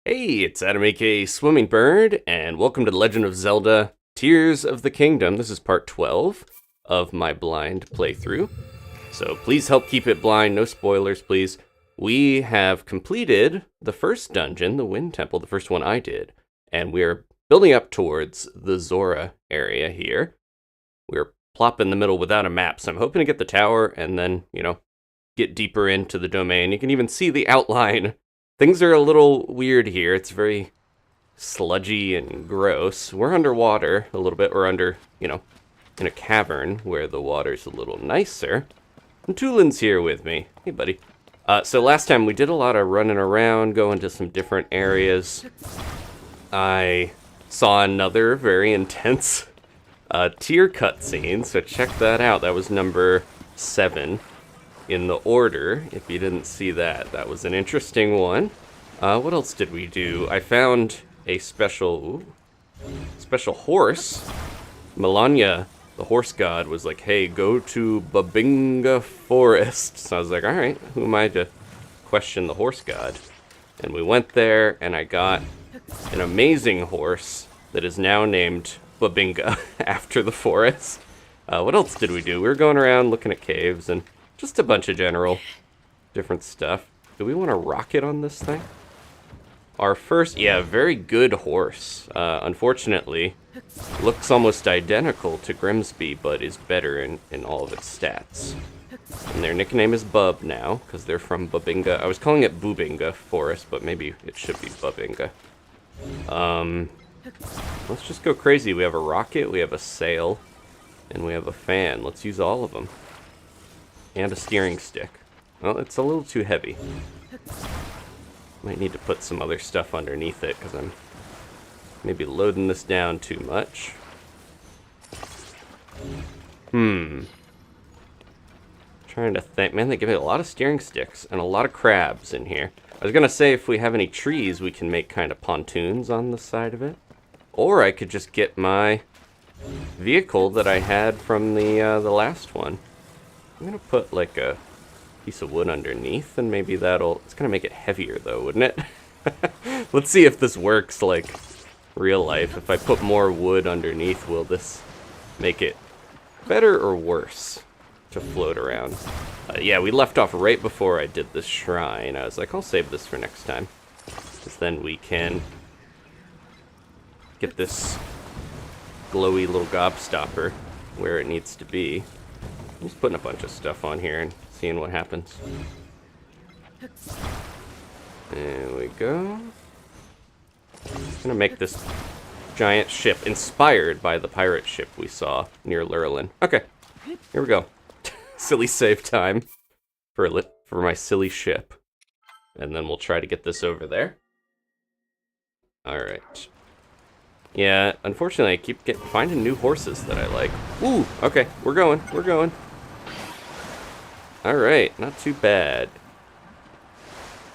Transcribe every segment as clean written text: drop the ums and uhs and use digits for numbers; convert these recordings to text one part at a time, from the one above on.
Hey, it's Adam aka Swimmingbird, and welcome to the Legend of Zelda Tears of the Kingdom. This is part 12 of my blind playthrough. So please help keep it blind, no spoilers, please. We have completed the first dungeon, the Wind Temple, the first one I did, and we're building up towards the Zora area here. We're plop in the middle without a map, so I'm hoping to get the tower and then, get deeper into the domain. You can even see the outline. Things are a little weird here. It's very sludgy and gross. We're underwater a little bit. We're under, in a cavern where the water's a little nicer. And Tulin's here with me. Hey, buddy. So last time we did a lot of running around, going to some different areas. I saw another very intense tier cutscene, so check that out. That was number 7. In the order, if you didn't see that. That was an interesting one. What else did we do? I found a special horse. Melania, the horse god, was like, hey, go to Babinga Forest. So I was like, alright, who am I to question the horse god? And we went there, and I got an amazing horse that is now named Babinga after the forest. What else did we do? We were going around looking at caves and just a bunch of general different stuff. Do we want to rocket on this thing? Our first, very good horse. Unfortunately, looks almost identical to Grimsby, but is better in all of its stats. And their nickname is Bub now, because they're from Babinga. I was calling it Bubinga Forest, but maybe it should be Babinga. Let's just go crazy. We have a rocket, we have a sail, and we have a fan. Let's use all of them. And a steering stick. Well, it's a little too heavy. Might need to put some other stuff underneath it, because I'm maybe loading this down too much. Trying to think. Man, they give it a lot of steering sticks and a lot of crabs in here. I was going to say if we have any trees, we can make kind of pontoons on the side of it. Or I could just get my vehicle that I had from the last one. I'm going to put like a piece of wood underneath, and maybe it's going to make it heavier though, wouldn't it? Let's see if this works like real life. If I put more wood underneath, will this make it better or worse to float around? We left off right before I did this shrine. I was like, I'll save this for next time, because then we can get this glowy little gobstopper where it needs to be. I'm just putting a bunch of stuff on here and seeing what happens. There we go. I'm gonna make this giant ship inspired by the pirate ship we saw near Lurelin. Okay, here we go. Silly save time for my silly ship. And then we'll try to get this over there. Alright. Yeah, unfortunately I keep finding new horses that I like. Ooh, okay, we're going. Alright, not too bad.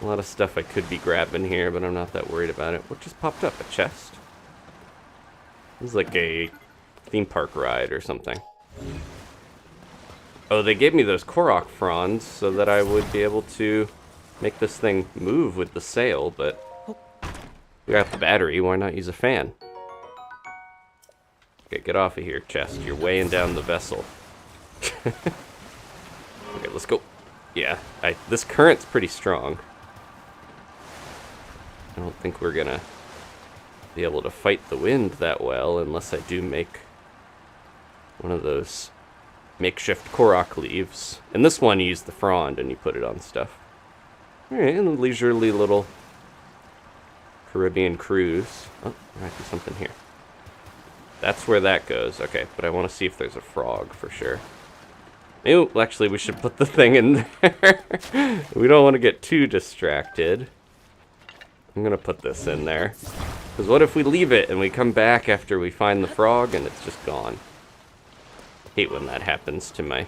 A lot of stuff I could be grabbing here, but I'm not that worried about it. What just popped up? A chest? This is like a theme park ride or something. Oh, they gave me those Korok fronds so that I would be able to make this thing move with the sail, but we got the battery, why not use a fan? Okay, get off of here, chest. You're weighing down the vessel. Okay, let's go. Yeah, this current's pretty strong. I don't think we're gonna be able to fight the wind that well unless I do make one of those makeshift Korok leaves. And this one, you use the frond and you put it on stuff. Alright, and a leisurely little Caribbean cruise. Oh, there might be something here. That's where that goes. Okay, but I want to see if there's a frog for sure. Ew, actually, we should put the thing in there. We don't want to get too distracted. I'm going to put this in there. Because what if we leave it and we come back after we find the frog and it's just gone? Hate when that happens to my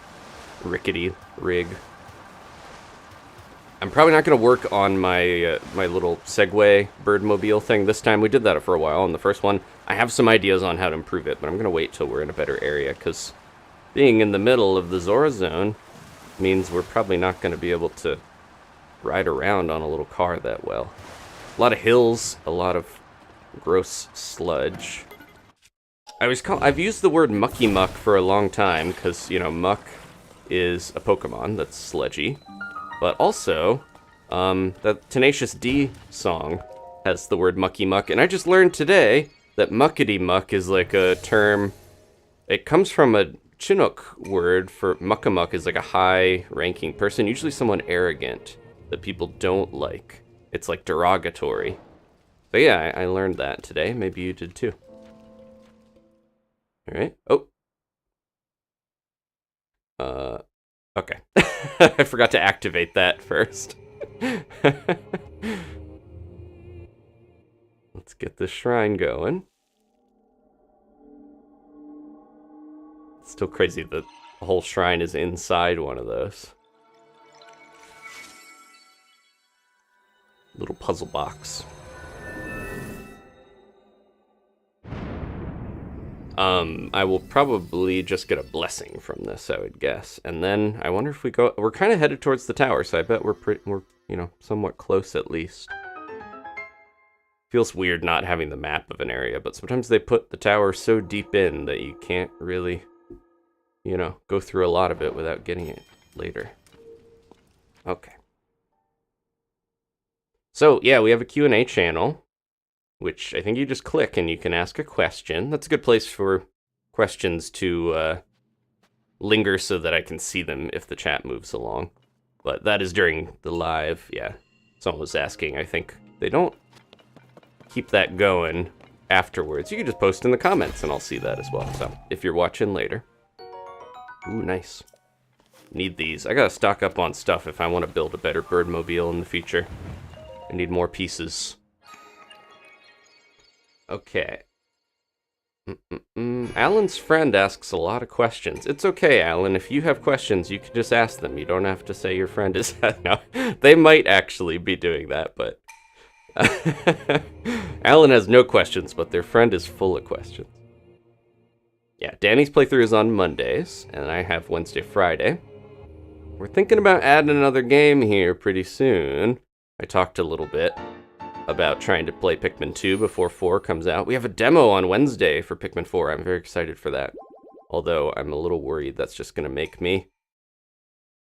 rickety rig. I'm probably not going to work on my my little Segway birdmobile thing this time. We did that for a while on the first one. I have some ideas on how to improve it, but I'm going to wait till we're in a better area, because being in the middle of the Zora zone means we're probably not going to be able to ride around on a little car that well. A lot of hills, a lot of gross sludge. I've used the word mucky muck for a long time, because, you know, muck is a Pokemon that's sludgy. But also, that Tenacious D song has the word mucky muck, and I just learned today that muckety muck is like a term. It comes from a Chinook word for muckamuck, is like a high-ranking person, usually someone arrogant that people don't like. It's like derogatory. But yeah, I learned that today. Maybe you did too. All right. Oh. Okay. I forgot to activate that first. Let's get this shrine going. It's still crazy that the whole shrine is inside one of those. Little puzzle box. I will probably just get a blessing from this, I would guess. And then I wonder if we go... We're kind of headed towards the tower, so I bet we're, you know, somewhat close at least. Feels weird not having the map of an area, but sometimes they put the tower so deep in that you can't really, you know, go through a lot of it without getting it later. Okay. So, yeah, we have a Q&A channel, which I think you just click and you can ask a question. That's a good place for questions to linger so that I can see them if the chat moves along. But that is during the live, yeah. Someone was asking, I think they don't keep that going afterwards. You can just post in the comments and I'll see that as well. So, if you're watching later. Ooh, nice. Need these. I gotta stock up on stuff if I want to build a better birdmobile in the future. I need more pieces. Okay. Alan's friend asks a lot of questions. It's okay, Alan. If you have questions, you can just ask them. You don't have to say your friend is... No, they might actually be doing that, but... Alan has no questions, but their friend is full of questions. Yeah, Danny's playthrough is on Mondays, and I have Wednesday, Friday. We're thinking about adding another game here pretty soon. I talked a little bit about trying to play Pikmin 2 before 4 comes out. We have a demo on Wednesday for Pikmin 4. I'm very excited for that. Although I'm a little worried that's just going to make me,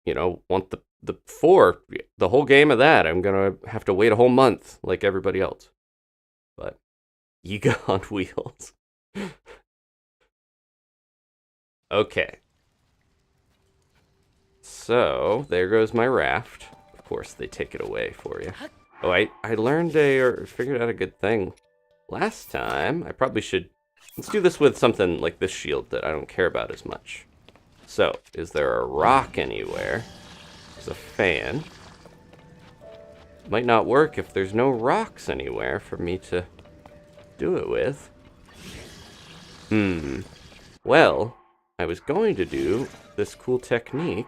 you know, want the 4, the whole game of that. I'm going to have to wait a whole month like everybody else. But Yiga on wheels. Okay. So, there goes my raft. Of course, they take it away for you. Oh, I learned or figured out a good thing last time. I probably should... Let's do this with something like this shield that I don't care about as much. So, is there a rock anywhere? There's a fan. Might not work if there's no rocks anywhere for me to do it with. Well, I was going to do this cool technique.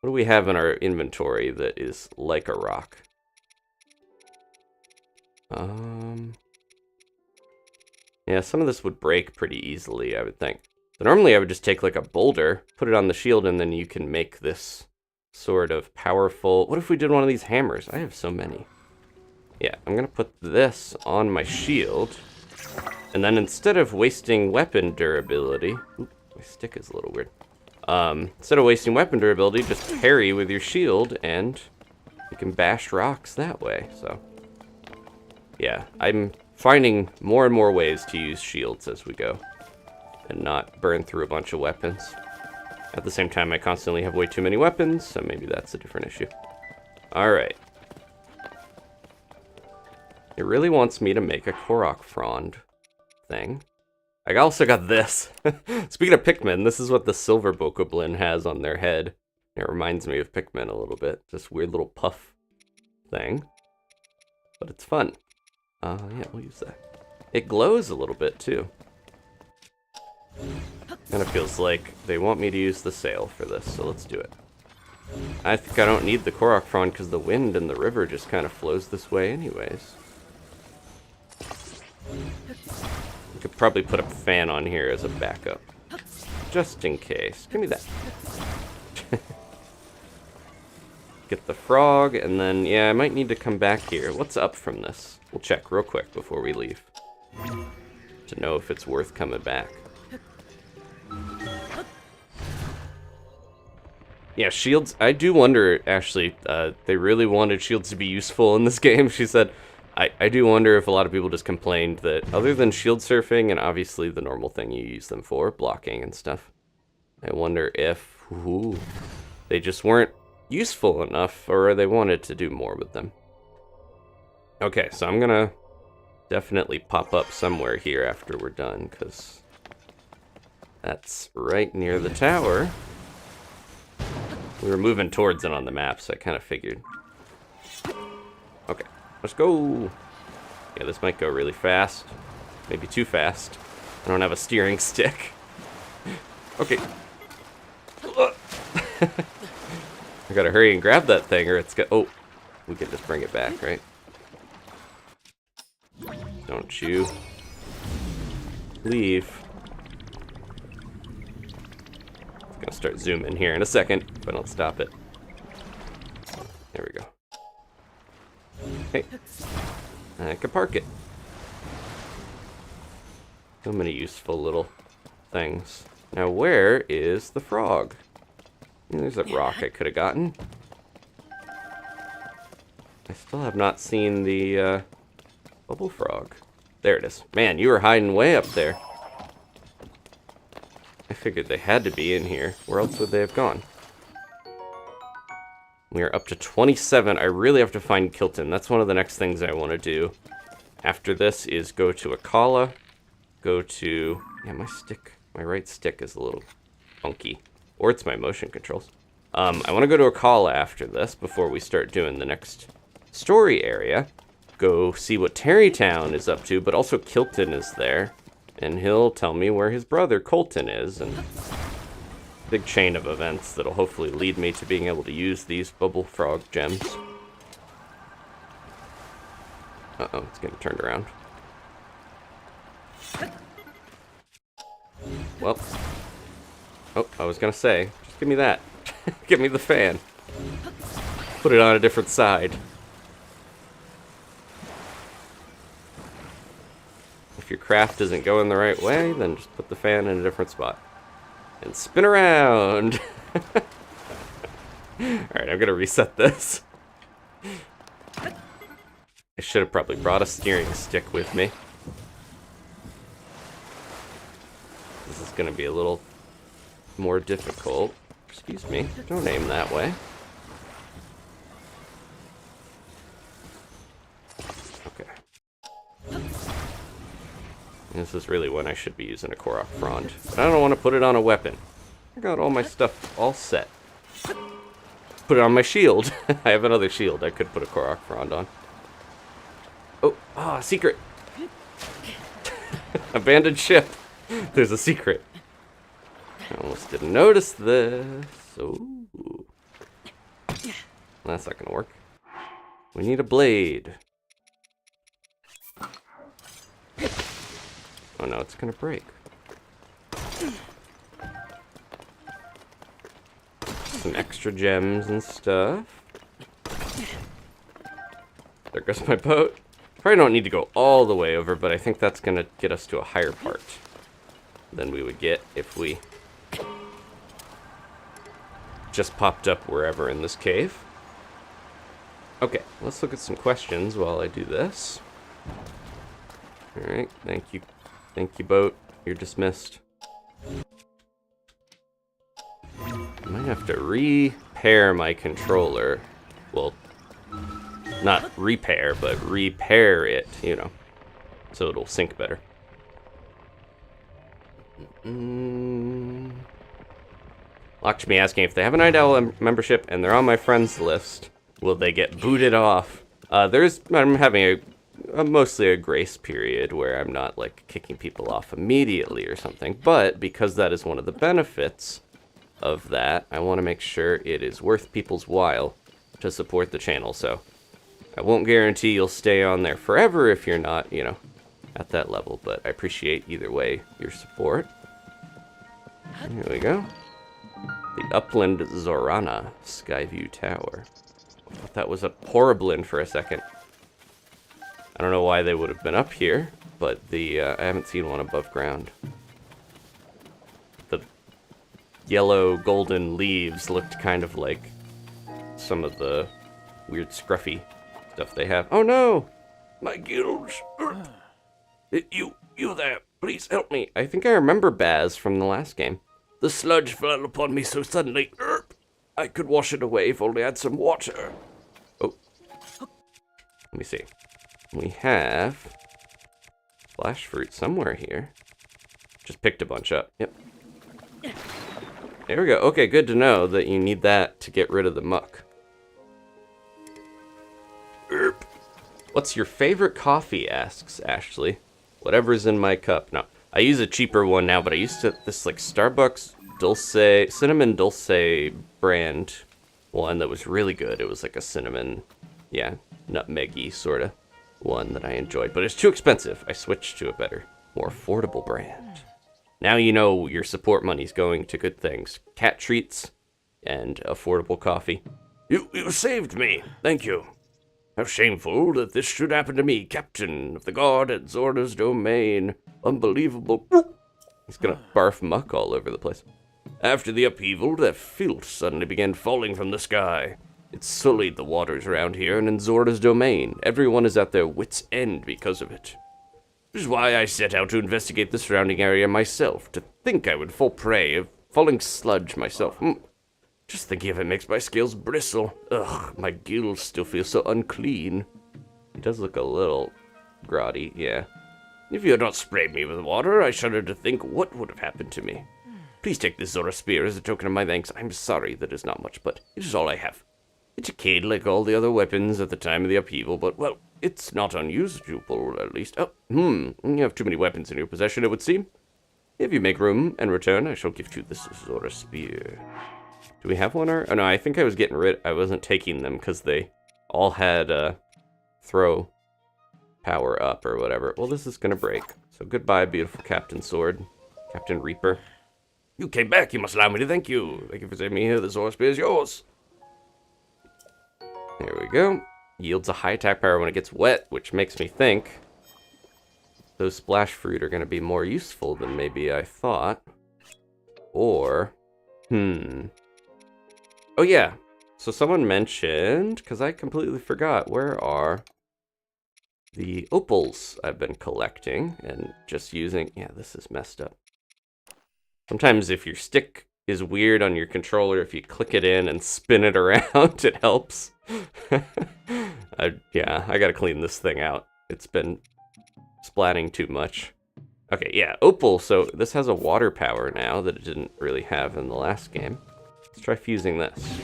What do we have in our inventory that is like a rock? Yeah, some of this would break pretty easily, I would think. So normally I would just take like a boulder, put it on the shield, and then you can make this sort of powerful... What if we did one of these hammers? I have so many. Yeah, I'm gonna put this on my shield. And then instead of wasting weapon durability... Oop, my stick is a little weird. Instead of wasting weapon durability, just parry with your shield, and you can bash rocks that way, so... Yeah, I'm finding more and more ways to use shields as we go, and not burn through a bunch of weapons. At the same time, I constantly have way too many weapons, so maybe that's a different issue. Alright. It really wants me to make a Korok frond thing. I also got this. Speaking of Pikmin, this is what the silver Bokoblin has on their head. It reminds me of Pikmin a little bit. This weird little puff thing. But it's fun. Yeah, we'll use that. It glows a little bit, too. Kind of feels like they want me to use the sail for this, so let's do it. I think I don't need the Korok frond because the wind in the river just kind of flows this way anyways. We could probably put a fan on here as a backup. Just in case. Give me that. get the frog, and then, yeah, I might need to come back here. What's up from this? We'll check real quick before we leave to know if it's worth coming back. Yeah, shields, I do wonder, actually, they really wanted shields to be useful in this game. She said, I do wonder if a lot of people just complained that other than shield surfing, and obviously the normal thing you use them for, blocking and stuff, I wonder if they just weren't useful enough, or they wanted to do more with them. Okay, so I'm gonna definitely pop up somewhere here after we're done, because that's right near the tower. We were moving towards it on the map, so I kind of figured. Okay, let's go. Yeah, this might go really fast. Maybe too fast. I don't have a steering stick. Okay. I gotta hurry and grab that thing, or it's oh, we can just bring it back, right? Don't you leave. I'm gonna start zooming here in a second if I don't stop it. There we go. Hey, I can park it. So many useful little things. Now, where is the frog? There's a rock I could have gotten. I still have not seen the bubble frog. There it is. Man, you were hiding way up there. I figured they had to be in here. Where else would they have gone? We are up to 27. I really have to find Kilton. That's one of the next things I want to do. After this is go to Akala. Go to... Yeah, my right stick is a little funky. Or it's my motion controls. I want to go to Akala after this, before we start doing the next story area. Go see what Terrytown is up to, but also Kilton is there. And he'll tell me where his brother Colton is, and big chain of events that'll hopefully lead me to being able to use these bubble frog gems. Uh-oh, it's getting turned around. Well, oh, I was gonna say, just give me that. Give me the fan. Put it on a different side. If your craft isn't going the right way, then just put the fan in a different spot. And spin around! Alright, I'm gonna reset this. I should have probably brought a steering stick with me. This is gonna be a little more difficult. Excuse me, don't aim that way. Okay. This is really when I should be using a Korok Frond. But I don't want to put it on a weapon. I got all my stuff all set. Put it on my shield. I have another shield I could put a Korok Frond on. Oh, secret! Abandoned ship. There's a secret. I almost didn't notice this. Ooh. That's not gonna work. We need a blade. Oh no, it's gonna break. Some extra gems and stuff. There goes my boat. Probably don't need to go all the way over, but I think that's gonna get us to a higher part than we would get if we just popped up wherever in this cave. Okay, let's look at some questions while I do this. Alright, thank you. Thank you, boat. You're dismissed. I might have to repair my controller. Well, not repair, but repair it, you know, so it'll sync better. Lakshmi asking if they have an Hideout membership and they're on my friends list, will they get booted off? I'm having mostly a grace period where I'm not like kicking people off immediately or something, but because that is one of the benefits of that, I want to make sure it is worth people's while to support the channel. So I won't guarantee you'll stay on there forever if you're not, you know, at that level, but I appreciate either way your support. Here we go. The Upland Zorana Skyview Tower. thought that was a Horriblin for a second. I don't know why they would have been up here, but I haven't seen one above ground. The yellow golden leaves looked kind of like some of the weird scruffy stuff they have. Oh no! My gills! You there, please help me. I think I remember Bazz from the last game. The sludge fell upon me so suddenly. I could wash it away if only I had some water. Oh. Let me see. We have splash fruit somewhere here. Just picked a bunch up. Yep. There we go. Okay, good to know that you need that to get rid of the muck. What's your favorite coffee, asks Ashley. Whatever's in my cup. No, I use a cheaper one now, but I used to, this like Starbucks Dulce, Cinnamon Dulce brand one that was really good. It was like a cinnamon, yeah, nutmeggy sort of one that I enjoyed, but it's too expensive. I switched to a better, more affordable brand. Now you know your support money's going to good things. Cat treats and affordable coffee. You saved me. Thank you. How shameful that this should happen to me, captain of the guard at Zora's domain. Unbelievable. He's gonna barf muck all over the place. After the upheaval, that filth suddenly began falling from the sky. It sullied the waters around here and in Zora's domain. Everyone is at their wits' end because of it. Which is why I set out to investigate the surrounding area myself. To think I would fall prey of falling sludge myself. Just thinking of it makes my scales bristle. Ugh, my gills still feel so unclean. He does look a little grotty, yeah. If you had not sprayed me with water, I shudder to think what would have happened to me. Please take this Zora spear as a token of my thanks. I'm sorry that is not much, but it is all I have. It decayed like all the other weapons at the time of the upheaval, but, well, it's not unusable, at least. Oh, you have too many weapons in your possession, it would seem. If you make room and return, I shall give you this Zora spear. Do we have one? Oh, no, I think I was getting I wasn't taking them because they all had throw power up or whatever. Well, this is going to break. So goodbye, beautiful Captain Sword. Captain Reaper. You came back. You must allow me to thank you. Thank you for saving me here. The Zora spear is yours. There we go. Yields a high attack power when it gets wet, which makes me think those splash fruit are going to be more useful than maybe I thought. Or, oh yeah, so someone mentioned, because I completely forgot, where are the opals I've been collecting and just using? Yeah, this is messed up. Sometimes if your stick is weird on your controller, if you click it in and spin it around, it helps. Yeah, I gotta clean this thing out. It's been splatting too much. Okay, yeah, opal, so this has a water power now that it didn't really have in the last game. Let's try fusing this.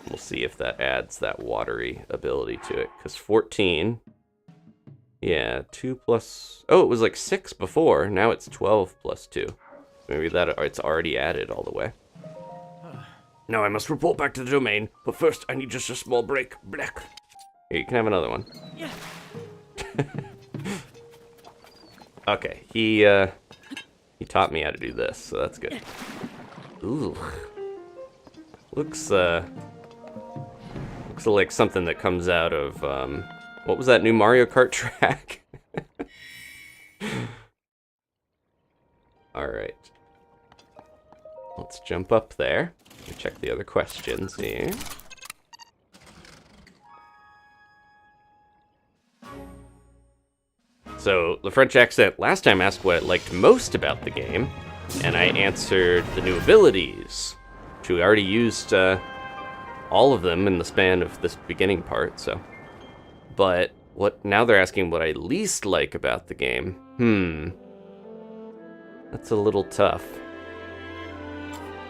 We'll see if that adds that watery ability to it. Because 14, yeah, 2 plus... Oh, it was like 6 before. Now it's 12 plus 2. Maybe that it's already added all the way. Now I must report back to the domain, but first I need just a small break. Black. Here, you can have another one. Yeah. Okay, he taught me how to do this, so that's good. Ooh. Looks like something that comes out of, what was that new Mario Kart track? Alright. Let's jump up there. Let me check the other questions here. So, the French accent last time asked what I liked most about the game, and I answered the new abilities, which we already used all of them in the span of this beginning part, so. But now they're asking what I least like about the game. That's a little tough.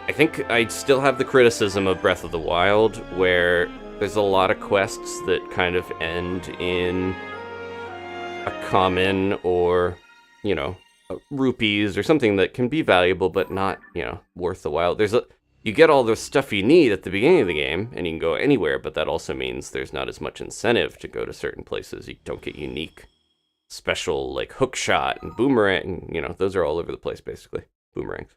I think I still have the criticism of Breath of the Wild, where there's a lot of quests that kind of end in a common or, you know, rupees or something that can be valuable but not, you know, worth the while. You get all the stuff you need at the beginning of the game, and you can go anywhere, but that also means there's not as much incentive to go to certain places. You don't get unique, special, like, hook shot and boomerang, you know, those are all over the place, basically. Boomerangs.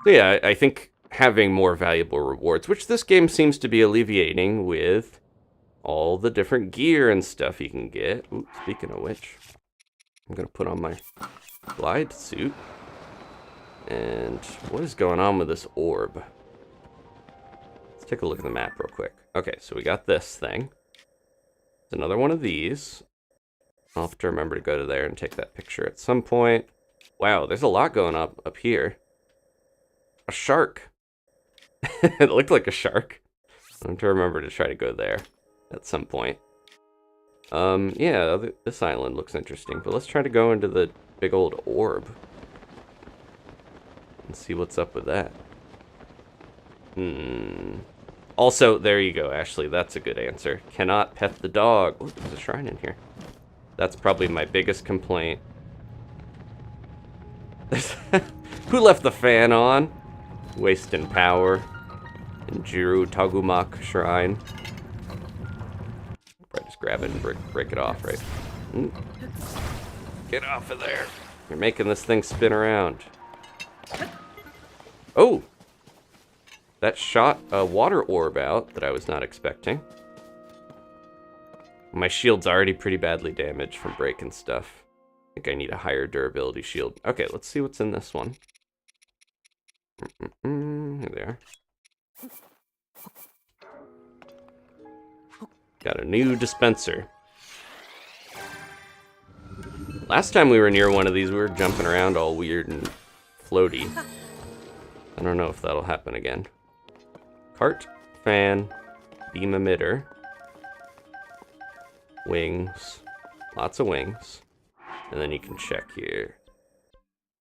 So yeah, I think having more valuable rewards, which this game seems to be alleviating with all the different gear and stuff you can get. Ooh, speaking of which, I'm going to put on my glide suit. And what is going on with this orb? Let's take a look at the map real quick. Okay, so we got this thing. There's another one of these. I'll have to remember to go to there and take that picture at some point. Wow, there's a lot going up here. A shark. It looked like a shark. I have to remember to try to go there at some point. Yeah, this island looks interesting, but let's try to go into the big old orb and see what's up with that. Also, there you go, Ashley. That's a good answer. Cannot pet the dog. Oh, there's a shrine in here. That's probably my biggest complaint. Who left the fan on? Wasting power. In Jirutagumac Shrine. Probably just grab it and break it off, right? Get off of there. You're making this thing spin around. Oh! That shot a water orb out that I was not expecting. My shield's already pretty badly damaged from breaking stuff. I think I need a higher durability shield. Okay, let's see what's in this one. Here they are. Got a new dispenser. Last time we were near one of these, we were jumping around all weird and floaty. I don't know if that'll happen again. Cart, fan, beam emitter, wings, lots of wings, and then you can check here.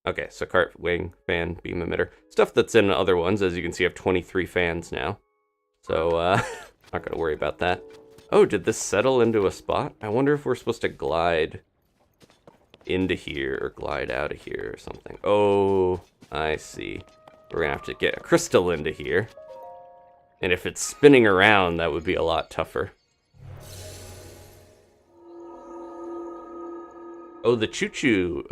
Okay, so cart, wing, fan, beam emitter. Stuff that's in other ones. As you can see, I have 23 fans now. So, not gonna worry about that. Oh, did this settle into a spot? I wonder if we're supposed to glide into here or glide out of here or something. Oh, I see. We're gonna have to get a crystal into here. And if it's spinning around, that would be a lot tougher. Oh, the choo-choo,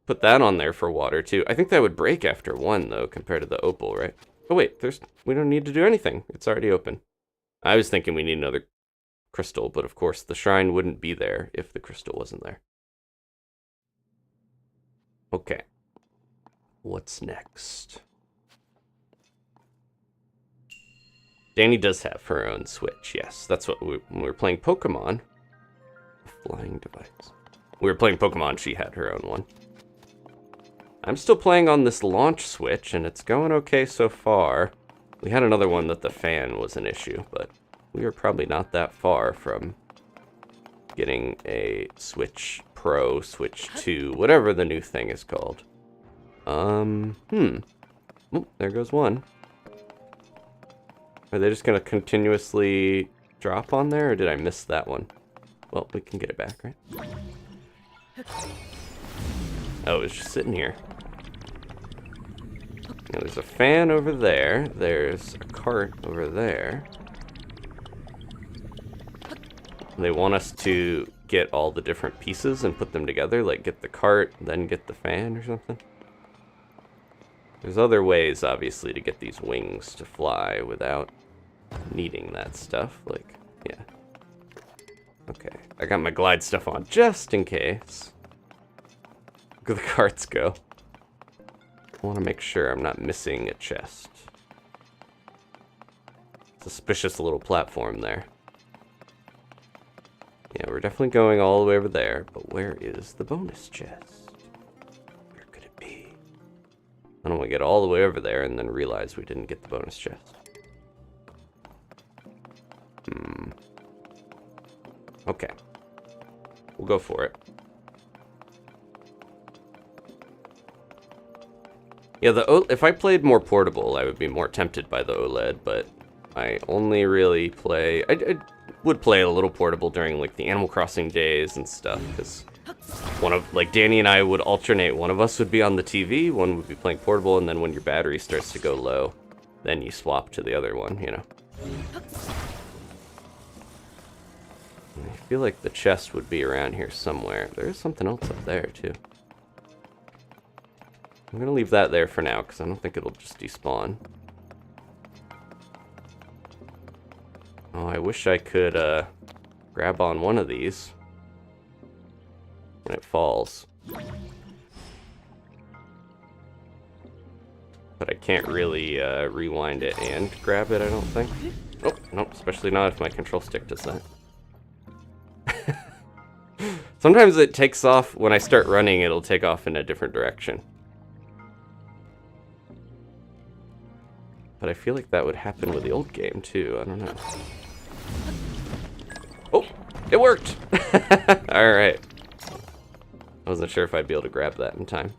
put that on there for water, too. I think that would break after one, though, compared to the opal, right? Oh, wait, we don't need to do anything. It's already open. I was thinking we need another crystal, but of course, the shrine wouldn't be there if the crystal wasn't there. Okay. What's next? Danny does have her own Switch, yes. That's what when we were playing Pokemon. A flying device. We were playing Pokemon, she had her own one. I'm still playing on this launch Switch, and it's going okay so far. We had another one that the fan was an issue, but we were probably not that far from getting a Switch Pro, Switch 2, whatever the new thing is called. Oh, there goes one. Are they just gonna continuously drop on there, or did I miss that one? Well, we can get it back, right? Oh, it's just sitting here. Now, there's a fan over there. There's a cart over there. They want us to get all the different pieces and put them together, like get the cart, then get the fan or something. There's other ways, obviously, to get these wings to fly without needing that stuff. Like, yeah. Okay, I got my glide stuff on just in case. Look at the carts go. I want to make sure I'm not missing a chest. Suspicious little platform there. Yeah, we're definitely going all the way over there, but where is the bonus chest? Where could it be? I don't want to get all the way over there and then realize we didn't get the bonus chest. Okay. We'll go for it. Yeah, if I played more portable, I would be more tempted by the OLED, but I only really play... I would play a little portable during, like, the Animal Crossing days and stuff, because Danny and I would alternate. One of us would be on the TV, one would be playing portable, and then when your battery starts to go low, then you swap to the other one, you know? I feel like the chest would be around here somewhere. There is something else up there, too. I'm gonna leave that there for now, because I don't think it'll just despawn. Oh, I wish I could, grab on one of these when it falls. But I can't really, rewind it and grab it, I don't think. Oh, nope, especially not if my control stick does that. Sometimes it takes off, when I start running, it'll take off in a different direction. But I feel like that would happen with the old game, too. I don't know. Oh, it worked! Alright. I wasn't sure if I'd be able to grab that in time.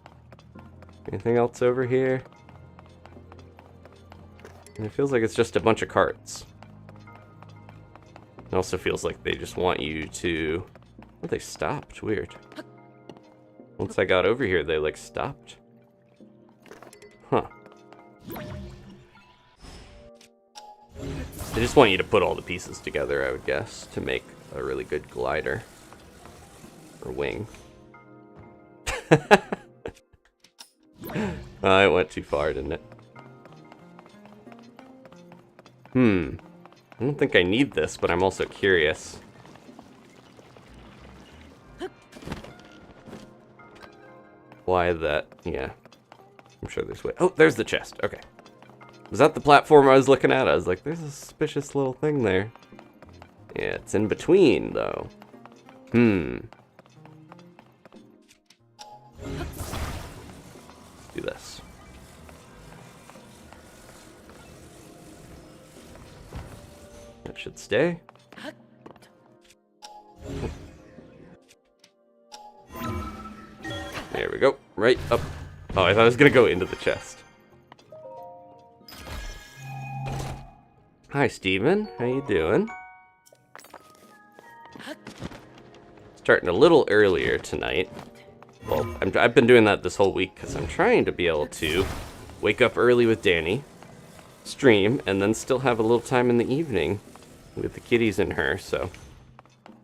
Anything else over here? And it feels like it's just a bunch of carts. It also feels like they just want you to... Oh, they stopped. Weird. Once I got over here, they, like, stopped. Huh. They just want you to put all the pieces together, I would guess, to make a really good glider. Or wing. It went too far, didn't it? I don't think I need this, but I'm also curious. Why that? Yeah. I'm sure there's way. Oh, there's the chest. Okay. Was that the platform I was looking at? I was like, there's a suspicious little thing there. Yeah, it's in between, though. Let's do this. That should stay. There we go. Right up. Oh, I thought I was gonna go into the chest. Hi, Steven. How you doing? Starting a little earlier tonight. Well, I've been doing that this whole week because I'm trying to be able to wake up early with Danny, stream, and then still have a little time in the evening with the kitties and her, so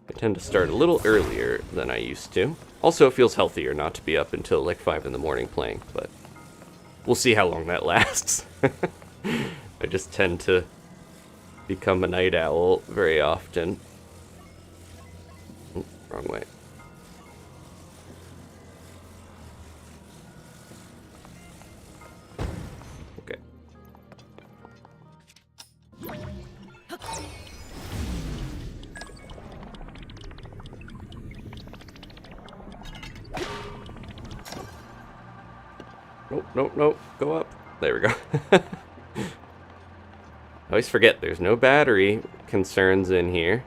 I tend to start a little earlier than I used to. Also, it feels healthier not to be up until like 5 in the morning playing, but we'll see how long that lasts. I just tend to become a night owl very often. Oh, wrong way. Okay. Nope, nope, nope. Go up. There we go. I always forget there's no battery concerns in here.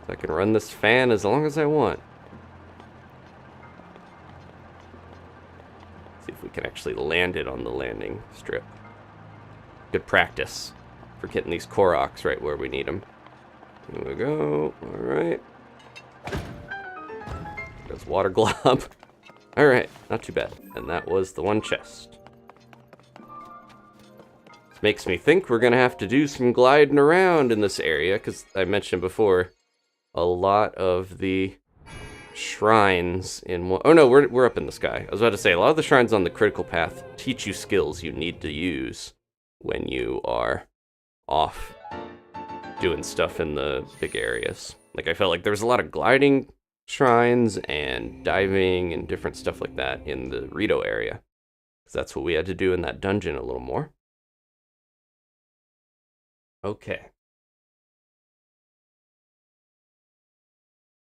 So I can run this fan as long as I want. See if we can actually land it on the landing strip. Good practice for getting these Koroks right where we need them. Here we go. Alright. There's water glob. Alright, not too bad. And that was the one chest. This makes me think we're gonna have to do some gliding around in this area, because I mentioned before, a lot of the shrines in one... Oh no, we're up in the sky. I was about to say, a lot of the shrines on the critical path teach you skills you need to use when you are off doing stuff in the big areas. Like, I felt like there was a lot of gliding shrines and diving and different stuff like that in the Rito area. Because that's what we had to do in that dungeon a little more. Okay.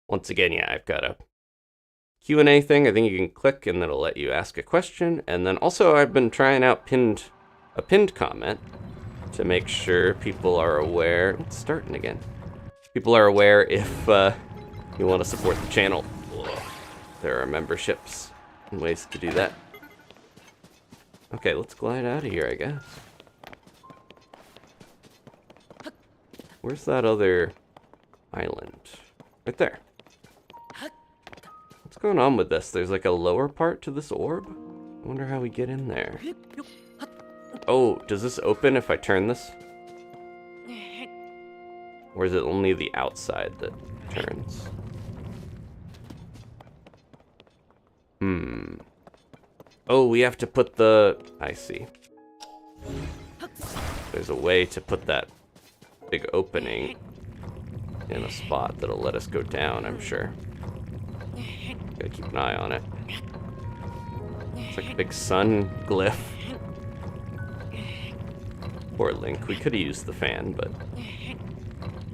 Once again, yeah, I've got a Q&A thing. I think you can click and it'll let you ask a question. And then also I've been trying out a pinned comment to make sure people are aware. It's starting again. People are aware if you want to support the channel. There are memberships and ways to do that. Okay, let's glide out of here, I guess. Where's that other island? Right there. What's going on with this? There's like a lower part to this orb? I wonder how we get in there. Oh, does this open if I turn this? Or is it only the outside that turns? Oh, we have to put the... I see. There's a way to put that big opening in a spot that'll let us go down, I'm sure. Gotta keep an eye on it. It's like a big sun glyph. Poor Link. We could have used the fan, but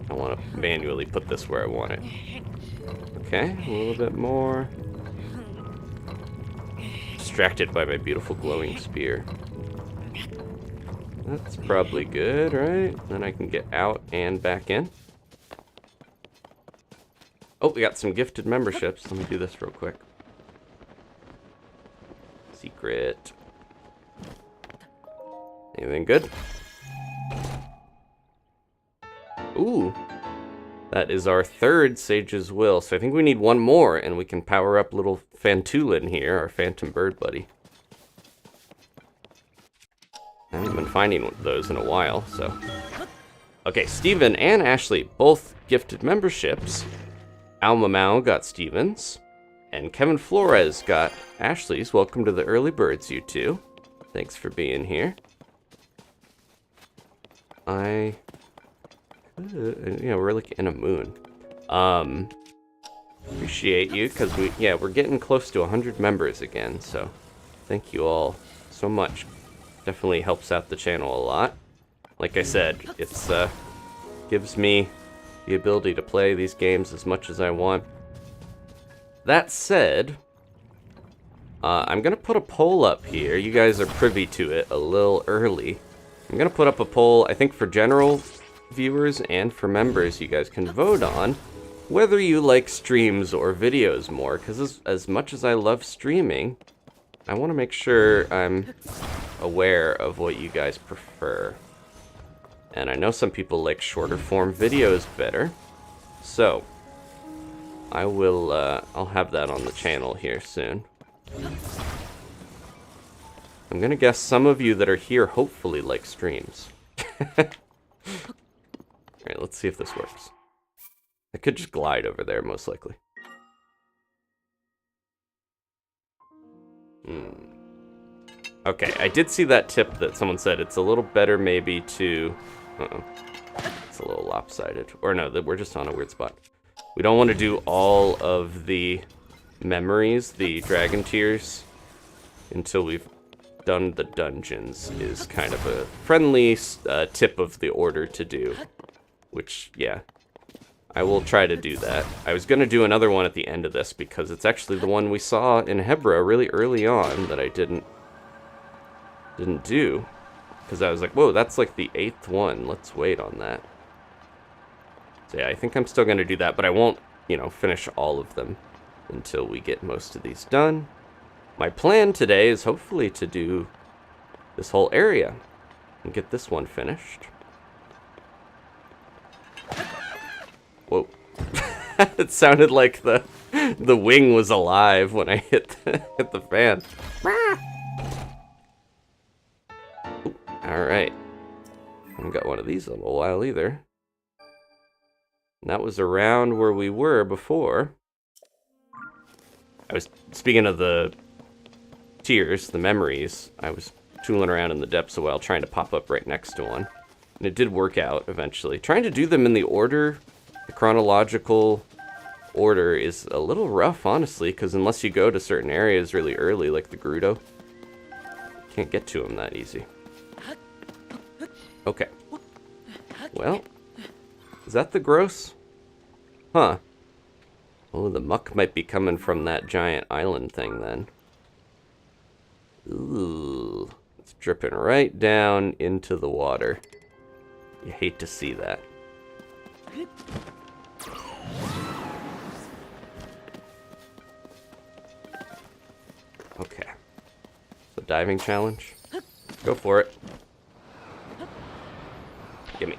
I want to manually put this where I want it. Okay, a little bit more. Distracted by my beautiful glowing spear. That's probably good, right? Then I can get out and back in. Oh, we got some gifted memberships. Let me do this real quick. Secret. Anything good? Ooh. That is our third Sage's Will. So I think we need one more, and we can power up little Fantulin here, our phantom bird buddy. I haven't been finding those in a while, so... Okay, Steven and Ashley both gifted memberships. Alma Mao got Steven's, and Kevin Flores got Ashley's. Welcome to the early birds, you two. Thanks for being here. We're like in a moon. Appreciate you, because we're getting close to 100 members again, so thank you all so much. Definitely helps out the channel a lot. Like I said, it's gives me the ability to play these games as much as I want. That said, I'm gonna put a poll up here. You guys are privy to it a little early. I'm gonna put up a poll, I think, for general viewers and for members. You guys can vote on whether you like streams or videos more, because as much as I love streaming, I want to make sure I'm aware of what you guys prefer. And I know some people like shorter form videos better, so I will, I'll have that on the channel here soon. I'm gonna guess some of you that are here hopefully like streams. Alright, let's see if this works. I could just glide over there, most likely. Okay, I did see that tip that someone said it's a little better maybe to... It's a little lopsided. Or no, we're just on a weird spot. We don't want to do all of the memories, the dragon tears, until we've done the dungeons, is kind of a friendly tip of the order to do. Which, yeah, I will try to do that. I was going to do another one at the end of this because it's actually the one we saw in Hebra really early on that I didn't do. Because I was like, whoa, that's like the 8th one. Let's wait on that. So yeah, I think I'm still going to do that, but I won't, finish all of them until we get most of these done. My plan today is hopefully to do this whole area and get this one finished. Whoa. It sounded like the wing was alive when I hit the fan. Alright. I haven't got one of these in a while either. And that was around where we were before. I was, speaking of the tears, the memories, I was tooling around in the depths a while trying to pop up right next to one. And it did work out eventually. Trying to do them in the order, the chronological order, is a little rough, honestly, because unless you go to certain areas really early, like the Gerudo, you can't get to them that easy. Okay. Well, is that the gross? Huh. Oh, the muck might be coming from that giant island thing then. Ooh. It's dripping right down into the water. You hate to see that. Okay. So diving challenge. Go for it. Gimme.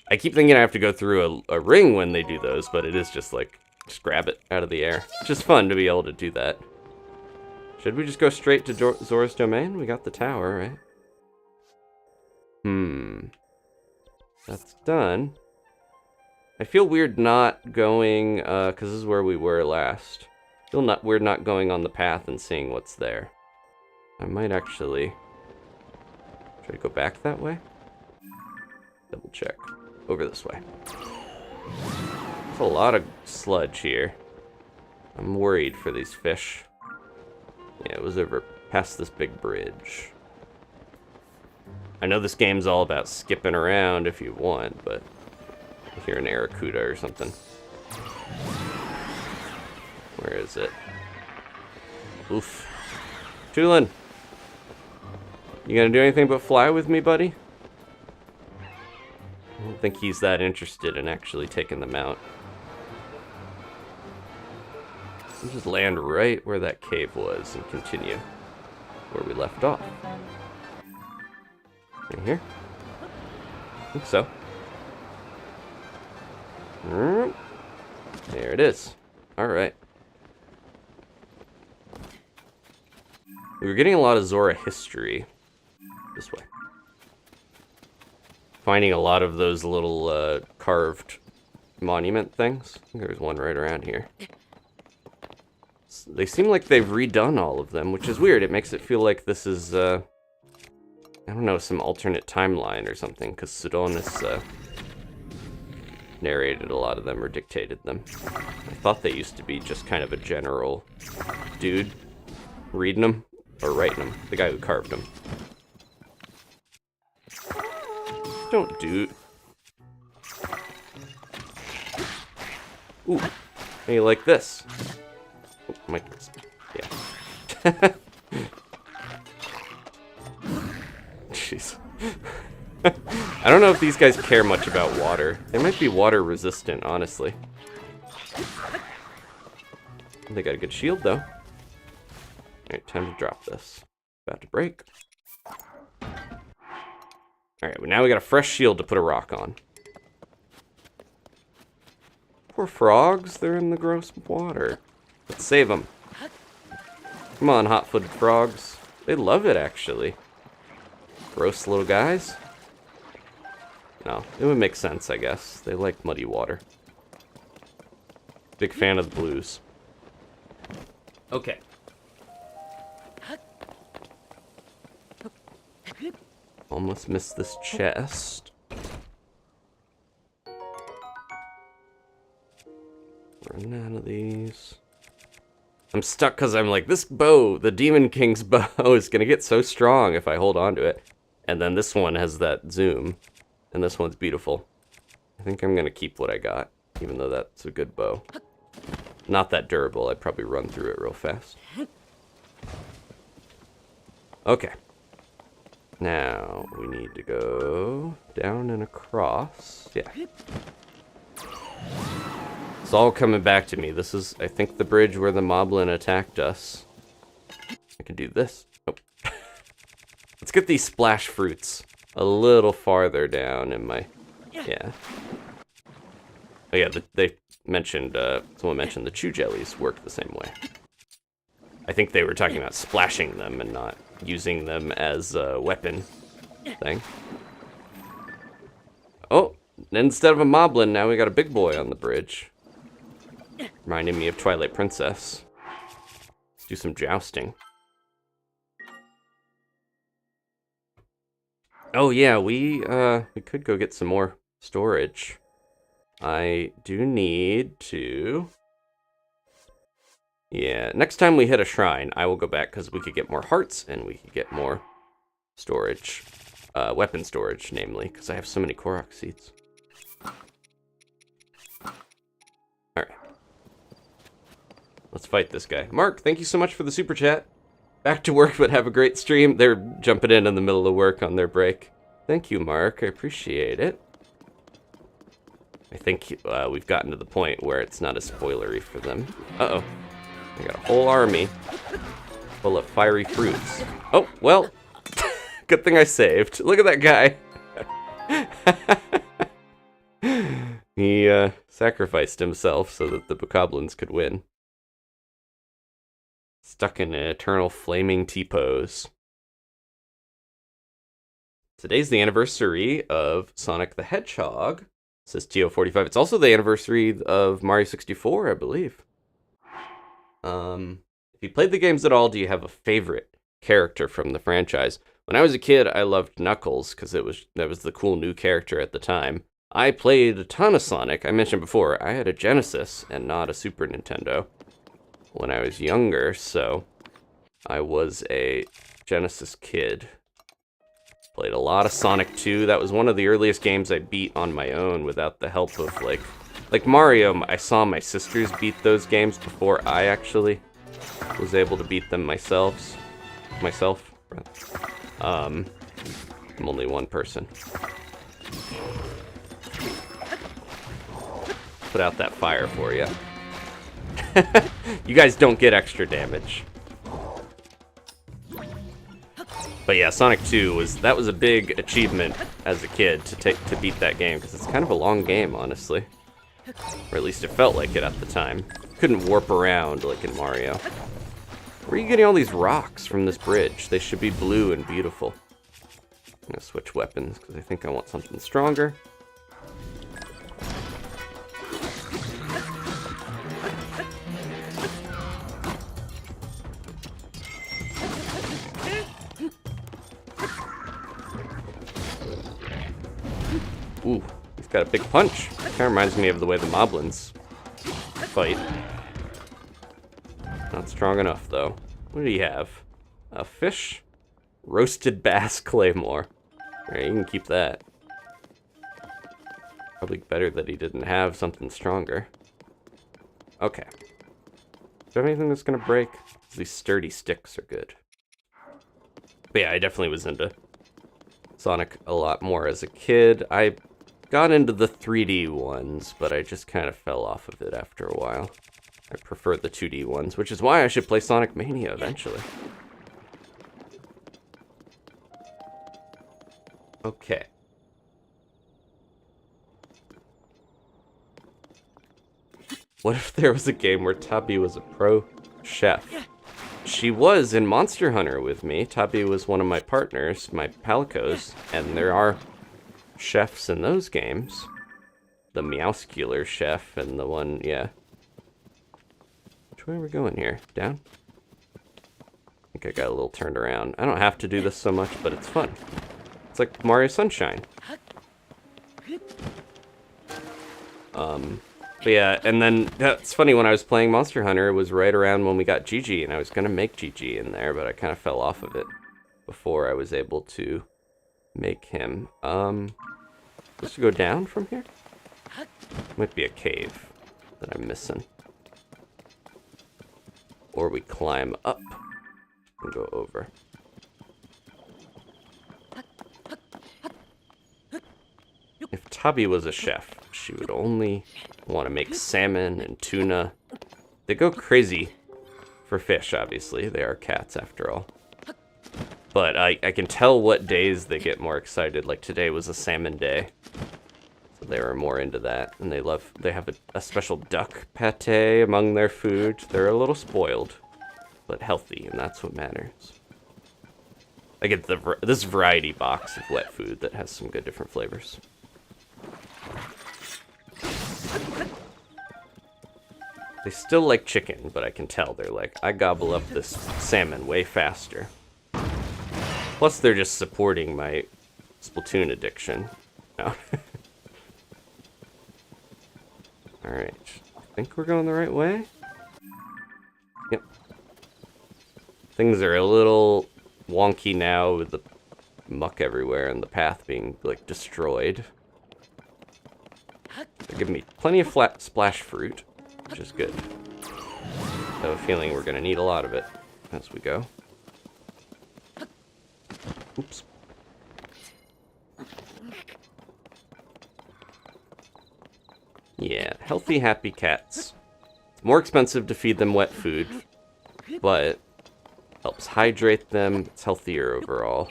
I keep thinking I have to go through a ring when they do those, but it is just like, just grab it out of the air. It's just fun to be able to do that. Should we just go straight to Zora's domain? We got the tower, right? That's done. I feel weird not going, because this is where we were last. We're not going on the path and seeing what's there. I might actually try to go back that way. Double check. Over this way. There's a lot of sludge here. I'm worried for these fish. Yeah, it was over past this big bridge. I know this game's all about skipping around if you want, but I hear an Aracuda or something. Where is it? Oof. Tulin! You gonna do anything but fly with me, buddy? I don't think he's that interested in actually taking them out. We'll just land right where that cave was and continue where we left off. Right here? I think so. There it is. Alright. We were getting a lot of Zora history. This way. Finding a lot of those little carved monument things. I think there's one right around here. They seem like they've redone all of them, which is weird. It makes it feel like this is, I don't know, some alternate timeline or something, because Sidon has narrated a lot of them or dictated them. I thought they used to be just kind of a general dude reading them or writing them, the guy who carved them. Don't do. Ooh, how you like this? Oh, my, yeah. Jeez. I don't know if these guys care much about water. They might be water resistant, honestly. They got a good shield, though. Alright, time to drop this. About to break. Alright, well, now we got a fresh shield to put a rock on. Poor frogs, they're in the gross water. Let's save them. Come on, hot-footed frogs. They love it, actually. Gross little guys. No, it would make sense, I guess. They like muddy water. Big fan of the blues. Okay. Almost missed this chest. Running out of these. I'm stuck because I'm like, this bow, the Demon King's bow, is going to get so strong if I hold on to it. And then this one has that zoom. And this one's beautiful. I think I'm going to keep what I got, even though that's a good bow. Not that durable. I'd probably run through it real fast. Okay. Now, we need to go down and across. Yeah. It's all coming back to me. This is, I think, the bridge where the moblin attacked us. I can do this. Nope. Let's get these splash fruits a little farther down in my... Yeah. Oh yeah, they mentioned, someone mentioned the chew jellies work the same way. I think they were talking about splashing them and not using them as a weapon thing. Oh, instead of a moblin, now we got a big boy on the bridge. Reminding me of Twilight Princess. Let's do some jousting. Oh yeah, we could go get some more storage. I do need to... Yeah, next time we hit a shrine, I will go back because we could get more hearts and we could get more storage. Weapon storage, namely, because I have so many Korok seeds. Alright. Let's fight this guy. Mark, thank you so much for the super chat. Back to work, but have a great stream. They're jumping in the middle of work on their break. Thank you, Mark. I appreciate it. I think we've gotten to the point where it's not as spoilery for them. Uh-oh. I got a whole army full of fiery fruits. Oh, well, good thing I saved. Look at that guy. He sacrificed himself so that the bokoblins could win. Stuck in an eternal flaming T-pose. Today's the anniversary of Sonic the Hedgehog, says TO45. It's also the anniversary of Mario 64, I believe. If you played the games at all, do you have a favorite character from the franchise? When I was a kid, I loved Knuckles because that was the cool new character at the time. I played a ton of Sonic. I mentioned before, I had a Genesis and not a Super Nintendo when I was younger, so I was a Genesis kid. Played a lot of Sonic 2. That was one of the earliest games I beat on my own without the help of, like Mario. I saw my sisters beat those games before I actually was able to beat them myself. I'm only one person. Put out that fire for you. You guys don't get extra damage. But yeah, Sonic 2 was a big achievement as a kid to beat that game because it's kind of a long game, honestly. Or at least it felt like it at the time. Couldn't warp around like in Mario. Where are you getting all these rocks from this bridge? They should be blue and beautiful. I'm gonna switch weapons because I think I want something stronger. Ooh, he's got a big punch. Kind of reminds me of the way the Moblins fight. Not strong enough, though. What do you have? A fish? Roasted bass claymore. Alright, you can keep that. Probably better that he didn't have something stronger. Okay. Do you have anything that's gonna break? These sturdy sticks are good. But yeah, I definitely was into Sonic a lot more as a kid. I got into the 3D ones, but I just kind of fell off of it after a while. I prefer the 2D ones, which is why I should play Sonic Mania eventually. Okay. What if there was a game where Tabi was a pro chef? She was in Monster Hunter with me. Tabi was one of my partners, my palicos, and there are chefs in those games. The Meowscular chef and the one, yeah. Which way are we going here? Down? I think I got a little turned around. I don't have to do this so much, but it's fun. It's like Mario Sunshine. But yeah, and then that's funny, when I was playing Monster Hunter, it was right around when we got Gigi, and I was gonna make Gigi in there, but I kind of fell off of it before I was able to make him. Supposed to go down from here? Might be a cave that I'm missing. Or we climb up and go over. If Tabi was a chef, she would only want to make salmon and tuna. They go crazy for fish, obviously. They are cats, after all. But I can tell what days they get more excited. Like today was a salmon day. So they were more into that. And they have a special duck pate among their food. They're a little spoiled, but healthy, and that's what matters. I get this variety box of wet food that has some good different flavors. They still like chicken, but I can tell they're like, I gobble up this salmon way faster. Plus, they're just supporting my Splatoon addiction. No. Alright. I think we're going the right way? Yep. Things are a little wonky now with the muck everywhere and the path being, like, destroyed. They're giving me plenty of flat splash fruit, which is good. I have a feeling we're going to need a lot of it as we go. Oops. Yeah, healthy, happy cats. It's more expensive to feed them wet food, but helps hydrate them. It's healthier overall.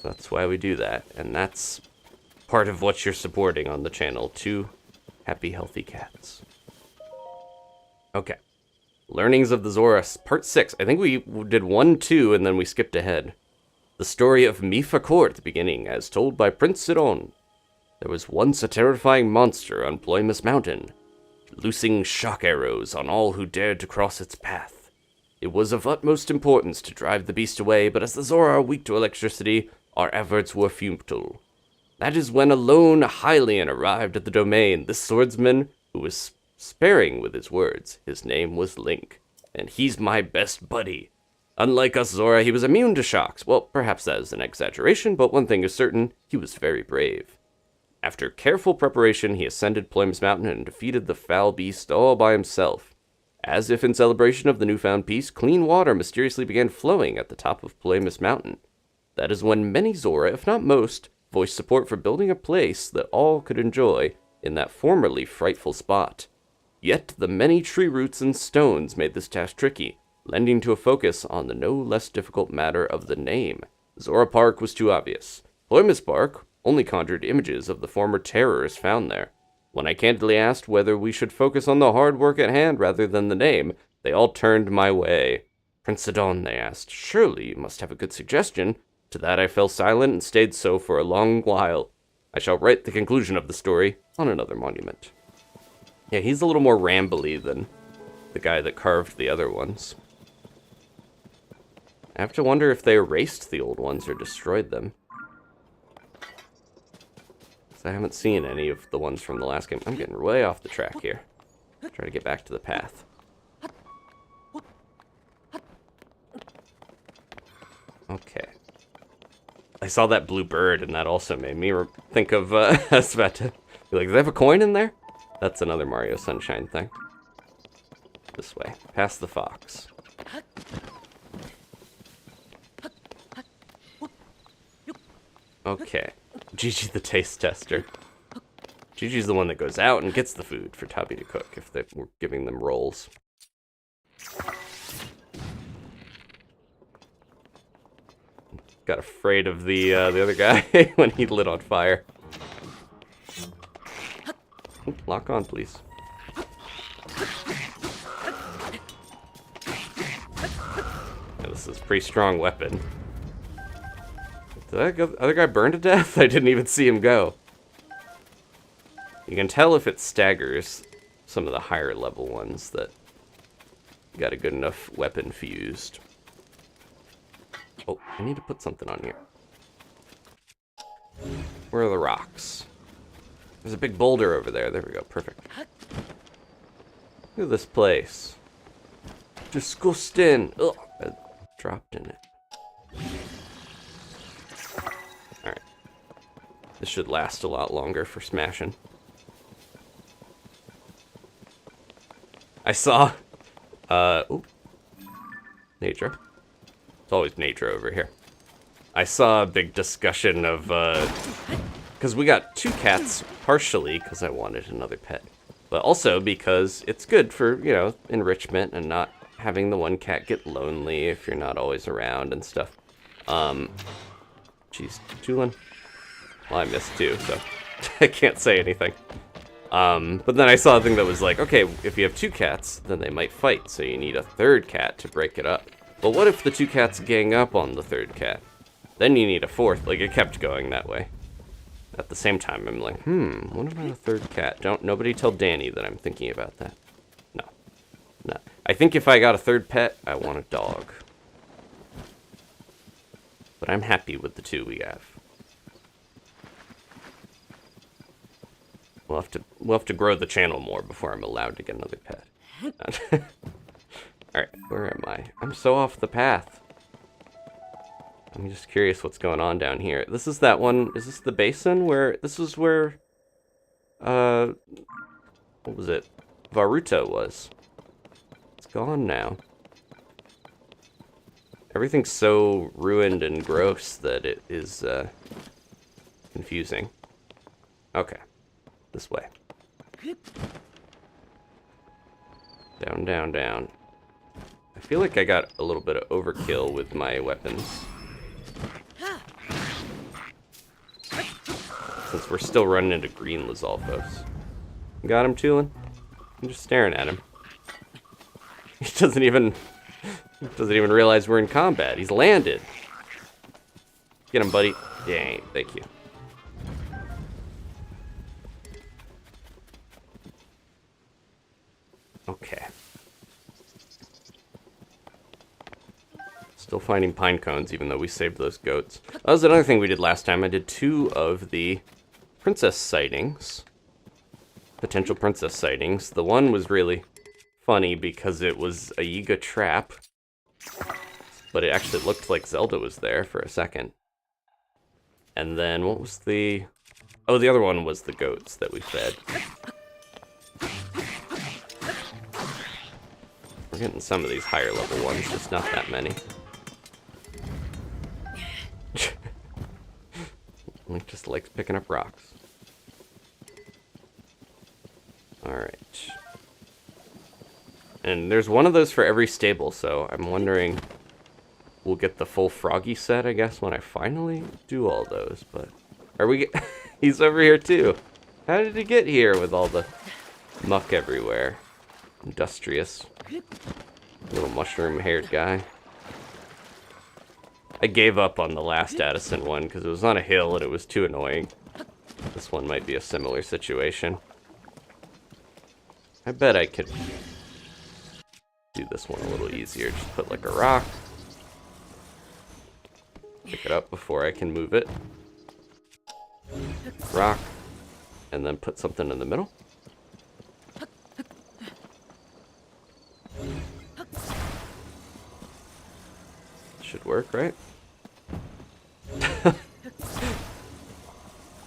That's why we do that, and that's part of what you're supporting on the channel. 2 happy, healthy cats. Okay. Learnings of the Zora, part 6. I think we did 1, 2, and then we skipped ahead. The story of Mifa Court at the beginning, as told by Prince Sidon. There was once a terrifying monster on Ploymus Mountain. loosing shock arrows on all who dared to cross its path. It was of utmost importance to drive the beast away, but as the Zora are weak to electricity, our efforts were futile. That is when a lone Hylian arrived at the domain. This swordsman, who was sparing with his words, his name was Link, and he's my best buddy. Unlike us Zora, he was immune to shocks. Well, perhaps that is an exaggeration, but one thing is certain, he was very brave. After careful preparation, he ascended Ploymus Mountain and defeated the foul beast all by himself. As if in celebration of the newfound peace, clean water mysteriously began flowing at the top of Ploymus Mountain. That is when many Zora, if not most, voiced support for building a place that all could enjoy in that formerly frightful spot. Yet the many tree roots and stones made this task tricky, lending to a focus on the no less difficult matter of the name. Zora Park was too obvious. Ploymus Park only conjured images of the former terrors found there. When I candidly asked whether we should focus on the hard work at hand rather than the name, they all turned my way. Prince Sidon, they asked, surely you must have a good suggestion. To that I fell silent and stayed so for a long while. I shall write the conclusion of the story on another monument. Yeah, he's a little more rambly than the guy that carved the other ones. I have to wonder if they erased the old ones or destroyed them. I haven't seen any of the ones from the last game. I'm getting way off the track here. Try to get back to the path. Okay. I saw that blue bird, and that also made me think of, I was about to be like, do they have a coin in there? That's another Mario Sunshine thing. This way. Past the fox. Okay. Gigi the taste tester. Gigi's the one that goes out and gets the food for Tabi to cook if they were giving them rolls. Got afraid of the other guy when he lit on fire. Ooh, lock on, please. Yeah, this is a pretty strong weapon. Did that other guy burn to death? I didn't even see him go. You can tell if it staggers some of the higher level ones that got a good enough weapon fused. Oh, I need to put something on here. Where are the rocks? There's a big boulder over there. There we go. Perfect. Look at this place. Disgusting. Ugh, I dropped in it. Alright. This should last a lot longer for smashing. I saw, ooh, nature. It's always nature over here. I saw a big discussion of, because we got 2 cats, partially because I wanted another pet, but also because it's good for, you know, enrichment and not having the one cat get lonely if you're not always around and stuff. Jeez, Tulin. Well, I missed 2, so I can't say anything. But then I saw a thing that was like, okay, if you have 2 cats, then they might fight, so you need a 3rd cat to break it up. But what if the 2 cats gang up on the 3rd cat? Then you need a 4th. Like, it kept going that way. At the same time, I'm like, what about a 3rd cat? Nobody tell Danny that I'm thinking about that. No. No. I think if I got a 3rd pet, I want a dog. But I'm happy with the 2 we have. We'll have to grow the channel more before I'm allowed to get another pet. Alright, where am I? I'm so off the path. I'm just curious what's going on down here. This is that one, is this the basin where, this is where, what was it? Varuta was. It's gone now. Everything's so ruined and gross that it is, confusing. Okay. This way. Down, down, down. I feel like I got a little bit of overkill with my weapons. Since we're still running into green Lizalfos. Got him, Tulin? I'm just staring at him. He doesn't even realize we're in combat. He's landed. Get him, buddy. Dang, thank you. Still finding pine cones, even though we saved those goats. That was another thing we did last time. I did 2 of the princess sightings. Potential princess sightings. The one was really funny because it was a Yiga trap. But it actually looked like Zelda was there for a second. And then what was the... Oh, the other one was the goats that we fed. We're getting some of these higher level ones, just not that many. Link just likes picking up rocks. Alright. And there's one of those for every stable, so I'm wondering... We'll get the full Froggy set, I guess, when I finally do all those, but... Are we... He's over here, too. How did he get here with all the muck everywhere? Industrious. Little mushroom-haired guy. I gave up on the last Addison one, because it was on a hill and it was too annoying. This one might be a similar situation. I bet I could do this one a little easier. Just put, like, a rock. Pick it up before I can move it. Rock. And then put something in the middle. Should work, right?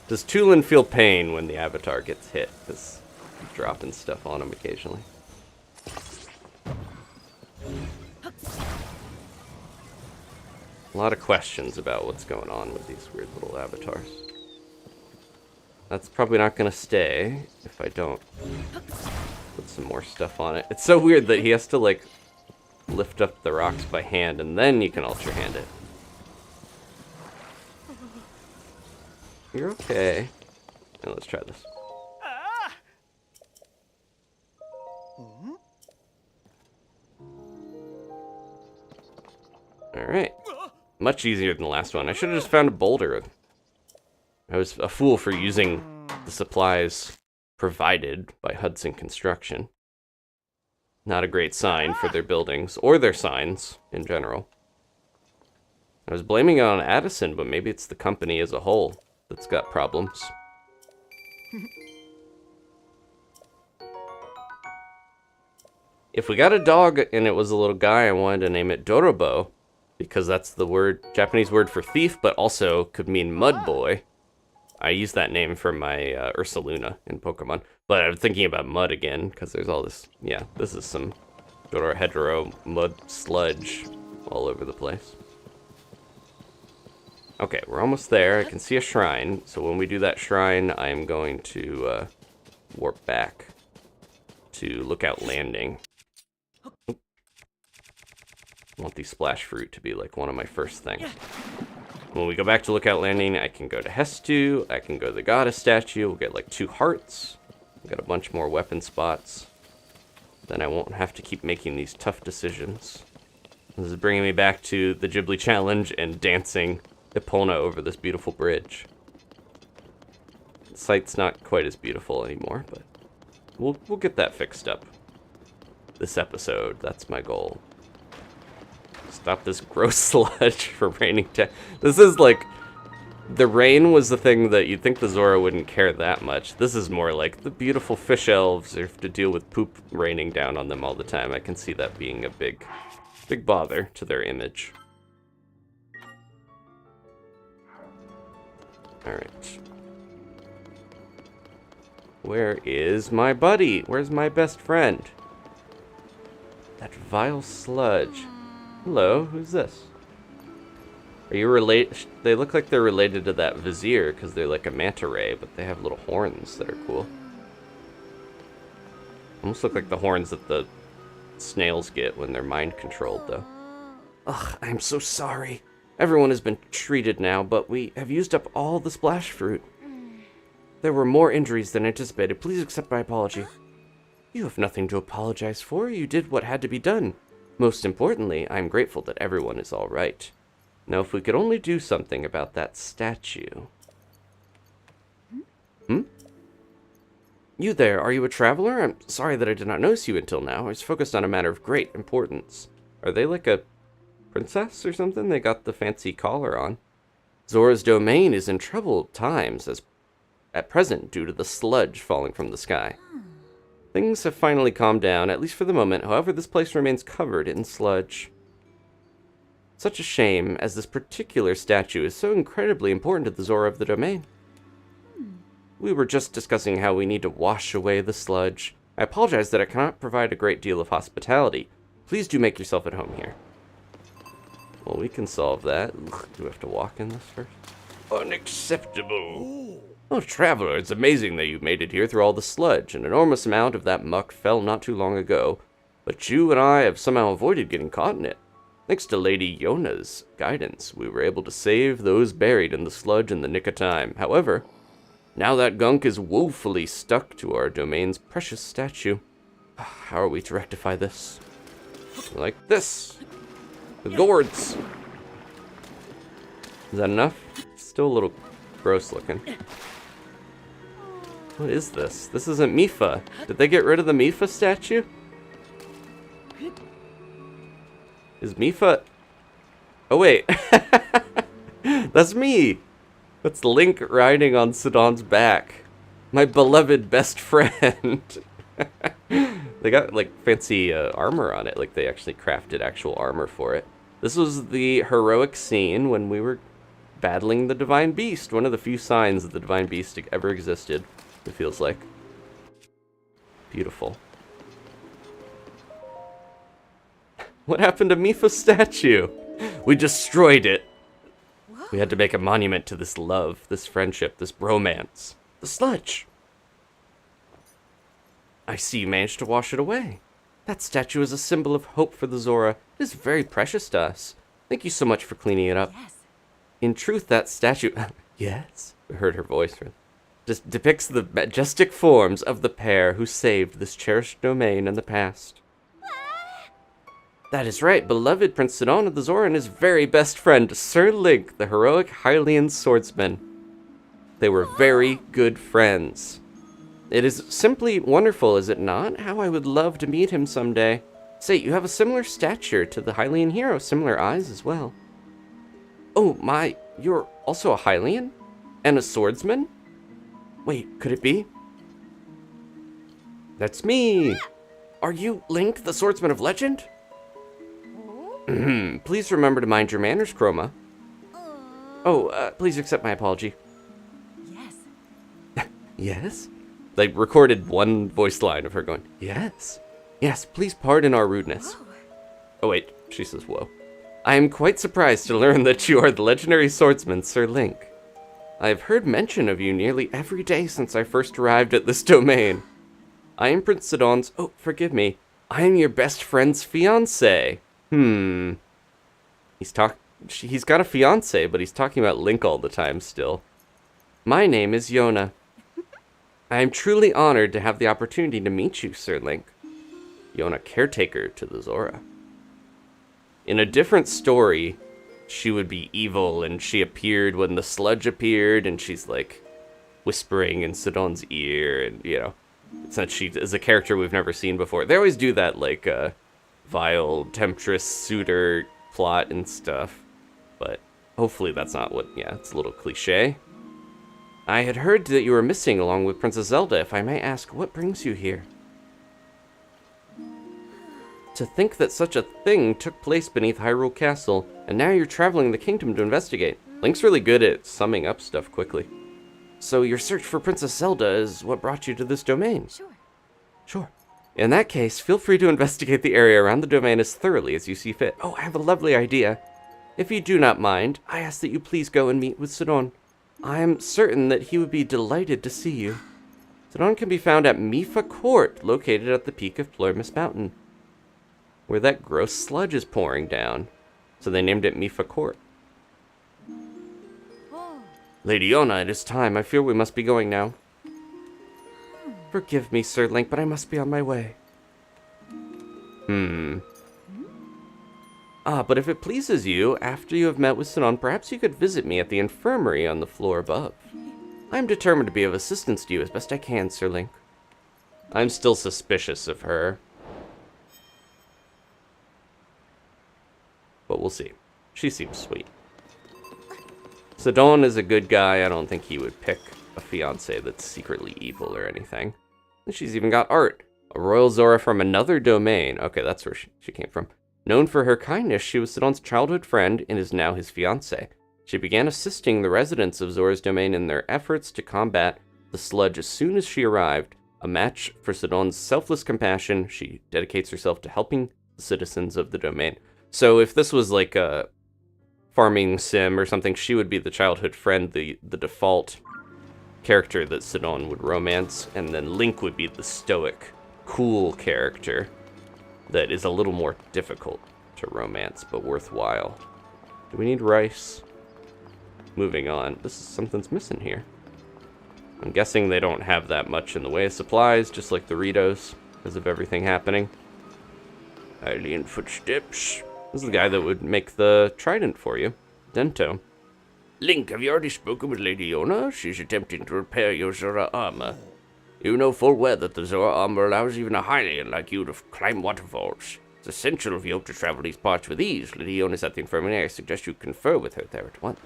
Does Tulin feel pain when the avatar gets hit? Because I'm dropping stuff on him occasionally. A lot of questions about what's going on with these weird little avatars. That's probably not going to stay if I don't put some more stuff on it. It's so weird that he has to, like, lift up the rocks by hand, and then you can Ultrahand it. You're okay. Now let's try this. Alright. Much easier than the last one. I should have just found a boulder. I was a fool for using the supplies provided by Hudson Construction. Not a great sign for their buildings, or their signs in general. I was blaming it on Addison, but maybe it's the company as a whole that's got problems. If we got a dog and it was a little guy, I wanted to name it Dorobo, because that's the word, Japanese word for thief, but also could mean mud boy. I use that name for my Ursaluna in Pokemon, but I'm thinking about mud again, because there's all this, yeah, this is some Dorohedro mud sludge all over the place. Okay, we're almost there. I can see a shrine, so when we do that shrine, I'm going to warp back to Lookout Landing. Oop. I want the splash fruit to be like one of my first things. When we go back to Lookout Landing, I can go to Hestu, I can go to the goddess statue, we'll get like 2 hearts, we've got a bunch more weapon spots. Then I won't have to keep making these tough decisions. This is bringing me back to the Ghibli challenge and dancing Epona over this beautiful bridge. The site's not quite as beautiful anymore, but we'll get that fixed up. This episode, that's my goal. Stop this gross sludge from raining down. This is like, the rain was the thing that you'd think the Zora wouldn't care that much. This is more like the beautiful fish elves have to deal with poop raining down on them all the time. I can see that being a big bother to their image. Alright. Where is my buddy? Where's my best friend? That vile sludge. Hello, who's this? Are you related? They look like they're related to that vizier because they're like a manta ray, but they have little horns that are cool. Almost look like the horns that the snails get when they're mind controlled, though. Ugh, I'm so sorry. Everyone has been treated now, but we have used up all the splash fruit. There were more injuries than anticipated. Please accept my apology. You have nothing to apologize for. You did what had to be done. Most importantly, I am grateful that everyone is all right. Now, if we could only do something about that statue. Hmm? You there, are you a traveler? I'm sorry that I did not notice you until now. I was focused on a matter of great importance. Are they like a princess or something. They got the fancy collar on. Zora's domain is in troubled times at present due to the sludge falling from the sky. Things have finally calmed down, at least for the moment. However, this place remains covered in sludge. Such a shame, as this particular statue is so incredibly important to the Zora of the domain. We were just discussing how we need to wash away the sludge. I apologize that I cannot provide a great deal of hospitality. Please do make yourself at home here. Well, we can solve that. Do we have to walk in this first? Unacceptable. Oh, traveler, it's amazing that you made it here through all the sludge. An enormous amount of that muck fell not too long ago, but you and I have somehow avoided getting caught in it. Thanks to Lady Yona's guidance, we were able to save those buried in the sludge in the nick of time. However, now that gunk is woefully stuck to our domain's precious statue. How are we to rectify this? Like this. The gourds. Is that enough? It's still a little gross looking. What is this? This isn't Mipha. Did they get rid of the Mipha statue? Is Mipha... Oh, wait. That's me. That's Link riding on Sidon's back. My beloved best friend. They got, like, fancy armor on it. Like, they actually crafted actual armor for it. This was the heroic scene when we were battling the Divine Beast. One of the few signs that the Divine Beast ever existed, it feels like. Beautiful. What happened to Mipha's statue? We destroyed it. Whoa. We had to make a monument to this love, this friendship, this bromance. The sludge. I see you managed to wash it away. That statue is a symbol of hope for the Zora. It is very precious to us. Thank you so much for cleaning it up. Yes. In truth, that statue... Yes, we heard her voice. Just depicts the majestic forms of the pair who saved this cherished domain in the past. That is right, beloved Prince Sidon of the Zora and his very best friend, Sir Link, the heroic Hylian swordsman. They were very good friends. It is simply wonderful, is it not? How I would love to meet him someday. Say, you have a similar stature to the Hylian hero, similar eyes as well. Oh my, you're also a Hylian? And a swordsman? Wait, could it be? That's me! Are you Link, the swordsman of legend? Please remember to mind your manners, Chroma. Oh, please accept my apology. Yes. Yes? They recorded one voice line of her going, yes. Yes, please pardon our rudeness. Whoa. Oh wait, she says whoa. I am quite surprised to learn that you are the legendary swordsman, Sir Link. I have heard mention of you nearly every day since I first arrived at this domain. I am Prince Sidon's... Oh, forgive me. I am your best friend's fiancé. He's got a fiancé, but he's talking about Link all the time still. My name is Yona. I am truly honored to have the opportunity to meet you, Sir Link. Yona, caretaker to the Zora. In a different story, she would be evil, and she appeared when the sludge appeared, and she's like whispering in Sidon's ear, and you know, since she is a character we've never seen before. They always do that, like, vile temptress suitor plot and stuff, but hopefully that's not what, yeah, it's a little cliche. I had heard that you were missing along with Princess Zelda. If I may ask, what brings you here? To think that such a thing took place beneath Hyrule Castle, and now you're traveling the kingdom to investigate. Link's really good at summing up stuff quickly. So your search for Princess Zelda is what brought you to this domain? Sure. In that case, feel free to investigate the area around the domain as thoroughly as you see fit. Oh, I have a lovely idea. If you do not mind, I ask that you please go and meet with Sidon. I am certain that he would be delighted to see you. Sidon can be found at Mipha Court, located at the peak of Plurmus Mountain, where that gross sludge is pouring down. So they named it Mipha Court. Lady Yona, it is time. I fear we must be going now. Forgive me, Sir Link, but I must be on my way. But if it pleases you, after you have met with Sidon, perhaps you could visit me at the infirmary on the floor above. I am determined to be of assistance to you as best I can, Sir Link. I'm still suspicious of her. but we'll see. She seems sweet. Sidon is a good guy. I don't think he would pick a fiance that's secretly evil or anything. And she's even got art. A royal Zora from another domain. Okay, that's where she came from. Known for her kindness, she was Sidon's childhood friend and is now his fiance. She began assisting the residents of Zora's domain in their efforts to combat the sludge as soon as she arrived. A match for Sidon's selfless compassion, she dedicates herself to helping the citizens of the domain. So if this was like a farming sim or something, she would be the childhood friend, the default character that Sidon would romance, and then Link would be the stoic, cool character that is a little more difficult to romance, but worthwhile. Do we need rice? Moving on. Something's missing here. I'm guessing they don't have that much in the way of supplies, just like the Doritos, because of everything happening. Alien footsteps. This is the guy that would make the trident for you. Dento. Link, have you already spoken with Lady Ona? She's attempting to repair your Zora armor. You know full well that the Zora armor allows even a Hylian like you to climb waterfalls. It's essential if you hope to travel these parts with ease. Lady Ona's at the infirmary. I suggest you confer with her there at once.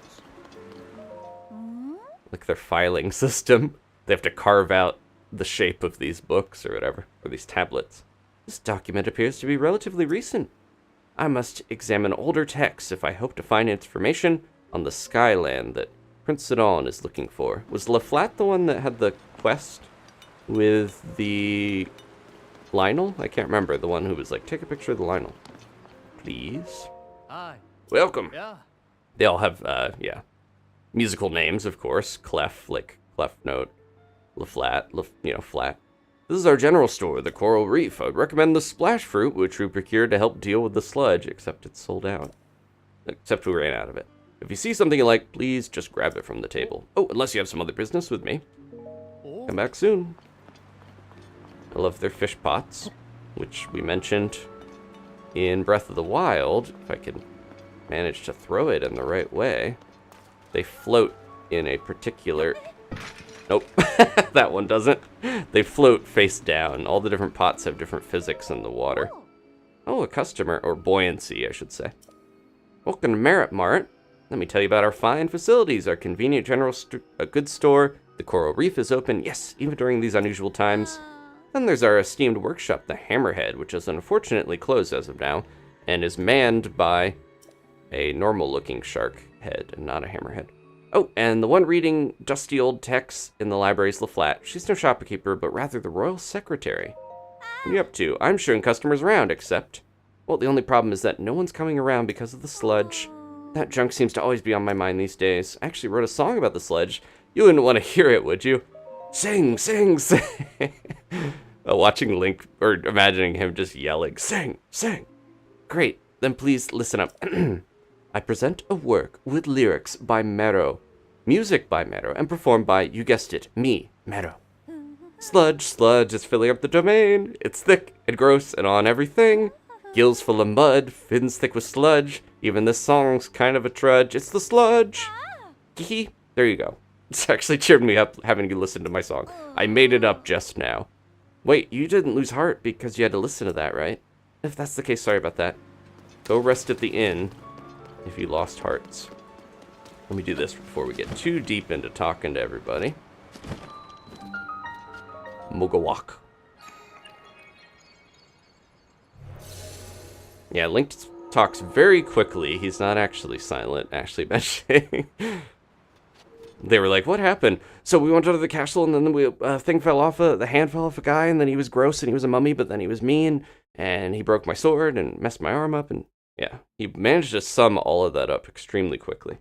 Like their filing system. They have to carve out the shape of these books or whatever, or these tablets. This document appears to be relatively recent. I must examine older texts if I hope to find information on the Skyland that Prince Sidon is looking for. Was LaFlat the one that had the quest with the Lionel? I can't remember. The one who was like, take a picture of the Lionel. Please. Hi. Welcome. Yeah. They all have, yeah. Musical names, of course. Clef, like clef note. LaFlat, flat. This is our general store, the Coral Reef. I would recommend the splash fruit, which we procured to help deal with the sludge, except it's sold out. Except we ran out of it. If you see something you like, please just grab it from the table. Oh, unless you have some other business with me. Come back soon. I love their fish pots, which we mentioned in Breath of the Wild. If I can manage to throw it in the right way. They float in a particular... Nope, that one doesn't. They float face down. All the different pots have different physics in the water. Oh, a customer, or buoyancy, I should say. Welcome to Merit Mart. Let me tell you about our fine facilities, our convenient general goods store. The Coral Reef is open, yes, even during these unusual times. Then there's our esteemed workshop, the Hammerhead, which is unfortunately closed as of now, and is manned by a normal-looking shark head, and not a hammerhead. Oh, and the one reading dusty old texts in the library's LaFlat. She's no shopkeeper, but rather the royal secretary. What are you up to? I'm showing customers around, except... Well, the only problem is that no one's coming around because of the sludge. That junk seems to always be on my mind these days. I actually wrote a song about the sludge. You wouldn't want to hear it, would you? Sing, sing, sing. Watching Link, or imagining him just yelling, sing, sing. Great, then please listen up. I present a work with lyrics by Mero, music by Mero, and performed by, you guessed it, me, Mero. Sludge, sludge is filling up the domain. It's thick and gross and on everything. Gills full of mud, fins thick with sludge. Even this song's kind of a trudge. It's the sludge. Hee. There you go. It's actually cheered me up having you listen to my song. I made it up just now. Wait, you didn't lose heart because you had to listen to that, right? If that's the case, sorry about that. Go rest at the inn if you lost hearts. Let me do this before we get too deep into talking to everybody. Mogawak. Yeah, Link talks very quickly. He's not actually silent, actually mentioning. They were like, what happened? So we went to the castle, and then the thing fell off, the hand fell off a guy, and then he was gross, and he was a mummy, but then he was mean, and he broke my sword, and messed my arm up, and yeah. He managed to sum all of that up extremely quickly.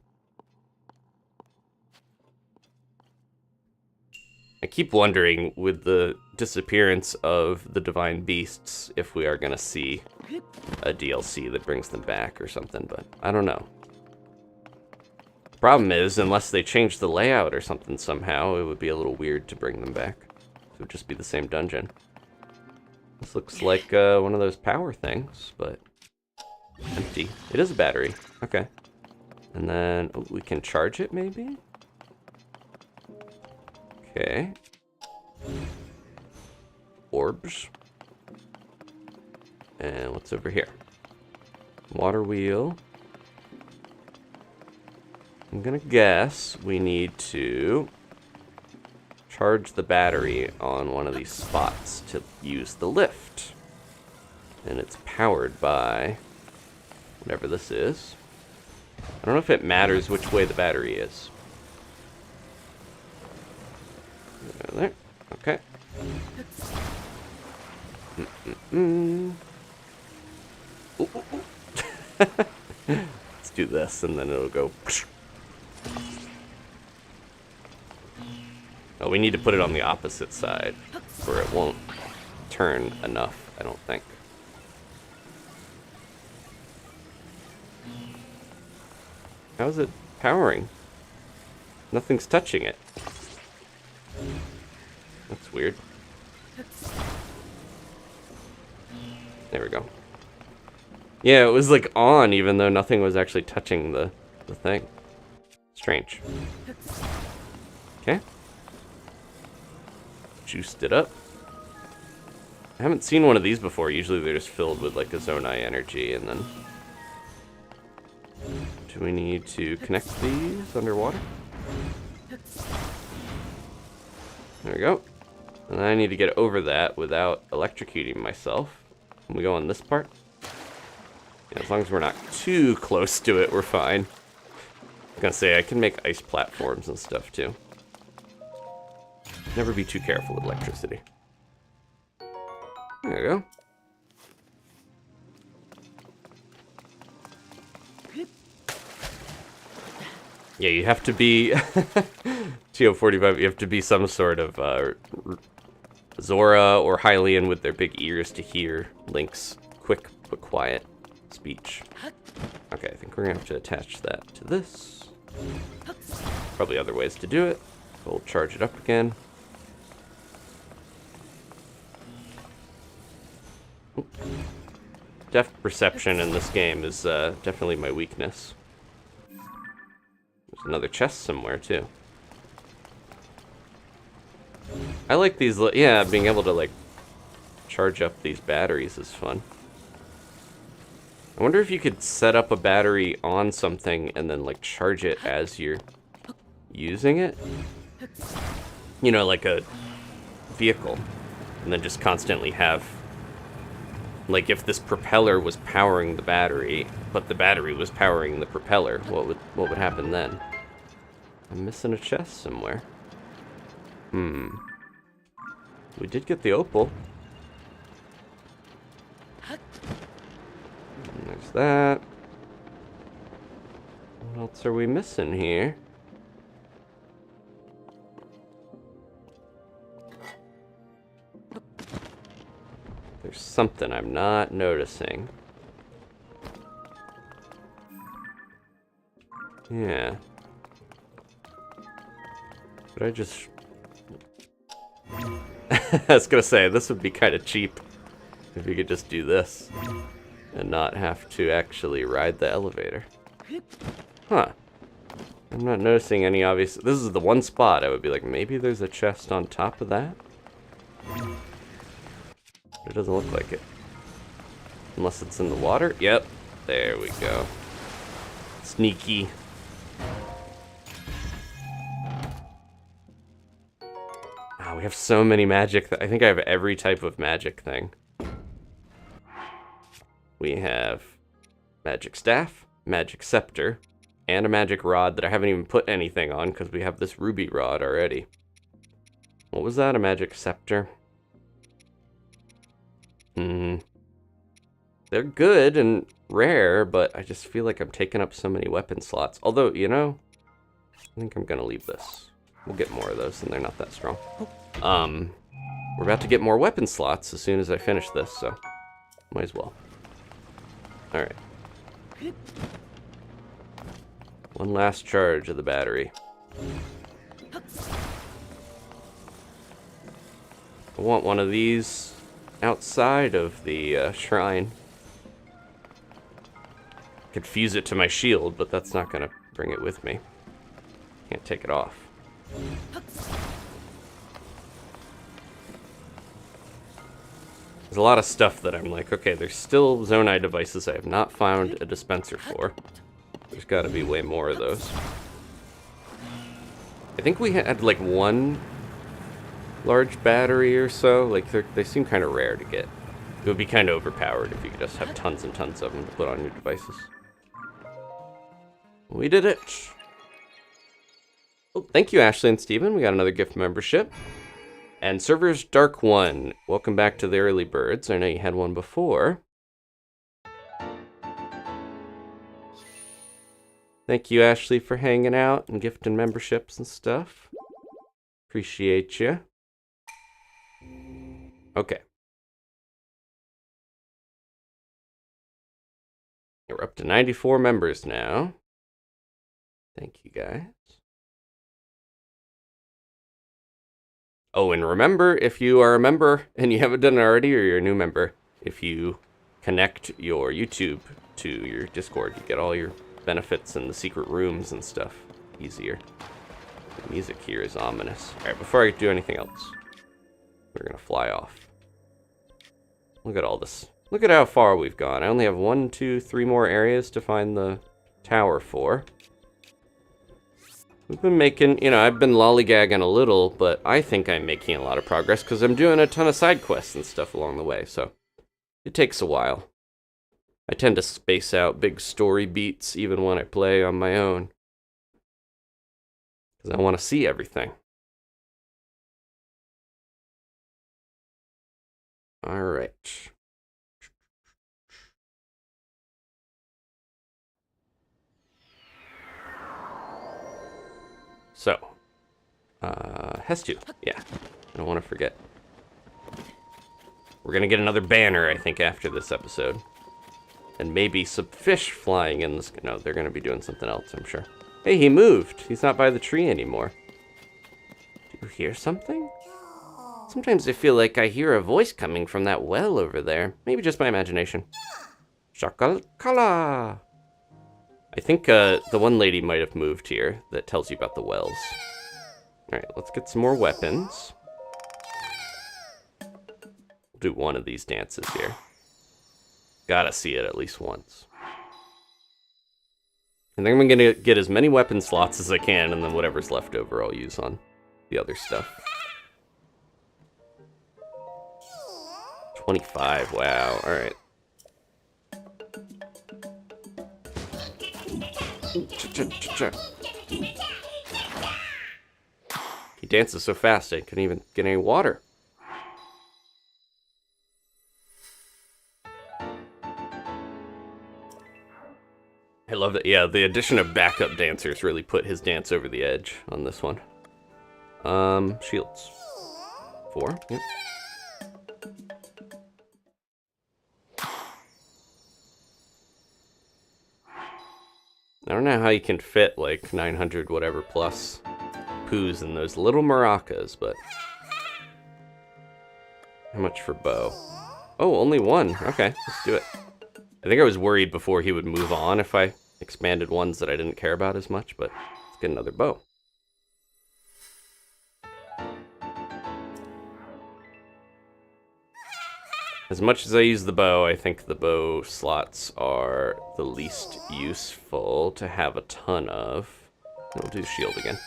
I keep wondering, with the disappearance of the Divine Beasts, if we are going to see a DLC that brings them back or something, but I don't know. Problem is, unless they change the layout or something somehow, it would be a little weird to bring them back. It would just be the same dungeon. This looks like one of those power things, but empty. It is a battery. Okay. And then we can charge it, maybe? Okay. Orbs. And what's over here? Water wheel. I'm gonna guess we need to charge the battery on one of these spots to use the lift. And it's powered by whatever this is. I don't know if it matters which way the battery is. There. Okay. Ooh, ooh, ooh. Let's do this, and then it'll go. Oh, we need to put it on the opposite side, where it won't turn enough, I don't think. How's it powering? Nothing's touching it. That's weird. There we go. Yeah, it was like on even though nothing was actually touching the thing. Strange. Okay. Juiced it up. I haven't seen one of these before. Usually they're just filled with like a Zonai energy and then... Do we need to connect these underwater? There we go. And then I need to get over that without electrocuting myself. Can we go on this part? Yeah, as long as we're not too close to it, we're fine. I was gonna say, I can make ice platforms and stuff too. Never be too careful with electricity. There we go. Yeah, you have to be... TO45, you have to be some sort of Zora or Hylian with their big ears to hear Link's quick but quiet speech. Okay, I think we're gonna have to attach that to this. Probably other ways to do it. We'll charge it up again. Depth perception in this game is definitely my weakness. There's another chest somewhere too. I like these, yeah, being able to like charge up these batteries is fun. I wonder if you could set up a battery on something and then like charge it as you're using it. You know, like a vehicle. And then just constantly have, like if this propeller was powering the battery, but the battery was powering the propeller, what would happen then? I'm missing a chest somewhere. We did get the opal. And there's that. What else are we missing here? There's something I'm not noticing. Yeah. But I just... I was gonna say, this would be kind of cheap if you could just do this and not have to actually ride the elevator. Huh. I'm not noticing any obvious... This is the one spot I would be like, maybe there's a chest on top of that? It doesn't look like it. Unless it's in the water? Yep. There we go. Sneaky. We have so many magic. I think I have every type of magic thing. We have magic staff, magic scepter, and a magic rod that I haven't even put anything on because we have this ruby rod already. What was that? A magic scepter? They're good and rare, but I just feel like I'm taking up so many weapon slots. Although, you know, I think I'm gonna leave this. We'll get more of those and they're not that strong. We're about to get more weapon slots as soon as I finish this, so might as well. Alright. One last charge of the battery. I want one of these outside of the shrine. I could fuse it to my shield, but that's not gonna bring it with me. Can't take it off. There's a lot of stuff that I'm like, okay, there's still Zonai devices I have not found a dispenser for. There's gotta be way more of those. I think we had like one large battery or so. Like they seem kind of rare to get. It would be kind of overpowered if you could just have tons and tons of them to put on your devices. We did it. Oh, thank you, Ashley and Steven. We got another gift membership. And servers Dark One, welcome back to the early birds. I know you had one before. Thank you, Ashley, for hanging out and gifting memberships and stuff. Appreciate you. Okay. We're up to 94 members now. Thank you, guys. Oh, and remember, if you are a member and you haven't done it already, or you're a new member, if you connect your YouTube to your Discord, you get all your benefits and the secret rooms and stuff easier. The music here is ominous. Alright, before I do anything else, we're gonna fly off. Look at all this. Look at how far we've gone. I only have 1, 2, 3 more areas to find the tower for. We've been making, you know, I've been lollygagging a little, but I think I'm making a lot of progress because I'm doing a ton of side quests and stuff along the way, so it takes a while. I tend to space out big story beats even when I play on my own, because I want to see everything. All right. So, Hestu, yeah, I don't want to forget. We're gonna get another banner, I think, after this episode. And maybe some fish flying in this, no, they're gonna be doing something else, I'm sure. Hey, he moved, he's not by the tree anymore. Do you hear something? Sometimes I feel like I hear a voice coming from that well over there. Maybe just my imagination. Shakalkala! I think the one lady might have moved here that tells you about the wells. Alright, let's get some more weapons. We'll do one of these dances here. Gotta see it at least once. And then I'm gonna get as many weapon slots as I can, and then whatever's left over I'll use on the other stuff. 25, wow, alright. He dances so fast I couldn't even get any water. I love that. Yeah, the addition of backup dancers really put his dance over the edge on this one. Shields. 4, yep. I don't know how you can fit like 900 whatever plus poos in those little maracas, but how much for bow? Oh, only 1. Okay, let's do it. I think I was worried before he would move on if I expanded ones that I didn't care about as much, but let's get another bow. As much as I use the bow, I think the bow slots are the least useful to have a ton of. We'll do shield again.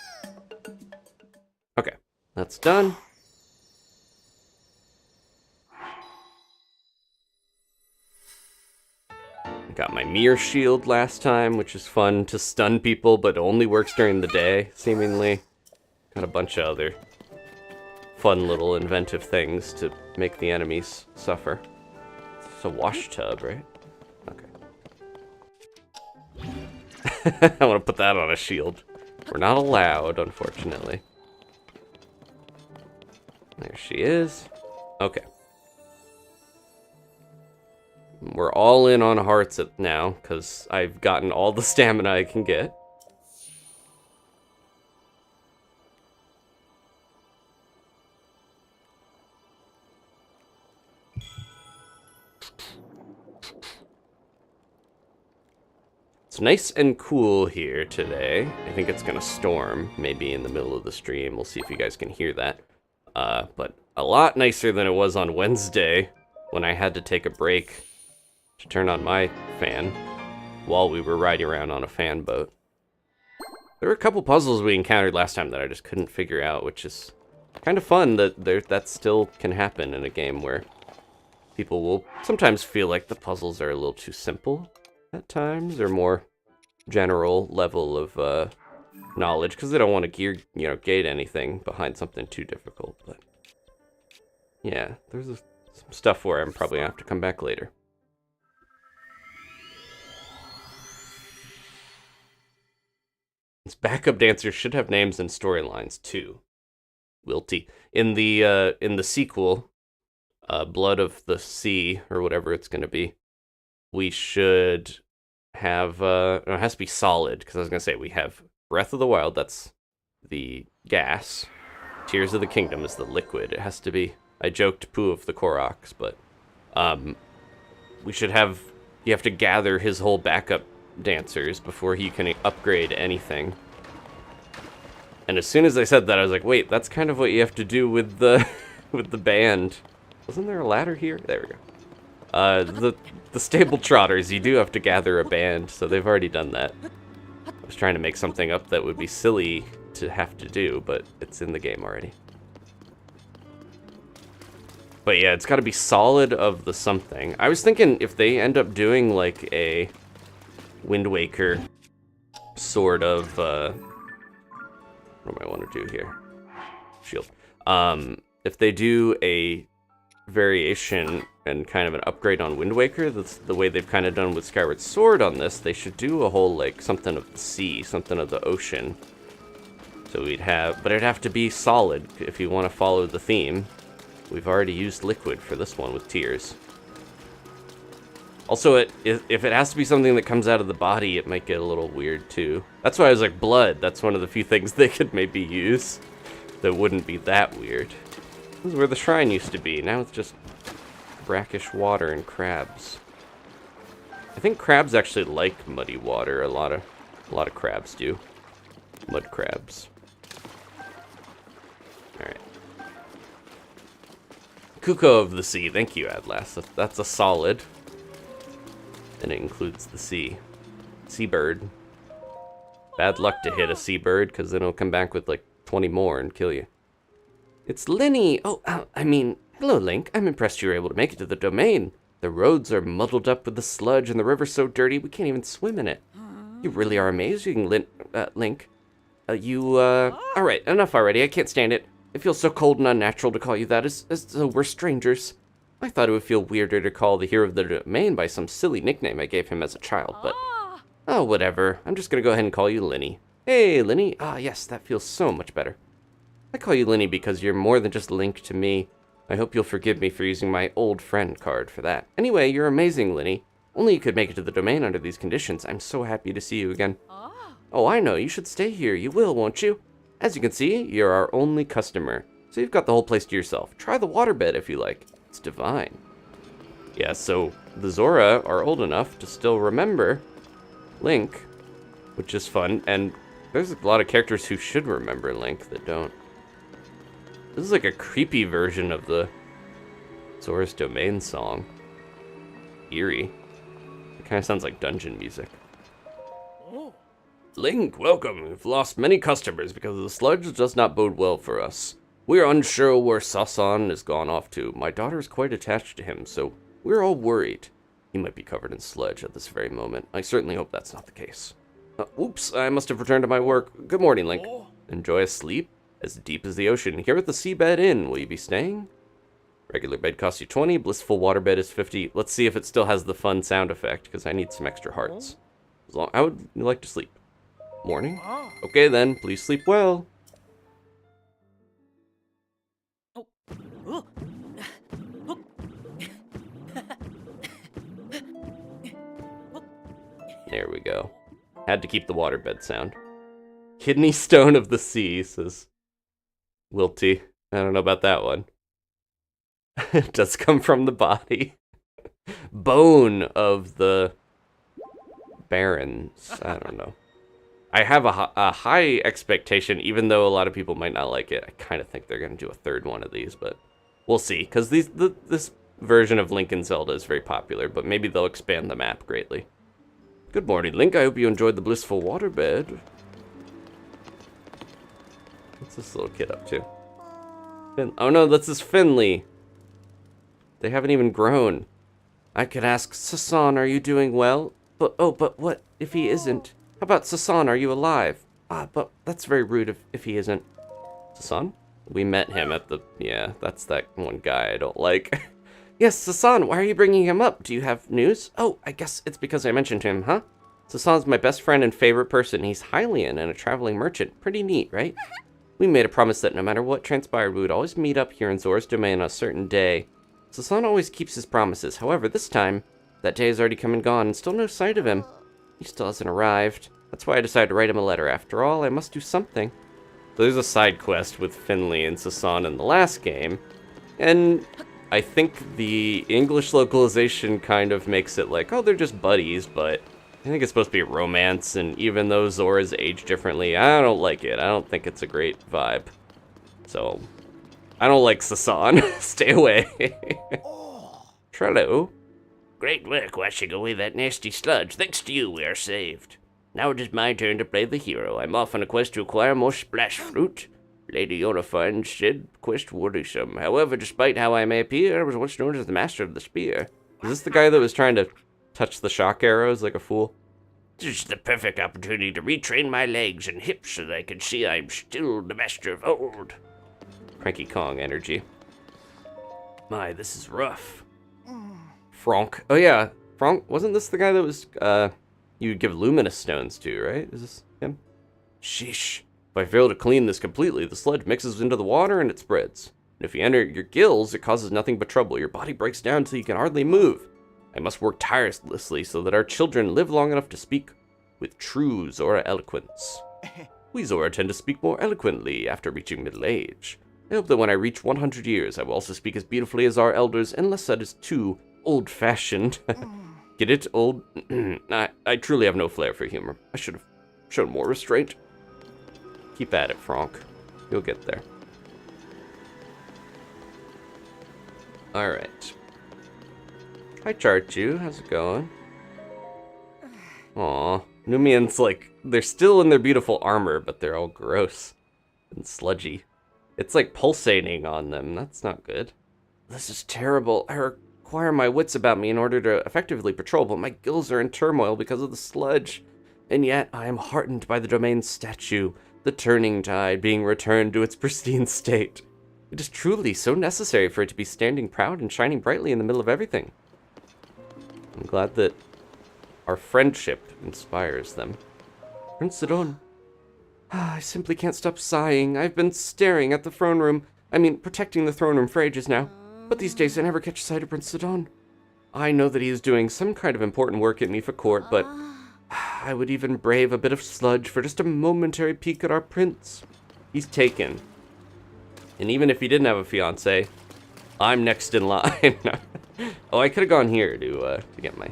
Okay, that's done. Got my mirror shield last time, which is fun to stun people, but only works during the day, seemingly. Got a bunch of other fun little inventive things to make the enemies suffer. It's a wash tub, right? Okay. I want to put that on a shield. We're not allowed, unfortunately. There she is. Okay. We're all in on hearts now, because I've gotten all the stamina I can get. It's nice and cool here today. I think it's gonna storm, maybe in the middle of the stream. We'll see if you guys can hear that. But a lot nicer than it was on Wednesday, when I had to take a break to turn on my fan while we were riding around on a fan boat. There were a couple puzzles we encountered last time that I just couldn't figure out, which is kind of fun that still can happen in a game where people will sometimes feel like the puzzles are a little too simple at times, or more general level of knowledge, because they don't want to gate anything behind something too difficult. But yeah, there's some stuff where I'm probably gonna have to come back later. These backup dancers should have names and storylines too. Wilty. In the sequel, Blood of the Sea, or whatever it's gonna be, we should have no, it has to be solid, because I was gonna say we have Breath of the Wild, that's the gas. Tears of the Kingdom is the liquid. It has to be. I joked Pooh of the Koroks, but we should have. You have to gather his whole backup dancers before he can upgrade anything. And as soon as I said that, I was like, wait, that's kind of what you have to do with the with the band. Wasn't there a ladder here? There we go. The stable trotters, you do have to gather a band, so they've already done that. I was trying to make something up that would be silly to have to do, but it's in the game already. But yeah, it's got to be solid of the something. I was thinking if they end up doing like a Wind Waker sort of, what do I want to do here? Shield. If they do a variation and kind of an upgrade on Wind Waker, that's the way they've kind of done with Skyward Sword on this, they should do a whole, like, something of the sea, something of the ocean. So we'd have, but it'd have to be solid if you want to follow the theme. We've already used liquid for this one with tears. Also, if it has to be something that comes out of the body, it might get a little weird too. That's why I was like, blood, that's one of the few things they could maybe use that wouldn't be that weird. This is where the shrine used to be. Now it's just brackish water and crabs. I think crabs actually like muddy water. A lot of crabs do. Mud crabs. Alright. Kuko of the Sea. Thank you, Atlas. That's a solid. And it includes the sea. Seabird. Bad luck to hit a seabird, because then it'll come back with like 20 more and kill you. It's Linny! Oh, I mean, hello, Link. I'm impressed you were able to make it to the domain. The roads are muddled up with the sludge, and the river's so dirty we can't even swim in it. You really are amazing, Link. Alright, enough already. I can't stand it. It feels so cold and unnatural to call you that, as though we're strangers. I thought it would feel weirder to call the hero of the domain by some silly nickname I gave him as a child, but... Oh, whatever. I'm just gonna go ahead and call you Linny. Hey, Linny. Ah, yes, that feels so much better. I call you Linny because you're more than just Link to me. I hope you'll forgive me for using my old friend card for that. Anyway, you're amazing, Linny. Only you could make it to the domain under these conditions. I'm so happy to see you again. Oh, I know. You should stay here. You will, won't you? As you can see, you're our only customer. So you've got the whole place to yourself. Try the waterbed if you like. It's divine. Yeah, so the Zora are old enough to still remember Link, which is fun. And there's a lot of characters who should remember Link that don't. This is like a creepy version of the Zora's Domain song. Eerie. It kind of sounds like dungeon music. Link, welcome. We've lost many customers because the sludge does not bode well for us. We are unsure where Sasan has gone off to. My daughter is quite attached to him, so we're all worried. He might be covered in sludge at this very moment. I certainly hope that's not the case. Oops, I must have returned to my work. Good morning, Link. Enjoy a sleep as deep as the ocean. Here at the Seabed Inn, will you be staying? Regular bed costs you 20, blissful waterbed is 50. Let's see if it still has the fun sound effect, because I need some extra hearts. I would like to sleep. Morning? Okay then, please sleep well. There we go. Had to keep the waterbed sound. Kidney stone of the sea, says Wilty. I don't know about that one. It does come from the body. Bone of the barons. I don't know. I have a high expectation, even though a lot of people might not like it. I kind of think they're going to do a third one of these, but we'll see. Because this version of Link and Zelda is very popular, but maybe they'll expand the map greatly. Good morning, Link. I hope you enjoyed the blissful waterbed. this little kid up to? Oh no, this is Finley. They haven't even grown. I could ask, Sasan, are you doing well? But what if he isn't? How about Sasan, are you alive? But that's very rude if he isn't. Sasan? We met him at the... Yeah, that's that one guy I don't like. Yes, Sasan, why are you bringing him up? Do you have news? Oh, I guess it's because I mentioned him, huh? Sasan's my best friend and favorite person. He's Hylian and a traveling merchant. Pretty neat, right? We made a promise that no matter what transpired, we would always meet up here in Zora's domain on a certain day. Sasan always keeps his promises. However, this time, that day has already come and gone, and still no sight of him. He still hasn't arrived. That's why I decided to write him a letter. After all, I must do something. So there's a side quest with Finley and Sasan in the last game, and I think the English localization kind of makes it like, oh, they're just buddies, but I think it's supposed to be a romance, and even though Zora's aged differently, I don't like it. I don't think it's a great vibe. So, I don't like Sasan. Stay away. Trello. Great work washing away that nasty sludge. Thanks to you, we are saved. Now it is my turn to play the hero. I'm off on a quest to acquire more splash fruit. Lady Yona finds said quest worrisome. However, despite how I may appear, I was once known as the master of the spear. Is this the guy that was trying to touch the shock arrows like a fool? This is the perfect opportunity to retrain my legs and hips so that I can see I'm still the master of old. Cranky Kong energy. My, this is rough. Franck. Oh yeah, Franck, wasn't this the guy that was, you'd give luminous stones to, right? Is this him? Sheesh. If I fail to clean this completely, the sludge mixes into the water and it spreads. And if you enter your gills, it causes nothing but trouble. Your body breaks down until you can hardly move. I must work tirelessly so that our children live long enough to speak with true Zora eloquence. We Zora tend to speak more eloquently after reaching middle age. I hope that when I reach 100 years, I will also speak as beautifully as our elders, unless that is too old-fashioned. Get it, old? I truly have no flair for humor. I should have shown more restraint. Keep at it, Franck. You'll get there. Alright. Hi, Charchu. How's it going? Aw. Numian's like, they're still in their beautiful armor, but they're all gross and sludgy. It's like pulsating on them. That's not good. This is terrible. I require my wits about me in order to effectively patrol, but my gills are in turmoil because of the sludge. And yet, I am heartened by the domain's statue, the turning tide being returned to its pristine state. It is truly so necessary for it to be standing proud and shining brightly in the middle of everything. I'm glad that our friendship inspires them. Prince Sidon. I simply can't stop sighing. I've been staring at the throne room. Protecting the throne room for ages now. But these days I never catch sight of Prince Sidon. I know that he is doing some kind of important work at Mifa Court, but I would even brave a bit of sludge for just a momentary peek at our prince. He's taken. And even if he didn't have a fiancé, I'm next in line. Oh, I could have gone here to get my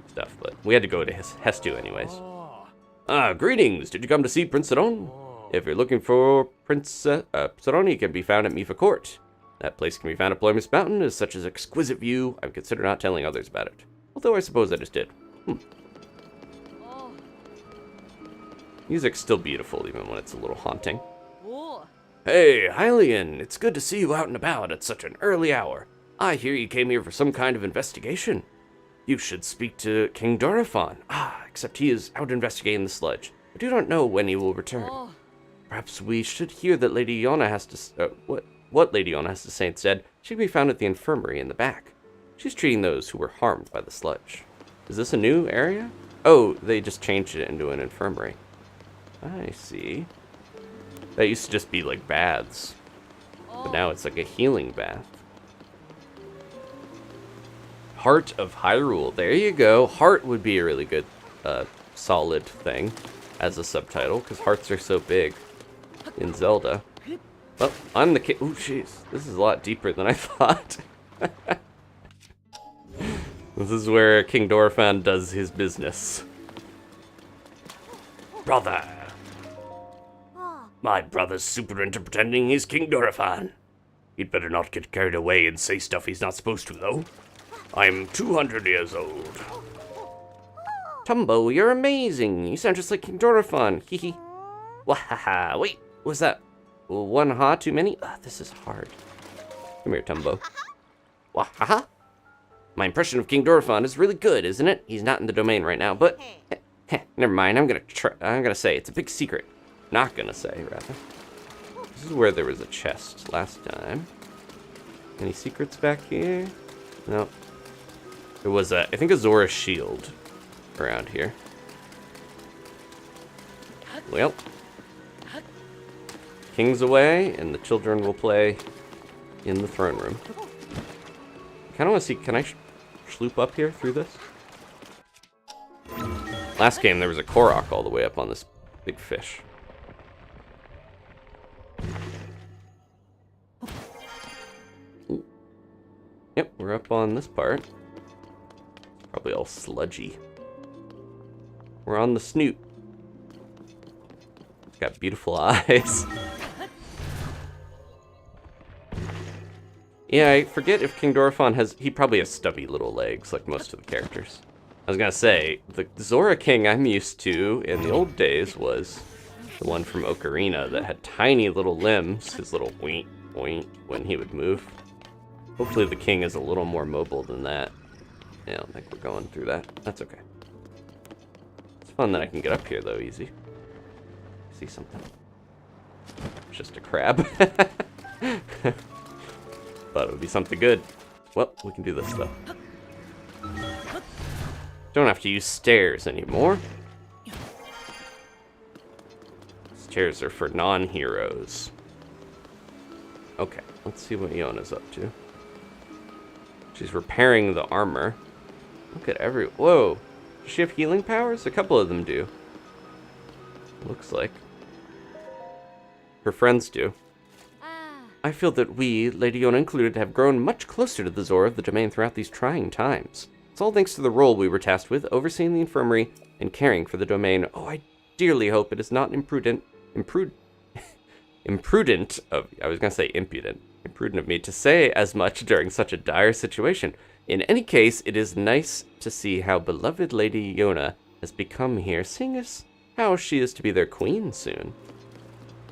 stuff, but we had to go to Hestu anyways. Greetings! Did you come to see Prince Sidon? If you're looking for Prince Sidon, he can be found at Mifa Court. That place can be found at Ploymus Mountain, is such an exquisite view, I've considered not telling others about it. Although I suppose I just did. Music's still beautiful, even when it's a little haunting. Hey, Hylian, it's good to see you out and about at such an early hour. I hear you came here for some kind of investigation. You should speak to King Dorifan. Except he is out investigating the sludge. I do not know when he will return. Perhaps we should hear that Lady Yona has to... what Lady Yona has to say instead. She can be found at the infirmary in the back. She's treating those who were harmed by the sludge. Is this a new area? Oh, they just changed it into an infirmary. I see. That used to just be like baths. But now it's like a healing bath. Heart of Hyrule. There you go. Heart would be a really good solid thing as a subtitle, because hearts are so big in Zelda. Well, I'm the king. Oh, jeez. This is a lot deeper than I thought. This is where King Dorifan does his business. Brother. My brother's super into pretending he's King Dorifan. He'd better not get carried away and say stuff he's not supposed to, though. I'm 200 years old. Tumbo, you're amazing. You sound just like King Dorifan. Hehe. Wahaha. Wait, what's that? one ha too many? This is hard. Come here, Tumbo. Wahaha! My impression of King Dorephan is really good, isn't it? He's not in the domain right now, but never mind. I'm gonna say it's a big secret. Not gonna say, rather. This is where there was a chest last time. Any secrets back here? No. There was I think a Zora shield around here. Well, King's away, and the children will play in the throne room. Kind of want to see, can I sloop up here through this? Last game, there was a Korok all the way up on this big fish. Ooh. Yep, we're up on this part. It's probably all sludgy. We're on the snoot. It's got beautiful eyes. Yeah, I forget if King Dorephan has... He probably has stubby little legs, like most of the characters. I was gonna say, the Zora King I'm used to in the old days was the one from Ocarina that had tiny little limbs, his little oink, oink, when he would move. Hopefully the King is a little more mobile than that. Yeah, I don't think we're going through that. That's okay. It's fun that I can get up here, though, easy. See something. It's just a crab. Thought it would be something good. Well, we can do this, though. Don't have to use stairs anymore. Stairs are for non-heroes. Okay, let's see what Iona's up to. She's repairing the armor. Look at whoa! Does she have healing powers? A couple of them do. Looks like. Her friends do. I feel that we, Lady Iona included, have grown much closer to the Zora of the domain throughout these trying times. It's all thanks to the role we were tasked with, overseeing the infirmary and caring for the domain. Oh, I dearly hope it is not imprudent of me to say as much during such a dire situation. In any case, it is nice to see how beloved Lady Iona has become here, seeing as how she is to be their queen soon.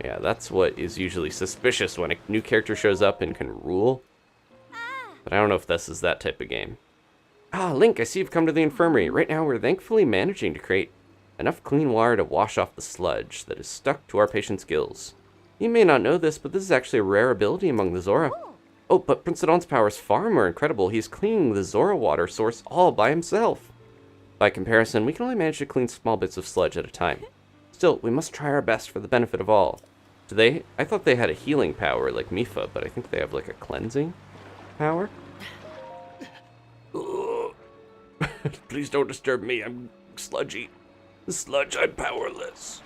Yeah, that's what is usually suspicious when a new character shows up and can rule. But I don't know if this is that type of game. Ah, Link, I see you've come to the infirmary. Right now, we're thankfully managing to create enough clean water to wash off the sludge that is stuck to our patient's gills. You may not know this, but this is actually a rare ability among the Zora. Oh, but Prince Sidon's power is far more incredible. He's cleaning the Zora water source all by himself. By comparison, we can only manage to clean small bits of sludge at a time. Still, we must try our best for the benefit of all. Do they? I thought they had a healing power like Mipha, but I think they have like a cleansing power. Please don't disturb me. I'm sludgy. Sludge, I'm powerless.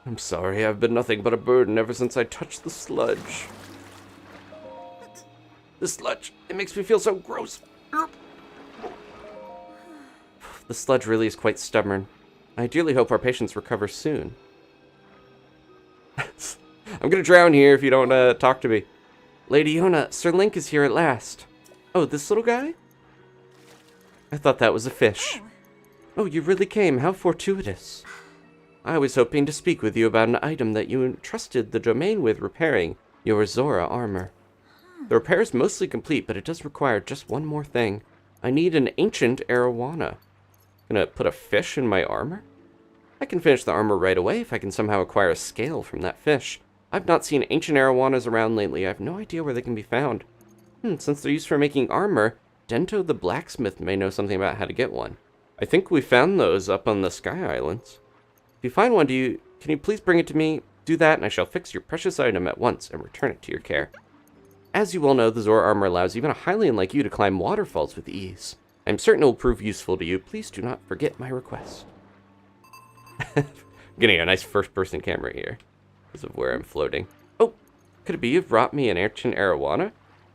I'm sorry, I've been nothing but a burden ever since I touched the sludge. The sludge, it makes me feel so gross. The sludge really is quite stubborn. I dearly hope our patients recover soon. I'm gonna drown here if you don't talk to me. Lady Iona, Sir Link is here at last. Oh, this little guy? I thought that was a fish. Oh, you really came. How fortuitous. I was hoping to speak with you about an item that you entrusted the domain with repairing, your Zora armor. The repair is mostly complete, but it does require just one more thing. I need an ancient arowana. Gonna put a fish in my armor? I can finish the armor right away if I can somehow acquire a scale from that fish. I've not seen ancient arowanas around lately. I have no idea where they can be found. Since they're used for making armor, Dento the blacksmith may know something about how to get one. I think we found those up on the Sky Islands. If you find one, can you please bring it to me? Do that, and I shall fix your precious item at once and return it to your care. As you well know, the Zora armor allows even a Hylian like you to climb waterfalls with ease. I'm certain it will prove useful to you. Please do not forget my request. I'm getting a nice first-person camera here because of where I'm floating. Oh, could it be you've brought me an ancient arowana?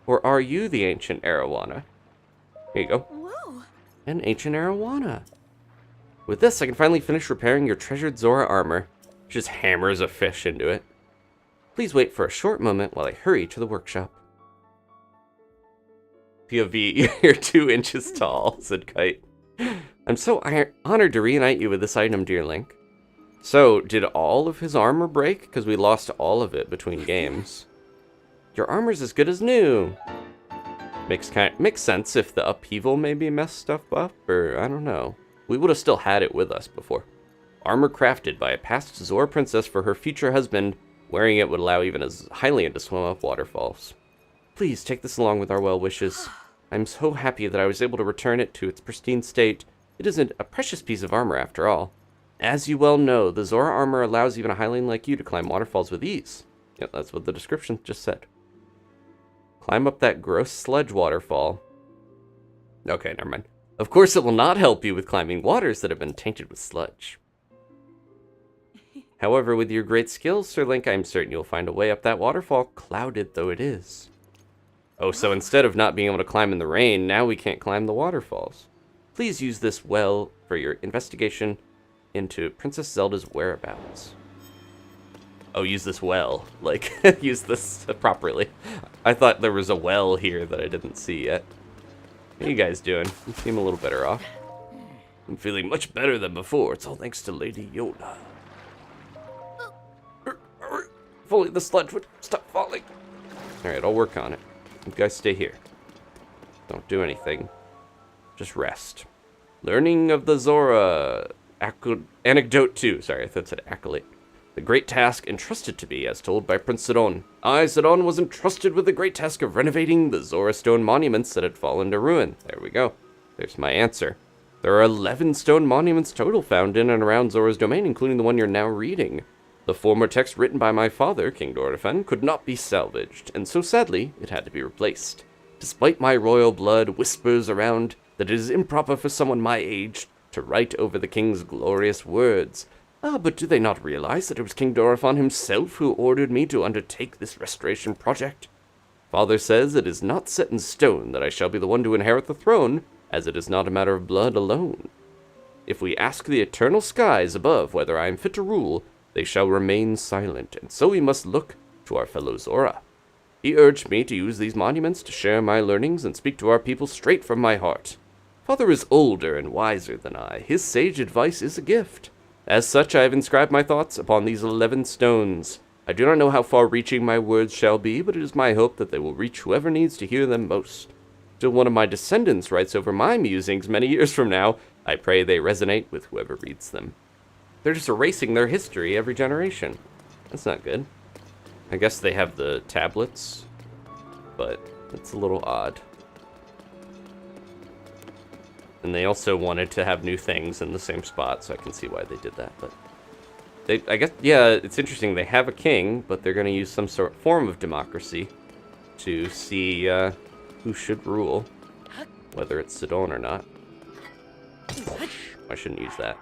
Or are you the ancient arowana? Here you go. Whoa. An ancient arowana. With this, I can finally finish repairing your treasured Zora armor. Just hammers a fish into it. Please wait for a short moment while I hurry to the workshop. POV, you're 2 inches tall, said Kite. I'm so honored to reunite you with this item, dear Link. So, did all of his armor break? Because we lost all of it between games. Your armor's as good as new. Makes sense if the upheaval maybe messed stuff up, or I don't know. We would have still had it with us before. Armor crafted by a past Zora princess for her future husband. Wearing it would allow even a Hylian to swim up waterfalls. Please take this along with our well wishes. I'm so happy that I was able to return it to its pristine state. It isn't a precious piece of armor after all. As you well know, the Zora armor allows even a Hylian like you to climb waterfalls with ease. Yep, that's what the description just said. Climb up that gross sludge waterfall. Okay, never mind. Of course it will not help you with climbing waters that have been tainted with sludge. However, with your great skills, Sir Link, I'm certain you'll find a way up that waterfall, clouded though it is. Oh, so instead of not being able to climb in the rain, now we can't climb the waterfalls. Please use this well for your investigation into Princess Zelda's whereabouts. Oh, use this well. Like, use this properly. I thought there was a well here that I didn't see yet. How you guys doing? You seem a little better off. I'm feeling much better than before. It's all thanks to Lady Yoda. If only the sludge would stop falling. Alright, I'll work on it. You guys stay here. Don't do anything. Just rest. Learning of the Zora. Anecdote 2. Sorry, I thought it said accolade. The great task entrusted to me, as told by Prince Sidon. I, Sidon, was entrusted with the great task of renovating the Zora stone monuments that had fallen to ruin. There we go. There's my answer. There are 11 stone monuments total found in and around Zora's domain, including the one you're now reading. The former text written by my father, King Dorephan, could not be salvaged, and so sadly, it had to be replaced. Despite my royal blood whispers around that it is improper for someone my age to write over the king's glorious words. But do they not realize that it was King Dorephan himself who ordered me to undertake this restoration project? Father says it is not set in stone that I shall be the one to inherit the throne, as it is not a matter of blood alone. If we ask the eternal skies above whether I am fit to rule, they shall remain silent, and so we must look to our fellow Zora. He urged me to use these monuments to share my learnings and speak to our people straight from my heart. Father is older and wiser than I. His sage advice is a gift. As such, I have inscribed my thoughts upon these 11 stones. I do not know how far-reaching my words shall be, but it is my hope that they will reach whoever needs to hear them most. Till one of my descendants writes over my musings many years from now, I pray they resonate with whoever reads them. They're just erasing their history every generation. That's not good. I guess they have the tablets, but it's a little odd. And they also wanted to have new things in the same spot, so I can see why they did that. But I guess, yeah, it's interesting. They have a king, but they're going to use some form of democracy to see who should rule, whether it's Sidon or not. I shouldn't use that.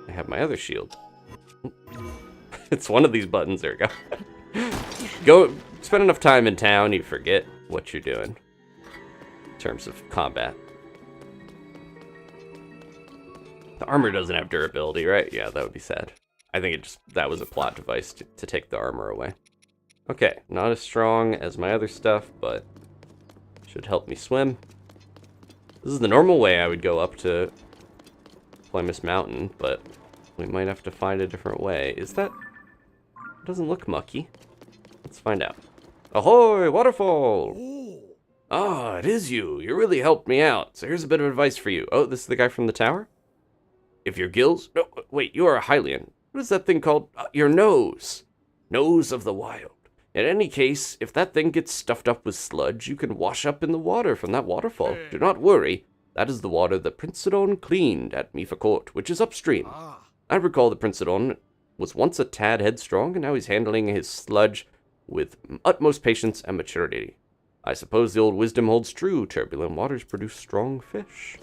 I have my other shield. It's one of these buttons. There we go. Go spend enough time in town, you forget what you're doing in terms of combat. The armor doesn't have durability, right? Yeah, that would be sad. I think that was a plot device to take the armor away. Okay, not as strong as my other stuff, but should help me swim. This is the normal way I would go up to Plymouth Mountain, but we might have to find a different way. Is that... It doesn't look mucky. Let's find out. Ahoy, waterfall! Ah, it is you. You really helped me out. So here's a bit of advice for you. Oh, this is the guy from the tower? If your gills... No, wait, you are a Hylian. What is that thing called? Your nose. Nose of the wild. In any case, if that thing gets stuffed up with sludge, you can wash up in the water from that waterfall. Do not worry. That is the water that Prince Sidon cleaned at Mifa Court, which is upstream. I recall that Prince Sidon was once a tad headstrong, and now he's handling his sludge with utmost patience and maturity. I suppose the old wisdom holds true. Turbulent waters produce strong fish.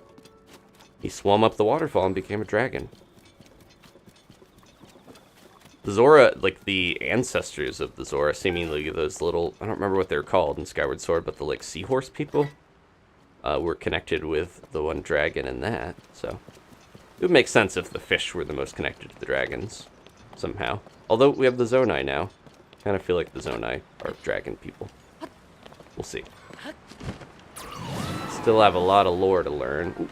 He swam up the waterfall and became a dragon. The Zora, like the ancestors of the Zora, seemingly those little, I don't remember what they're called in Skyward Sword, but the like seahorse people were connected with the one dragon in that, so it would make sense if the fish were the most connected to the dragons, somehow. Although we have the Zonai now. I kind of feel like the Zonai are dragon people. We'll see. Still have a lot of lore to learn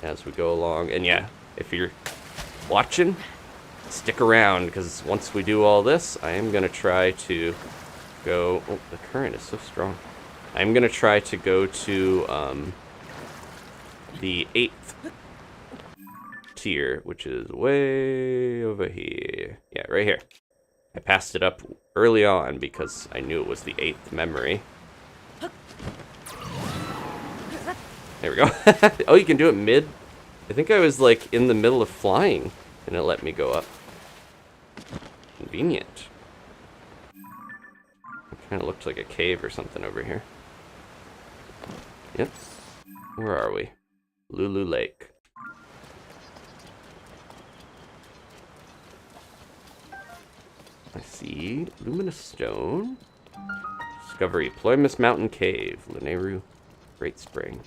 as we go along. And yeah, if you're watching, stick around, because once we do all this, I am going to try to go... Oh, the current is so strong. I'm going to try to go to the 8th tier, which is way over here. Yeah, right here. I passed it up early on because I knew it was the 8th memory. There we go. Oh, you can do it mid? I think I was like in the middle of flying and it let me go up. Convenient. It kind of looked like a cave or something over here. Yep. Where are we? Lulu Lake. I see luminous stone. Discovery, Ploymus Mountain Cave, Lineru, Great Spring.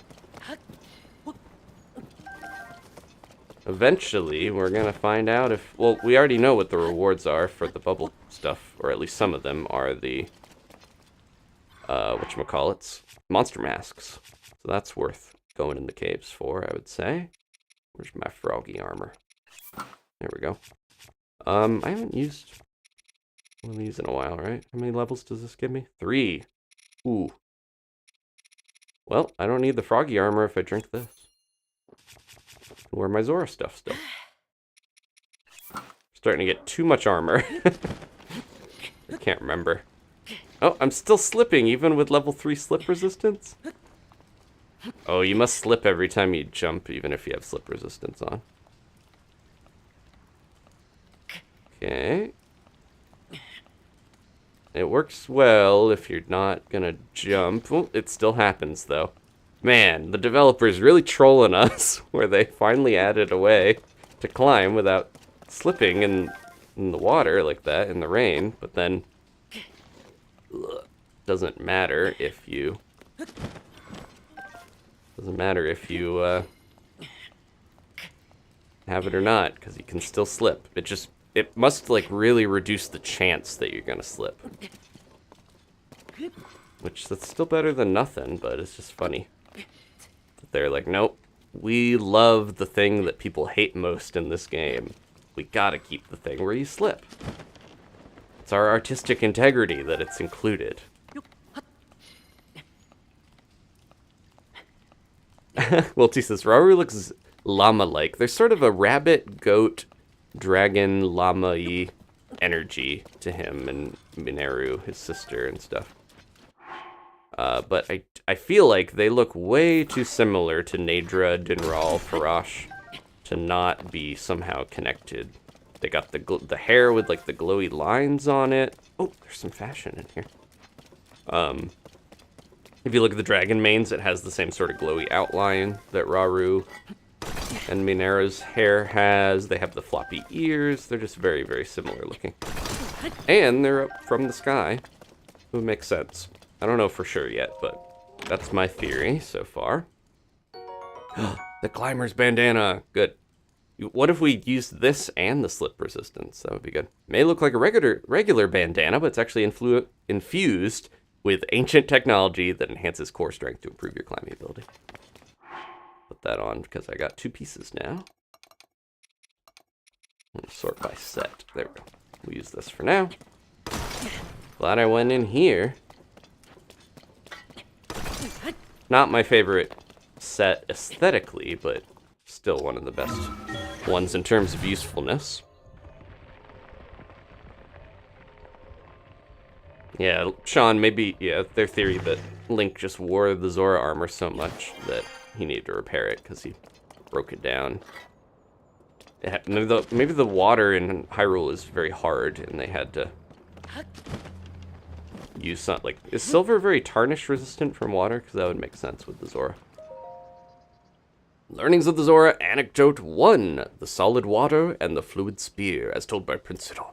Eventually, we're gonna find out if... Well, we already know what the rewards are for the bubble stuff, or at least some of them are the... whatchamacallits? Monster masks. So that's worth going in the caves for, I would say. Where's my froggy armor? There we go. I haven't used one of these in a while, right? How many levels does this give me? 3. Ooh. Well, I don't need the froggy armor if I drink this. I wear my Zora stuff still. Starting to get too much armor. I can't remember. Oh, I'm still slipping even with level 3 slip resistance? Oh, you must slip every time you jump, even if you have slip resistance on. Okay. It works well if you're not gonna jump. Well, it still happens, though. Man, the developers really trolling us, where they finally added a way to climb without slipping in the water like that, in the rain, but then... Doesn't matter if you... Doesn't matter if you, have it or not, because you can still slip. It must, like, really reduce the chance that you're gonna slip. Which, that's still better than nothing, but it's just funny. That they're like, nope, we love the thing that people hate most in this game. We gotta keep the thing where you slip. It's our artistic integrity that it's included. Well, T says, Rauru looks llama-like. There's sort of a rabbit, goat, dragon, llama-y energy to him and Mineru, his sister, and stuff. But I feel like they look way too similar to Nadra, Dinral, Farash to not be somehow connected. They got the hair with like the glowy lines on it. Oh, there's some fashion in here. If you look at the dragon manes, it has the same sort of glowy outline that Rauru and Mineru's hair has. They have the floppy ears. They're just very, very similar looking. And they're up from the sky. It would make sense. I don't know for sure yet, but that's my theory so far. The climber's bandana. Good. What if we used this and the slip resistance? That would be good. May look like a regular bandana, but it's actually infused with ancient technology that enhances core strength to improve your climbing ability. Put that on because I got 2 pieces now. I'm gonna sort by set. There we go. We'll use this for now. Glad I went in here. Not my favorite set aesthetically, but still one of the best ones in terms of usefulness. Yeah, Sean, maybe, yeah, their theory that Link just wore the Zora armor so much that he needed to repair it because he broke it down. Maybe the water in Hyrule is very hard and they had to use something. Like, is silver very tarnish resistant from water? Because that would make sense with the Zora. Learnings of the Zora, Anecdote 1. The solid water and the fluid spear, as told by Prince Sidon.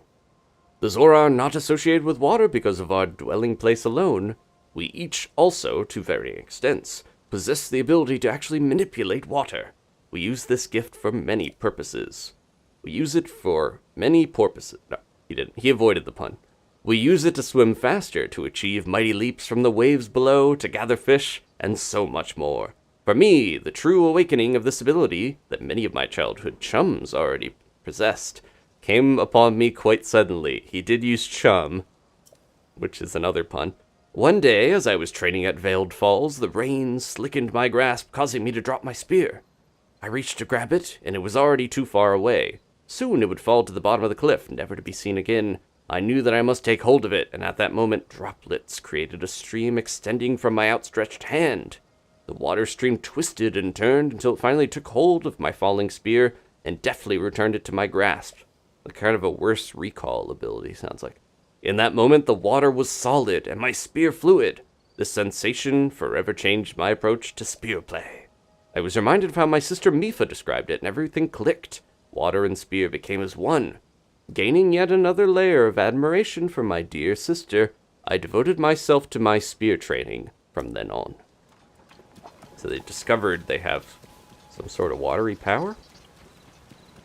The Zora are not associated with water because of our dwelling place alone. We each also, to varying extents, possess the ability to actually manipulate water. We use this gift for many purposes. We use it for many purposes. No, he didn't. He avoided the pun. We use it to swim faster, to achieve mighty leaps from the waves below, to gather fish, and so much more. For me, the true awakening of this ability that many of my childhood chums already possessed, came upon me quite suddenly. He did use chum, which is another pun. One day, as I was training at Veiled Falls, the rain slickened my grasp, causing me to drop my spear. I reached to grab it, and it was already too far away. Soon it would fall to the bottom of the cliff, never to be seen again. I knew that I must take hold of it, and at that moment, droplets created a stream extending from my outstretched hand. The water stream twisted and turned until it finally took hold of my falling spear and deftly returned it to my grasp. Like kind of a worse recall ability, sounds like. In that moment, the water was solid and my spear fluid. This sensation forever changed my approach to spear play. I was reminded of how my sister Mifa described it, and everything clicked. Water and spear became as one. Gaining yet another layer of admiration for my dear sister, I devoted myself to my spear training from then on. So they discovered they have some sort of watery power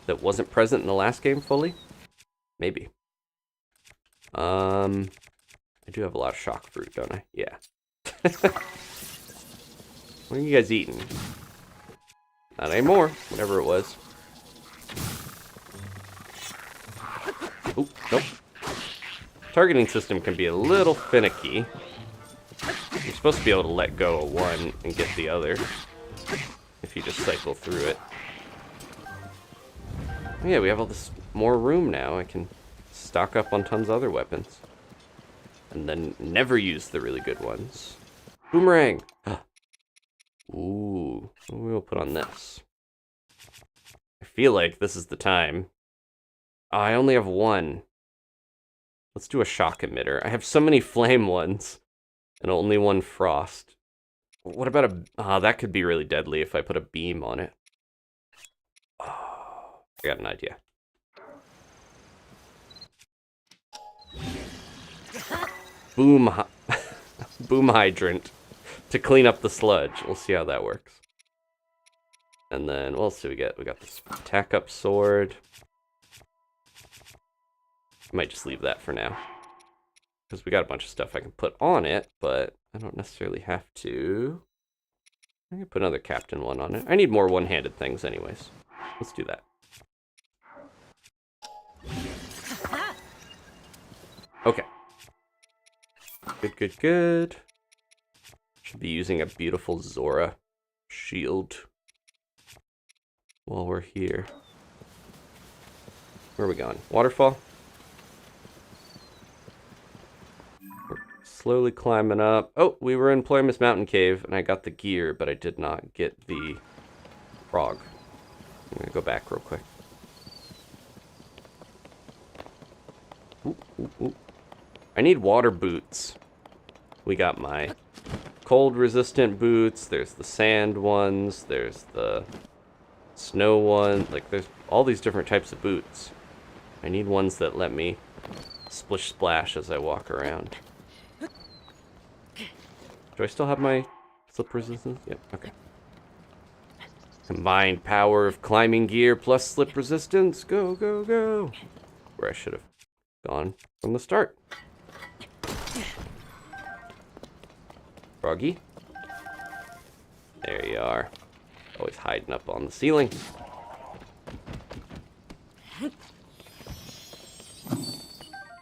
that wasn't present in the last game fully? Maybe. I do have a lot of shock fruit, don't I? Yeah. What are you guys eating? Not anymore, whatever it was. Oop, nope. Targeting system can be a little finicky. You're supposed to be able to let go of one and get the other if you just cycle through it. Yeah, we have all this more room now. I can stock up on tons of other weapons. And then never use the really good ones. Boomerang! Ooh, what we'll put on this. I feel like this is the time. Oh, I only have one. Let's do a shock emitter. I have so many flame ones, and only one frost. What about a... that could be really deadly if I put a beam on it. Oh, I got an idea. Boom hydrant to clean up the sludge. We'll see how that works. And then, what else do we get? We got this tack up sword. I might just leave that for now. Because we got a bunch of stuff I can put on it, but I don't necessarily have to. I can put another captain one on it. I need more one-handed things anyways. Let's do that. Okay. Good. Should be using a beautiful Zora shield while we're here. Where are we going? Waterfall? We're slowly climbing up. Oh, we were in Ploymus Mountain Cave, and I got the gear, but I did not get the frog. I'm gonna go back real quick. Ooh. I need water boots. We got my cold resistant boots, there's the sand ones, there's the snow one, like there's all these different types of boots. I need ones that let me splish splash as I walk around. Do I still have my slip resistance? Yep, okay. Combined power of climbing gear plus slip resistance. Go, go, go. Where I should have gone from the start. Froggy. There you are. Always hiding up on the ceiling.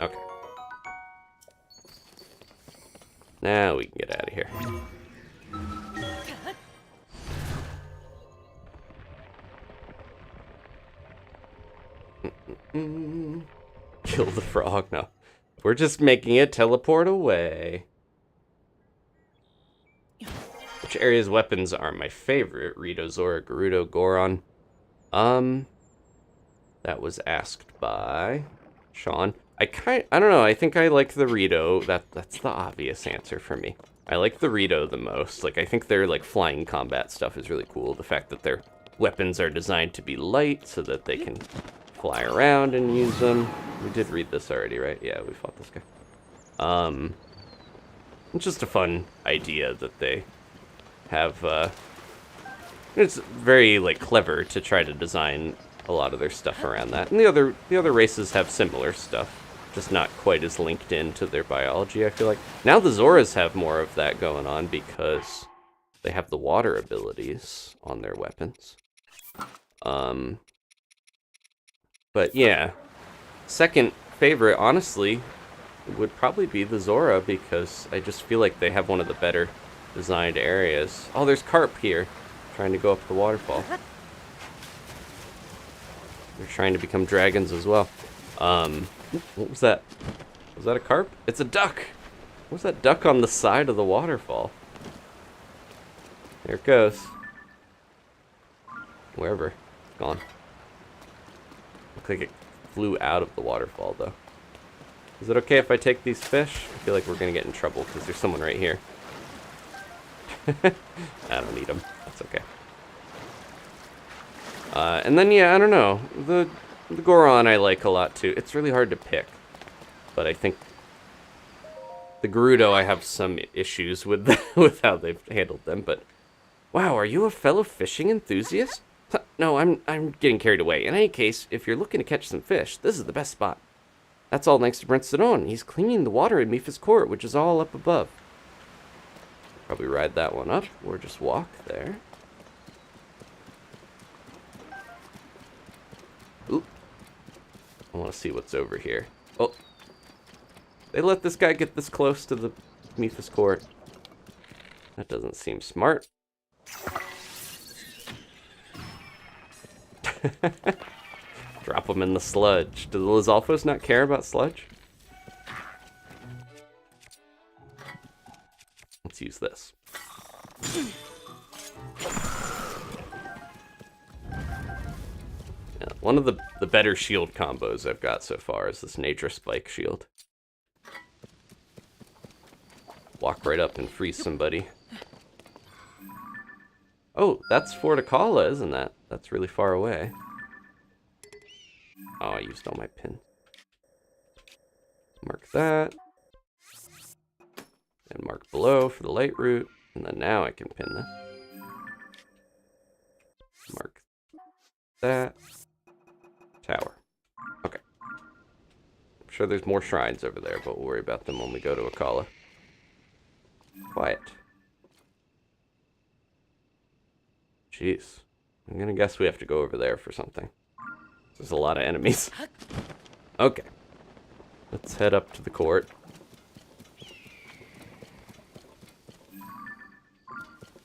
Okay. Now we can get out of here. Kill the frog. No. We're just making it teleport away. Which area's weapons are my favorite? Rito, Zora, Gerudo, Goron. That was asked by Sean. I don't know, I think I like the Rito. That's the obvious answer for me. I like the Rito the most. Like, I think their, like, flying combat stuff is really cool. The fact that their weapons are designed to be light so that they can fly around and use them. We did read this already, right? Yeah, we fought this guy. It's just a fun idea that they have, it's very, like, clever to try to design a lot of their stuff around that. And the other races have similar stuff, just not quite as linked into their biology, I feel like. Now the Zoras have more of that going on because they have the water abilities on their weapons. But yeah, second favorite, honestly, would probably be the Zora, because I just feel like they have one of the better designed areas. Oh, there's carp here, trying to go up the waterfall. They're trying to become dragons as well. What was that? Was that a carp? It's a duck! What was that duck on the side of the waterfall? There it goes. Wherever. It's gone. Looks like it flew out of the waterfall, though. Is it okay if I take these fish? I feel like we're gonna get in trouble because there's someone right here. I don't need them. That's okay. And then, yeah, I don't know. The Goron I like a lot, too. It's really hard to pick. But I think the Gerudo, I have some issues with with how they've handled them. But, wow, are you a fellow fishing enthusiast? No, I'm getting carried away. In any case, if you're looking to catch some fish, this is the best spot. That's all thanks to Prince Sidon. He's cleaning the water in Mipha's court, which is all up above. Probably ride that one up, or just walk there. Oop. I want to see what's over here. Oh. They let this guy get this close to the Mipha's court. That doesn't seem smart. Drop them in the sludge. Do the Lizalfos not care about sludge? Let's use this. Yeah, one of the better shield combos I've got so far is this Nature Spike shield. Walk right up and freeze somebody. Oh, that's Fort Akala, isn't that? That's really far away. Oh, I used all my pins. Mark that. And mark below for the light route. And then now I can pin this. Mark that. Tower. Okay. I'm sure there's more shrines over there, but we'll worry about them when we go to Akala. Quiet. Jeez. I'm gonna guess we have to go over there for something. There's a lot of enemies. Okay. Let's head up to the court.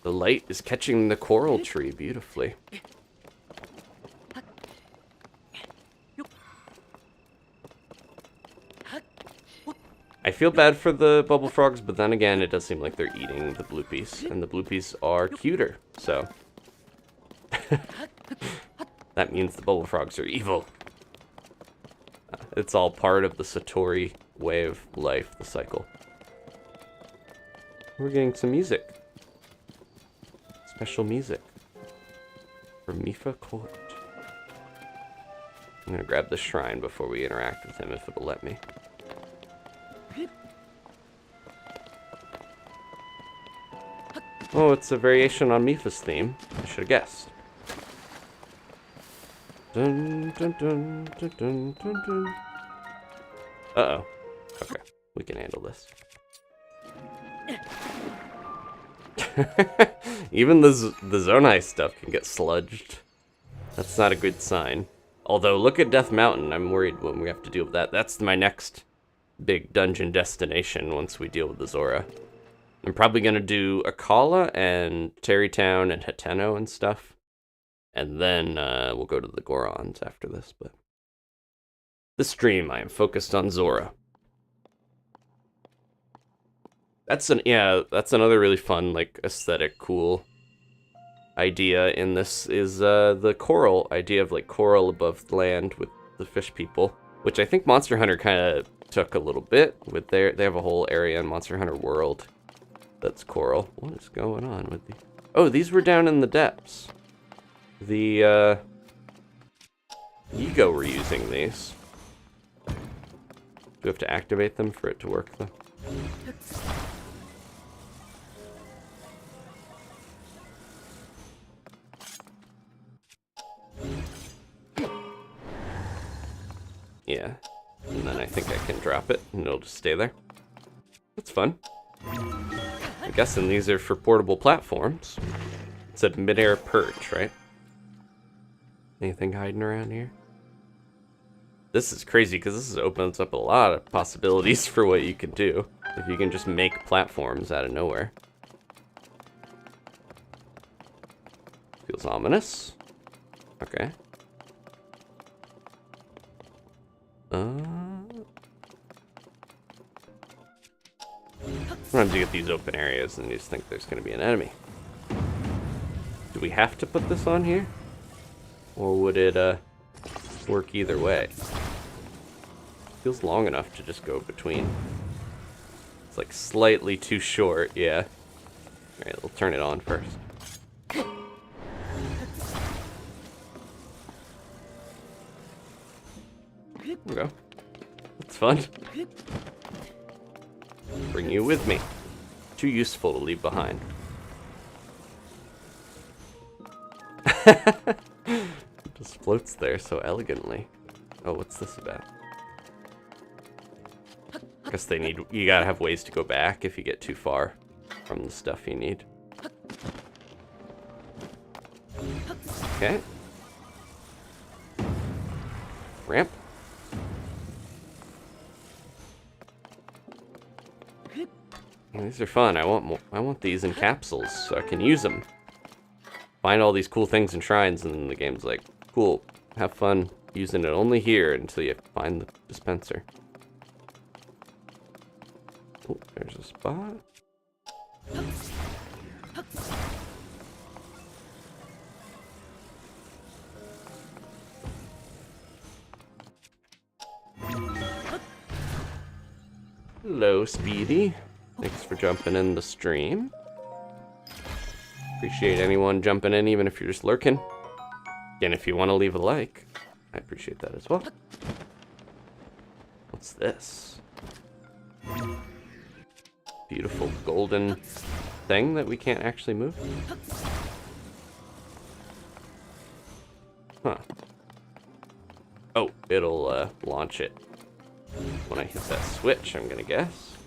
The light is catching the coral tree beautifully. I feel bad for the bubble frogs, but then again, it does seem like they're eating the bloopies, and the bloopies are cuter, so... That means the bubble frogs are evil. It's all part of the Satori way of life, the cycle. We're getting some music. Special music. From Mipha Court. I'm gonna grab the shrine before we interact with him, if it'll let me. Oh, it's a variation on Mipha's theme. I should have guessed. Dun, dun, dun, dun, dun, dun, dun. Uh-oh. Okay, we can handle this. Even the Zonai stuff can get sludged. That's not a good sign. Although, look at Death Mountain. I'm worried when we have to deal with that. That's my next big dungeon destination once we deal with the Zora. I'm probably going to do Akala and Terrytown and Hateno and stuff. And then we'll go to the Gorons after this. But this stream, I am focused on Zora. That's another really fun, like, aesthetic, cool idea in this is the coral idea of, like, coral above land with the fish people, which I think Monster Hunter kind of took a little bit with they have a whole area in Monster Hunter World that's coral. What is going on with these? Oh, these were down in the depths. The Ego were using these. Do we have to activate them for it to work, though? Yeah. And then I think I can drop it, and it'll just stay there. That's fun. I'm guessing these are for portable platforms. It said mid-air perch, right? Anything hiding around here? This is crazy because this opens up a lot of possibilities for what you can do if you can just make platforms out of nowhere. Feels ominous. Okay. Sometimes you get these open areas and you just think there's going to be an enemy. Do we have to put this on here? Or would it work either way? Feels long enough to just go between. It's like slightly too short, yeah. Alright, we'll turn it on first. There we go. That's fun. Bring you with me. Too useful to leave behind. Just floats there so elegantly. Oh, what's this about? I guess you gotta have ways to go back if you get too far from the stuff you need. Okay. Ramp. Yeah, these are fun. I want more. I want these in capsules so I can use them. Find all these cool things in shrines, and then the game's like, cool, have fun using it only here until you find the dispenser. Oh, there's a spot. Hello, Speedy. Thanks for jumping in the stream. Appreciate anyone jumping in, even if you're just lurking. And if you want to leave a like, I appreciate that as well. What's this? Beautiful golden thing that we can't actually move? Huh. Oh, it'll launch it when I hit that switch, I'm gonna guess.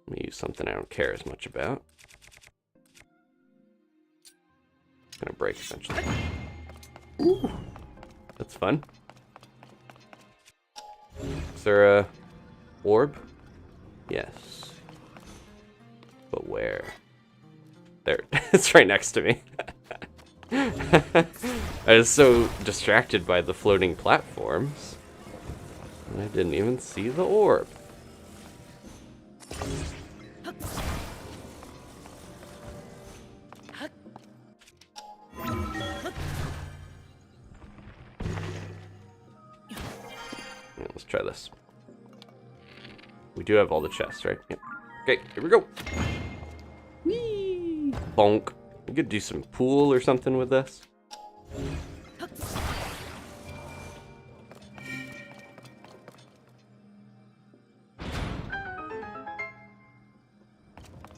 Let me use something I don't care as much about. It's gonna break eventually. Ooh, that's fun. Is there a orb? Yes. But where? There. It's right next to me. I was so distracted by the floating platforms. And I didn't even see the orb. Yeah, let's try this. We do have all the chests, right? Yep. Okay, here we go. Whee! Bonk. We could do some pool or something with this.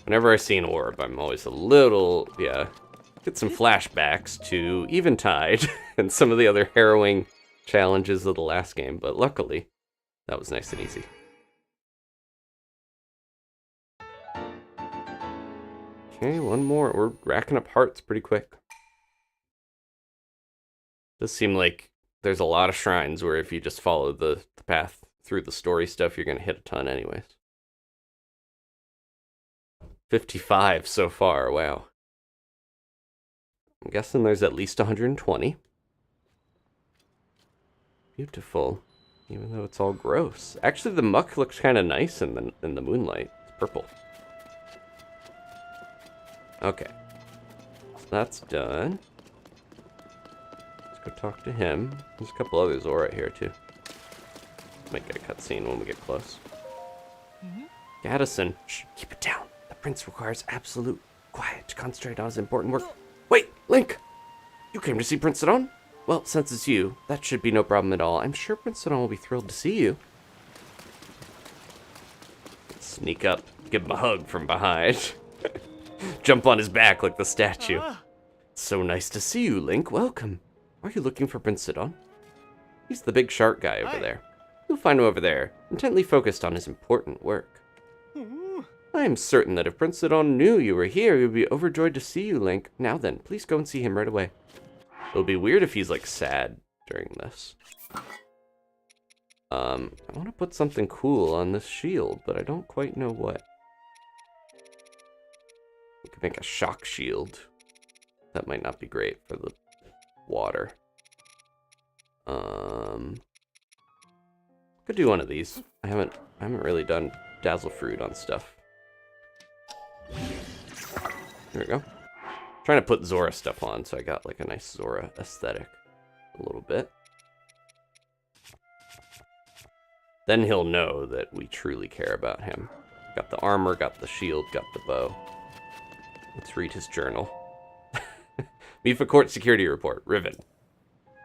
Whenever I see an orb, I'm always a little, get some flashbacks to Eventide and some of the other harrowing challenges of the last game, but luckily, that was nice and easy. Okay, one more. We're racking up hearts pretty quick. Does seem like there's a lot of shrines where if you just follow the path through the story stuff, you're going to hit a ton anyways. 55 so far, wow. I'm guessing there's at least 120. Beautiful, even though it's all gross. Actually, the muck looks kind of nice in the moonlight. It's purple. Okay, so that's done. Let's go talk to him. There's a couple others Zora here too. Might get a cutscene when we get close. Gaddison, shh, keep it down. The prince requires absolute quiet to concentrate on his important work. Wait, Link! You came to see Prince Sidon? Well, since it's you, that should be no problem at all. I'm sure Prince Sidon will be thrilled to see you. Sneak up, give him a hug from behind. Jump on his back like the statue. So nice to see you, Link. Welcome. Are you looking for Prince Sidon? He's the big shark guy over there. You'll find him over there, intently focused on his important work. I am certain that if Prince Sidon knew you were here, he would be overjoyed to see you, Link. Now then, please go and see him right away. It'll be weird if he's, like, sad during this. I want to put something cool on this shield, but I don't quite know what. We could make a shock shield. That might not be great for the water. Could do one of these. I haven't really done dazzle fruit on stuff. There we go. Trying to put Zora stuff on, so I got like a nice Zora aesthetic a little bit. Then he'll know that we truly care about him. Got the armor, got the shield, got the bow. Let's read his journal. Mifa Court Security Report, Riven.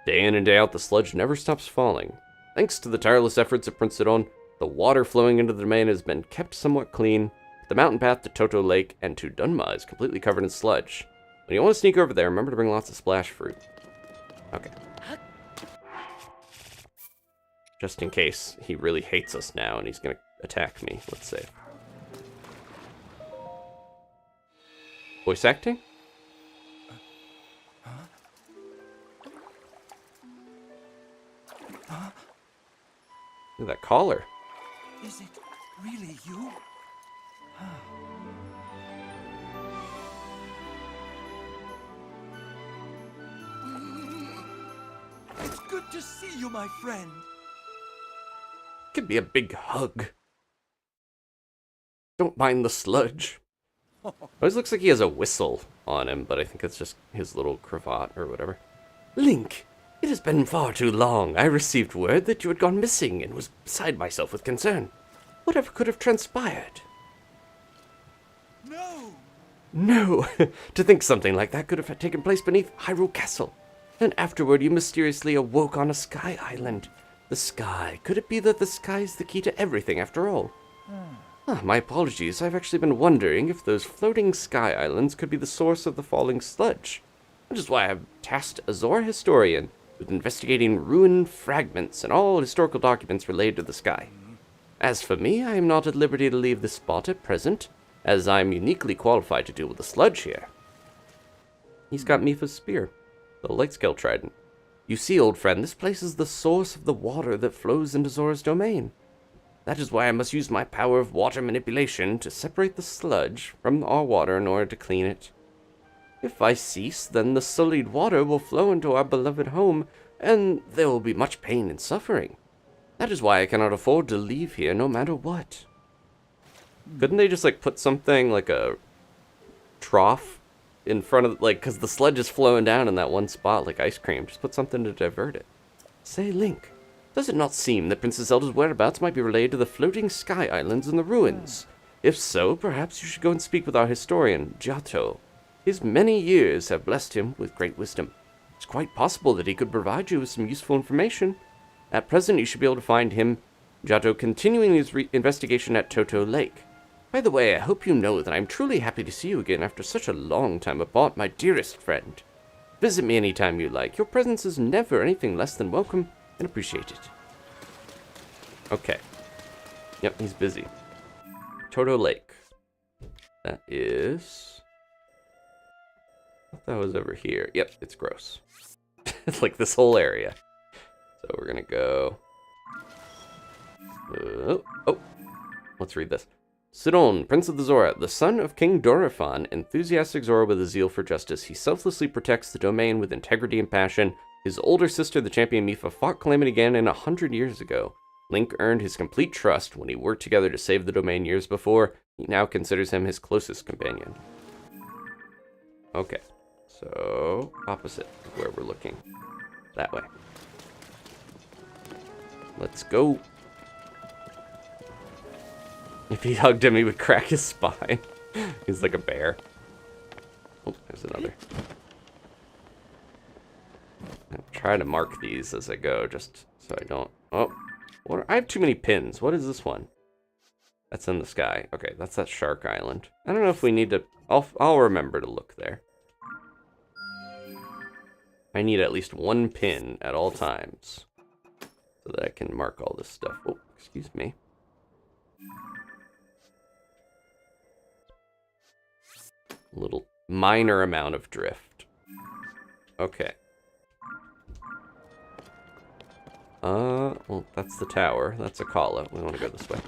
Day in and day out, the sludge never stops falling. Thanks to the tireless efforts of Prince Sidon, the water flowing into the domain has been kept somewhat clean. The mountain path to Toto Lake and to Dunma is completely covered in sludge. When you want to sneak over there, remember to bring lots of splash fruit. Okay. Just in case he really hates us now and he's going to attack me, let's say. Voice acting? Look at that collar. Is it really you? It's good to see you, my friend. Could be a big hug. Don't mind the sludge. Always looks like he has a whistle on him, but I think it's just his little cravat or whatever. Link, it has been far too long. I received word that you had gone missing and was beside myself with concern. Whatever could have transpired? No! No, to think something like that could have taken place beneath Hyrule Castle. And afterward you mysteriously awoke on a sky island. The sky. Could it be that the sky is the key to everything after all? My apologies. I've actually been wondering if those floating sky islands could be the source of the falling sludge. Which is why I've tasked a Zora historian with investigating ruined fragments and all historical documents related to the sky. As for me, I am not at liberty to leave this spot at present, as I am uniquely qualified to deal with the sludge here. He's got Mifa's spear, the light scale trident. You see, old friend, this place is the source of the water that flows into Zora's domain. That is why I must use my power of water manipulation to separate the sludge from our water in order to clean it. If I cease, then the sullied water will flow into our beloved home, and there will be much pain and suffering. That is why I cannot afford to leave here no matter what. Couldn't they just, like, put something, like a trough in front of, like, because the sludge is flowing down in that one spot like ice cream. Just put something to divert it. Say, Link, does it not seem that Princess Zelda's whereabouts might be related to the floating sky islands in the ruins? If so, perhaps you should go and speak with our historian, Jato. His many years have blessed him with great wisdom. It's quite possible that he could provide you with some useful information. At present, you should be able to find him, Jato, continuing his investigation at Toto Lake. By the way, I hope you know that I'm truly happy to see you again after such a long time apart, my dearest friend. Visit me anytime you like. Your presence is never anything less than welcome and appreciated. Okay. Yep, he's busy. Toto Lake. That is... I thought that was over here. Yep, it's gross. It's like this whole area. So we're gonna go... oh, let's read this. Sidon, Prince of the Zora, the son of King Dorephan, enthusiastic Zora with a zeal for justice, he selflessly protects the domain with integrity and passion. His older sister, the champion Mifa, fought Calamity Ganon 100 years ago. Link earned his complete trust when he worked together to save the domain years before. He now considers him his closest companion. Okay, so opposite of where we're looking. That way. Let's go. If he hugged him, he would crack his spine. He's like a bear. Oh, there's another. I'll try to mark these as I go, just so I don't... Oh, I have too many pins. What is this one? That's in the sky. Okay, that's that Shark Island. I don't know if we need to... I'll remember to look there. I need at least one pin at all times so that I can mark all this stuff. Oh, excuse me. A little minor amount of drift. Okay. Well, that's the tower. That's a call-out. We want to go this way.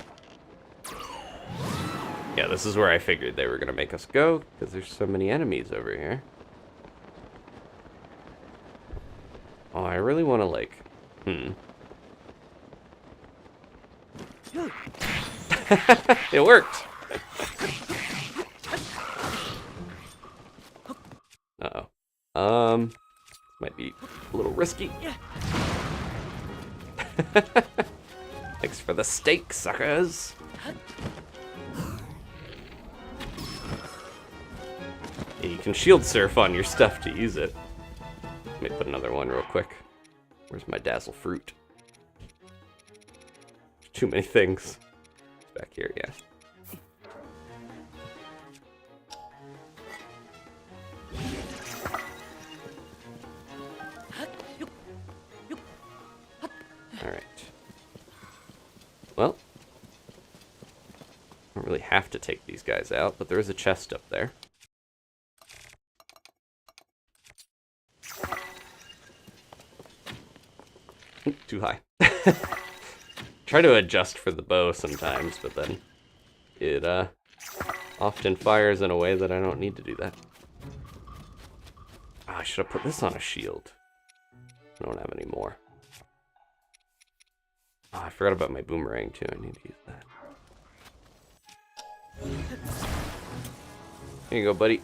Yeah, this is where I figured they were going to make us go, because there's so many enemies over here. Oh, I really want to, like... It worked! Uh-oh. Might be a little risky. Thanks for the steak, suckers! Yeah, you can shield surf on your stuff to use it. Let me put another one real quick. Where's my dazzle fruit? Too many things. It's back here, yeah. Alright. Well, I don't really have to take these guys out, but there is a chest up there. Too high. Try to adjust for the bow sometimes, but then it often fires in a way that I don't need to do that. Oh, I should have put this on a shield. I don't have any more. Oh, I forgot about my boomerang too. I need to use that. Here you go, buddy.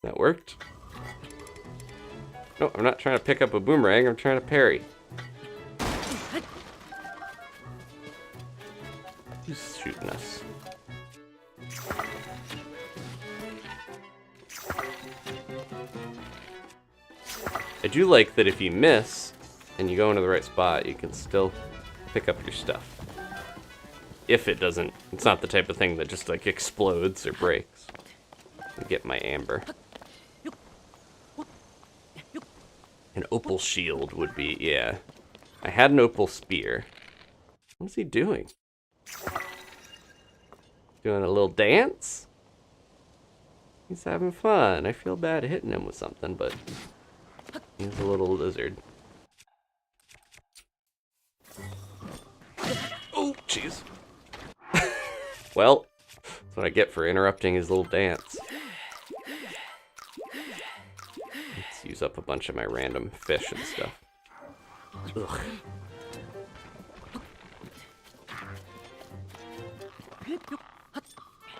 That worked. No, I'm not trying to pick up a boomerang. I'm trying to parry. Who's shooting us? I do like that if you miss and you go into the right spot, you can still pick up your stuff. If it doesn't, it's not the type of thing that just like explodes or breaks. Get my amber. An opal shield would be, yeah. I had an opal spear. What's he doing? Doing a little dance? He's having fun. I feel bad hitting him with something, but he's a little lizard. Oh, jeez. Well, that's what I get for interrupting his little dance. Let's use up a bunch of my random fish and stuff. Ugh.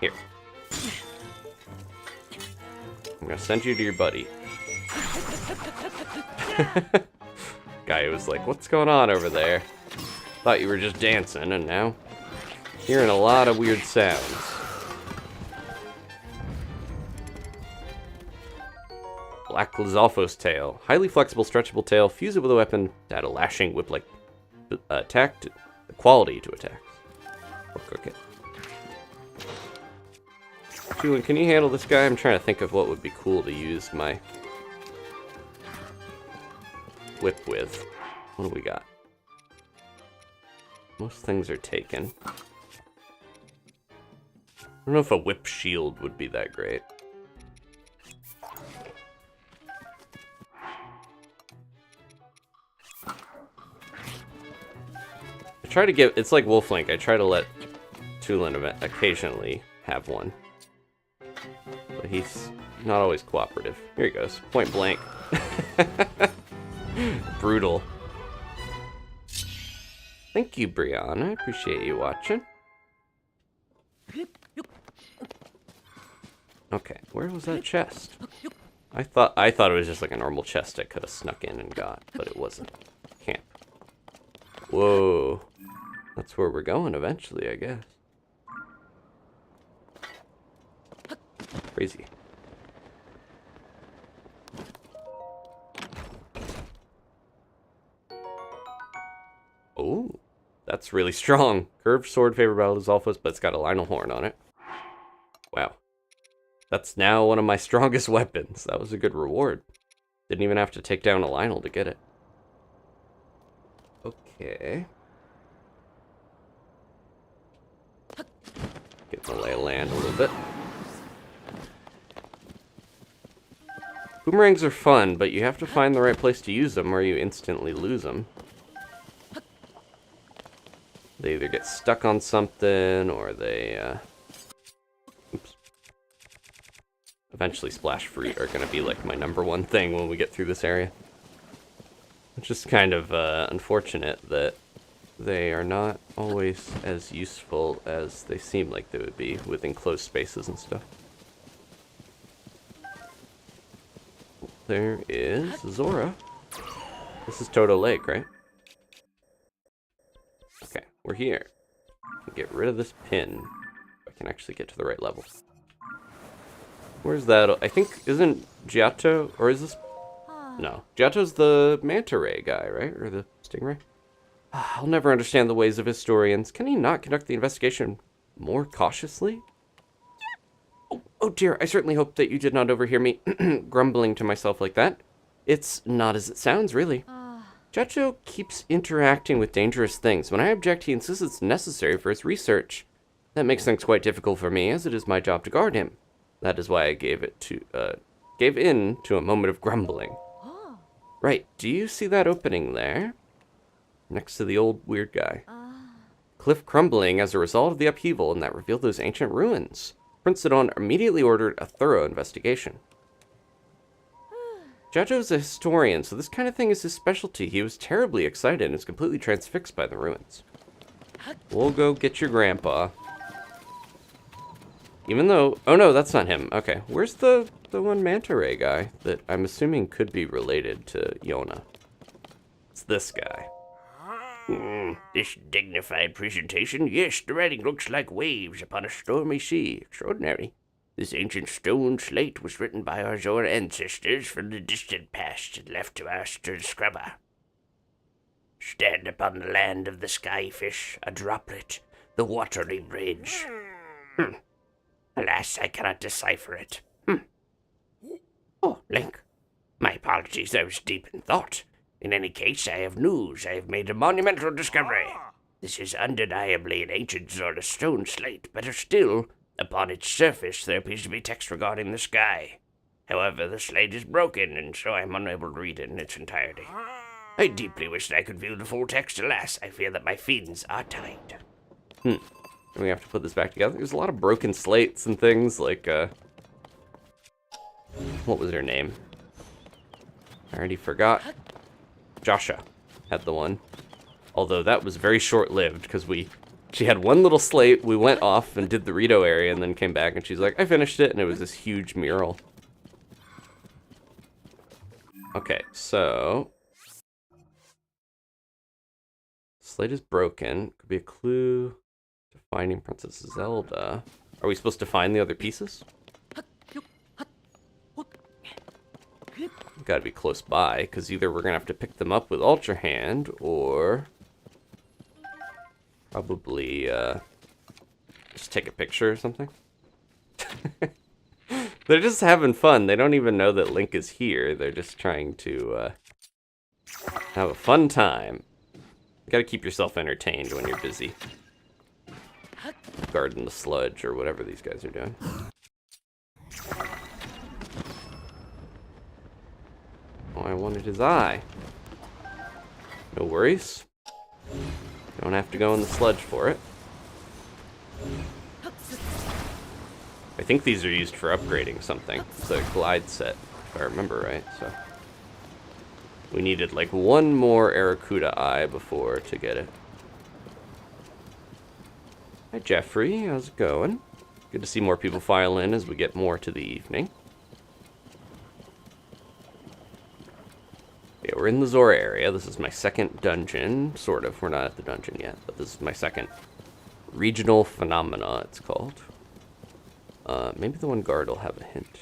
Here. I'm gonna send you to your buddy. Guy was like, what's going on over there? Thought you were just dancing, and now hearing a lot of weird sounds. Black Lizalfo's tail. Highly flexible, stretchable tail. Fuse it with a weapon to add a lashing whip-like attack to the quality to attacks. Or cook it. Julian, can you handle this guy? I'm trying to think of what would be cool to use my whip with. What do we got? Most things are taken. I don't know if a whip shield would be that great. I try to give, it's like Wolflink, I try to let Tulin occasionally have one. But he's not always cooperative. Here he goes, point blank. Brutal. Thank you, Brianna. I appreciate you watching. Okay, where was that chest? I thought it was just like a normal chest I could have snuck in and got, but it wasn't. Camp. Whoa. That's where we're going eventually, I guess. Crazy. Oh, that's really strong. Curved sword favored by Lizalfos, but it's got a Lionel horn on it. Wow. That's now one of my strongest weapons. That was a good reward. Didn't even have to take down a Lionel to get it. Okay. Get the lay of land a little bit. Boomerangs are fun, but you have to find the right place to use them or you instantly lose them. They either get stuck on something or they, oops. Eventually splash fruit are going to be like my #1 thing when we get through this area. It's just kind of unfortunate that they are not always as useful as they seem like they would be with enclosed spaces and stuff. There is Zora. This is Toto Lake, right? Okay, we're here. Get rid of this pin. I can actually get to the right level. Where's that? I think, isn't Giotto, or is this? No, Giotto's the manta ray guy, right? Or the stingray? I'll never understand the ways of historians. Can he not conduct the investigation more cautiously? Oh dear, I certainly hope that you did not overhear me grumbling to myself like that. It's not as it sounds, really. Giotto keeps interacting with dangerous things. When I object, he insists it's necessary for his research. That makes things quite difficult for me, as it is my job to guard him. That is why I gave in to a moment of grumbling. Right, do you see that opening there? Next to the old weird guy. Cliff crumbling as a result of the upheaval, and that revealed those ancient ruins. Prince Sidon immediately ordered a thorough investigation. Giotto's a historian, so this kind of thing is his specialty. He was terribly excited and is completely transfixed by the ruins. We'll go get your grandpa. Even though... Oh no, that's not him. Okay, where's the one manta ray guy that I'm assuming could be related to Yona? It's this guy. This dignified presentation? Yes, the writing looks like waves upon a stormy sea. Extraordinary. This ancient stone slate was written by our Zora ancestors from the distant past and left to us to discover. Stand upon the land of the skyfish, a droplet, the watery bridge. Alas, I cannot decipher it. Oh, Link. My apologies, I was deep in thought. In any case, I have news. I have made a monumental discovery. This is undeniably an ancient Zora stone slate. Better still, upon its surface there appears to be text regarding the sky. However, the slate is broken, and so I am unable to read it in its entirety. I deeply wish that I could view the full text. Alas, I fear that my fins are tied. We have to put this back together. There's a lot of broken slates and things, like, what was her name? I already forgot. Joshua had the one. Although that was very short-lived, because she had one little slate, we went off and did the Rito area, and then came back, and she's like, I finished it, and it was this huge mural. Okay, so... Slate is broken. Could be a clue to finding Princess Zelda. Are we supposed to find the other pieces? Gotta be close by, because either we're gonna have to pick them up with Ultrahand, or probably just take a picture or something. They're just having fun. They don't even know that Link is here. They're just trying to have a fun time. You gotta keep yourself entertained when you're busy guarding the sludge or whatever these guys are doing. Oh, I wanted his eye. No worries. Don't have to go in the sludge for it. I think these are used for upgrading something. It's a glide set, if I remember right, so. We needed like one more Aracuda eye before to get it. Hi Jeffrey, how's it going? Good to see more people file in as we get more to the evening. Yeah, we're in the Zora area. This is my second dungeon, sort of. We're not at the dungeon yet, but this is my second regional phenomena, it's called. Maybe the one guard will have a hint.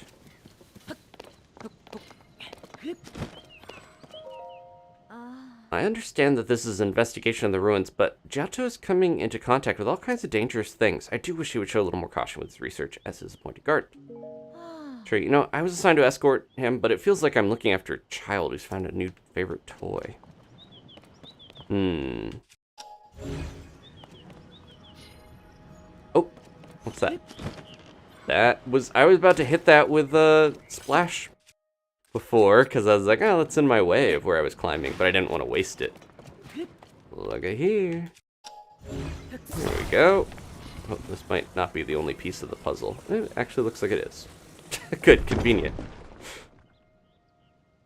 I understand that this is an investigation of the ruins, but Giotto is coming into contact with all kinds of dangerous things. I do wish he would show a little more caution with his research as his appointed guard. Sure, you know, I was assigned to escort him, but it feels like I'm looking after a child who's found a new favorite toy. Oh, what's that? I was about to hit that with a splash before, because I was like, oh, that's in my way of where I was climbing, but I didn't want to waste it. Look at here. There we go. Oh, this might not be the only piece of the puzzle. It actually looks like it is. Good, convenient.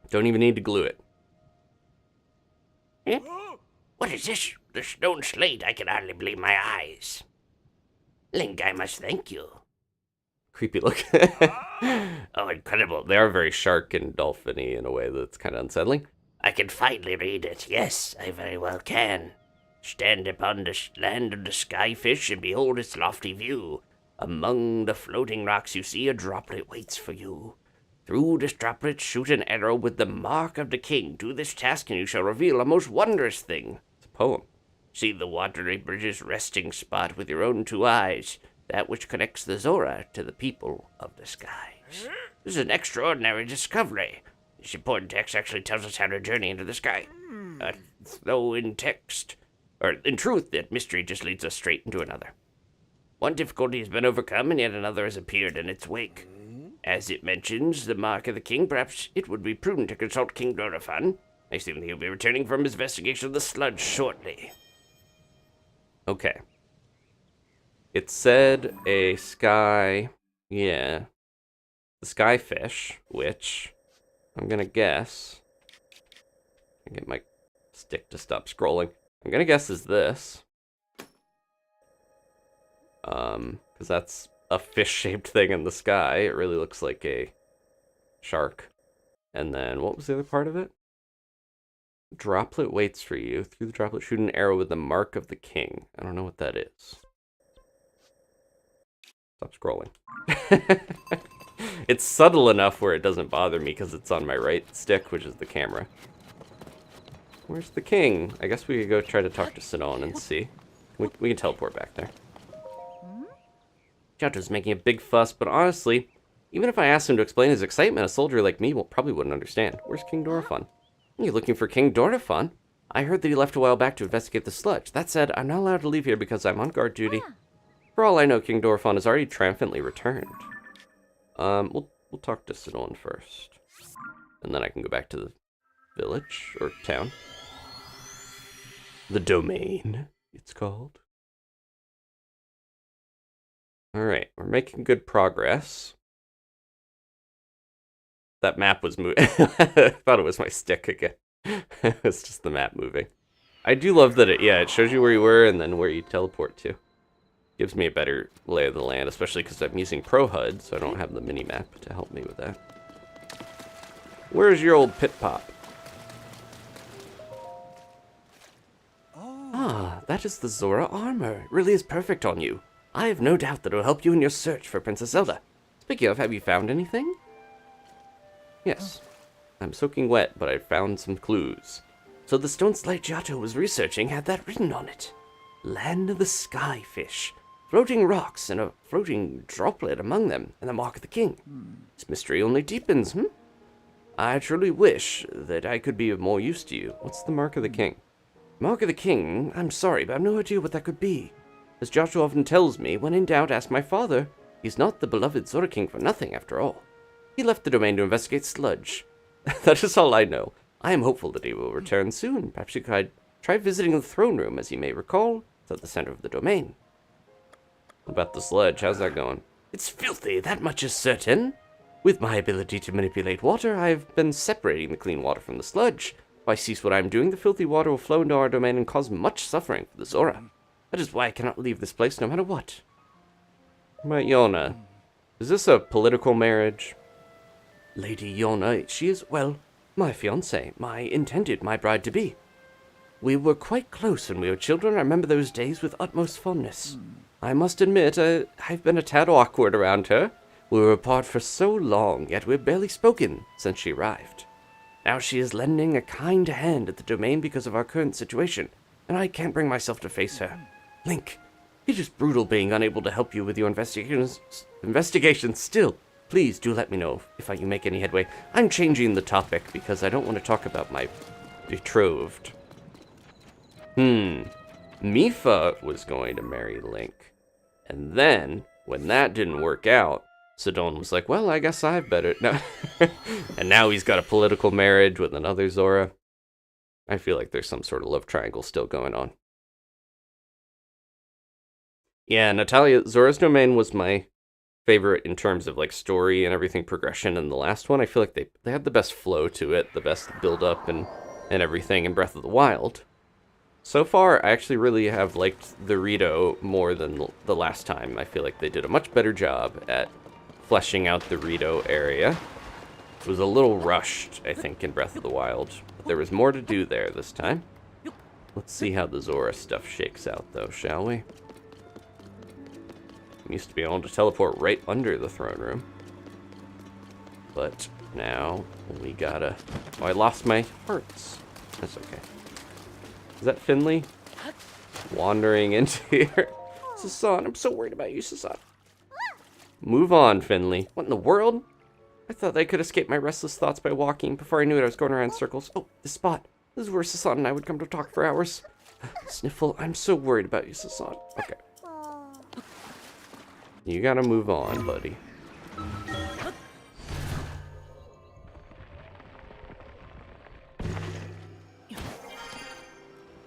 Don't even need to glue it. Eh? What is this? The stone slate? I can hardly believe my eyes. Link, I must thank you. Creepy look. Oh, incredible. They are very shark and dolphin-y in a way that's kind of unsettling. I can finally read it. Yes, I very well can. Stand upon the land of the skyfish and behold its lofty view. Among the floating rocks you see a droplet waits for you. Through this droplet shoot an arrow with the mark of the king. Do this task and you shall reveal a most wondrous thing. It's a poem. See the watery bridge's resting spot with your own 2 eyes, that which connects the Zora to the people of the skies. This is an extraordinary discovery. This important text actually tells us how to journey into the sky. Though in truth, that mystery just leads us straight into another. One difficulty has been overcome, and yet another has appeared in its wake. As it mentions the mark of the king, perhaps it would be prudent to consult King Dorifan. I assume he'll be returning from his investigation of the sludge shortly. Okay. It said a sky... Yeah. The skyfish, which... I'm gonna guess... I get my stick to stop scrolling. I'm gonna guess is this. Because that's a fish-shaped thing in the sky. It really looks like a shark. And then, what was the other part of it? Droplet waits for you. Through the droplet, shoot an arrow with the mark of the king. I don't know what that is. Stop scrolling. It's subtle enough where it doesn't bother me because it's on my right stick, which is the camera. Where's the king? I guess we could go try to talk to Sidon and see. We can teleport back there. Johto's making a big fuss, but honestly, even if I asked him to explain his excitement, a soldier like me probably wouldn't understand. Where's King Dorifan? Are you looking for King Dorifan? I heard that he left a while back to investigate the sludge. That said, I'm not allowed to leave here because I'm on guard duty. For all I know, King Dorifan has already triumphantly returned. We'll talk to Sidon first. And then I can go back to the village, or town. The domain, it's called. Alright, we're making good progress. That map was moving. I thought it was my stick again. It's just the map moving. I do love that it shows you where you were and then where you teleport to. Gives me a better lay of the land, especially because I'm using Pro HUD, so I don't have the mini-map to help me with that. Where's your old pit pop? Ah, that is the Zora armor. It really is perfect on you. I have no doubt that it will help you in your search for Princess Zelda. Speaking of, have you found anything? Yes. I'm soaking wet, but I found some clues. So the stone slate Johto was researching had that written on it. Land of the Skyfish. Floating rocks and a floating droplet among them, and the mark of the king. This mystery only deepens, I truly wish that I could be of more use to you. What's the mark of the king? Mark of the king? I'm sorry, but I have no idea what that could be. As Joshua often tells me, when in doubt, ask my father. He's not the beloved Zora King for nothing, after all. He left the domain to investigate sludge. That is all I know. I am hopeful that he will return soon. Perhaps you could try visiting the throne room, as you may recall. It's at the center of the domain. What about the sludge? How's that going? It's filthy, that much is certain. With my ability to manipulate water, I have been separating the clean water from the sludge. If I cease what I am doing, the filthy water will flow into our domain and cause much suffering for the Zora. That is why I cannot leave this place no matter what. But Yona, is this a political marriage? Lady Yona, she is, well, my fiancée, my bride-to-be. We were quite close when we were children. I remember those days with utmost fondness. I must admit, I've been a tad awkward around her. We were apart for so long, yet we've barely spoken since she arrived. Now she is lending a kind hand at the domain because of our current situation, and I can't bring myself to face her. Link, it is brutal being unable to help you with your investigations still. Please do let me know if you make any headway. I'm changing the topic because I don't want to talk about my betrothed. Mipha was going to marry Link. And then, when that didn't work out, Sidon was like, well, I guess I better. No. And now he's got a political marriage with another Zora. I feel like there's some sort of love triangle still going on. Yeah, Natalia, Zora's Domain was my favorite in terms of like story and everything progression. And the last one, I feel like they had the best flow to it, the best build up and everything in Breath of the Wild. So far, I actually really have liked the Rito more than the last time. I feel like they did a much better job at fleshing out the Rito area. It was a little rushed, I think, in Breath of the Wild. But there was more to do there this time. Let's see how the Zora stuff shakes out, though, shall we? We used to be able to teleport right under the throne room. But now we gotta... Oh, I lost my hearts. That's okay. Is that Finley? Wandering into here. Sasan, I'm so worried about you, Sasan. Move on, Finley. What in the world? I thought I could escape my restless thoughts by walking. Before I knew it, I was going around in circles. Oh, this spot. This is where Sasan and I would come to talk for hours. Sniffle, I'm so worried about you, Sasan. Okay. You gotta move on, buddy.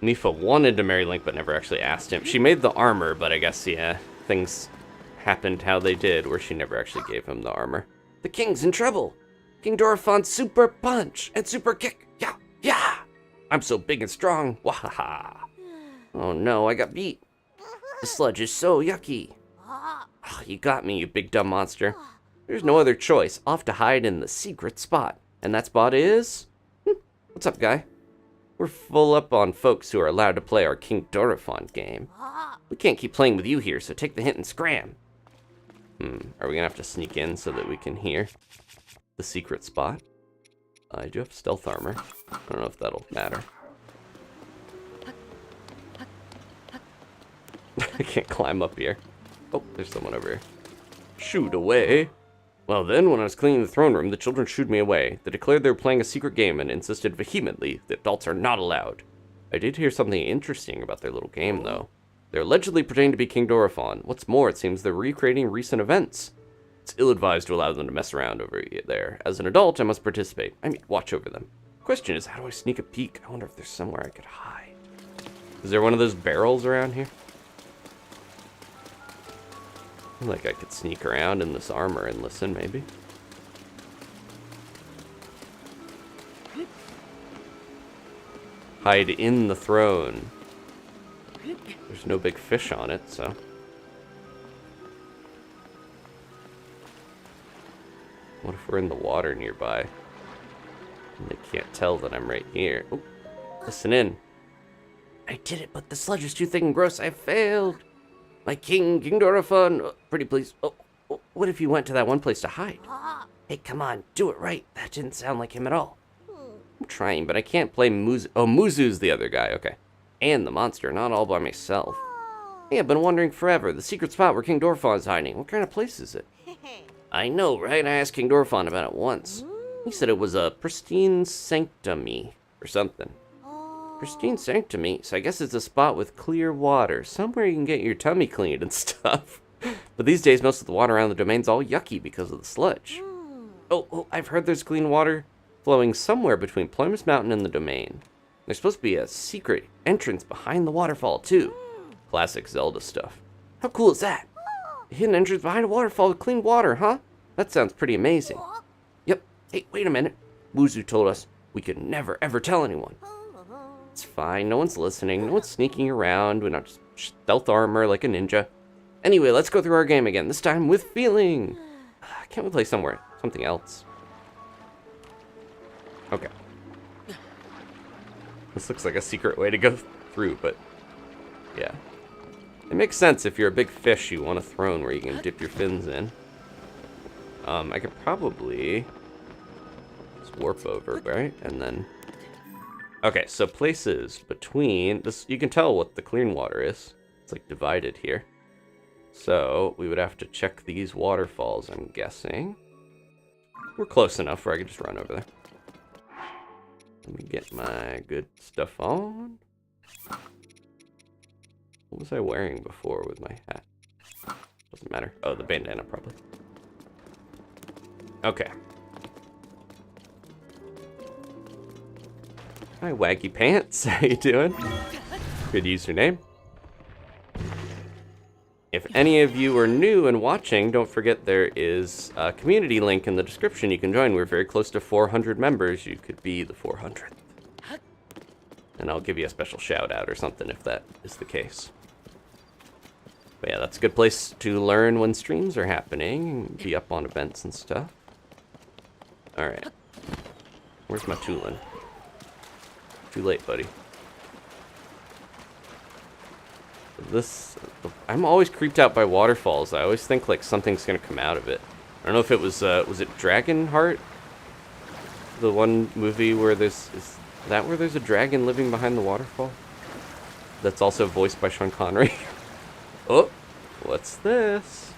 Nifa wanted to marry Link, but never actually asked him. She made the armor, but I guess, yeah, things happened how they did, where she never actually gave him the armor. The king's in trouble. King Dorephont's super punch and super kick. Yeah, yeah. I'm so big and strong. Wahaha. Oh no, I got beat. The sludge is so yucky. Oh, you got me, you big dumb monster. There's no other choice. I'll have to hide in the secret spot. And that spot is... What's up, guy? We're full up on folks who are allowed to play our King Dorephont game. We can't keep playing with you here, so take the hint and scram. Are we gonna have to sneak in so that we can hear the secret spot? I do have stealth armor. I don't know if that'll matter. I can't climb up here. Oh, there's someone over here. Shoot away. Well then, when I was cleaning the throne room, the children shooed me away. They declared they were playing a secret game and insisted vehemently that adults are not allowed. I did hear something interesting about their little game, though. They're allegedly pretending to be King Dorephont. What's more, it seems they're recreating recent events. It's ill-advised to allow them to mess around over there. As an adult, I must participate. I mean, watch over them. The question is, how do I sneak a peek? I wonder if there's somewhere I could hide. Is there one of those barrels around here? I feel like I could sneak around in this armor and listen, maybe. Hide in the throne. There's no big fish on it, so. What if we're in the water nearby? And they can't tell that I'm right here. Oh, listen in. I did it, but the sludge is too thick and gross. I failed. My King Dorephont. Oh, pretty please. Oh, what if you went to that one place to hide? Hey, come on, do it right. That didn't sound like him at all. I'm trying, but I can't play Muzu. Oh, Muzu's the other guy, okay. And the monster, not all by myself. Hey, I've been wondering forever. The secret spot where King Dorephont's hiding. What kind of place is it? I know, right? I asked King Dorephont about it once. He said it was a pristine sanctumy or something. Pristine sanctumy, so I guess it's a spot with clear water. Somewhere you can get your tummy cleaned and stuff. But these days, most of the water around the domain's all yucky because of the sludge. Oh, I've heard there's clean water flowing somewhere between Plymouth Mountain and the domain. There's supposed to be a secret entrance behind the waterfall, too. Classic Zelda stuff. How cool is that? A hidden entrance behind a waterfall with clean water, huh? That sounds pretty amazing. Yep. Hey, wait a minute. Wuzu told us we could never, ever tell anyone. It's fine. No one's listening. No one's sneaking around. We're not just stealth armor like a ninja. Anyway, let's go through our game again. This time with feeling. Can't we play something else? Okay. This looks like a secret way to go through, but yeah. It makes sense if you're a big fish, you want a throne where you can dip your fins in. I could probably just warp over, right? And then... Okay, so places between... this, you can tell what the clean water is. It's like divided here. So we would have to check these waterfalls, I'm guessing. We're close enough where I could just run over there. Let me get my good stuff on. What was I wearing before with my hat? Doesn't matter. Oh, the bandana probably. Okay. Hi, Waggy Pants. How you doing? Good username. If any of you are new and watching, don't forget there is a community link in the description you can join. We're very close to 400 members. You could be the 400th. And I'll give you a special shout out or something if that is the case. But yeah, that's a good place to learn when streams are happening, be up on events and stuff. Alright. Where's my Tulin? Too late, buddy. I'm always creeped out by waterfalls. I always think like something's gonna come out of it. I don't know if it was it Dragonheart? The one movie where is that where there's a dragon living behind the waterfall? That's also voiced by Sean Connery. Oh, what's this?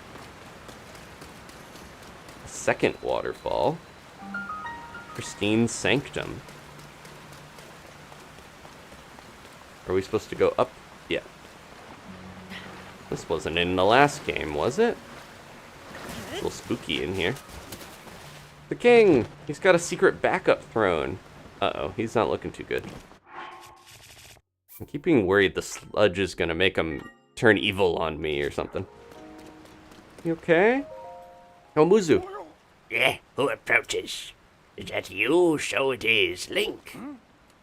A second waterfall. Pristine Sanctum. Are we supposed to go up? Yeah. This wasn't in the last game, was it? A little spooky in here. The king! He's got a secret backup throne. Uh-oh, he's not looking too good. I keep being worried the sludge is gonna make him turn evil on me or something. You okay? Oh, Muzu. Yeah, who approaches? Is that you? So it is, Link.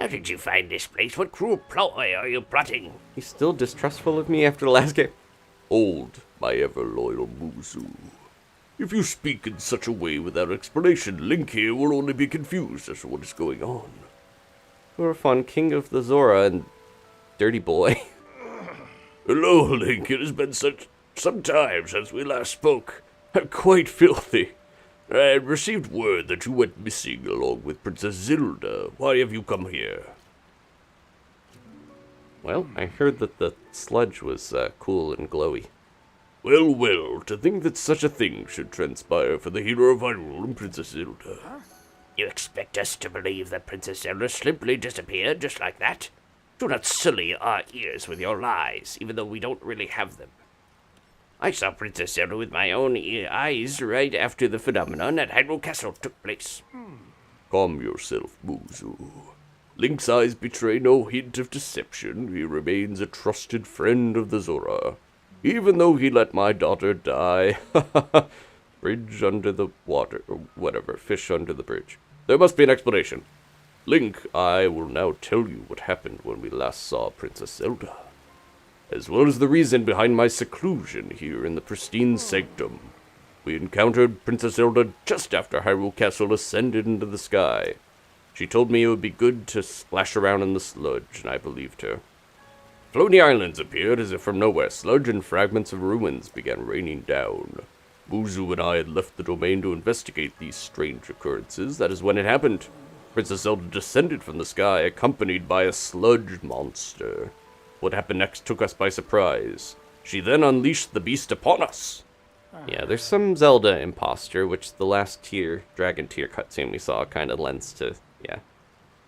How did you find this place? What cruel ploy are you plotting? He's still distrustful of me after the last game. Hold, my ever-loyal Muzu. If you speak in such a way without explanation, Link here will only be confused as to what is going on. You're fun, king of the Zora and dirty boy. Hello, Link. It has been some time since we last spoke. I'm quite filthy. I had received word that you went missing along with Princess Zelda. Why have you come here? Well, I heard that the sludge was cool and glowy. Well, well, to think that such a thing should transpire for the hero of Hyrule and Princess Zelda. You expect us to believe that Princess Zelda simply disappeared just like that? Do not sully our ears with your lies, even though we don't really have them. I saw Princess Zelda with my own eyes right after the phenomenon at Hyrule Castle took place. Calm yourself, Muzu. Link's eyes betray no hint of deception. He remains a trusted friend of the Zora. Even though he let my daughter die. Bridge under the water, or whatever, fish under the bridge. There must be an explanation. Link, I will now tell you what happened when we last saw Princess Zelda, as well as the reason behind my seclusion here in the pristine sanctum. We encountered Princess Zelda just after Hyrule Castle ascended into the sky. She told me it would be good to splash around in the sludge, and I believed her. Floaty islands appeared as if from nowhere. Sludge and fragments of ruins began raining down. Muzu and I had left the domain to investigate these strange occurrences. That is when it happened. Princess Zelda descended from the sky, accompanied by a sludge monster. What happened next took us by surprise. She then unleashed the beast upon us. Yeah, there's some Zelda imposter, which the last dragon tier cutscene we saw kind of lends to, yeah.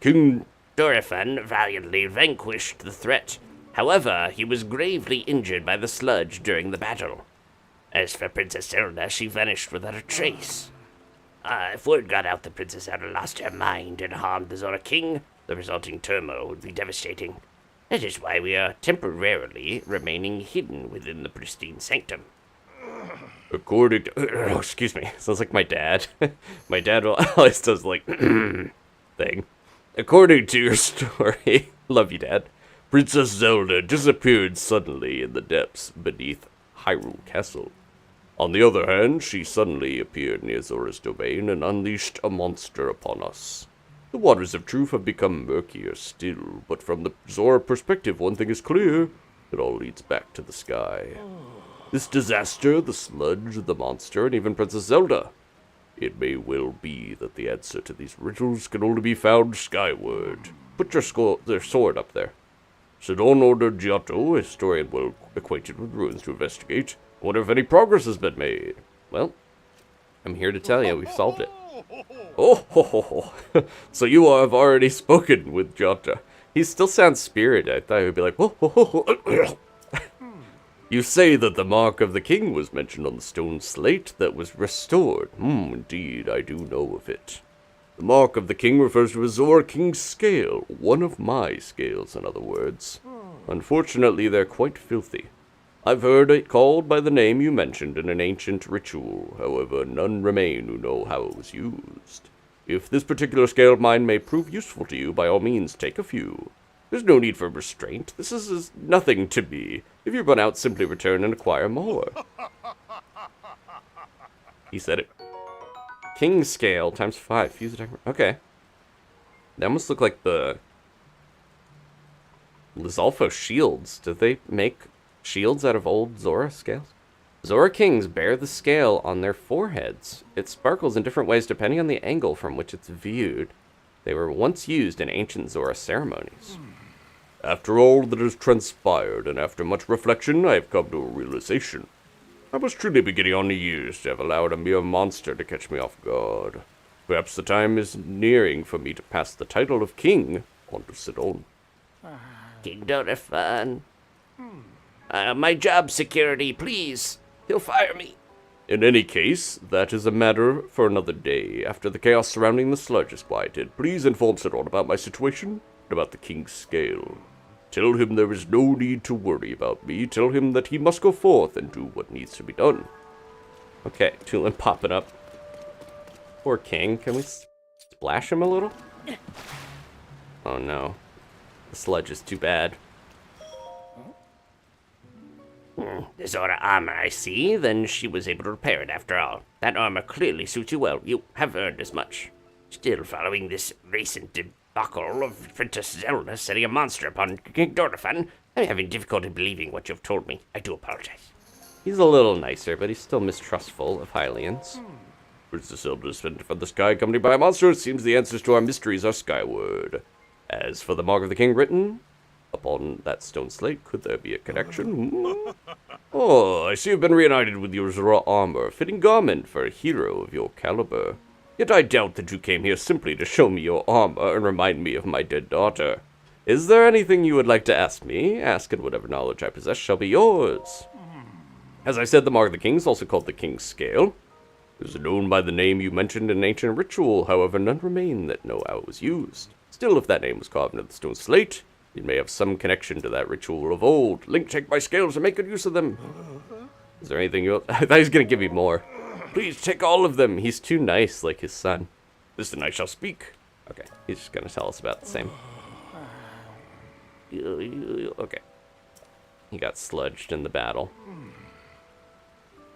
King Dorephan valiantly vanquished the threat. However, he was gravely injured by the sludge during the battle. As for Princess Zelda, she vanished without a trace. If word got out that Princess Zelda lost her mind and harmed the Zora King, the resulting turmoil would be devastating. That is why we are temporarily remaining hidden within the pristine sanctum. According to... Oh, excuse me. Sounds like my dad. My dad always does, like, thing. According to your story... Love you, Dad. Princess Zelda disappeared suddenly in the depths beneath Hyrule Castle. On the other hand, she suddenly appeared near Zora's domain and unleashed a monster upon us. The waters of truth have become murkier still, but from the Zora perspective, one thing is clear. It all leads back to the sky. This disaster, the sludge, the monster, and even Princess Zelda. It may well be that the answer to these riddles can only be found skyward. Put your sword up there. Sidon ordered Giotto, a historian well acquainted with ruins, to investigate. I wonder if any progress has been made. Well, I'm here to tell you we've solved it. Oh, ho, ho, ho. So you have already spoken with Giotto. He still sounds spirited. I thought he would be like, oh, ho, ho, ho. You say that the mark of the king was mentioned on the stone slate that was restored. Indeed, I do know of it. The mark of the king refers to a Zora king's scale, one of my scales, in other words. Unfortunately, they're quite filthy. I've heard it called by the name you mentioned in an ancient ritual, however, none remain who know how it was used. If this particular scale of mine may prove useful to you, by all means take a few. There's no need for restraint. This is nothing to me. If you run out, simply return and acquire more. He said it. King scale times 5. Fuse attack. Okay. They almost look like the Lizalfo shields. Did they make shields out of old Zora scales? Zora kings bear the scale on their foreheads. It sparkles in different ways depending on the angle from which it's viewed. They were once used in ancient Zora ceremonies. After all that has transpired, and after much reflection, I have come to a realization. I must truly be getting on the years to have allowed a mere monster to catch me off guard. Perhaps the time is nearing for me to pass the title of king on to Sidon. King Dorifan. My job security, please. He'll fire me. In any case, that is a matter for another day. After the chaos surrounding the sludge is quieted, please inform Sidon about my situation and about the king's scale. Tell him there is no need to worry about me. Tell him that he must go forth and do what needs to be done. Okay, Tulin popping up. Poor king. Can we splash him a little? Oh no. The sludge is too bad. The Zora armor, I see. Then she was able to repair it after all. That armor clearly suits you well. You have earned as much. Still, following this recent debacle of Princess Zelda setting a monster upon King Dorifan, I'm having difficulty believing what you've told me. I do apologize. He's a little nicer, but he's still mistrustful of Hylians. Princess Zelda is descended from the sky, accompanied by a monster. It seems the answers to our mysteries are skyward. As for the mark of the king written upon that stone slate, could there be a connection? Oh, I see you've been reunited with your Zora armor, fitting garment for a hero of your caliber. Yet I doubt that you came here simply to show me your armor and remind me of my dead daughter. Is there anything you would like to ask me? Ask, and whatever knowledge I possess shall be yours. As I said, the mark of the king is also called the king's scale. It is known by the name you mentioned in ancient ritual, however, none remain that know how it was used. Still, if that name was carved into the stone slate, it may have some connection to that ritual of old. Link, take my scales and make good use of them. Is there anything else? I thought he was going to give me more. Please take all of them. He's too nice, like his son. Listen, I shall speak. Okay, he's just going to tell us about the same. Okay. He got sludged in the battle.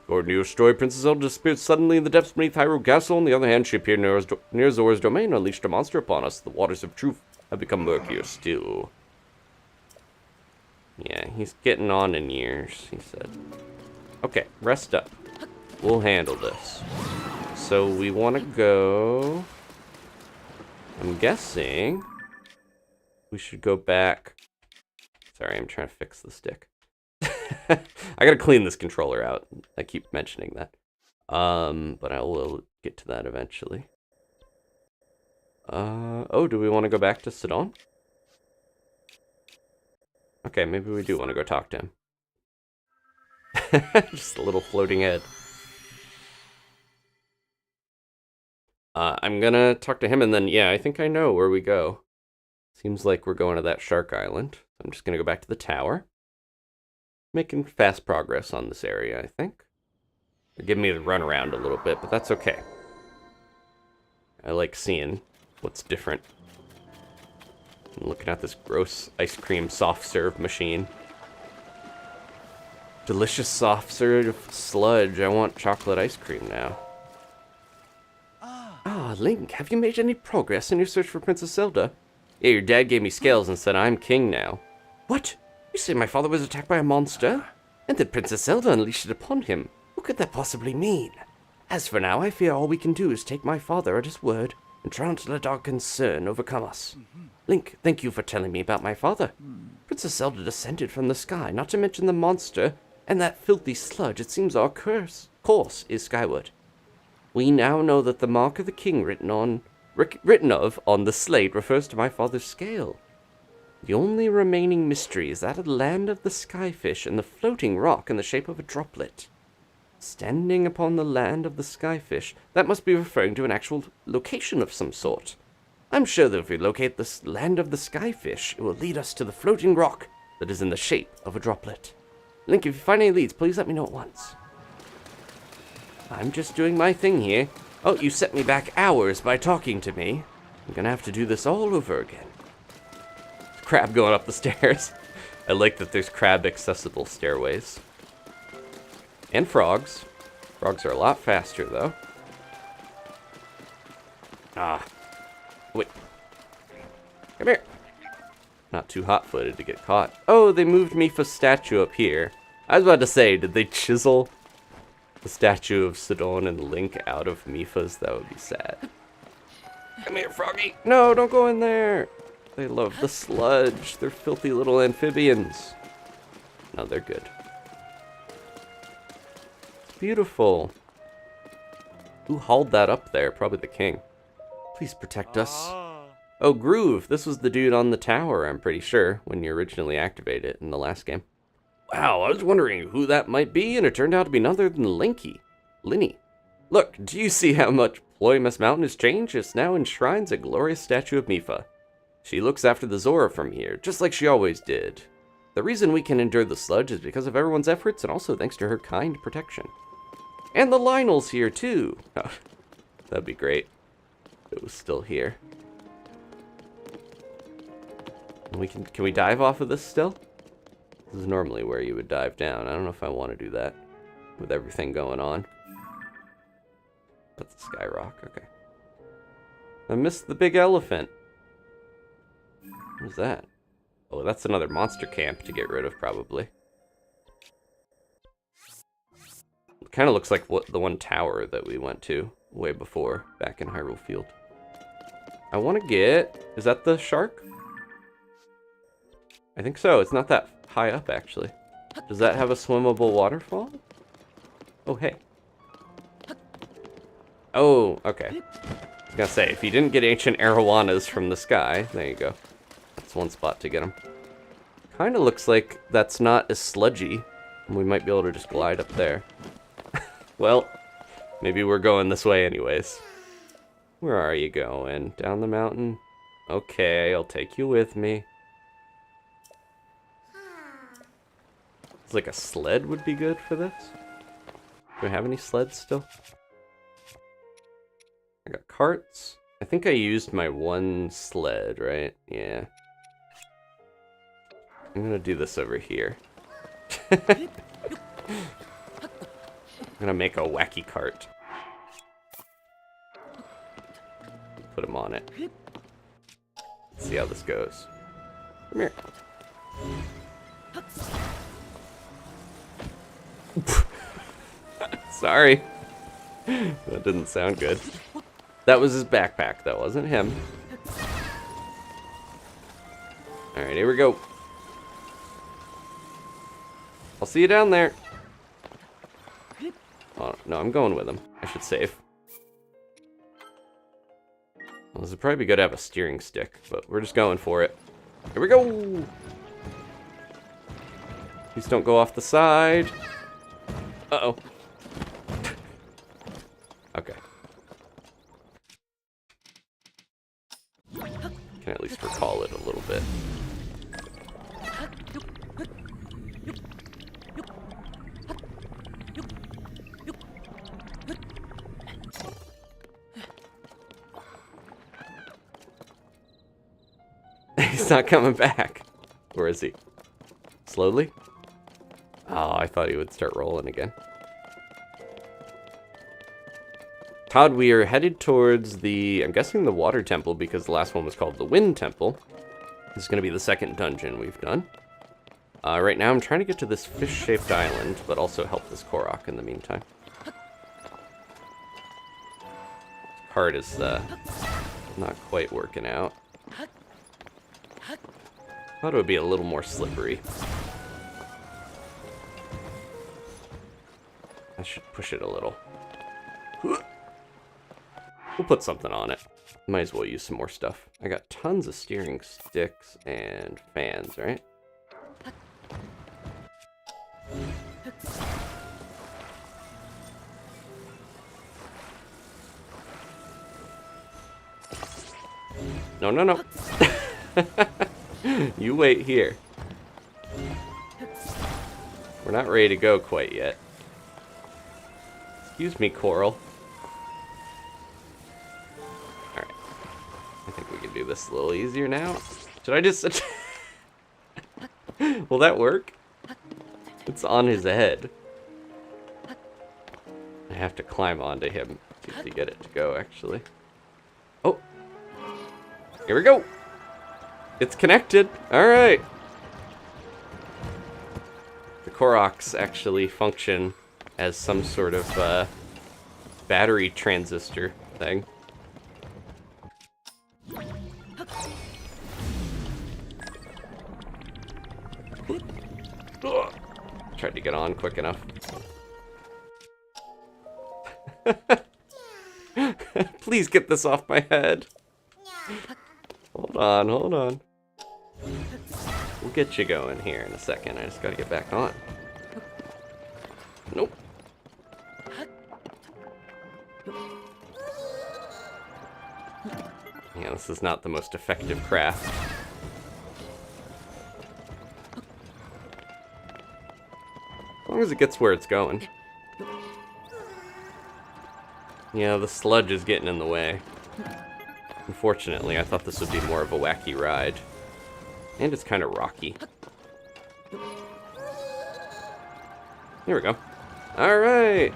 According to your story, Princess Zelda disappeared suddenly in the depths beneath Hyrule Castle. On the other hand, she appeared near Zora's domain, unleashed a monster upon us. The waters of truth have become murkier still. Yeah, he's getting on in years, he said. Okay, rest up. We'll handle this. So we want to go... I'm guessing we should go back. Sorry, I'm trying to fix the stick. I gotta clean this controller out. I keep mentioning that. But I will get to that eventually. Oh, do we want to go back to Sidon? Okay, maybe we do want to go talk to him. Just a little floating head. I'm gonna talk to him and then, yeah, I think I know where we go. Seems like we're going to that Shark Island. I'm just gonna go back to the tower. Making fast progress on this area, I think. They're giving me the run around a little bit, but that's okay. I like seeing what's different. I'm looking at this gross ice cream soft serve machine. Delicious soft serve sludge. I want chocolate ice cream now. Ah, Link, have you made any progress in your search for Princess Zelda? Yeah, your dad gave me scales and said I'm king now. What? You say my father was attacked by a monster? And that Princess Zelda unleashed it upon him? What could that possibly mean? As for now, I fear all we can do is take my father at his word and try not to let our concern overcome us. Link, thank you for telling me about my father. Princess Zelda descended from the sky, not to mention the monster and that filthy sludge. It seems our course is skyward. We now know that the mark of the king written of on the slate refers to my father's scale. The only remaining mystery is that of the land of the skyfish and the floating rock in the shape of a droplet. Standing upon the land of the skyfish, that must be referring to an actual location of some sort. I'm sure that if we locate this land of the skyfish, it will lead us to the floating rock that is in the shape of a droplet. Link, if you find any leads, please let me know at once. I'm just doing my thing here. Oh, you set me back hours by talking to me. I'm gonna have to do this all over again. Crab going up the stairs. I like that there's crab accessible stairways. And frogs. Frogs are a lot faster, though. Ah. Wait. Come here. Not too hot-footed to get caught. Oh, they moved Mipha's statue up here. I was about to say, did they chisel the statue of Sidon and Link out of Mipha's? That would be sad. Come here, Froggy. No, don't go in there. They love the sludge. They're filthy little amphibians. No, they're good. It's beautiful. Who hauled that up there? Probably the king. Please protect us. Oh, Groove. This was the dude on the tower, I'm pretty sure, when you originally activated it in the last game. Wow, I was wondering who that might be, and it turned out to be none other than Linny. Look, do you see how much Ploymus Mountain has changed? It now enshrines a glorious statue of Mipha. She looks after the Zora from here, just like she always did. The reason we can endure the sludge is because of everyone's efforts, and also thanks to her kind protection. And the Lionel's here, too. Oh, that'd be great if it was still here. Can we dive off of this still? This is normally where you would dive down. I don't know if I want to do that with everything going on. That's the sky rock, okay. I missed the big elephant. What's that? Oh, that's another monster camp to get rid of, probably. It kind of looks like the one tower that we went to way before, back in Hyrule Field. I want to get... Is that the shark? I think so. It's not that high up, actually. Does that have a swimmable waterfall? Oh, hey. Oh, okay. I was gonna say, if you didn't get ancient arowanas from the sky, there you go. That's one spot to get them. Kind of looks like that's not as sludgy. We might be able to just glide up there. Well, maybe we're going this way anyways. Where are you going? Down the mountain? Okay, I'll take you with me. It's like a sled would be good for this. Do we have any sleds still? I got carts. I think I used my one sled, right? Yeah. I'm gonna do this over here. I'm gonna make a wacky cart. Put him on it. Let's see how this goes. Come here. Sorry. That didn't sound good. That was his backpack, that wasn't him. Alright, here we go. I'll see you down there. Oh, no, I'm going with him. I should save. Well, this would probably be good to have a steering stick, but we're just going for it. Here we go! Please don't go off the side. Uh-oh. Okay. Can at least recall it a little bit. He's not coming back. Where is he? Slowly? Oh, I thought he would start rolling again. Todd, we are headed towards the, I'm guessing the water temple, because the last one was called the wind temple. This is going to be the second dungeon we've done. Right now I'm trying to get to this fish-shaped island, but also help this Korok in the meantime. Cart is not quite working out. Thought it would be a little more slippery. I should push it a little. We'll put something on it. Might as well use some more stuff. I got tons of steering sticks and fans, right? No, no, no. You wait here. We're not ready to go quite yet. Excuse me, Coral. Alright. I think we can do this a little easier now. Should I just... Will that work? It's on his head. I have to climb onto him to get it to go, actually. Oh! Here we go! It's connected! Alright! The Koroks actually function as some sort of battery transistor thing. Tried to get on quick enough. Please get this off my head. Hold on, hold on. We'll get you going here in a second. I just gotta get back on. Nope. Yeah, this is not the most effective craft. As long as it gets where it's going. Yeah, the sludge is getting in the way. Unfortunately, I thought this would be more of a wacky ride. And it's kind of rocky. Here we go. Alright!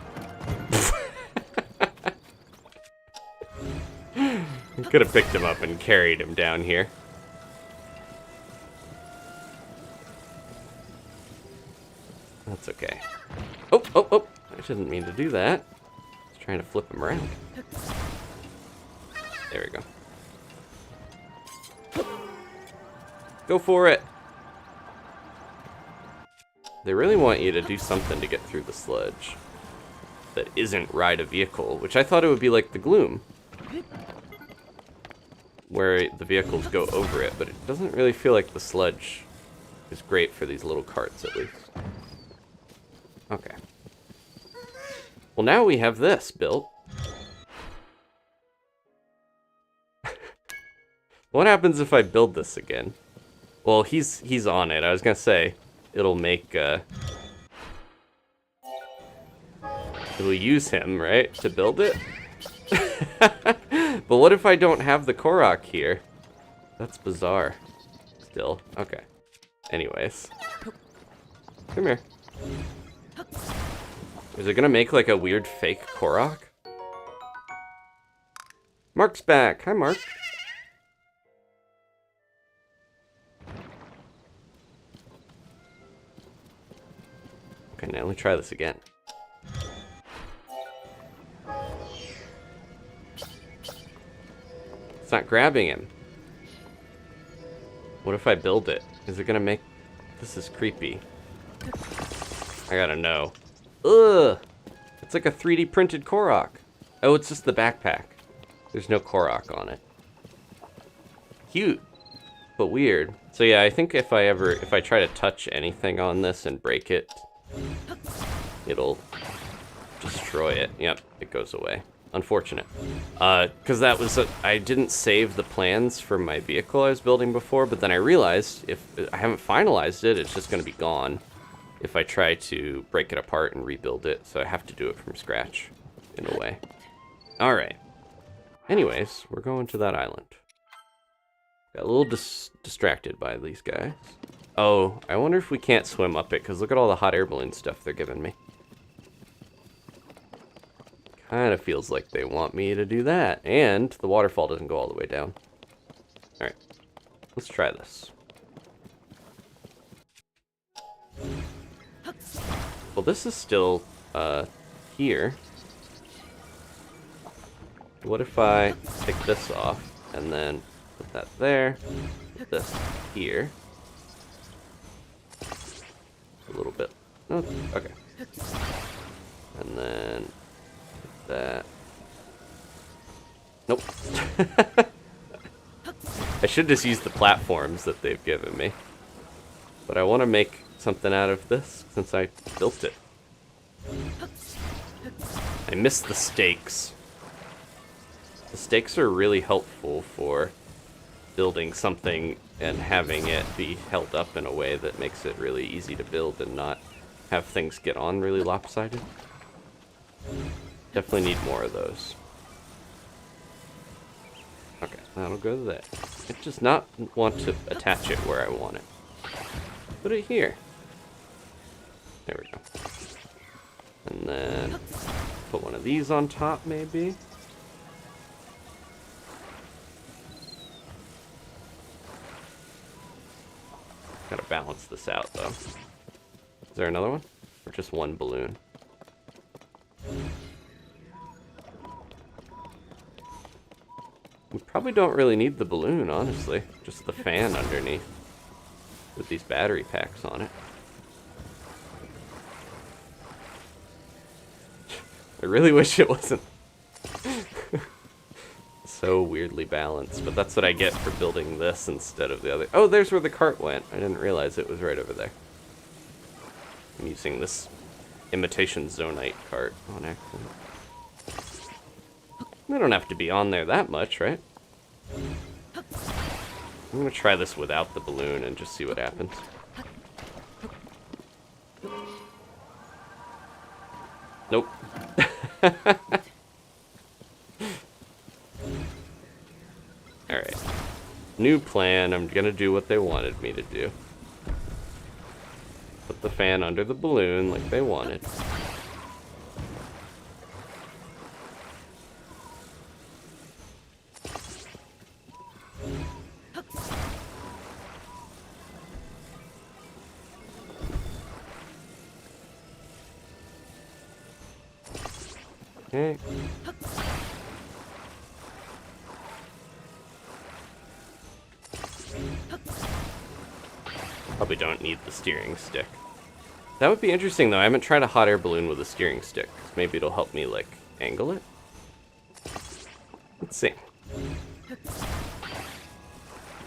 Could have picked him up and carried him down here. That's okay. Oh, oh, oh! I didn't mean to do that. I was trying to flip him around. There we go. Go for it! They really want you to do something to get through the sludge that isn't ride a vehicle, which I thought it would be like the Gloom, where the vehicles go over it, but it doesn't really feel like the sludge is great for these little carts, at least. Okay. Well, now we have this built. What happens if I build this again? Well, he's on it. I was gonna say, it'll make, it'll use him, right, to build it? But what if I don't have the Korok here? That's bizarre. Still. Okay. Anyways. Come here. Is it gonna make like a weird fake Korok? Mark's back. Hi, Mark. Okay, now let me try this again. It's not grabbing him. What if I build it? Is it gonna make... This is creepy. I gotta know. Ugh! It's like a 3D printed Korok. Oh, it's just the backpack. There's no Korok on it. Cute, but weird. So yeah, I think if I try to touch anything on this and break it, it'll destroy it. Yep, it goes away. Unfortunate. Because I didn't save the plans for my vehicle I was building before, but then I realized if I haven't finalized it, it's just going to be gone if I try to break it apart and rebuild it. So I have to do it from scratch, in a way. Alright. Anyways, we're going to that island. Got a little distracted by these guys. Oh, I wonder if we can't swim up it, because look at all the hot air balloon stuff they're giving me. Kind of feels like they want me to do that. And the waterfall doesn't go all the way down. Alright, let's try this. Well, this is still here. What if I take this off and then put that there, put this here. A little bit. Oh, okay. And then that. Nope. I should just use the platforms that they've given me. But I want to make something out of this since I built it. I miss the stakes. The stakes are really helpful for building something and having it be held up in a way that makes it really easy to build and not have things get on really lopsided. Definitely need more of those. Okay, that'll go there. It does not want to attach it where I want it. Put it here. There we go. And then put one of these on top, maybe. Gotta balance this out, though. Is there another one? Or just one balloon? We probably don't really need the balloon, honestly. Just the fan underneath. With these battery packs on it. I really wish it wasn't so weirdly balanced, but that's what I get for building this instead of the other. Oh, there's where the cart went. I didn't realize it was right over there. I'm using this imitation Zonai cart on accident. They don't have to be on there that much, right? I'm gonna try this without the balloon and just see what happens. Nope. Alright. New plan. I'm gonna do what they wanted me to do. Put the fan under the balloon like they wanted. Okay. Probably don't need the steering stick. That would be interesting, though. I haven't tried a hot air balloon with a steering stick. Maybe it'll help me, like, angle it? Let's see.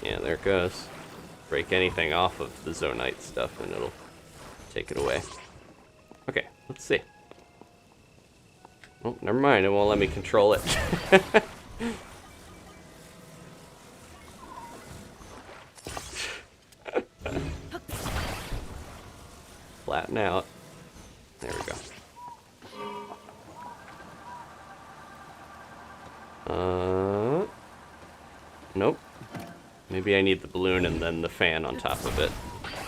Yeah, there it goes. Break anything off of the Zonite stuff, and it'll take it away. Okay, let's see. Oh, never mind. It won't let me control it. Flatten out. There we go. Nope. Maybe I need the balloon and then the fan on top of it.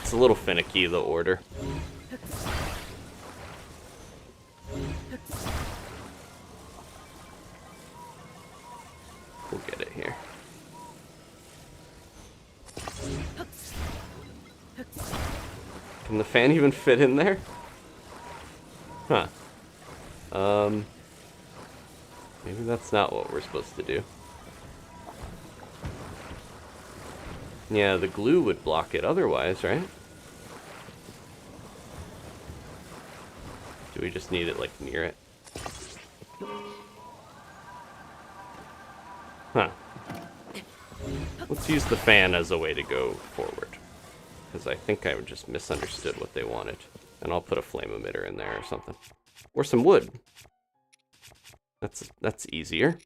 It's a little finicky, the order. We'll get it here. Can the fan even fit in there? Huh. Maybe that's not what we're supposed to do. Yeah, the glue would block it otherwise, right? Do we just need it, like, near it? Huh. Let's use the fan as a way to go forward. Because I think I just misunderstood what they wanted. And I'll put a flame emitter in there or something. Or some wood. That's easier.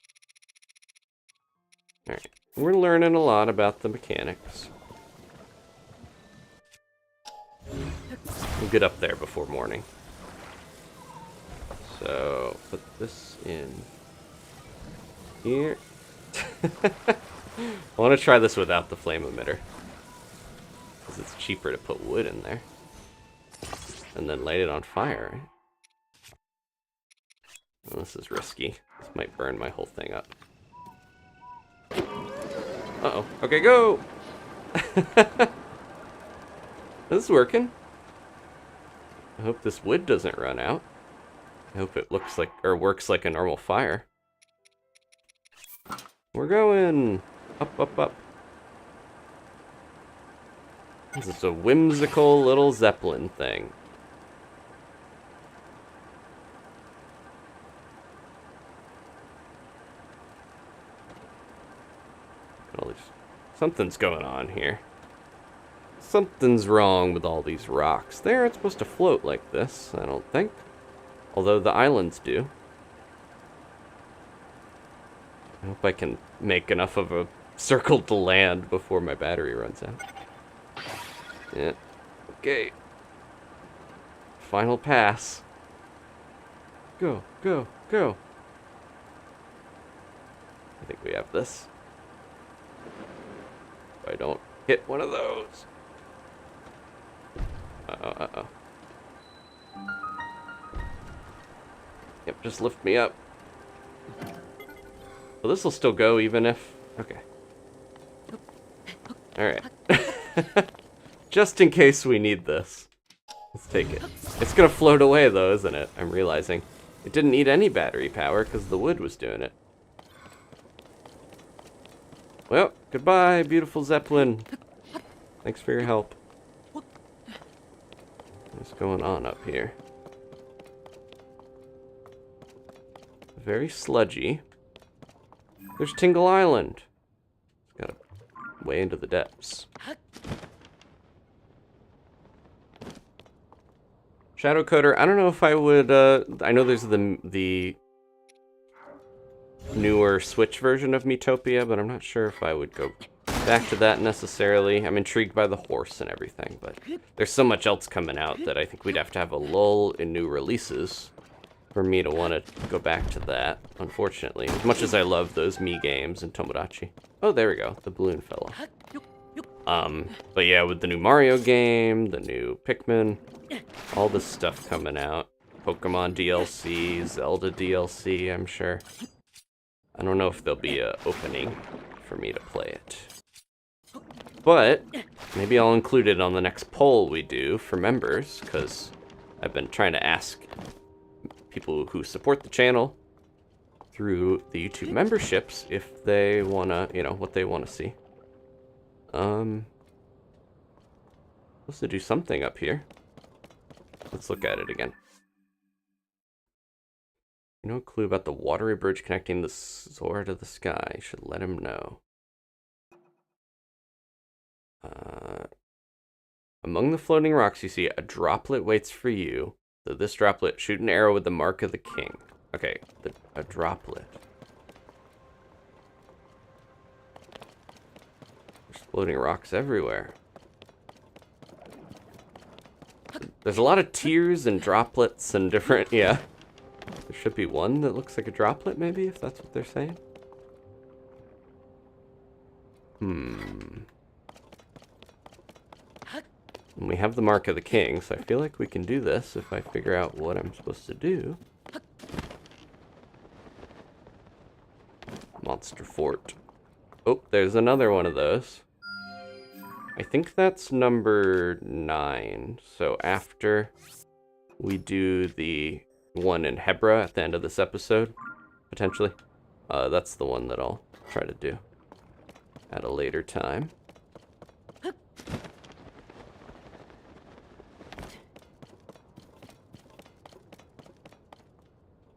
Alright. We're learning a lot about the mechanics. We'll get up there before morning. So, put this in here. I want to try this without the flame emitter. Because it's cheaper to put wood in there. And then light it on fire, right? Well, this is risky. This might burn my whole thing up. Uh-oh. Okay, go! This is working. I hope this wood doesn't run out. I hope it looks like, or works like a normal fire. We're going! Up, up, up. This is a whimsical little Zeppelin thing. Something's going on here. Something's wrong with all these rocks. They aren't supposed to float like this, I don't think. Although the islands do. I hope I can make enough of a circle to land before my battery runs out. Yeah. Okay. Final pass. Go, go, go. I think we have this. If I don't hit one of those. Uh-oh, uh-oh. Yep, just lift me up. Well, this will still go even if... Okay. Alright. Just in case we need this. Let's take it. It's gonna float away though, isn't it? I'm realizing. It didn't need any battery power because the wood was doing it. Well, goodbye, beautiful Zeppelin. Thanks for your help. What's going on up here? Very sludgy. There's Tingle Island. It's got a way into the depths. Shadow Coder, I don't know if I would, I know there's the newer Switch version of Miitopia, but I'm not sure if I would go back to that necessarily. I'm intrigued by the horse and everything, but there's so much else coming out that I think we'd have to have a lull in new releases for me to want to go back to that, unfortunately. As much as I love those Mii games and Tomodachi. Oh, there we go, the balloon fell off. But yeah, with the new Mario game, the new Pikmin, all this stuff coming out. Pokemon DLC, Zelda DLC, I'm sure. I don't know if there'll be an opening for me to play it. But maybe I'll include it on the next poll we do for members, because I've been trying to ask people who support the channel through the YouTube memberships if they wanna, what they wanna see. Supposed to do something up here. Let's look at it again. No clue about the watery bridge connecting the Zora to the sky. Should let him know. Among the floating rocks you see a droplet waits for you. So this droplet, shoot an arrow with the mark of the king. Okay, a droplet. There's floating rocks everywhere. There's a lot of tears and droplets and different, yeah. There should be one that looks like a droplet, maybe, if that's what they're saying. And we have the mark of the king, so I feel like we can do this if I figure out what I'm supposed to do. Monster Fort. Oh, there's another one of those. I think that's number 9. So after we do the one in Hebra at the end of this episode, potentially, that's the one that I'll try to do at a later time.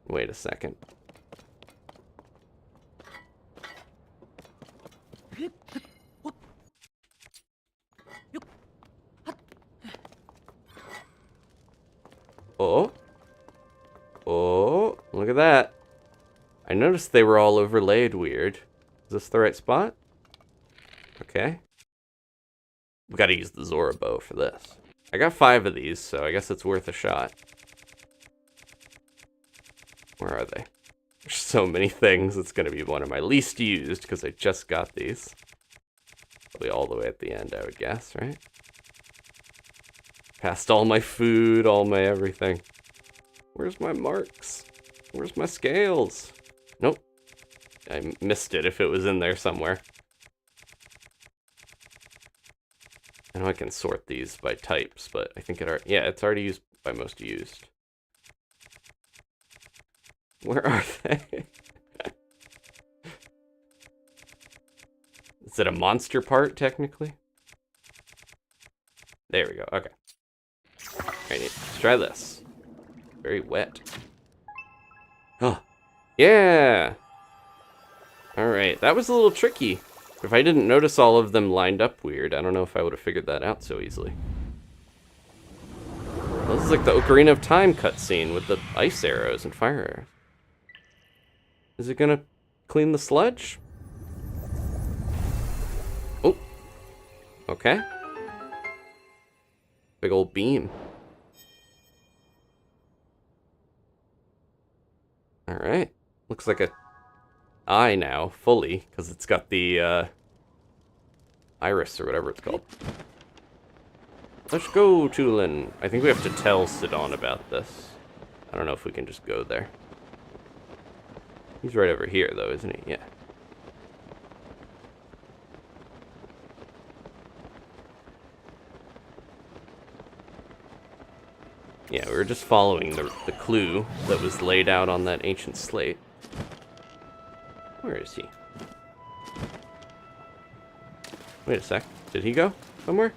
Wait a second. Oh. Oh, look at that. I noticed they were all overlaid weird. Is this the right spot? Okay. We gotta use the Zora bow for this. I got 5 of these, so I guess it's worth a shot. Where are they? There's so many things. It's gonna be one of my least used because I just got these. Probably all the way at the end, I would guess, right? Past all my food, all my everything. Where's my marks? Where's my scales? Nope. I missed it if it was in there somewhere. I know I can sort these by types, but I think yeah, it's already used by most used. Where are they? Is it a monster part, technically? There we go, okay. Alright, let's try this. Very wet. Oh, yeah! Alright, that was a little tricky. If I didn't notice all of them lined up weird, I don't know if I would have figured that out so easily. Well, this is like the Ocarina of Time cutscene with the ice arrows and fire arrows. Is it gonna clean the sludge? Oh. Okay. Big old beam. Alright. Looks like a eye now, fully, because it's got the iris or whatever it's called. Let's go, Tulin. I think we have to tell Sidon about this. I don't know if we can just go there. He's right over here, though, isn't he? Yeah. Yeah, we were just following the clue that was laid out on that ancient slate. Where is he? Wait a sec. Did he go somewhere?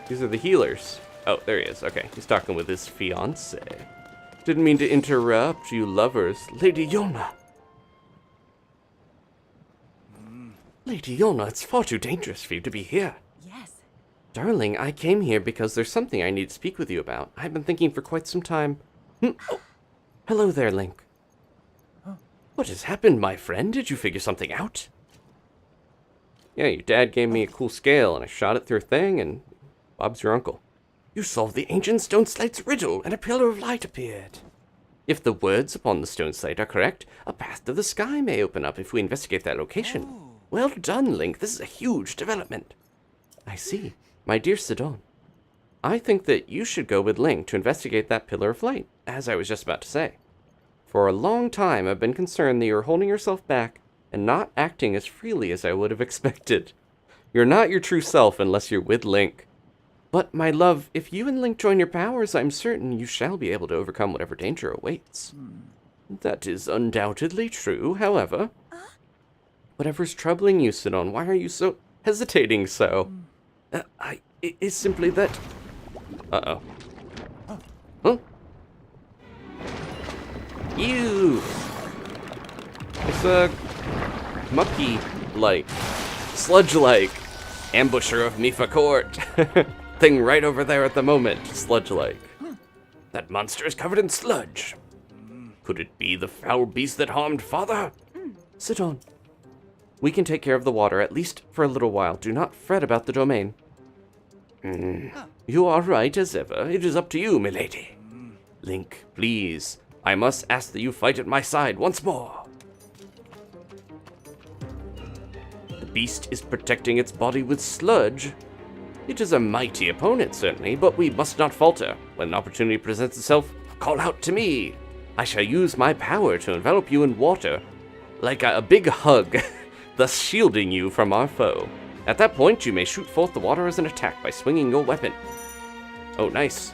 These are the healers. Oh, there he is. Okay, he's talking with his fiancée. Didn't mean to interrupt you lovers. Lady Yona. Lady Yona, it's far too dangerous for you to be here. Yes. Darling, I came here because there's something I need to speak with you about. I've been thinking for quite some time. Oh. Hello there, Link. What has happened, my friend? Did you figure something out? Yeah, your dad gave me a cool scale, and I shot it through a thing, and Bob's your uncle. You solved the ancient stone slate's riddle, and a pillar of light appeared. If the words upon the stone slate are correct, a path to the sky may open up if we investigate that location. Oh. Well done, Link. This is a huge development. I see. My dear Sidon, I think that you should go with Link to investigate that pillar of light, as I was just about to say. For a long time, I've been concerned that you're holding yourself back and not acting as freely as I would have expected. You're not your true self unless you're with Link. But, my love, if you and Link join your powers, I'm certain you shall be able to overcome whatever danger awaits. That is undoubtedly true, however. Whatever's troubling you, Sidon, why are you so hesitating so? It's simply that... Uh-oh. Huh? Ew! It's a... mucky-like, sludge-like, ambusher of Mifa Court. Thing right over there at the moment, sludge-like. That monster is covered in sludge. Could it be the foul beast that harmed Father? Sidon, we can take care of the water, at least for a little while. Do not fret about the domain. You are right, as ever. It is up to you, milady. Link, please. I must ask that you fight at my side once more. The beast is protecting its body with sludge. It is a mighty opponent, certainly, but we must not falter. When an opportunity presents itself, call out to me. I shall use my power to envelop you in water, like a big hug, thus shielding you from our foe. At that point, you may shoot forth the water as an attack by swinging your weapon. Oh, nice.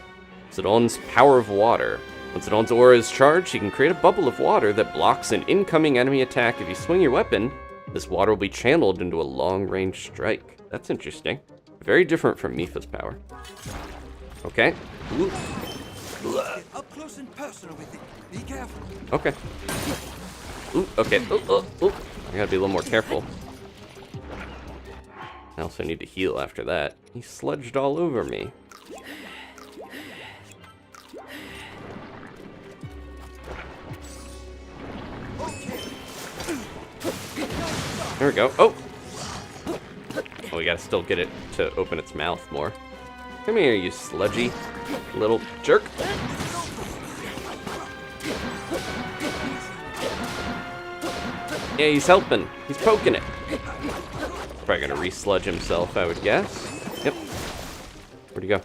Sidon's power of water. When Sidon's aura is charged, he can create a bubble of water that blocks an incoming enemy attack. If you swing your weapon, this water will be channeled into a long-range strike. That's interesting. Very different from Mifa's power. Okay. Ooh. Get up close and personal with it. Be careful. Okay. Ooh, okay. Ooh. I gotta be a little more careful. I also need to heal after that. He sludged all over me. There we go. Oh! Oh, we gotta still get it to open its mouth more. Come here, you sludgy little jerk. Yeah, he's helping. He's poking it. Probably gonna re-sludge himself, I would guess. Yep. Where'd he go?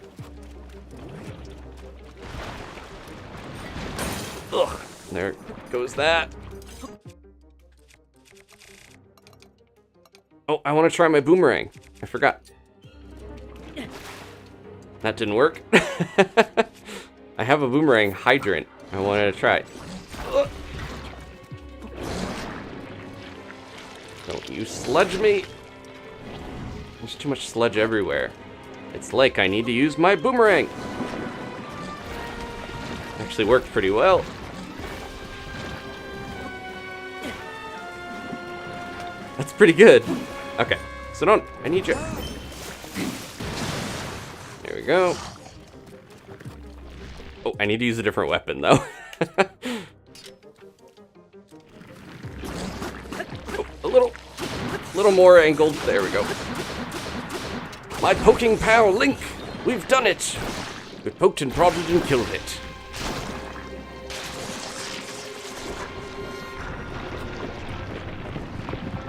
Ugh. There goes that. Oh, I want to try my boomerang. I forgot. That didn't work. I have a boomerang hydrant. I wanted to try it. Don't you sludge me. There's too much sludge everywhere. It's like I need to use my boomerang. Actually worked pretty well. That's pretty good. Okay, Sidon, I need you. There we go. Oh, I need to use a different weapon, though. Oh, a little more angled. There we go. My poking pal, Link. We've done it. We poked and prodded and killed it.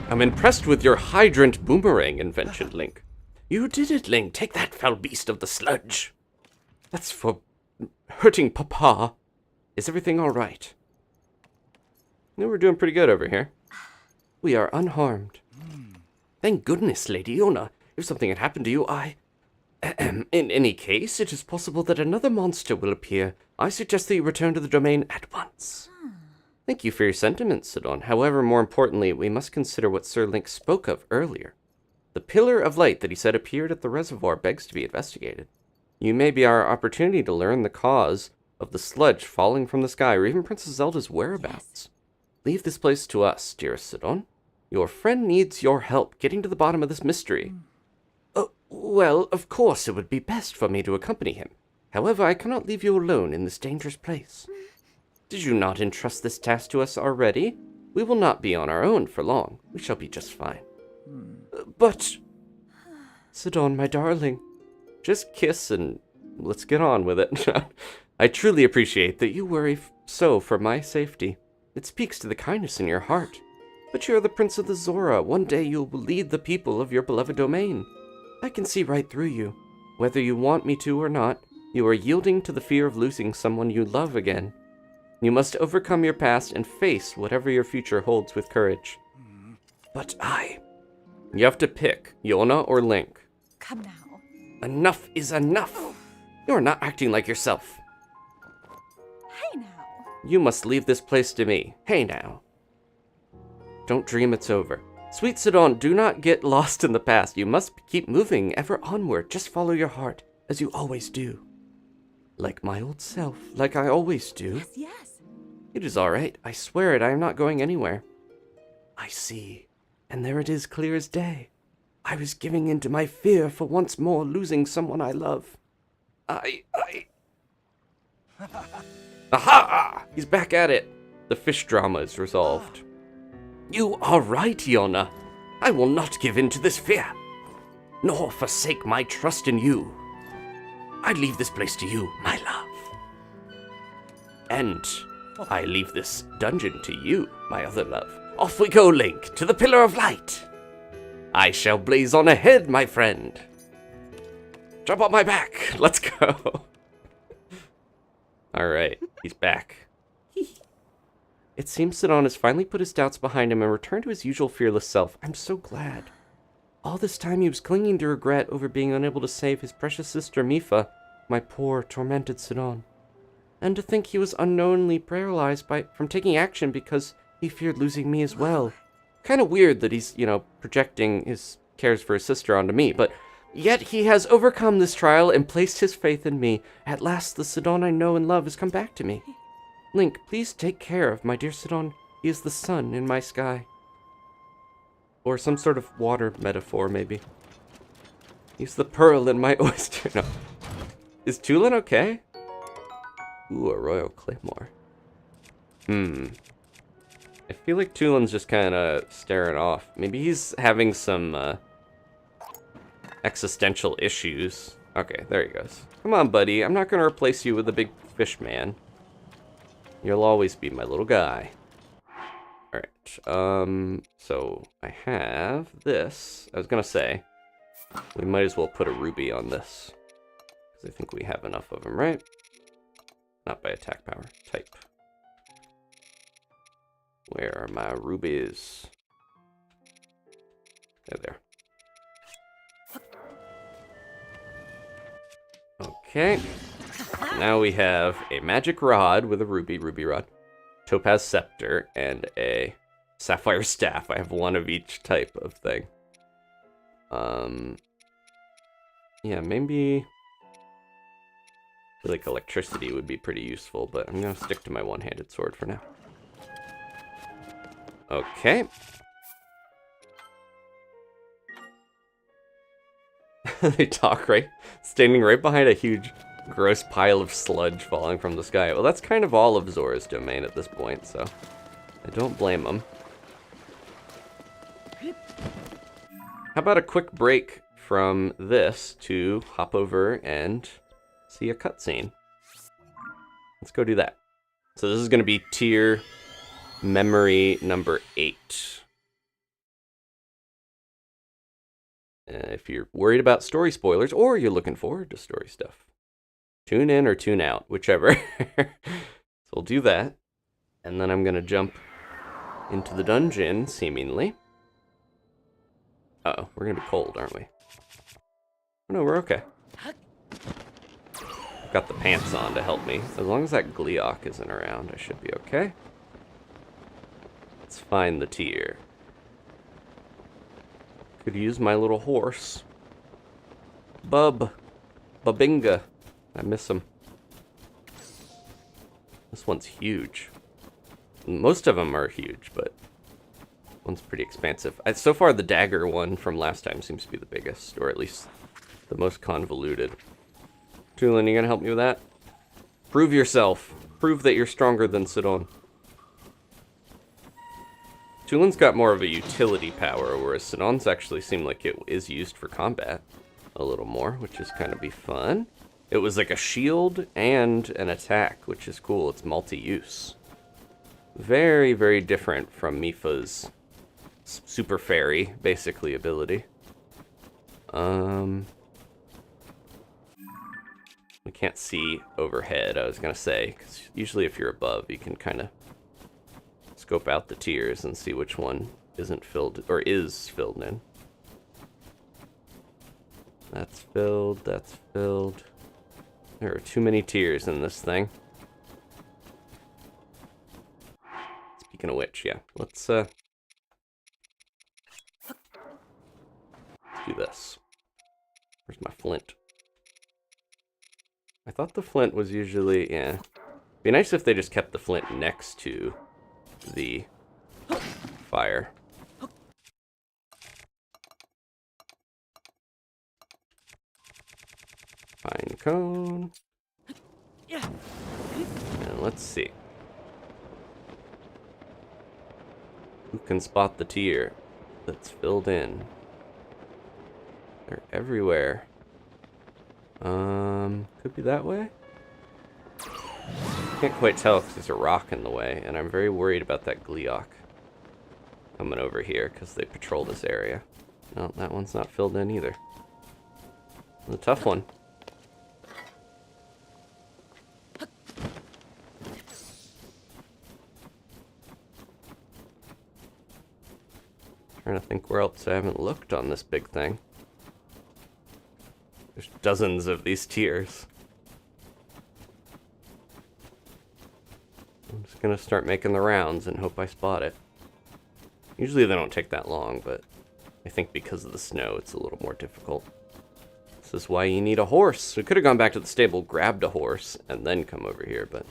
I'm impressed with your hydrant boomerang invention, Link. You did it, Link. Take that, foul beast of the sludge. That's for hurting Papa. Is everything all right? No, we're doing pretty good over here. We are unharmed. Thank goodness, Lady Yona. If something had happened to you, in any case, it is possible that another monster will appear. I suggest that you return to the domain at once. Thank you for your sentiments, Sidon. However, more importantly, we must consider what Sir Link spoke of earlier. The pillar of light that he said appeared at the reservoir begs to be investigated. You may be our opportunity to learn the cause of the sludge falling from the sky, or even Princess Zelda's whereabouts. Leave this place to us, dearest Sidon. Your friend needs your help getting to the bottom of this mystery. Well, of course it would be best for me to accompany him. However, I cannot leave you alone in this dangerous place. Did you not entrust this task to us already? We will not be on our own for long. We shall be just fine. But... Sidon, my darling, just kiss and let's get on with it. I truly appreciate that you worry so for my safety. It speaks to the kindness in your heart. But you are the Prince of the Zora. One day you will lead the people of your beloved domain. I can see right through you. Whether you want me to or not, you are yielding to the fear of losing someone you love again. You must overcome your past and face whatever your future holds with courage. But You have to pick, Yona or Link. Come now. Enough is enough. You're not acting like yourself. Hey now. You must leave this place to me. Hey now. Don't dream it's over. Sweet Sidon, do not get lost in the past. You must keep moving ever onward. Just follow your heart, as you always do. Like my old self, like I always do. Yes. It is all right. I swear it. I am not going anywhere. I see. And there it is, clear as day. I was giving in to my fear for once more losing someone I love. Aha! He's back at it. The fish drama is resolved. You are right, Yona. I will not give in to this fear, nor forsake my trust in you. I leave this place to you, my love. And I leave this dungeon to you, my other love. Off we go, Link, to the Pillar of Light. I shall blaze on ahead, my friend. Jump on my back. Let's go. All right, he's back. It seems Sidon has finally put his doubts behind him and returned to his usual fearless self. I'm so glad. All this time he was clinging to regret over being unable to save his precious sister Mipha, my poor, tormented Sidon. And to think he was unknowingly paralyzed from taking action because he feared losing me as well. Kind of weird that he's, projecting his cares for his sister onto me, but yet he has overcome this trial and placed his faith in me. At last the Sidon I know and love has come back to me. Link, please take care of my dear Sidon. He is the sun in my sky. Or some sort of water metaphor, maybe. He's the pearl in my oyster. No. Is Tulin okay? Ooh, a Royal Claymore. I feel like Tulin's just kind of staring off. Maybe he's having some existential issues. Okay, there he goes. Come on, buddy. I'm not going to replace you with a big fish man. You'll always be my little guy. Alright, so I have this. I was gonna say, we might as well put a ruby on this. Because I think we have enough of them, right? Not by attack power, type. Where are my rubies? There. Okay. Now we have a magic rod with a ruby rod, topaz scepter, and a sapphire staff. I have one of each type of thing. Yeah, maybe I feel like electricity would be pretty useful, but I'm gonna stick to my one-handed sword for now. Okay. They talk standing right behind a huge, gross pile of sludge falling from the sky. Well, that's kind of all of Zora's domain at this point, so I don't blame them. How about a quick break from this to hop over and see a cutscene? Let's go do that. So this is going to be tier memory number 8. If you're worried about story spoilers, or you're looking forward to story stuff, tune in or tune out, whichever. So we'll do that, and then I'm going to jump into the dungeon, seemingly. Uh-oh, we're going to be cold, aren't we? Oh, no, we're okay. I've got the pants on to help me. As long as that Gleeok isn't around, I should be okay. Let's find the tier. Could use my little horse. Babinga. I miss him. This one's huge. Most of them are huge, but one's pretty expansive. So far, the dagger one from last time seems to be the biggest, or at least the most convoluted. Tulin, you gonna help me with that? Prove yourself. Prove that you're stronger than Sidon. Tulin's got more of a utility power, whereas Sidon's actually seemed like it is used for combat a little more, which is kind of be fun. It was like a shield and an attack, which is cool. It's multi-use. Very, very different from Mipha's super fairy, basically, ability. We can't see overhead, I was gonna say, because usually if you're above, you can kind of scope out the tiers and see which one isn't filled, or is filled in. That's filled, that's filled. There are too many tiers in this thing. Speaking of which, yeah, let's do this. Where's my flint? I thought the flint was usually, yeah. Be nice if they just kept the flint next to the fire. Pine cone. And let's see. Who can spot the tier that's filled in? They're everywhere. Could be that way? Can't quite tell because there's a rock in the way, and I'm very worried about that Gleeok coming over here because they patrol this area. No, that one's not filled in either. The tough one. Trying to think where else I haven't looked on this big thing. There's dozens of these tiers. I'm just gonna start making the rounds and hope I spot it. Usually they don't take that long, but I think because of the snow, it's a little more difficult. This is why you need a horse. We could have gone back to the stable, grabbed a horse, and then come over here, but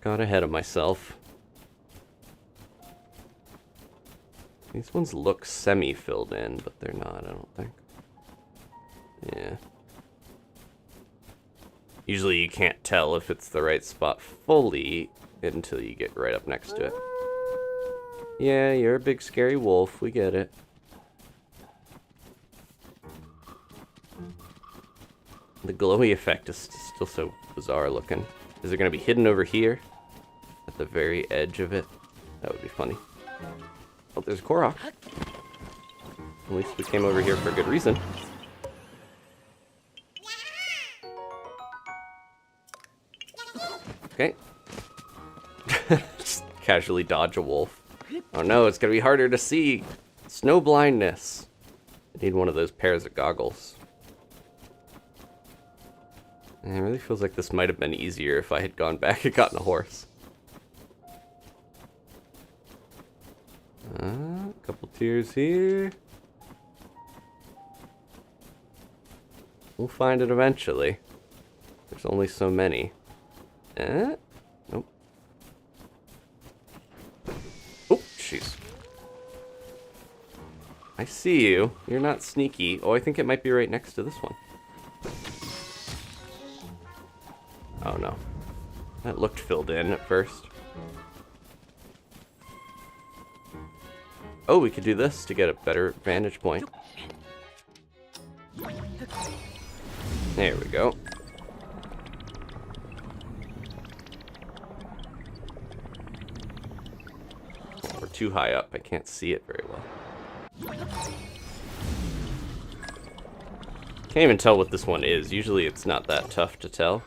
got ahead of myself. These ones look semi-filled in, but they're not, I don't think. Yeah. Usually you can't tell if it's the right spot fully until you get right up next to it. Yeah, you're a big scary wolf, we get it. The glowy effect is still so bizarre looking. Is it going to be hidden over here? At the very edge of it? That would be funny. Oh, there's a Korok. At least we came over here for a good reason. Okay. Just casually dodge a wolf. Oh no, it's gonna be harder to see. Snow blindness. I need one of those pairs of goggles. And it really feels like this might have been easier if I had gone back and gotten a horse. A couple tiers here. We'll find it eventually. There's only so many. Nope. Oh, jeez. I see you. You're not sneaky. Oh, I think it might be right next to this one. Oh no. That looked filled in at first. Oh, we could do this to get a better vantage point. There we go. Oh, we're too high up. I can't see it very well. Can't even tell what this one is. Usually it's not that tough to tell.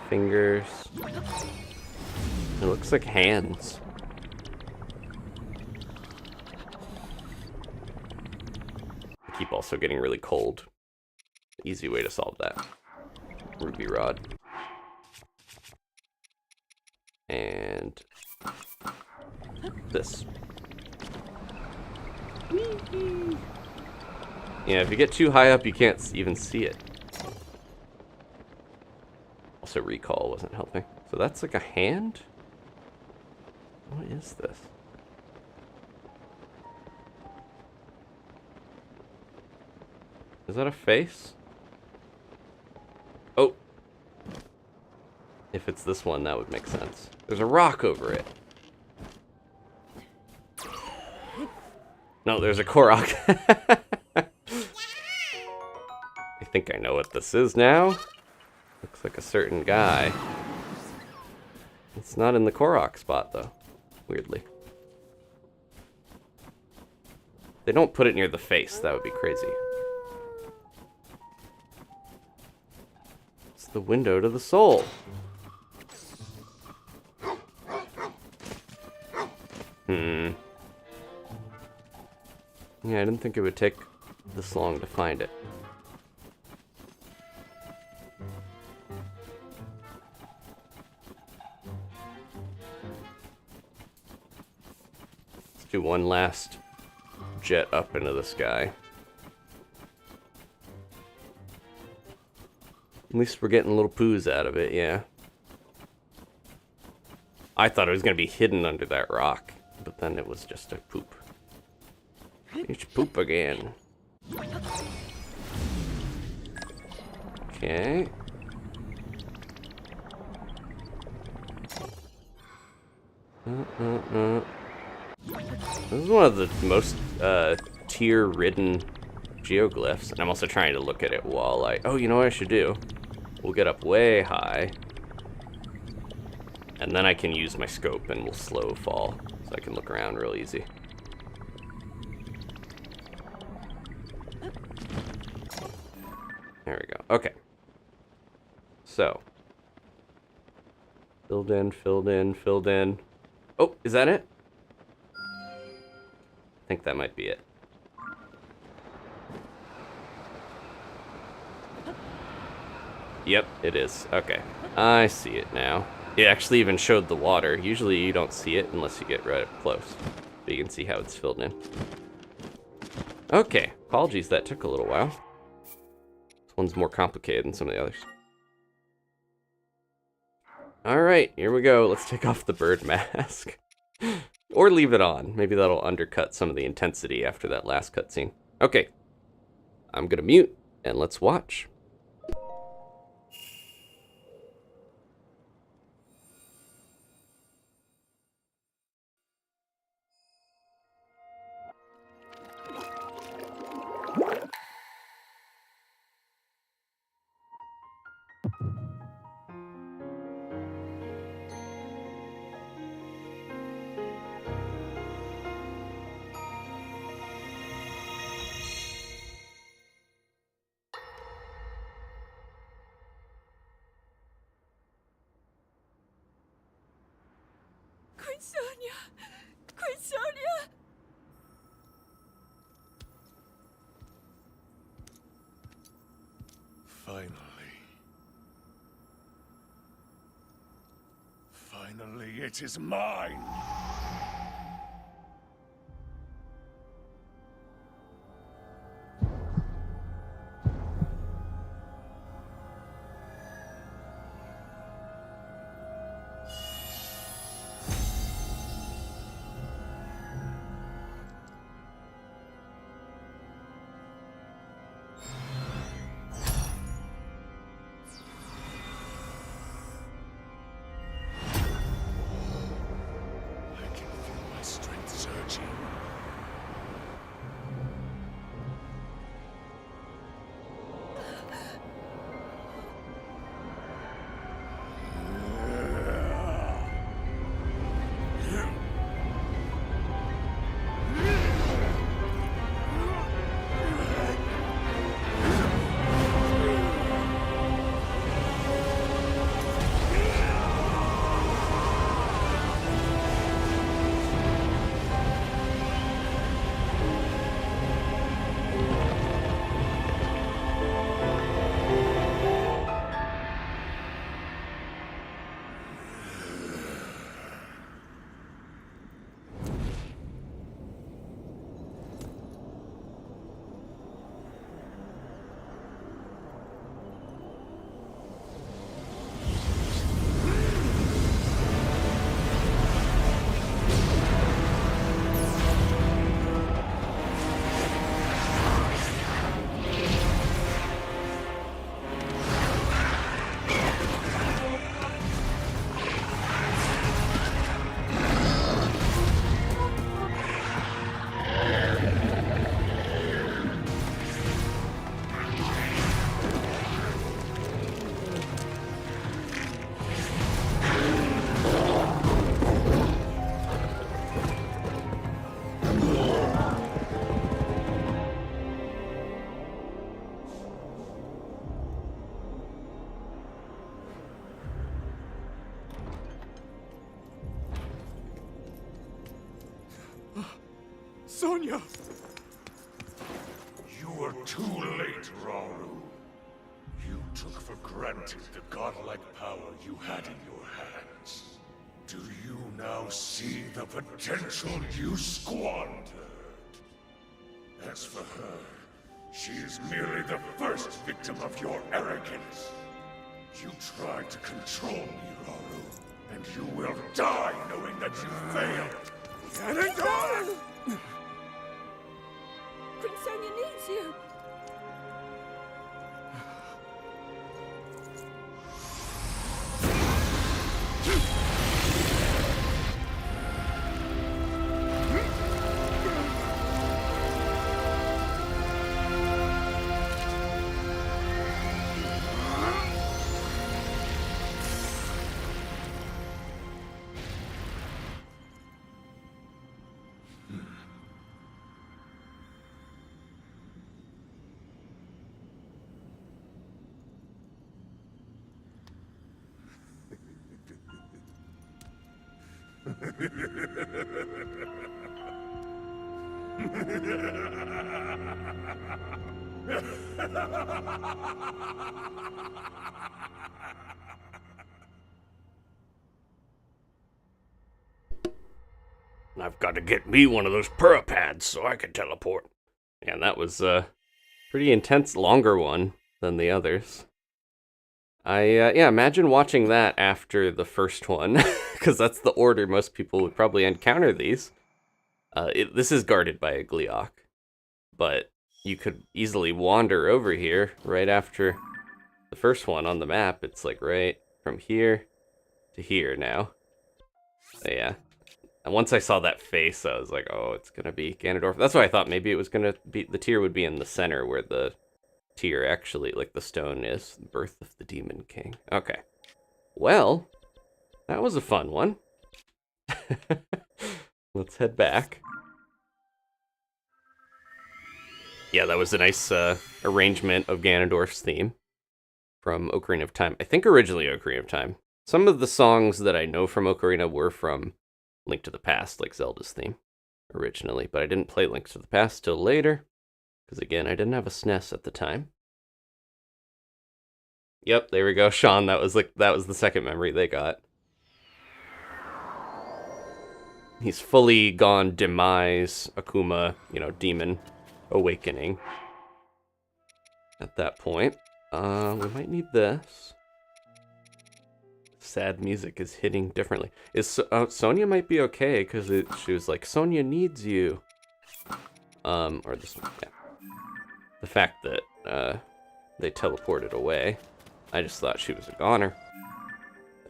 Fingers. It looks like hands. I keep also getting really cold. Easy way to solve that. Ruby rod. And this. Yeah, if you get too high up, you can't even see it. Also, recall wasn't helping. So that's like a hand? What is this? Is that a face? Oh. If it's this one, that would make sense. There's a rock over it. No, there's a Korok. I think I know what this is now. Looks like a certain guy. It's not in the Korok spot, though. Weirdly. They don't put it near the face. That would be crazy. It's the window to the soul. Yeah, I didn't think it would take this long to find it. Let's do one last jet up into the sky. At least we're getting little poos out of it, yeah. I thought it was going to be hidden under that rock, but then it was just a poop. It's poop again. Okay. This is one of the most tier-ridden geoglyphs, and I'm also trying to look at it while I... Oh, you know what I should do? We'll get up way high, and then I can use my scope and we'll slow fall, so I can look around real easy. There we go. Okay. So. Filled in, filled in, filled in. Oh, is that it? I think that might be it. Yep, it is. Okay. I see it now. It actually even showed the water. Usually you don't see it unless you get right up close. But you can see how it's filled in. Okay. Apologies, that took a little while. This one's more complicated than some of the others. Alright, here we go. Let's take off the bird mask. Or leave it on. Maybe that'll undercut some of the intensity after that last cutscene. Okay. I'm gonna mute, and let's watch. Queen Sonia! Queen Sonia! Finally. Finally, it is mine! Sonia! You were too late, Rauru. You took for granted the godlike power you had in your hands. Do you now see the potential you squandered? As for her, she is merely the first victim of your arrogance. You tried to control me, Rauru, and you will die knowing that you failed. Ganondorf! Queen Sonia needs you. I've got to get me one of those pads so I can teleport. Yeah, and that was a pretty intense, longer one than the others. Yeah, imagine watching that after the first one, because that's the order most people would probably encounter these. This is guarded by a Gleeok, but you could easily wander over here right after the first one on the map. It's like right from here to here now. So yeah. And once I saw that face, I was like, oh, it's gonna be Ganondorf. That's why I thought maybe it was gonna be, the tear would be in the center where the tear actually, like the stone is, the birth of the Demon King. Okay. Well, that was a fun one. Let's head back. Yeah, that was a nice arrangement of Ganondorf's theme from Ocarina of Time. I think originally Ocarina of Time. Some of the songs that I know from Ocarina were from Link to the Past, like Zelda's theme originally, but I didn't play Link to the Past till later, because again, I didn't have a SNES at the time. Yep, there we go, Sean. That was the second memory they got. He's fully gone demise, Akuma, demon awakening. At that point, we might need this. Sad music is hitting differently. Sonia might be okay because she was like, Sonia needs you. Or this one, yeah. The fact that they teleported away, I just thought she was a goner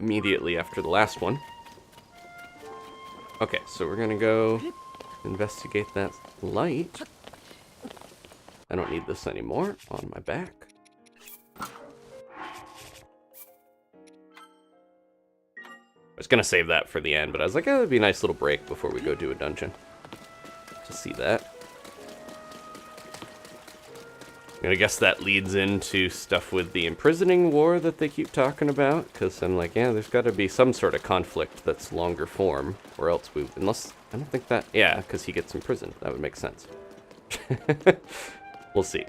immediately after the last one. Okay, so we're gonna go investigate that light. I don't need this anymore on my back. I was gonna save that for the end, but I was like, oh, it'd be a nice little break before we go do a dungeon. To see that. I guess that leads into stuff with the imprisoning war that they keep talking about, because I'm like, yeah, there's got to be some sort of conflict that's longer form, or else unless, I don't think that, yeah, because he gets imprisoned. That would make sense. We'll see.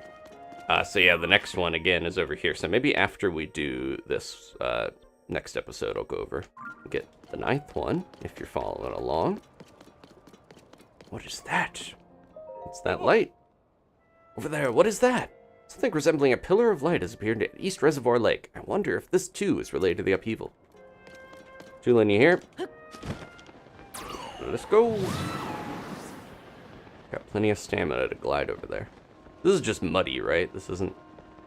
So yeah, the next one, again, is over here. So maybe after we do this next episode, I'll go over and get the 9th one, if you're following along. What is that? It's that light. Over there, what is that? Something resembling a pillar of light has appeared at East Reservoir Lake. I wonder if this, too, is related to the upheaval. Julian, you here? Let's go. Got plenty of stamina to glide over there. This is just muddy, right? This isn't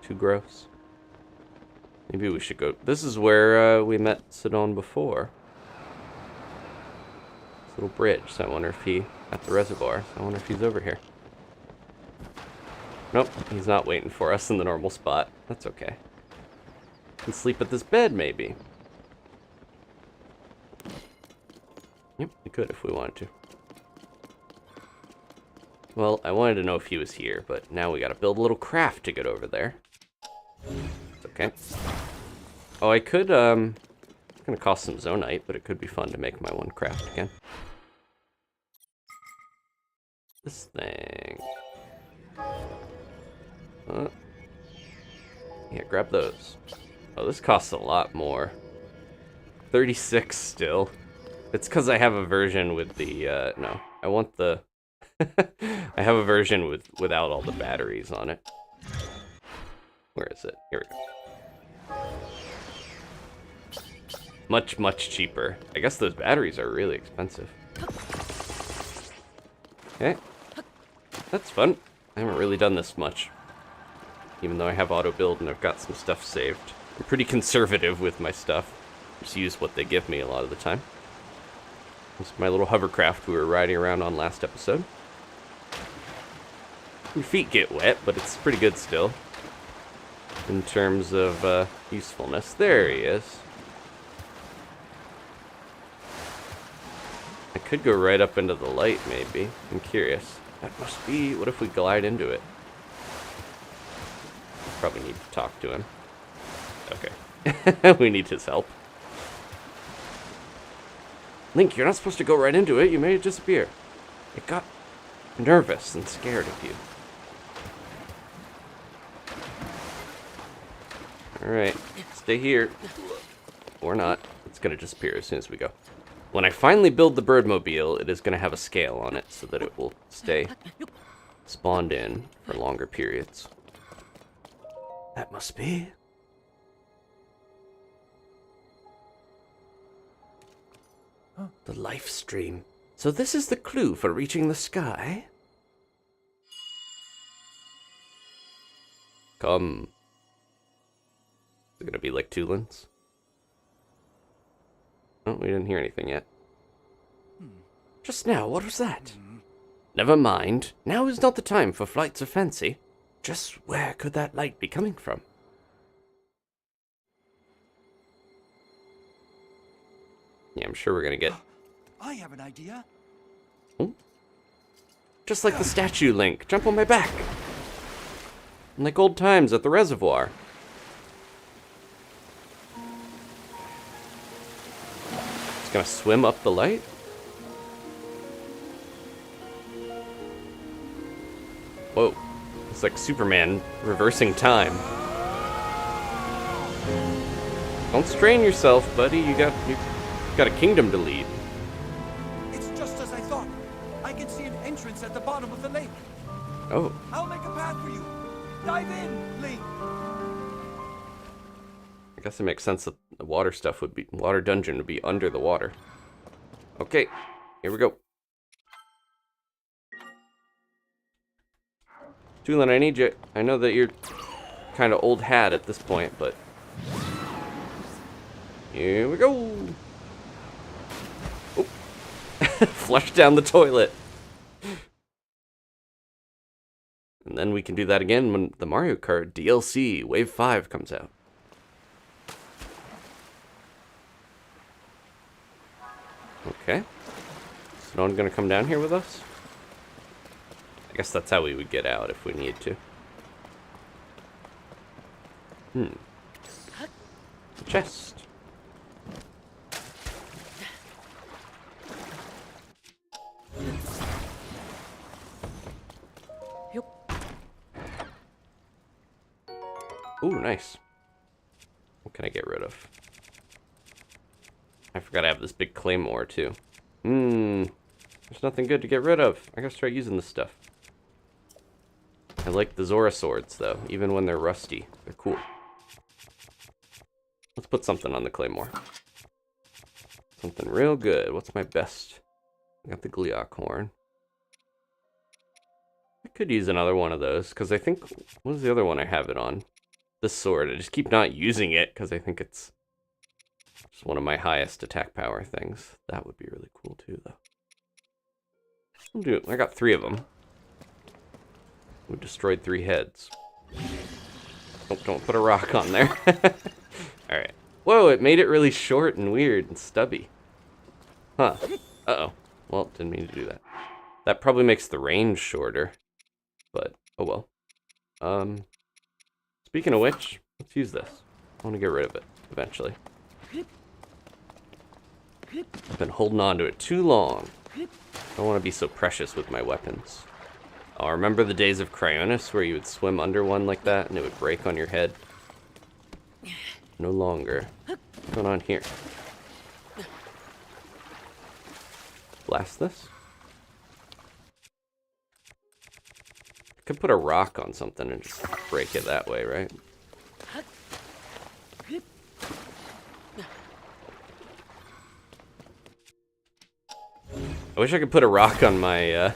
too gross. Maybe we should go... This is where we met Sidon before. This little bridge, so I wonder if he... At the reservoir, so I wonder if he's over here. Nope, he's not waiting for us in the normal spot. That's okay. Can sleep at this bed, maybe. Yep, we could if we wanted to. Well, I wanted to know if he was here, but now we gotta build a little craft to get over there. It's okay. Oh, I could, it's gonna cost some Zonite, but it could be fun to make my one craft again. this thing? Yeah, grab those. Oh, this costs a lot more. 36 still. It's because I have a version with the, no. I want the... I have a version without all the batteries on it. Where is it? Here we go. Much, much cheaper. I guess those batteries are really expensive. Okay. That's fun. I haven't really done this much. Even though I have auto build and I've got some stuff saved. I'm pretty conservative with my stuff. Just use what they give me a lot of the time. This is my little hovercraft we were riding around on last episode. Your feet get wet, but it's pretty good still. In terms of usefulness. There he is. I could go right up into the light, maybe. I'm curious. That must be... What if we glide into it? Probably need to talk to him. Okay. We need his help. Link, you're not supposed to go right into it. You made it disappear. It got nervous and scared of you. Alright. Stay here. Or not. It's going to disappear as soon as we go. When I finally build the birdmobile, it is going to have a scale on it so that it will stay spawned in for longer periods. That must be... the life stream. So this is the clue for reaching the sky? Come. Is it gonna be like Tulins? Oh, we didn't hear anything yet. Just now, what was that? Never mind. Now is not the time for flights of fancy. Just where could that light be coming from? Yeah, I'm sure we're gonna get... I have an idea. Oh. Just like the statue, Link. Jump on my back. Like old times at the reservoir. It's gonna swim up the light? Whoa. It's like Superman reversing time. Don't strain yourself, buddy. You got a kingdom to lead. It's just as I thought. I can see an entrance at the bottom of the lake. Oh. I'll make a path for you. Dive in, Link. I guess it makes sense that the water dungeon would be under the water. Okay, here we go. Tulin, I need you. I know that you're kind of old hat at this point, but here we go. Oh. Flush down the toilet. And then we can do that again when the Mario Kart DLC Wave 5 comes out. Okay. Is no one gonna come down here with us? I guess that's how we would get out if we need to. Chest. Ooh, nice. What can I get rid of? I forgot I have this big claymore, too. There's nothing good to get rid of. I gotta start using this stuff. I like the Zora swords, though, even when they're rusty. They're cool. Let's put something on the claymore. Something real good. What's my best? I got the Gliok horn. I could use another one of those, because I think... What is the other one I have it on? This sword. I just keep not using it, because I think it's just one of my highest attack power things. That would be really cool, too, though. I'll do it. I got 3 of them. We destroyed 3 heads. Oh, don't put a rock on there. Alright. Whoa, it made it really short and weird and stubby. Huh. Uh-oh. Well, didn't mean to do that. That probably makes the range shorter. But, oh well. Speaking of which, let's use this. I want to get rid of it, eventually. I've been holding on to it too long. I don't want to be so precious with my weapons. Oh, remember the days of Cryonis where you would swim under one like that and it would break on your head? No longer. What's going on here? Blast this? I could put a rock on something and just break it that way, right? I wish I could put a rock on my,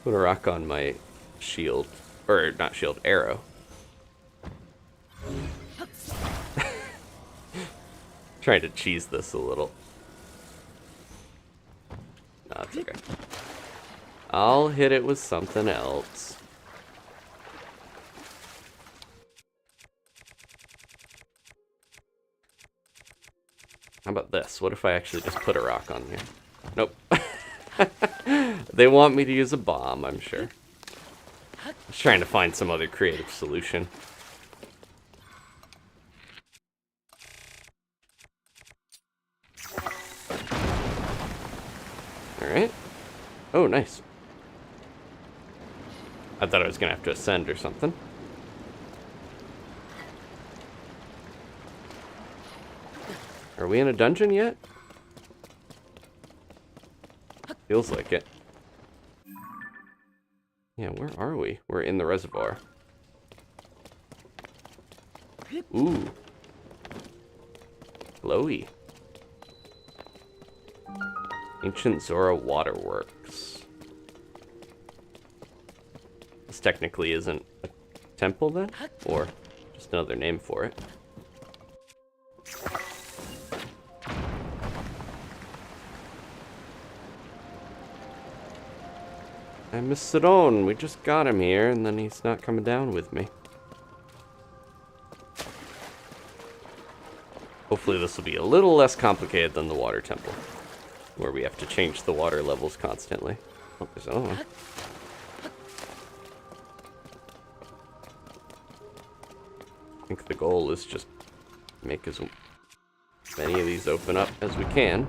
put a rock on my shield. Or, not shield, arrow. Trying to cheese this a little. No, it's okay. I'll hit it with something else. How about this? What if I actually just put a rock on here? Nope. They want me to use a bomb, I'm sure. I was trying to find some other creative solution. Alright. Oh, nice. I thought I was gonna have to ascend or something. Are we in a dungeon yet? Feels like it. Yeah, where are we? We're in the reservoir. Ooh. Glowy. Ancient Zora Waterworks. This technically isn't a temple then? Or just another name for it. I miss Sidon. We just got him here, and then he's not coming down with me. Hopefully this will be a little less complicated than the water temple, where we have to change the water levels constantly. Oh, there's another one. I think the goal is just make as many of these open up as we can.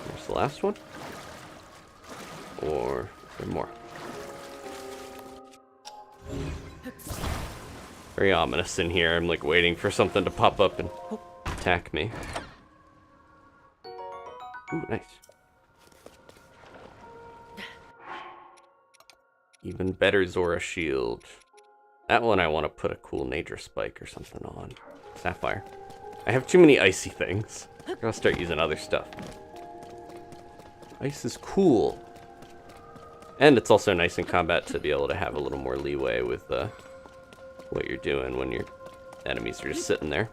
There's the last one. Or more. Very ominous in here. I'm like waiting for something to pop up and attack me. Ooh, nice. Even better Zora shield. That one I want to put a cool nature spike or something on. Sapphire. I have too many icy things. I'm gonna start using other stuff. Ice is cool. And it's also nice in combat to be able to have a little more leeway with what you're doing when your enemies are just sitting there.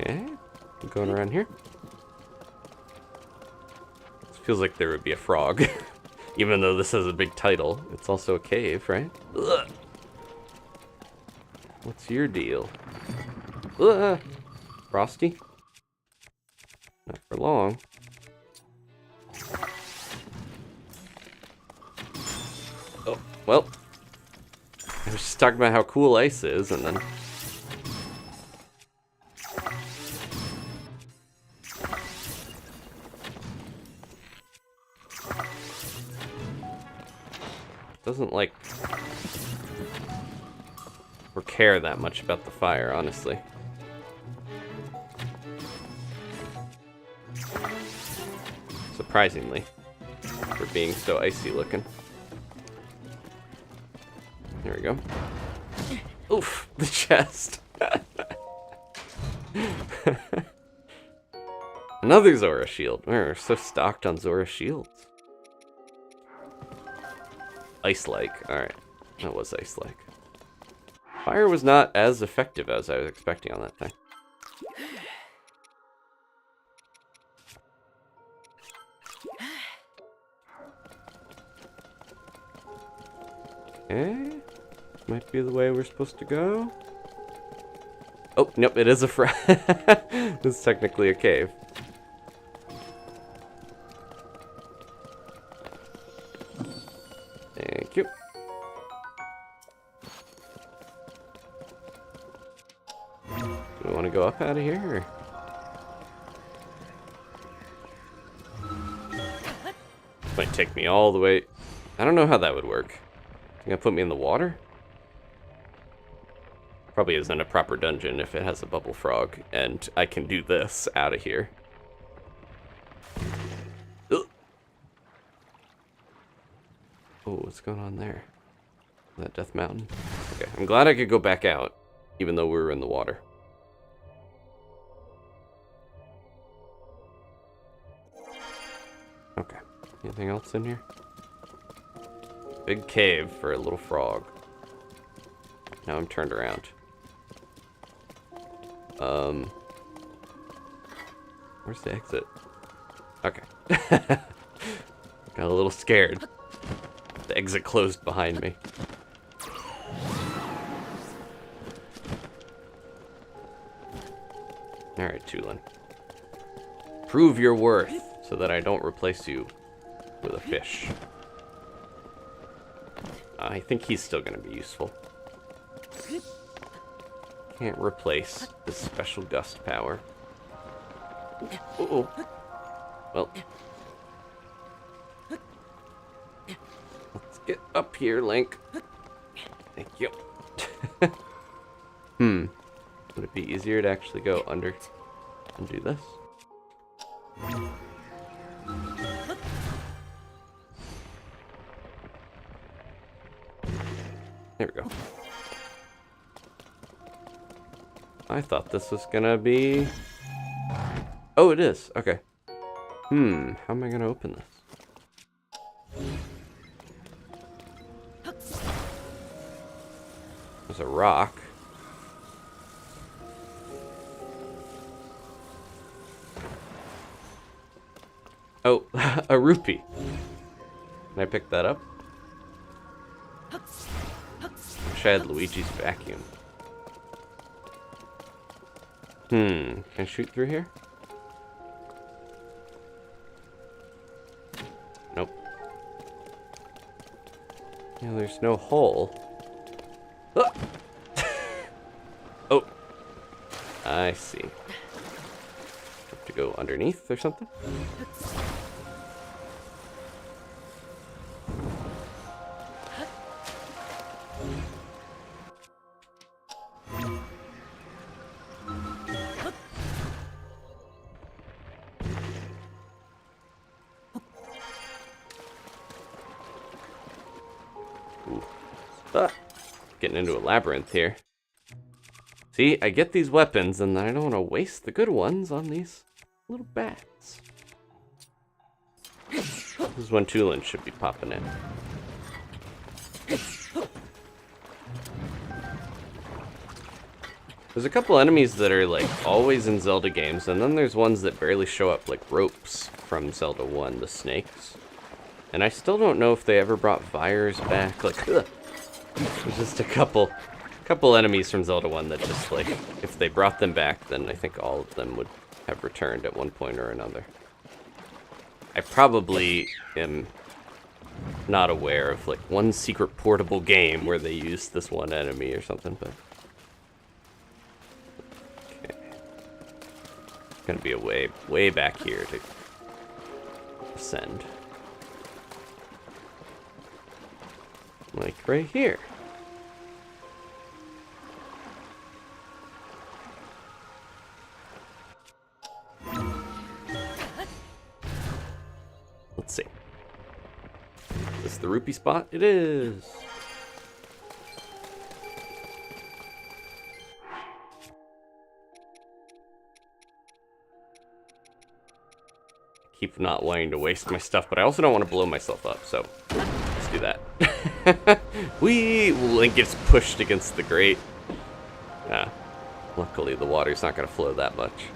Okay, going around here. This feels like there would be a frog. Even though this has a big title, it's also a cave, right? Ugh. What's your deal? Ugh. Frosty? Not for long. Oh, well. I was just talking about how cool ice is, and then... doesn't, like... or care that much about the fire, honestly. Surprisingly, for being so icy looking. There we go. Oof, the chest. Another Zora shield. We're so stocked on Zora shields. Ice-like. Alright, that was ice-like. Fire was not as effective as I was expecting on that thing. Okay, this might be the way we're supposed to go. Oh, nope, it is a this is technically a cave. Thank you. Do we want to go up out of here? Or? This might take me all the way. I don't know how that would work. You gonna put me in the water? Probably isn't a proper dungeon if it has a bubble frog, and I can do this out of here. Ugh. Oh, what's going on there? Is that Death Mountain? Okay, I'm glad I could go back out, even though we were in the water. Okay, anything else in here? Big cave for a little frog. Now I'm turned around. Where's the exit? Okay. Got a little scared. The exit closed behind me. Alright, Tulin. Prove your worth so that I don't replace you with a fish. I think he's still going to be useful. Can't replace this special gust power. Uh-oh. Well. Let's get up here, Link. Thank you. Would it be easier to actually go under and do this? There we go. I thought this was gonna be... Oh, it is. Okay. How am I gonna open this? There's a rock. Oh, a rupee. Can I pick that up? Wish I had Luigi's vacuum. Can I shoot through here? Nope. Yeah, there's no hole. Ah! Oh. I see. Have to go underneath or something? Getting into a labyrinth here. See, I get these weapons, and then I don't want to waste the good ones on these little bats. This is when Tulin should be popping in. There's a couple enemies that are like always in Zelda games, and then there's ones that barely show up, like ropes from Zelda 1, the snakes. And I still don't know if they ever brought Vyres back. Like, ugh. There's just a couple enemies from Zelda 1 that just, like, if they brought them back, then I think all of them would have returned at one point or another. I probably am not aware of, like, one secret portable game where they used this one enemy or something, but... Okay. It's gonna be a way back here to ascend. Like right here. Let's see. Is this the rupee spot? It is. Keep not wanting to waste my stuff, but I also don't want to blow myself up, so let's do that. Link gets pushed against the grate. Luckily the water's not going to flow that much.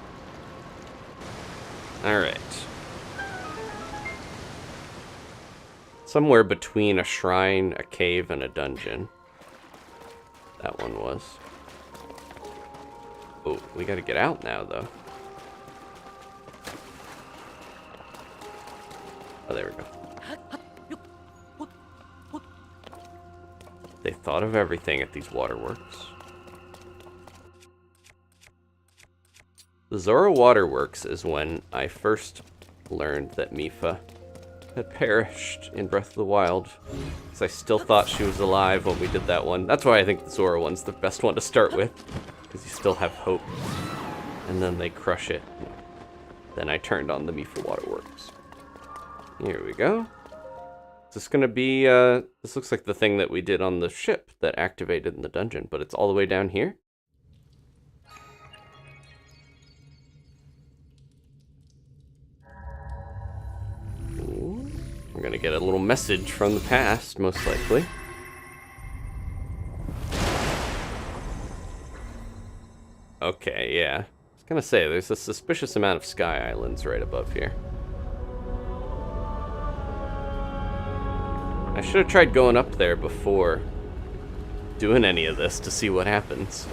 Alright. Somewhere between a shrine, a cave, and a dungeon. That one was. Oh, we gotta get out now, though. Oh, there we go. They thought of everything at these waterworks. The Zora Waterworks is when I first learned that Mipha had perished in Breath of the Wild. Because I still thought she was alive when we did that one. That's why I think the Zora one's the best one to start with. Because you still have hope. And then they crush it. Then I turned on the Mipha Waterworks. Here we go. Is this gonna be, this looks like the thing that we did on the ship that activated in the dungeon, but it's all the way down here? Ooh. We're gonna get a little message from the past, most likely. Okay, yeah. I was gonna say, there's a suspicious amount of sky islands right above here. I should have tried going up there before doing any of this to see what happens.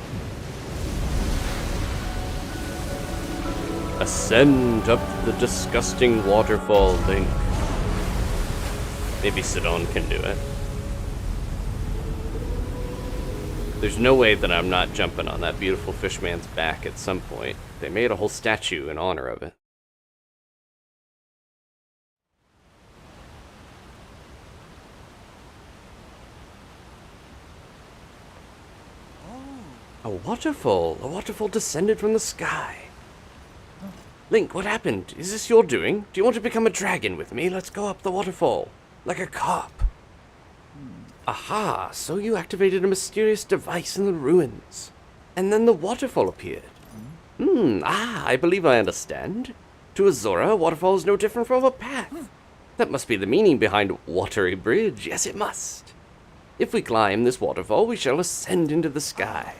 Ascend up the disgusting waterfall, Link. Maybe Sidon can do it. There's no way that I'm not jumping on that beautiful fishman's back at some point. They made a whole statue in honor of it. A waterfall descended from the sky. Link, what happened? Is this your doing? Do you want to become a dragon with me? Let's go up the waterfall, like a carp. Aha, so you activated a mysterious device in the ruins. And then the waterfall appeared. I believe I understand. To a Zora, a waterfall is no different from a path. That must be the meaning behind Watery Bridge. Yes, it must. If we climb this waterfall, we shall ascend into the sky.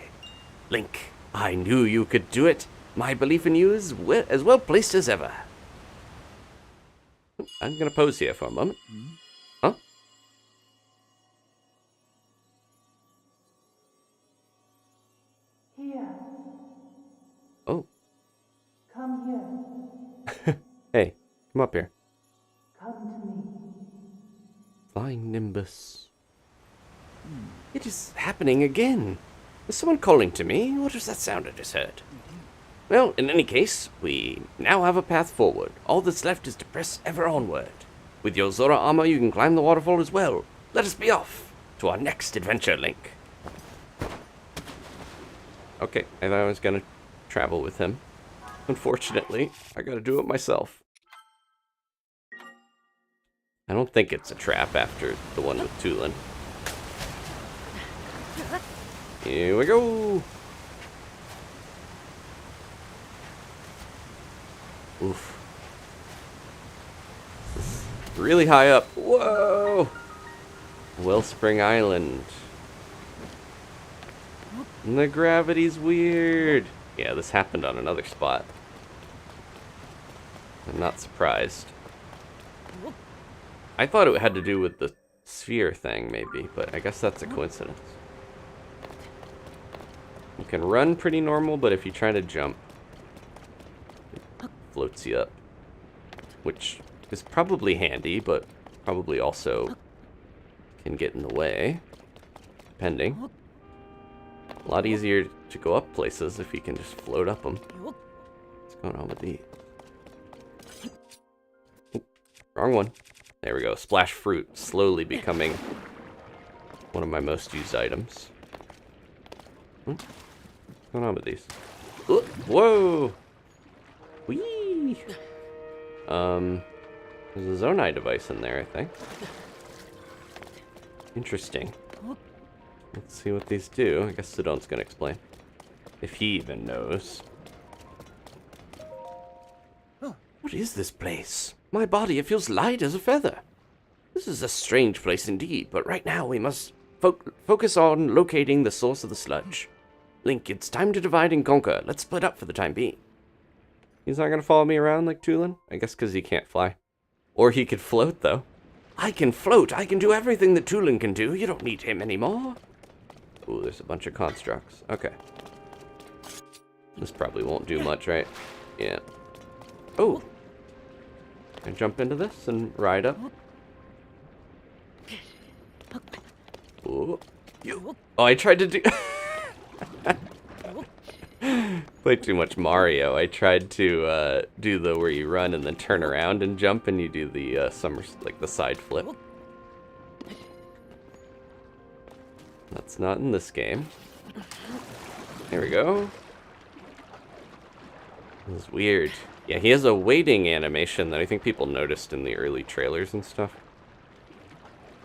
Link, I knew you could do it. My belief in you is as well placed as ever. I'm gonna pose here for a moment. Huh? Here. Oh. Come here. Hey, come up here. Come to me. Flying Nimbus. It is happening again. Is someone calling to me? What was that sound I just heard? Well, in any case, we now have a path forward. All that's left is to press ever onward. With your Zora armor, you can climb the waterfall as well. Let us be off to our next adventure, Link. Okay, I thought I was gonna travel with him. Unfortunately, I gotta do it myself. I don't think it's a trap after the one with Tulin. Here we go! Oof. Really high up. Whoa! Wellspring Island. And the gravity's weird. Yeah, this happened on another spot. I'm not surprised. I thought it had to do with the sphere thing, maybe, but I guess that's a coincidence. You can run pretty normal, but if you try to jump, it floats you up. Which is probably handy, but probably also can get in the way, depending. A lot easier to go up places if you can just float up them. What's going on with these? Oop, wrong one. There we go. Splash fruit, slowly becoming one of my most used items. What's going on with these? Ooh, whoa! Whee! There's a Zonai device in there, I think. Interesting. Let's see what these do. I guess Sidon's gonna explain. If he even knows. What is this place? My body, it feels light as a feather. This is a strange place indeed, but right now we must focus on locating the source of the sludge. Link, it's time to divide and conquer. Let's split up for the time being. He's not gonna follow me around like Tulin? I guess because he can't fly. Or he could float, though. I can float. I can do everything that Tulin can do. You don't need him anymore. Ooh, there's a bunch of constructs. Okay. This probably won't do much, right? Yeah. Oh. Can I jump into this and ride up? Ooh. Oh, I tried to do... Played too much Mario. I tried to do the where you run and then turn around and jump, and you do the like the side flip. That's not in this game. There we go. This is weird. Yeah, he has a waiting animation that I think people noticed in the early trailers and stuff.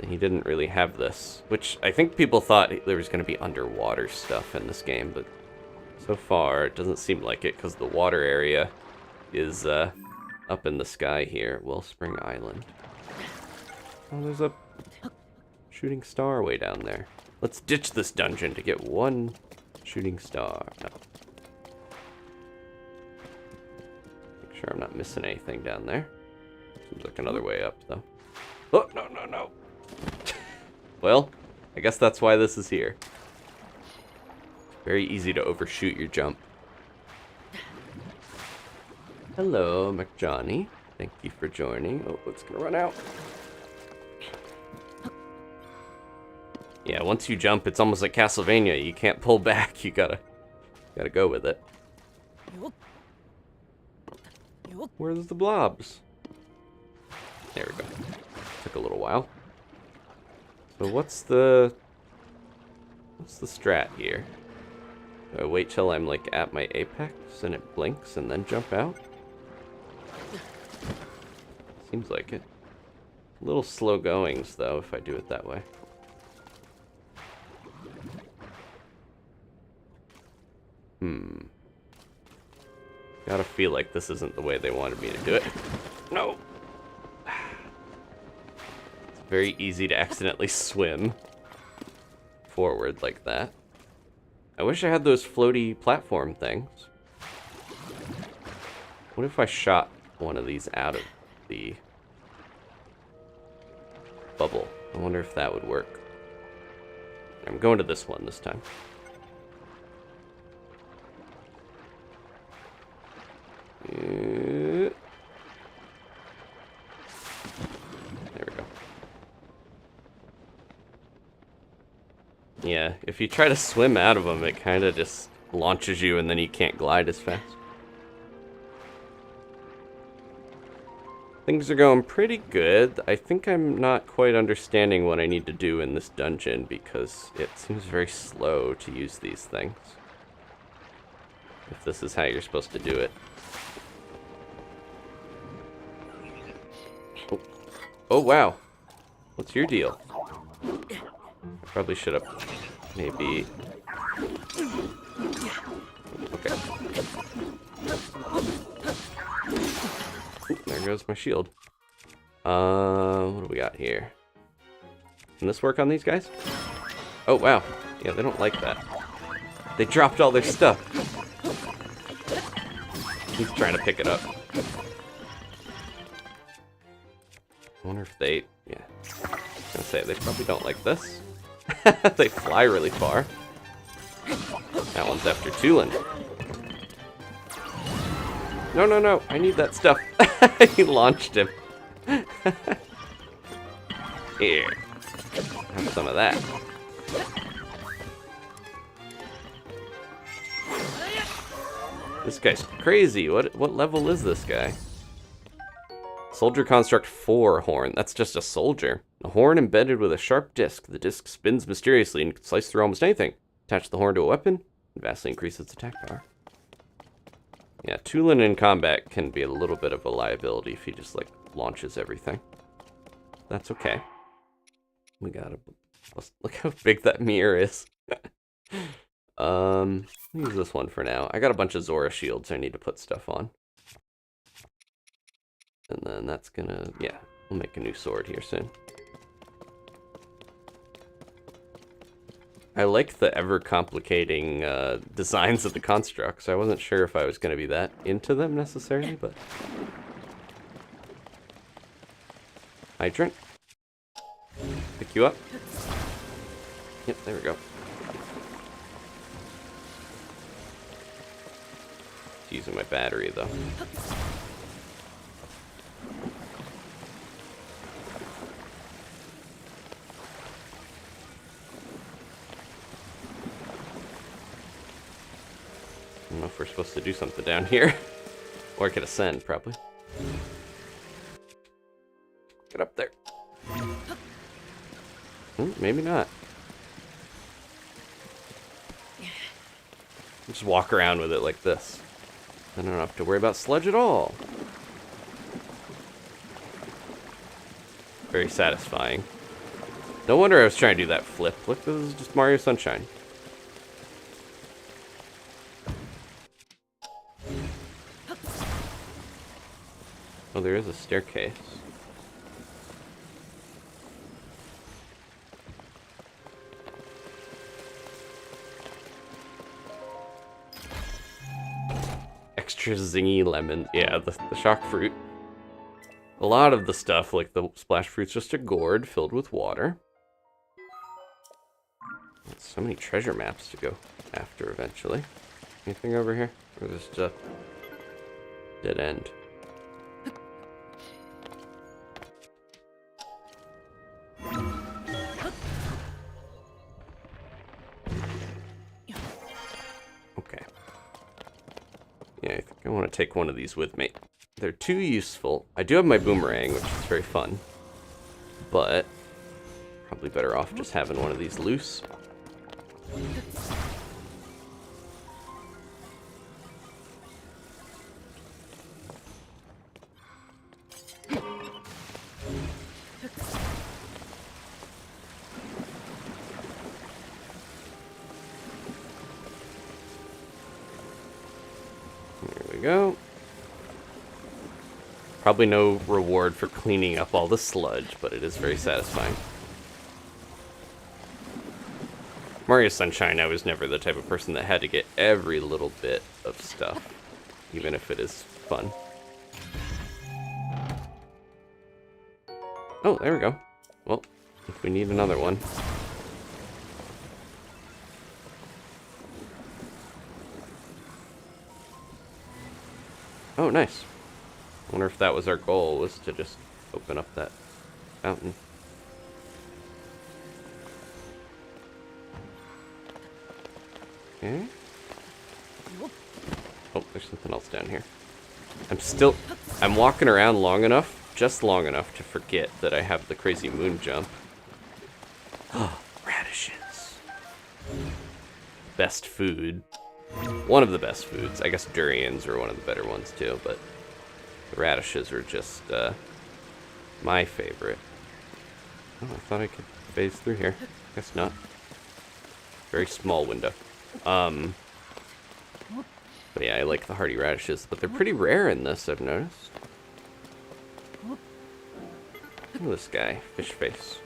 He didn't really have this, which I think people thought there was going to be underwater stuff in this game, but so far it doesn't seem like it because the water area is up in the sky here. Wellspring Island. Oh, there's a shooting star way down there. Let's ditch this dungeon to get one shooting star. No. Make sure I'm not missing anything down there. Seems like another way up, though. Oh, no, no, no. Well, I guess that's why this is here. Very easy to overshoot your jump. Hello, McJohnny. Thank you for joining. Oh, it's gonna run out. Yeah, once you jump, it's almost like Castlevania. You can't pull back. You gotta go with it. Where's the blobs? There we go. Took a little while. So what's the strat here? Do I wait till I'm like at my apex and it blinks and then jump out? Seems like it. A little slow goings though if I do it that way. Gotta feel like this isn't the way they wanted me to do it. No! It's very easy to accidentally swim forward like that. I wish I had those floaty platform things. What if I shot one of these out of the bubble? I wonder if that would work. I'm going to this one this time. There we go. Yeah, if you try to swim out of them, it kind of just launches you and then you can't glide as fast. Things are going pretty good. I think I'm not quite understanding what I need to do in this dungeon because it seems very slow to use these things. If this is how you're supposed to do it. Oh, wow. What's your deal? I probably should have maybe... Okay. Ooh, there goes my shield. What do we got here? Can this work on these guys? Oh, wow. Yeah, they don't like that. They dropped all their stuff. He's trying to pick it up. I wonder if they, yeah. I was gonna say, they probably don't like this. They fly really far. That one's after Tulin. No, no, no, I need that stuff. He launched him. Here. Have some of that. This guy's crazy. What level is this guy? Soldier Construct 4 horn. That's just a soldier. A horn embedded with a sharp disc. The disc spins mysteriously and can slice through almost anything. Attach the horn to a weapon and vastly increase its attack power. Yeah, Tulin in combat can be a little bit of a liability if he just, like, launches everything. That's okay. We gotta... Look how big that mirror is. Use this one for now. I got a bunch of Zora shields I need to put stuff on. And then that's gonna... Yeah, we'll make a new sword here soon. I like the ever-complicating designs of the constructs. I wasn't sure if I was going to be that into them necessarily, but... Hydrant. Pick you up. Yep, there we go. It's using my battery, though. don't know if we're supposed to do something down here. Or I could ascend, probably. Get up there. Maybe not. Just walk around with it like this. I don't have to worry about sludge at all. Very satisfying. No wonder I was trying to do that flip. Look, this is just Mario Sunshine. Oh, there is a staircase. Extra zingy lemon. Yeah, the shock fruit. A lot of the stuff, like the splash fruit's just a gourd filled with water. So many treasure maps to go after eventually. Anything over here? Or just a dead end? Okay. Yeah, I think I want to take one of these with me. They're too useful. I do have my boomerang, which is very fun. But probably better off just having one of these loose. There we go. Probably no reward for cleaning up all the sludge, but it is very satisfying. Mario Sunshine, I was never the type of person that had to get every little bit of stuff, even if it is fun. Oh, there we go. Well, if we need another one. Oh, nice. I wonder if that was our goal, was to just open up that fountain. Okay. Oh, there's something else down here. I'm walking around long enough, just long enough to forget that I have the crazy moon jump. Oh, radishes. Best food. One of the best foods. I guess durians are one of the better ones too, but the radishes are just my favorite. Oh, I thought I could phase through here. Guess not. Very small window. But yeah, I like the hardy radishes, but they're pretty rare in this, I've noticed. Look at this guy, fish face.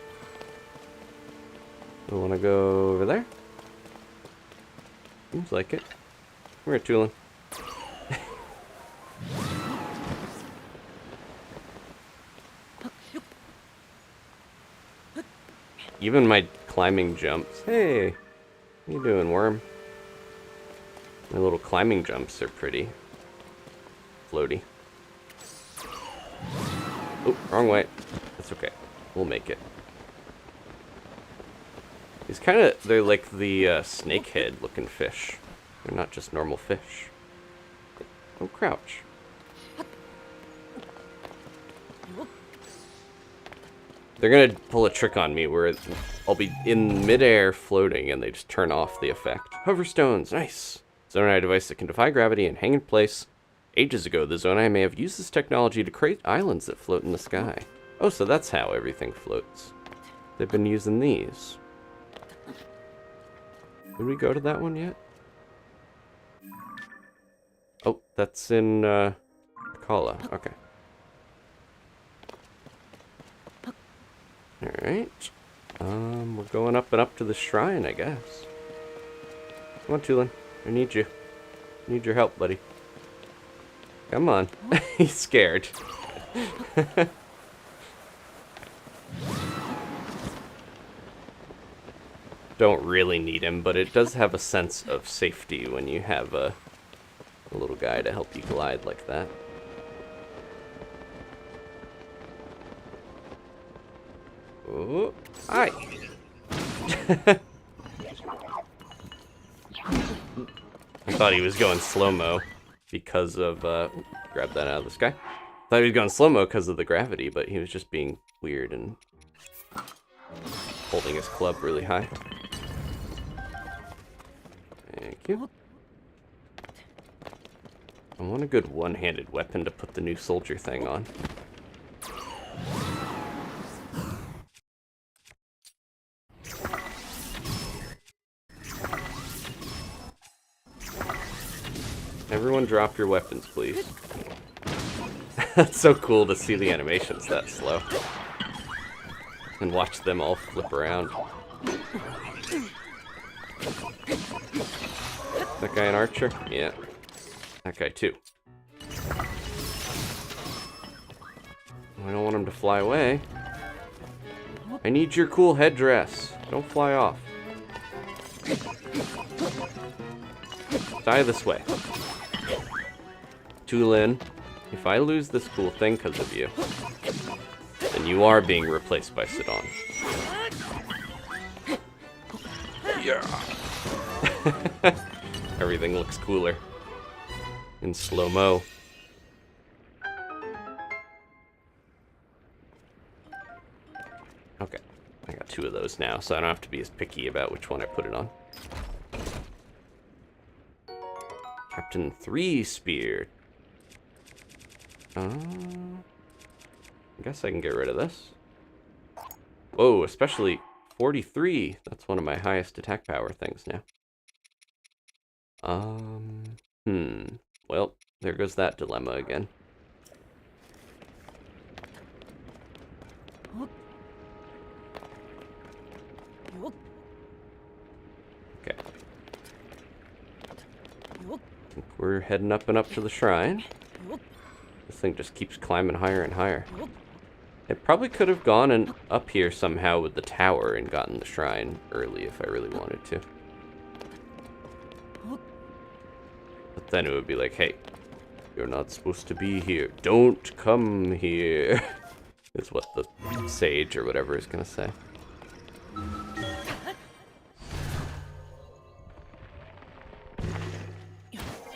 I want to go over there. Seems like it. Come here, Tulin. Even my climbing jumps. Hey, how you doing, worm? My little climbing jumps are pretty floaty. Oh, wrong way. That's okay. We'll make it. These they're like the snakehead looking fish. They're not just normal fish. Don't crouch. They're gonna pull a trick on me where I'll be in midair floating and they just turn off the effect. Hoverstones, nice! Zonai device that can defy gravity and hang in place. Ages ago, the Zonai may have used this technology to create islands that float in the sky. Oh, so that's how everything floats. They've been using these. Did we go to that one yet? Oh, that's in Kala. Okay. Alright. We're going up and up to the shrine, I guess. Come on, Tulin. I need you. I need your help, buddy. Come on. He's scared. Don't really need him, but it does have a sense of safety when you have a little guy to help you glide like that. Oh, hi. I thought he was going slow-mo because of, grab that out of the sky. Thought he was going slow-mo because of the gravity, but he was just being weird and holding his club really high. Thank you. I want a good one-handed weapon to put the new soldier thing on. Everyone drop your weapons, please. That's so cool to see the animations that slow. And watch them all flip around. That guy an archer? Yeah. That guy too. I don't want him to fly away. I need your cool headdress. Don't fly off. Die this way. Tulin, if I lose this cool thing because of you, then you are being replaced by Sidon. Yeah. Everything looks cooler. In slow-mo. Okay, I got 2 of those now, so I don't have to be as picky about which one I put it on. Captain 3 Spear. I guess I can get rid of this. Whoa, especially 43. That's one of my highest attack power things now. Well, there goes that dilemma again. Okay. I think we're heading up and up to the shrine. This thing just keeps climbing higher and higher. It probably could have gone and up here somehow with the tower and gotten the shrine early if I really wanted to. But then it would be like, hey, you're not supposed to be here. Don't come here. Is what the sage or whatever is gonna say.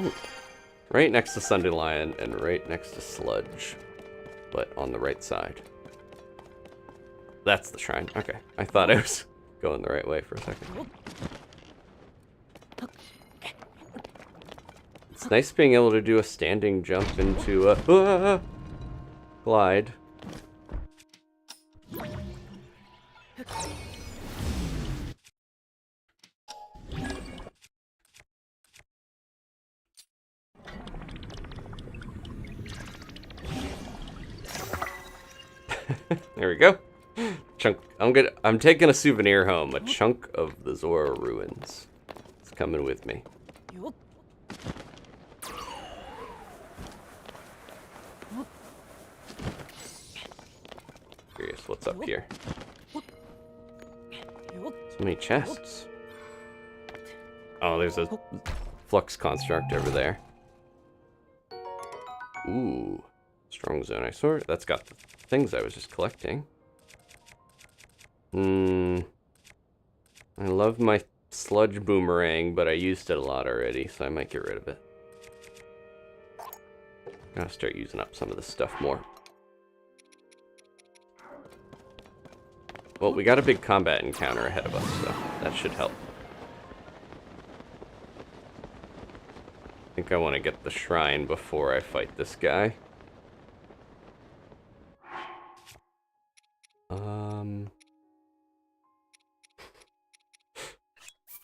Ooh. Right next to Sunderlion and right next to Sludge, but on the right side. That's the shrine. Okay, I thought I was going the right way for a second. It's nice being able to do a standing jump into a glide. There we go. Chunk. I'm taking a souvenir home. A chunk of the Zora ruins. It's coming with me. Curious what's up here. So many chests. Oh, there's a flux construct over there. Ooh. Strong Zonai sword. That's got the things I was just collecting. I love my sludge boomerang, but I used it a lot already, so I might get rid of it. Gotta start using up some of this stuff more. Well, we got a big combat encounter ahead of us, so that should help. I think I want to get the shrine before I fight this guy.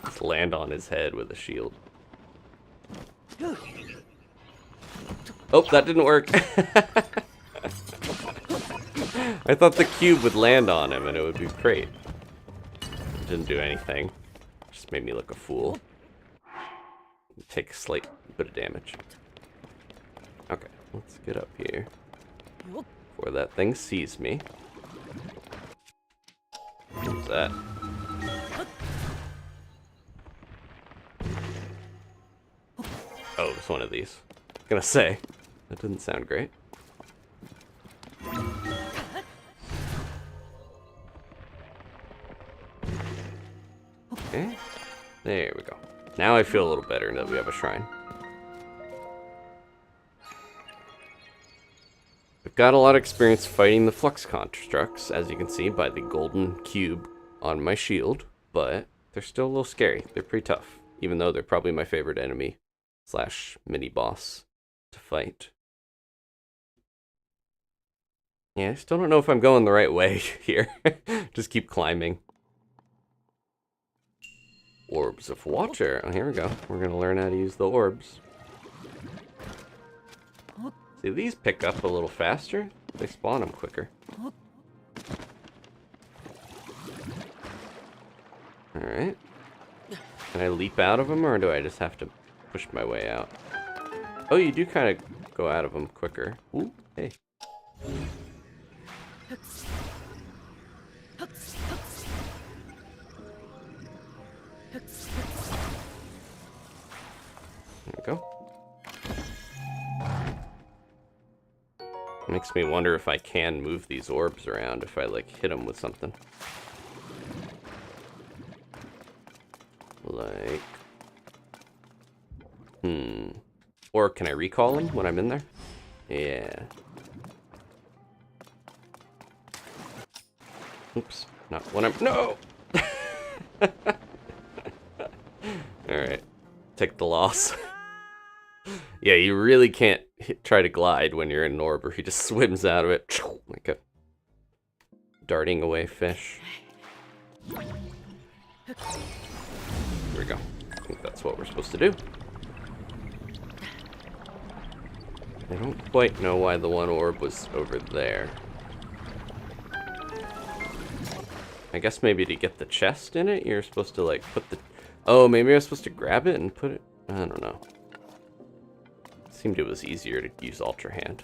Just land on his head with a shield. Oh, that didn't work. I thought the cube would land on him and it would be great. It didn't do anything. Just made me look a fool. Take a slight bit of damage. Okay, let's get up here before that thing sees me. What's that? Oh, it's one of these. I was gonna say, that didn't sound great. Okay, there we go. Now I feel a little better that we have a shrine. I've got a lot of experience fighting the flux constructs, as you can see by the golden cube on my shield, but they're still a little scary. They're pretty tough, even though they're probably my favorite enemy / mini boss to fight. Yeah, I still don't know if I'm going the right way here. Just keep climbing. Orbs of water. Oh, here we go. We're going to learn how to use the orbs. See, these pick up a little faster. They spawn them quicker. Alright. Can I leap out of them, or do I just have to push my way out? Oh, you do kind of go out of them quicker. Ooh, hey. There we go. Makes me wonder if I can move these orbs around if I, like, hit them with something. Like... Or can I recall them when I'm in there? Yeah. Oops. Not when I'm... No! Alright. Take the loss. Yeah, you really can't try to glide when you're in an orb, or he just swims out of it like a darting away fish. Here we go. I think that's what we're supposed to do. I don't quite know why the one orb was over there. I guess maybe to get the chest in it, you're supposed to, like, put the... Oh, maybe I was supposed to grab it and put it... I don't know. It seemed it was easier to use Ultrahand.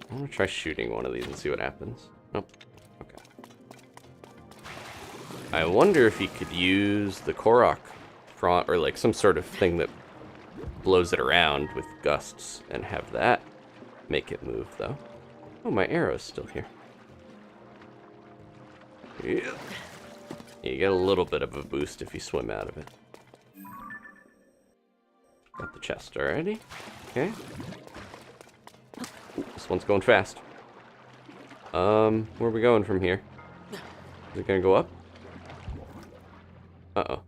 I'm gonna try shooting one of these and see what happens. Nope. Okay. I wonder if you could use the Korok front, or like some sort of thing that blows it around with gusts and have that make it move, though. Oh, my arrow's still here. Yeah. You get a little bit of a boost if you swim out of it. Got the chest already. Okay. Ooh, this one's going fast. Where are we going from here? Is it gonna go up? Uh-oh.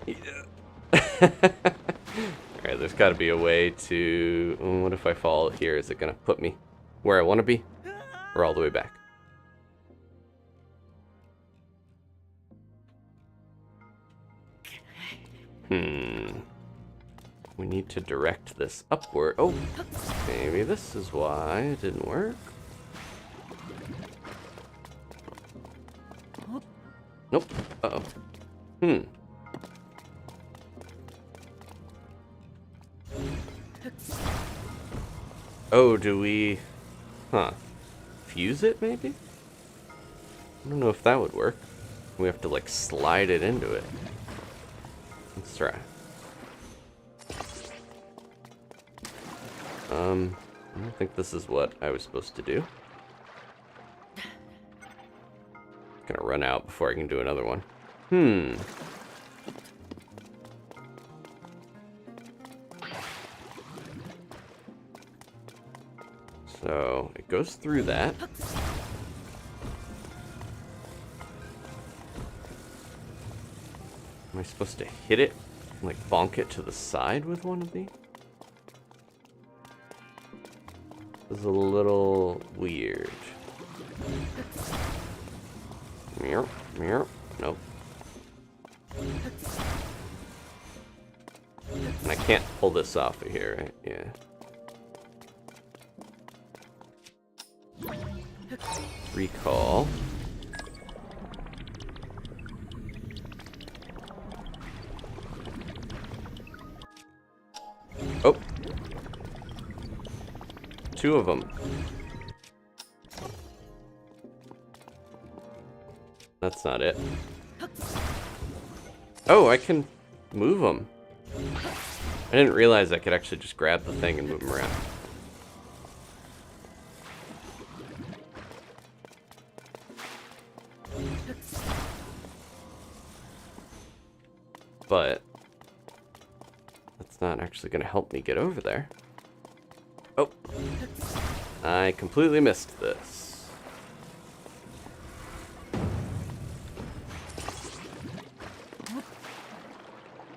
Yeah. Alright, there's gotta be a way to... what if I fall here? Is it gonna put me where I want to be? Or all the way back? We need to direct this upward. Oh, maybe this is why it didn't work. Nope. Uh-oh. Oh, do we... fuse it, maybe? I don't know if that would work. We have to, like, slide it into it. Let's try. I don't think this is what I was supposed to do. Gonna run out before I can do another one. So, it goes through that. Am I supposed to hit it? Like, bonk it to the side with one of these? This is a little weird. Meow, meow. Nope. And I can't pull this off of here, right? Yeah. Recall. Oh. Two of them. That's not it. Oh, I can move them. I didn't realize I could actually just grab the thing and move him around. But that's not actually going to help me get over there. Oh, I completely missed this.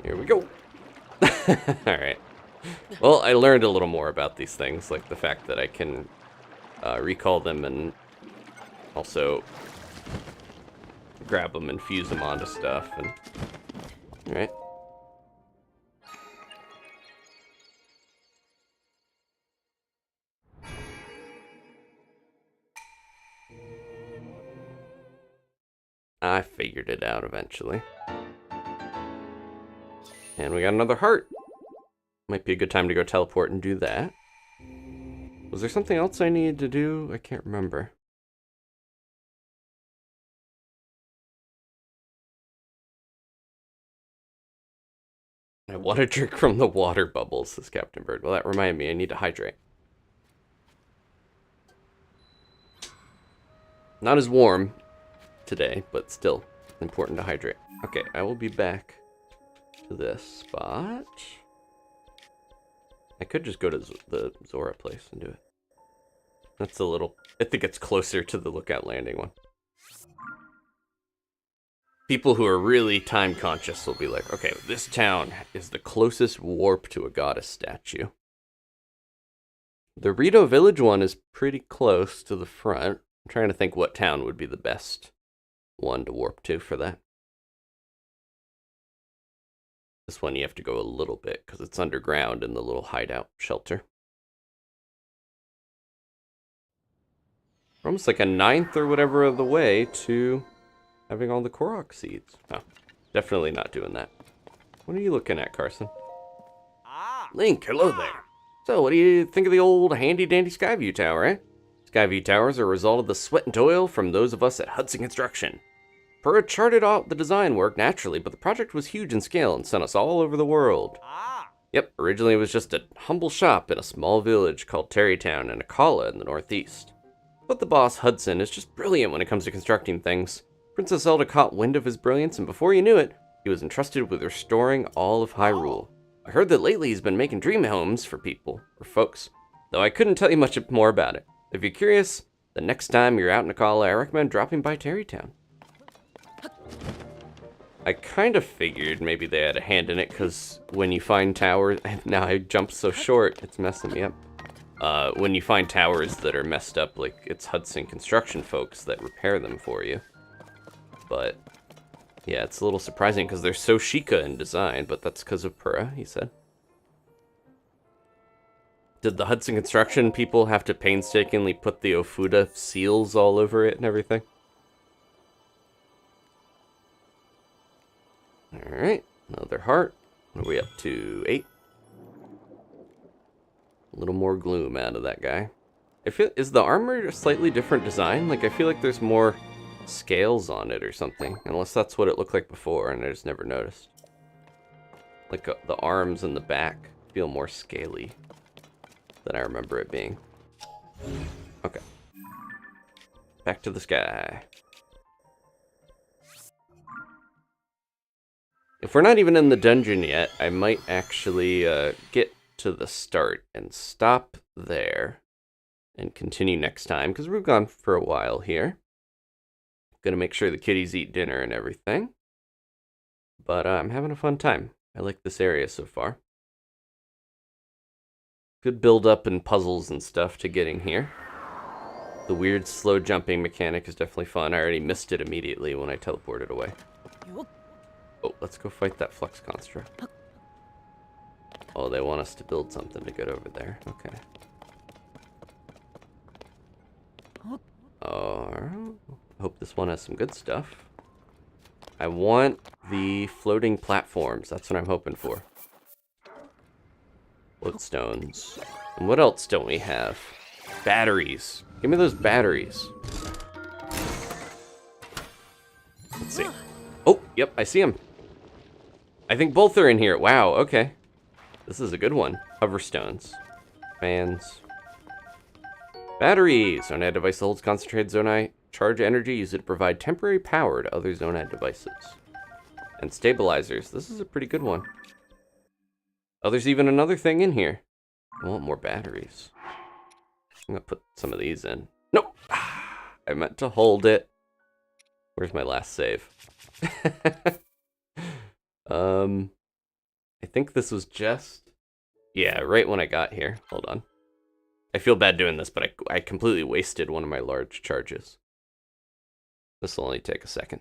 Here we go. Alright. Well, I learned a little more about these things, like the fact that I can recall them and also grab them and fuse them onto stuff. And alright. I figured it out eventually. And we got another heart. Might be a good time to go teleport and do that. Was there something else I needed to do? I can't remember. I want to drink from the water bubbles, says Captain Bird. Well, that reminded me, I need to hydrate. Not as warm today, but still important to hydrate. Okay, I will be back to this spot. I could just go to the Zora place and do it. That's a little... I think it's closer to the Lookout Landing one. People who are really time conscious will be like, okay, this town is the closest warp to a goddess statue. The Rito Village one is pretty close to the front. I'm trying to think what town would be the best one to warp to for that. This one you have to go a little bit because it's underground in the little hideout shelter. We're almost like a 9th or whatever of the way to having all the Korok seeds. Oh, definitely not doing that. What are you looking at, Carson? Link, hello there. So, what do you think of the old handy-dandy Skyview Tower, eh? Skyview Towers are a result of the sweat and toil from those of us at Hudson Construction. Purah charted out the design work naturally, but the project was huge in scale and sent us all over the world. Yep, originally it was just a humble shop in a small village called Terrytown in Akala in the northeast. But the boss, Hudson, is just brilliant when it comes to constructing things. Princess Zelda caught wind of his brilliance, and before you knew it, he was entrusted with restoring all of Hyrule. I heard that lately he's been making dream homes for people, or folks, though I couldn't tell you much more about it. If you're curious, the next time you're out in Akala, I recommend dropping by Terrytown. I kind of figured maybe they had a hand in it, because when you find towers... Now I jumped so short, it's messing me up. When you find towers that are messed up, like, it's Hudson Construction folks that repair them for you. But, yeah, it's a little surprising, because they're so Sheikah in design, but that's because of Purah, he said. Did the Hudson Construction people have to painstakingly put the Ofuda seals all over it and everything? Alright, another heart. What are we up to? 8? A little more gloom out of that guy. Is the armor a slightly different design? Like, I feel like there's more scales on it or something. Unless that's what it looked like before and I just never noticed. Like, the arms and the back feel more scaly than I remember it being. Okay. Back to the sky. If we're not even in the dungeon yet, I might actually get to the start and stop there and continue next time, because we've gone for a while here. Gonna make sure the kitties eat dinner and everything. But I'm having a fun time. I like this area so far. Good build up and puzzles and stuff to getting here. The weird slow jumping mechanic is definitely fun. I already missed it immediately when I teleported away. Oh, let's go fight that flux construct. Oh, they want us to build something to get over there. Okay. Hope this one has some good stuff. I want the floating platforms. That's what I'm hoping for. Lodestones. And what else don't we have? Batteries. Give me those batteries. Let's see. Oh, yep, I see them. I think both are in here. Wow, okay. This is a good one. Hoverstones. Fans. Batteries! Zonai device holds concentrated Zonai charge energy. Use it to provide temporary power to other Zonai devices. And stabilizers. This is a pretty good one. Oh, there's even another thing in here. I want more batteries. I'm gonna put some of these in. Nope! I meant to hold it. Where's my last save? I think this was just... Yeah, right when I got here. Hold on. I feel bad doing this, but I completely wasted one of my large charges. This will only take a second.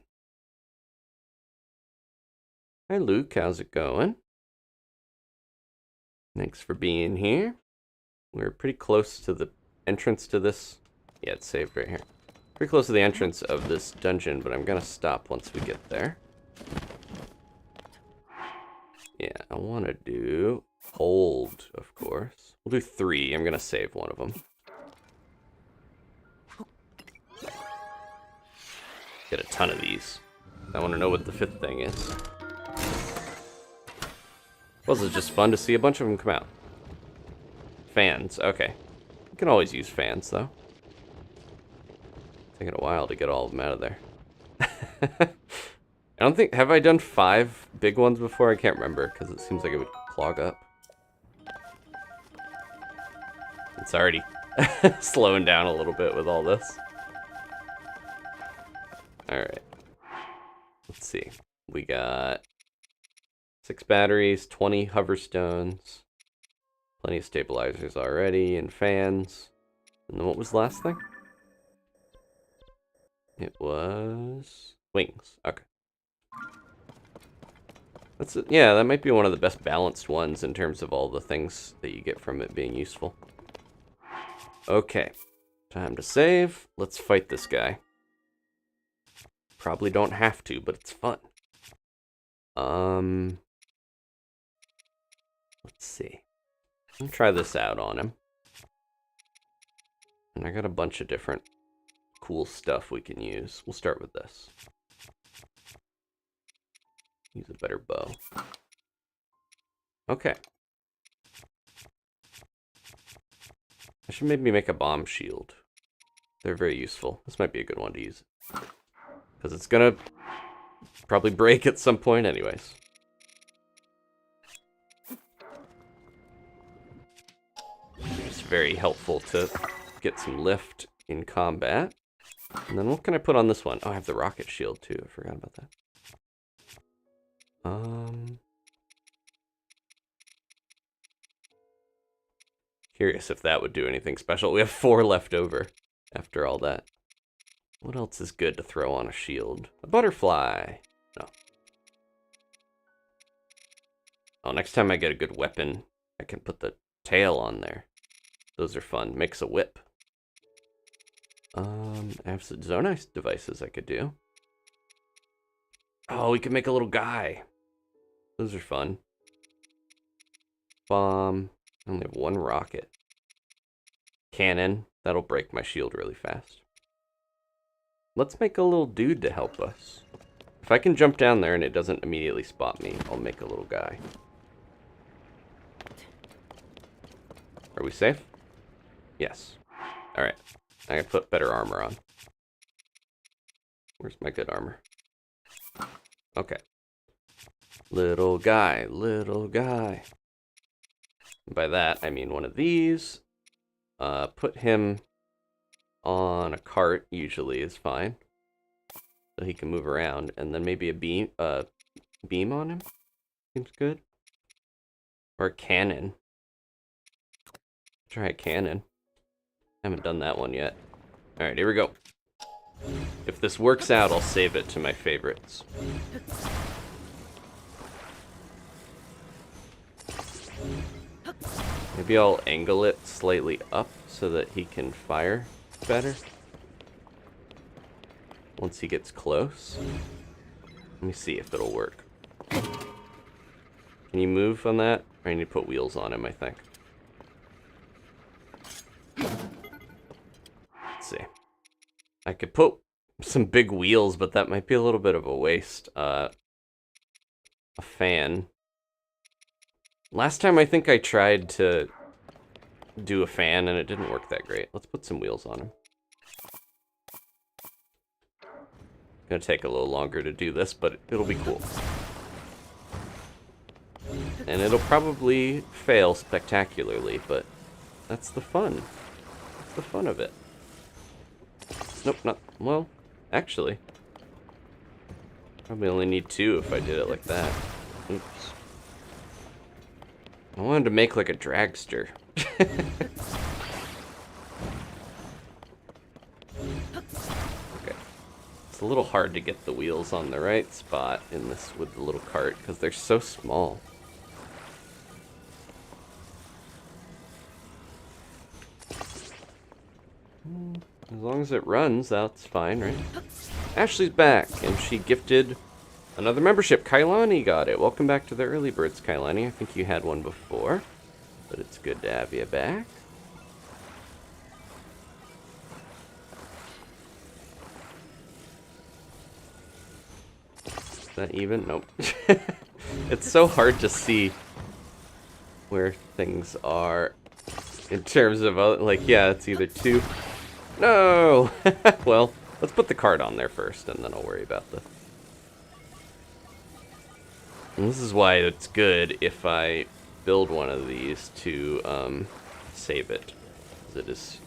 Hi, Luke. How's it going? Thanks for being here. We're pretty close to the entrance to this. Yeah, it's saved right here. Pretty close to the entrance of this dungeon, but I'm gonna stop once we get there. Yeah, I want to do hold, of course. We'll do 3. I'm gonna save one of them. Get a ton of these. I want to know what the 5th thing is. Well, it's just fun to see a bunch of them come out. Fans, okay. You can always use fans, though. Taking a while to get all of them out of there. I don't think... Have I done 5 big ones before? I can't remember, because it seems like it would clog up. It's already slowing down a little bit with all this. Alright. Let's see. We got 6 batteries, 20 hoverstones, plenty of stabilizers already, and fans. And then what was the last thing? It was... wings. Okay. That's it. Yeah, that might be one of the best balanced ones in terms of all the things that you get from it being useful. Okay. Time to save. Let's fight this guy. Probably don't have to, but it's fun. Let's see. I'll try this out on him. And I got a bunch of different cool stuff we can use. We'll start with this. Use a better bow. Okay. I should maybe make a bomb shield. They're very useful. This might be a good one to use. Because it's gonna probably break at some point anyways. It's very helpful to get some lift in combat. And then what can I put on this one? Oh, I have the rocket shield too. I forgot about that. Curious if that would do anything special. We have 4 left over after all that. What else is good to throw on a shield? A butterfly. No. Oh, next time I get a good weapon, I can put the tail on there. Those are fun. Makes a whip. I have some Zonai devices I could do. Oh, we could make a little guy. Those are fun. Bomb. I only have 1 rocket. Cannon. That'll break my shield really fast. Let's make a little dude to help us. If I can jump down there and it doesn't immediately spot me, I'll make a little guy. Are we safe? Yes. Alright. I gotta put better armor on. Where's my good armor? Okay. Little guy, little guy. And by that, I mean one of these. Put him on a cart, usually is fine. So he can move around. And then maybe a beam on him. Seems good. Or a cannon. Try a cannon. Haven't done that one yet. Alright, here we go. If this works out, I'll save it to my favorites. Maybe I'll angle it slightly up so that he can fire better. Once he gets close. Let me see if it'll work. Can you move on that? Or I need to put wheels on him, I think. Let's see. I could put some big wheels, but that might be a little bit of a waste. A fan. Last time I think I tried to do a fan and it didn't work that great. Let's put some wheels on him. Gonna take a little longer to do this, but it'll be cool. And it'll probably fail spectacularly, but that's the fun. That's the fun of it. Nope, not... Well, actually. Probably only need 2 if I did it like that. Oops. I wanted to make like a dragster. Okay. It's a little hard to get the wheels on the right spot in this with the little cart because they're so small. As long as it runs, that's fine, right? Ashley's back, and she gifted another membership. Kailani got it. Welcome back to the early birds, Kailani. I think you had one before, but it's good to have you back. Is that even? Nope. It's so hard to see where things are in terms of, like, yeah, it's either 2... No! Well, let's put the card on there first, and then I'll worry about the... And this is why it's good if I build one of these to save it. Because it is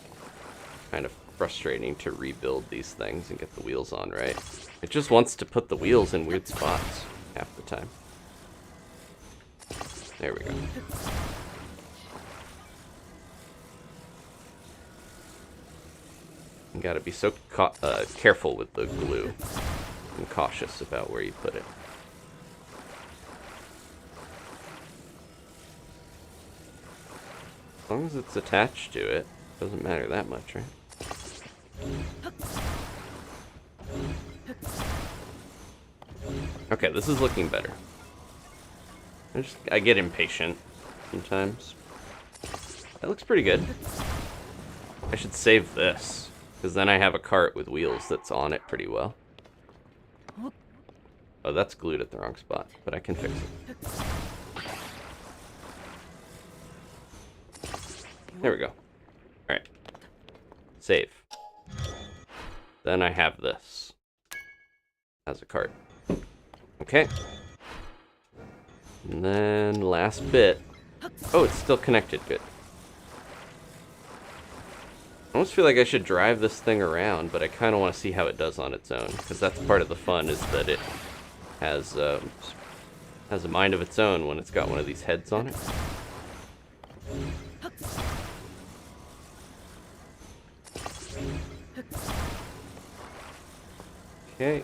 kind of frustrating to rebuild these things and get the wheels on right. It just wants to put the wheels in weird spots half the time. There we go. You gotta be so careful with the glue and cautious about where you put it. As long as it's attached to it, doesn't matter that much, right? Okay, this is looking better. I get impatient sometimes. That looks pretty good. I should save this, because then I have a cart with wheels that's on it pretty well. Oh, that's glued at the wrong spot, but I can fix it. There we go. Alright. Save. Then I have this as a cart. Okay. And then last bit. Oh, it's still connected. Good. I almost feel like I should drive this thing around, but I kind of want to see how it does on its own, because that's part of the fun, is that it has a mind of its own when it's got one of these heads on it. Okay.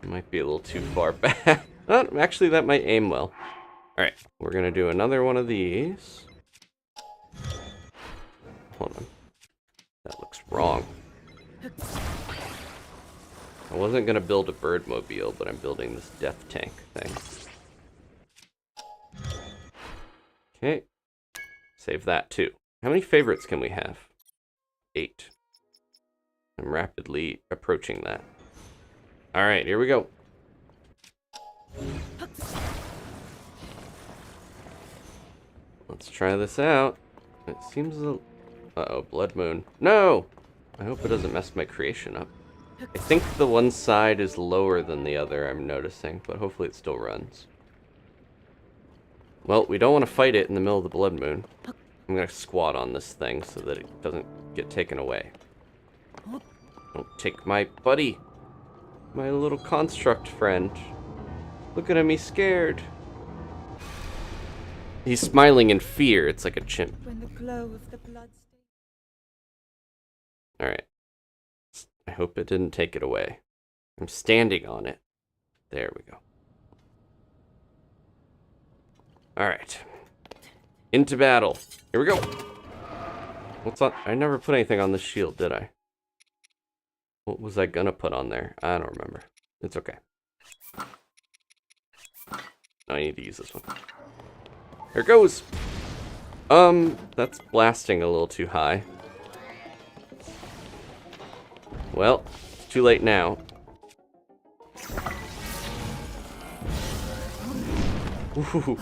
Might be a little too far back. Oh, actually, that might aim well. Alright, we're going to do another one of these. Hold on. That looks wrong. I wasn't going to build a birdmobile, but I'm building this death tank thing. Okay. Save that too. How many favorites can we have? 8. I'm rapidly approaching that. Alright, here we go. Let's try this out. It seems a... Uh-oh, blood moon. No! I hope it doesn't mess my creation up. I think the one side is lower than the other, I'm noticing, but hopefully it still runs. Well, we don't want to fight it in the middle of the blood moon. I'm going to squat on this thing so that it doesn't get taken away. Don't take my buddy. My little construct friend. Look at him, he's scared. He's smiling in fear. It's like a chimp. When the glow of the blood Alright. I hope it didn't take it away. I'm standing on it. There we go. Alright. Into battle. Here we go. What's on? I never put anything on this shield, did I? What was I gonna put on there? I don't remember. It's okay. I need to use this one. Here it goes! That's blasting a little too high. Well, it's too late now. Ooh.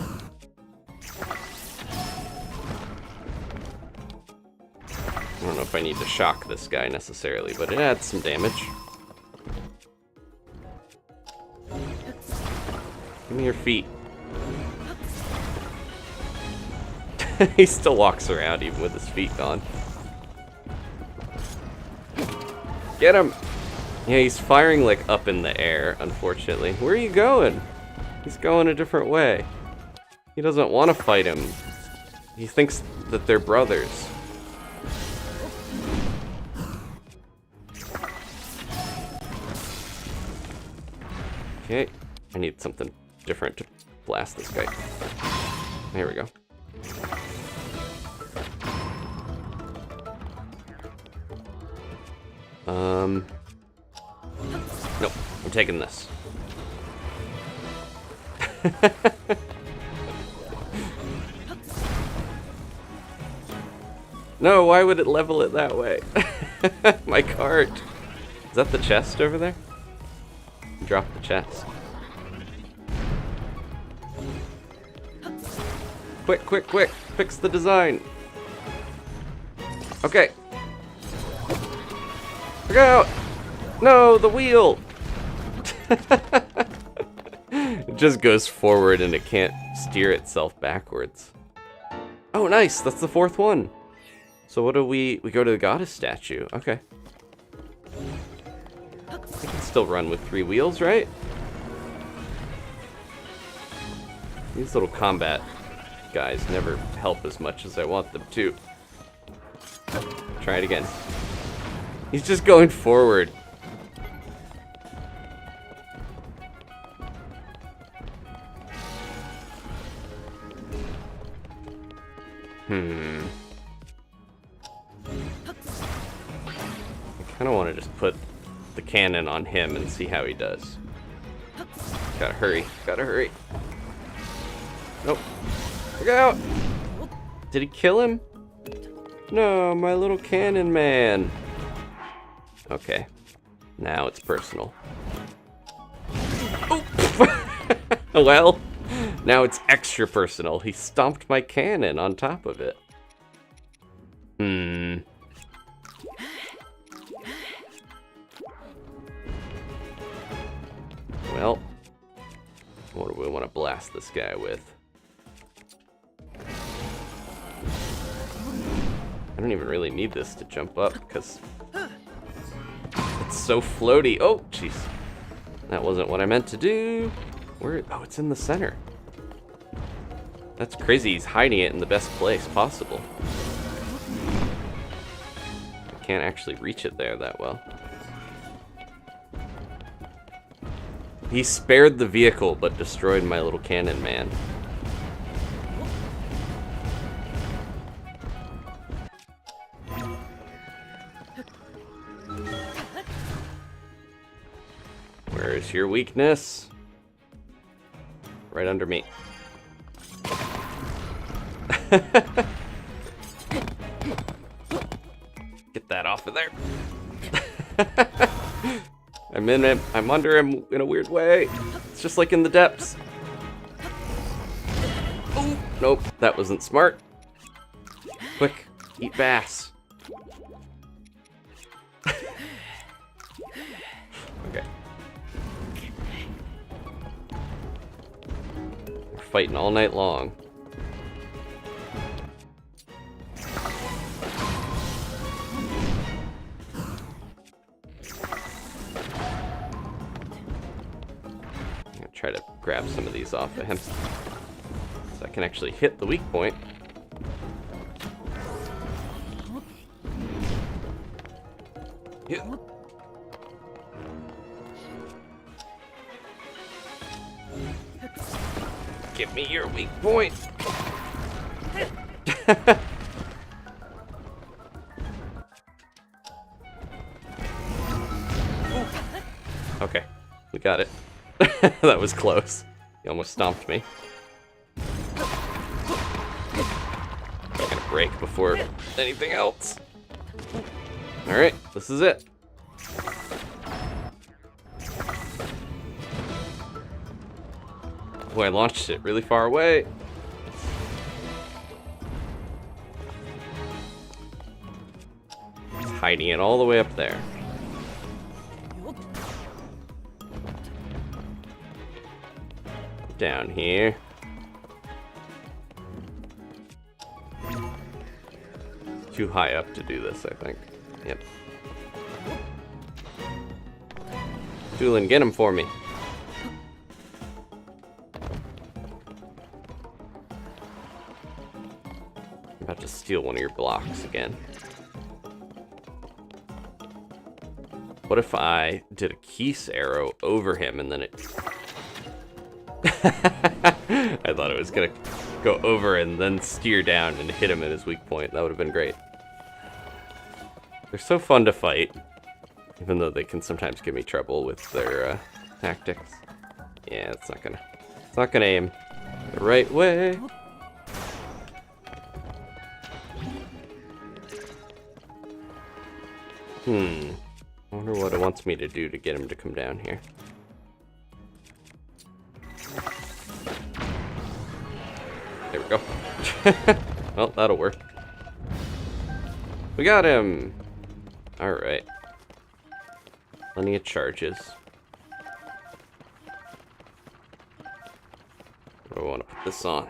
I don't know if I need to shock this guy necessarily, but it adds some damage. Give me your feet. He still walks around even with his feet gone. Get him! Yeah, he's firing like up in the air, unfortunately. Where are you going? He's going a different way. He doesn't want to fight him. He thinks that they're brothers. Okay, I need something different to blast this guy. There we go. Nope, I'm taking this. No, why would it level it that way? My cart. Is that the chest over there? Drop the chest. Quick, quick, quick. Fix the design. Okay. Look out! No, the wheel! It just goes forward and it can't steer itself backwards. Oh, nice! That's the fourth one. So what do we go to the goddess statue. Okay. I can still run with 3 wheels, right? These little combat guys never help as much as I want them to. Try it again. He's just going forward. I kind of want to just put the cannon on him and see how he does. Gotta hurry. Gotta hurry. Nope. Look out! Did he kill him? No, my little cannon man. Okay. Now it's personal. Oh! Well, now it's extra personal. He stomped my cannon on top of it. Well, what do we want to blast this guy with? I don't even really need this to jump up because it's so floaty. Oh, jeez. That wasn't what I meant to do. Where? Oh, it's in the center. That's crazy. He's hiding it in the best place possible. I can't actually reach it there that well. He spared the vehicle but destroyed my little cannon man. Where's your weakness? Right under me. Get that off of there. I'm in him. I'm under him in a weird way. It's just like in the depths. Oh, nope. That wasn't smart. Quick, eat Bazz. Okay. We're fighting all night long. Try to grab some of these off of him so I can actually hit the weak point. Yeah. Give me your weak point. Okay, we got it. That was close. He almost stomped me. I'm gonna break before anything else. Alright, this is it. Oh, I launched it really far away. It's hiding it all the way up there. Down here. Too high up to do this, I think. Yep. Doolin, get him for me. I'm about to steal one of your blocks again. What if I did a Keese arrow over him and then it... I thought it was gonna go over and then steer down and hit him at his weak point. That would have been great. They're so fun to fight, even though they can sometimes give me trouble with their tactics. Yeah, it's not gonna aim the right way. I wonder what it wants me to do to get him to come down here. There we go. Well, that'll work. We got him! Alright. Plenty of charges. What do I want to put this on?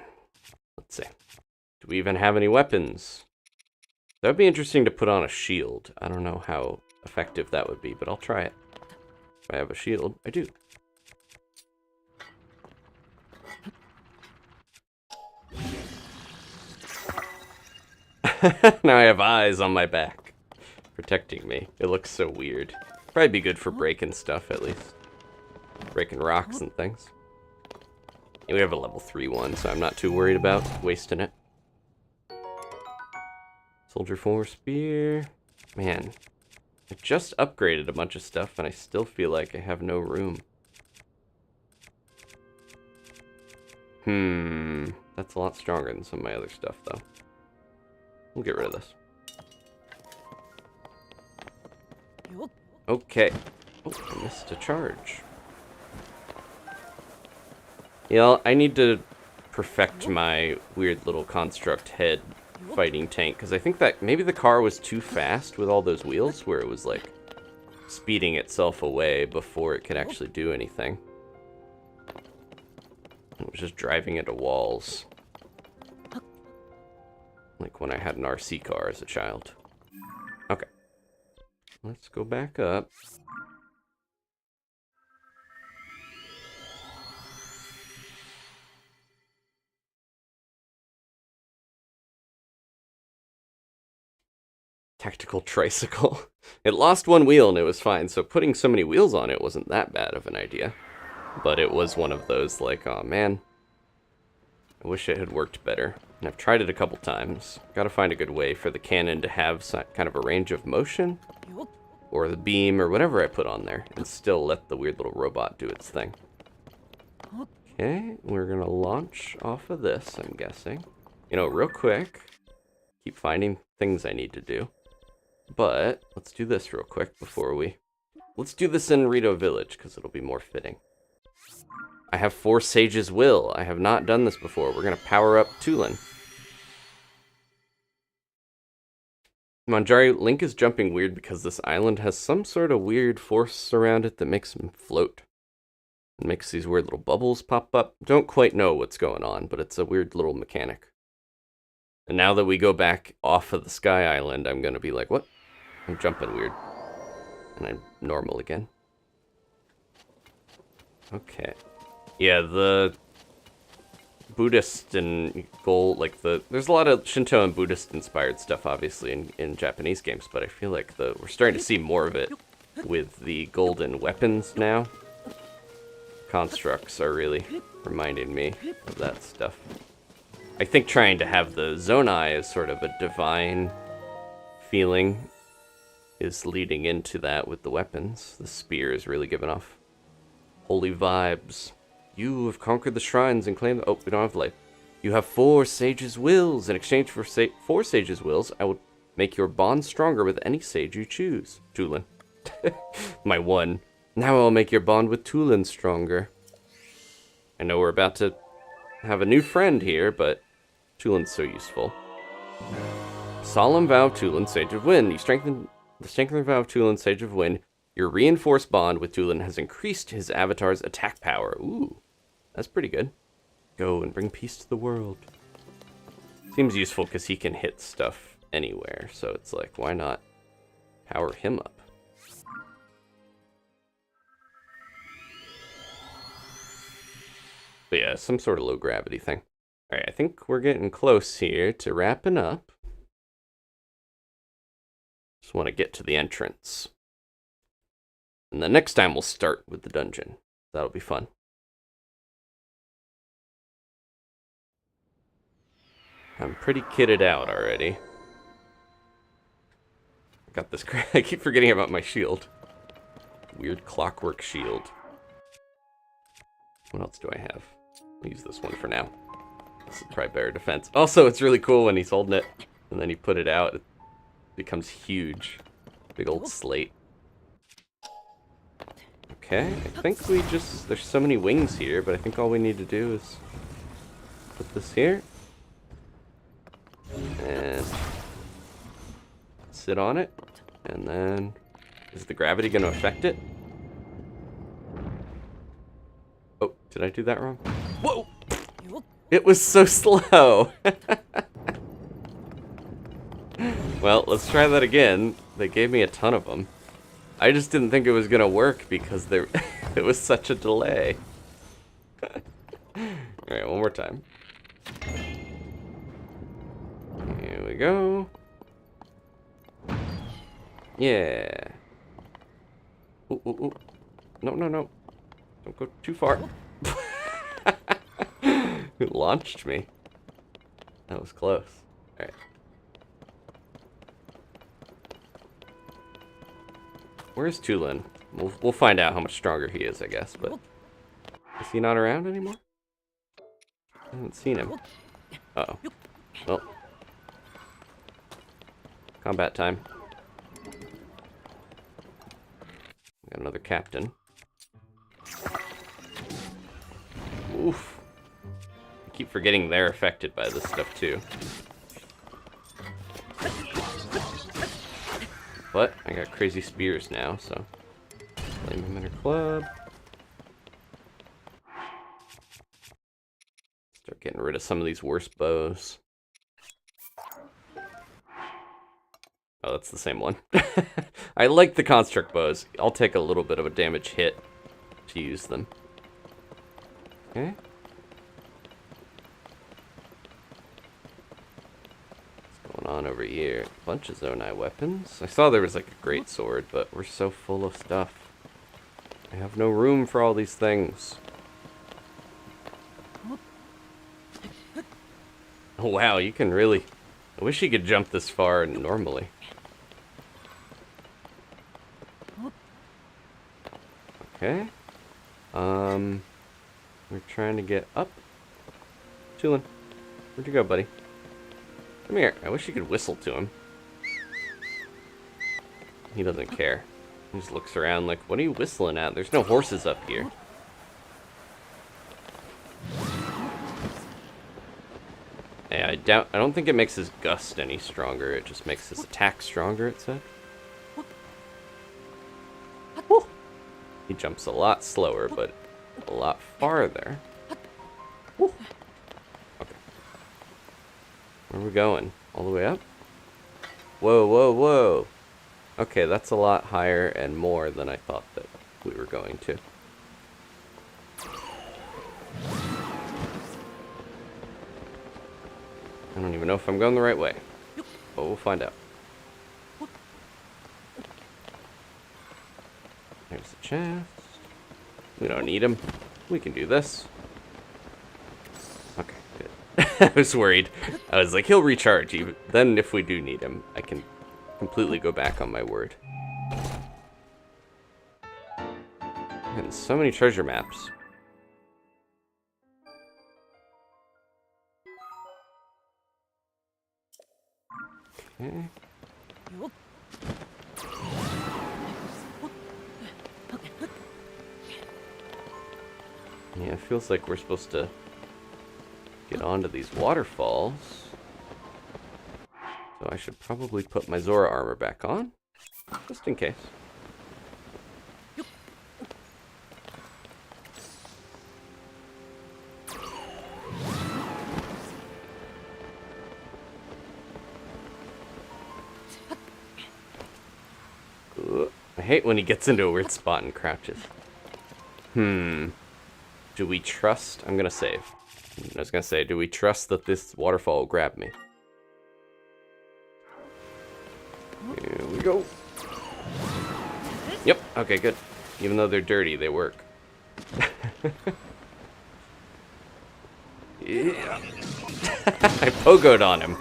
Let's see. Do we even have any weapons? That would be interesting to put on a shield. I don't know how effective that would be, but I'll try it. If I have a shield, I do. Now I have eyes on my back, protecting me. It looks so weird. Probably be good for breaking stuff, at least. Breaking rocks and things. And we have a level 3 one, so I'm not too worried about wasting it. Soldier 4 spear. Man, I just upgraded a bunch of stuff, and I still feel like I have no room. That's a lot stronger than some of my other stuff, though. We'll get rid of this. Okay. Oh, I missed a charge. Yeah, I need to perfect my weird little construct head fighting tank, because I think that maybe the car was too fast with all those wheels, where it was like speeding itself away before it could actually do anything. It was just driving into walls. Like when I had an RC car as a child. Okay. Let's go back up. Tactical tricycle. It lost one wheel and it was fine, so putting so many wheels on it wasn't that bad of an idea. But it was one of those like, oh man, I wish it had worked better. And I've tried it a couple times. Gotta find a good way for the cannon to have some kind of a range of motion, or the beam, or whatever I put on there, and still let the weird little robot do its thing. Okay, we're gonna launch off of this, I'm guessing. You know, real quick. Keep finding things I need to do. But, let's do this real quick before we... Let's do this in Rito Village, because it'll be more fitting. I have 4 Sage's Will. I have not done this before. We're going to power up Tulin. Manjari, Link is jumping weird because this island has some sort of weird force around it that makes him float. It makes these weird little bubbles pop up. Don't quite know what's going on, but it's a weird little mechanic. And now that we go back off of the Sky Island, I'm going to be like, what? I'm jumping weird. And I'm normal again. Okay. Yeah, the Buddhist and gold, like there's a lot of Shinto and Buddhist inspired stuff, obviously, in Japanese games, but I feel like we're starting to see more of it with the golden weapons now. Constructs are really reminding me of that stuff. I think trying to have the Zonai as sort of a divine feeling is leading into that with the weapons. The spear is really giving off holy vibes. You have conquered the shrines and claimed... Oh, we don't have life. You have 4 Sage's Wills. In exchange for 4 Sage's Wills, I will make your bond stronger with any sage you choose. Tulin. My one. Now I'll make your bond with Tulin stronger. I know we're about to have a new friend here, but Tulin's so useful. Solemn Vow of Tulin, Sage of Wind. You strengthen the strengthening vow of Tulin, Sage of Wind. Your reinforced bond with Tulin has increased his avatar's attack power. Ooh, that's pretty good. Go and bring peace to the world. Seems useful because he can hit stuff anywhere, so it's like, why not power him up? But yeah, some sort of low gravity thing. Alright, I think we're getting close here to wrapping up. Just want to get to the entrance. And then next time we'll start with the dungeon. That'll be fun. I'm pretty kitted out already. I got this. I keep forgetting about my shield. Weird clockwork shield. What else do I have? I'll use this one for now. This is probably better defense. Also, it's really cool when he's holding it and then you put it out. It becomes huge. Big old slate. Okay, I think we just... There's so many wings here, but I think all we need to do is put this here. And sit on it. And then... Is the gravity going to affect it? Oh, did I do that wrong? Whoa! It was so slow! Well, let's try that again. They gave me a ton of them. I just didn't think it was going to work because there it was such a delay. Alright, one more time. Here we go. Yeah. Ooh, ooh, ooh. No, no, no. Don't go too far. It launched me. That was close. Alright. Where's Tulin? We'll find out how much stronger he is, I guess, but... Is he not around anymore? I haven't seen him. Uh-oh. Well. Combat time. Got another captain. Oof. I keep forgetting they're affected by this stuff, too. But I got crazy spears now, so Flame Emitter Club. Start getting rid of some of these worse bows. Oh, that's the same one. I like the construct bows. I'll take a little bit of a damage hit to use them. Okay. On over here. Bunch of Zonai weapons. I saw there was like a great sword, but we're so full of stuff. I have no room for all these things. Oh wow, you can really... I wish you could jump this far normally. Okay. We're trying to get up. Tulin, where'd you go, buddy? Come here. I wish you could whistle to him. He doesn't care. He just looks around like, what are you whistling at? There's no horses up here. Yeah, I don't think it makes his gust any stronger. It just makes his attack stronger, it said. Woo. He jumps a lot slower, but a lot farther. Woo. Where are we going? All the way up? Whoa, whoa, whoa. Okay, that's a lot higher and more than I thought that we were going to. I don't even know if I'm going the right way. But we'll find out. There's the chest. We don't need him. We can do this. Okay, good. I was worried. I was like, he'll recharge. Even then, if we do need him, I can completely go back on my word. And so many treasure maps. Okay. Yeah, it feels like we're supposed to get onto these waterfalls. So I should probably put my Zora armor back on, just in case. I hate when he gets into a weird spot and crouches. Do we trust? I'm gonna save. I was gonna say, do we trust that this waterfall will grab me? Here we go. Yep, okay, good. Even though they're dirty, they work. Yeah. I pogoed on him.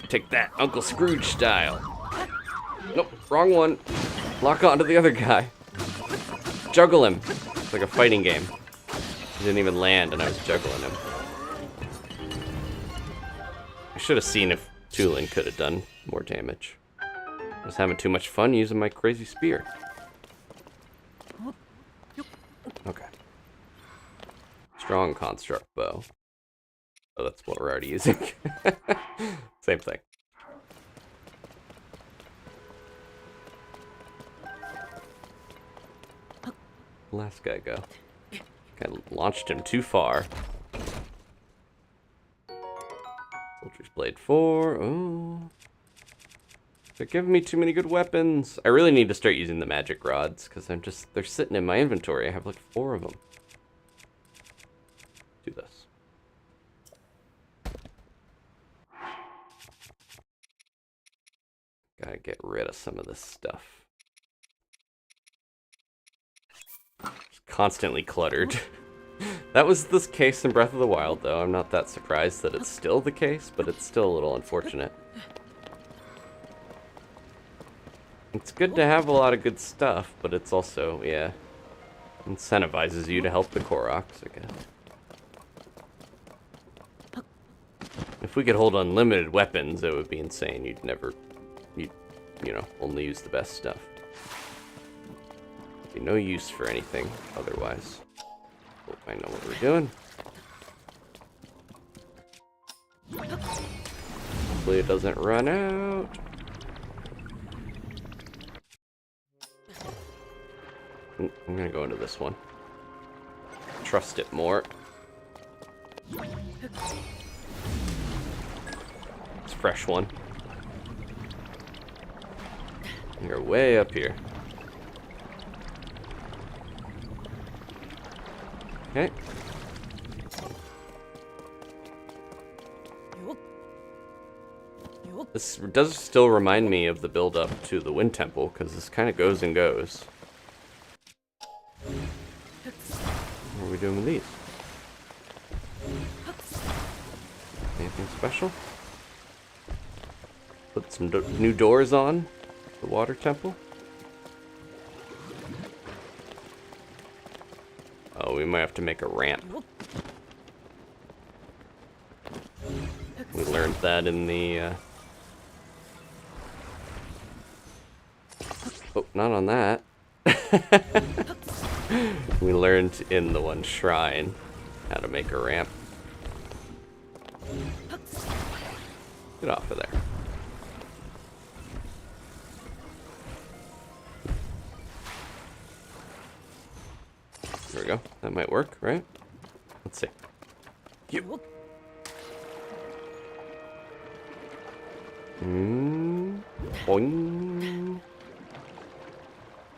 Take that, Uncle Scrooge style. Nope, wrong one. Lock onto the other guy. Juggle him. It's like a fighting game. He didn't even land and I was juggling him. I should have seen if Tulin could have done more damage. I was having too much fun using my crazy spear. Okay. Strong construct bow. Oh, that's what we're already using. Same thing. Last guy go. I launched him too far. Soldier's Blade 4. Oh. They're giving me too many good weapons. I really need to start using the magic rods because they're sitting in my inventory. I have like 4 of them. Do this. Gotta get rid of some of this stuff. It's constantly cluttered. That was the case in Breath of the Wild, though. I'm not that surprised that it's still the case, but it's still a little unfortunate. It's good to have a lot of good stuff, but it's also, yeah, incentivizes you to help the Koroks, I guess. If we could hold unlimited weapons, it would be insane. You'd you know, only use the best stuff. Be no use for anything otherwise. Hope I know what we're doing. Hopefully it doesn't run out. I'm gonna go into this one. Trust it more. It's a fresh one. You're way up here. Okay. This does still remind me of the build-up to the Wind Temple, because this kind of goes and goes. What are we doing with these? Anything special? Put some new doors on the water temple. Oh, we might have to make a ramp. We learned that in the... Oh, not on that. We learned in the one shrine how to make a ramp. Get off of there. There we go. That might work, right? Let's see. Boing.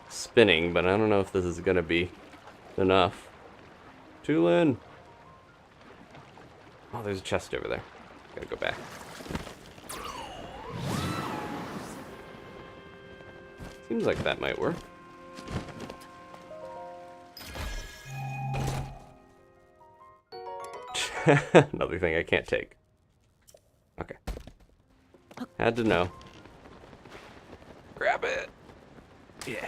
Spinning, but I don't know if this is gonna be enough. Tulin! Oh, there's a chest over there. Gotta go back. Seems like that might work. Another thing I can't take. Okay. Had to know. Grab it! Yeah.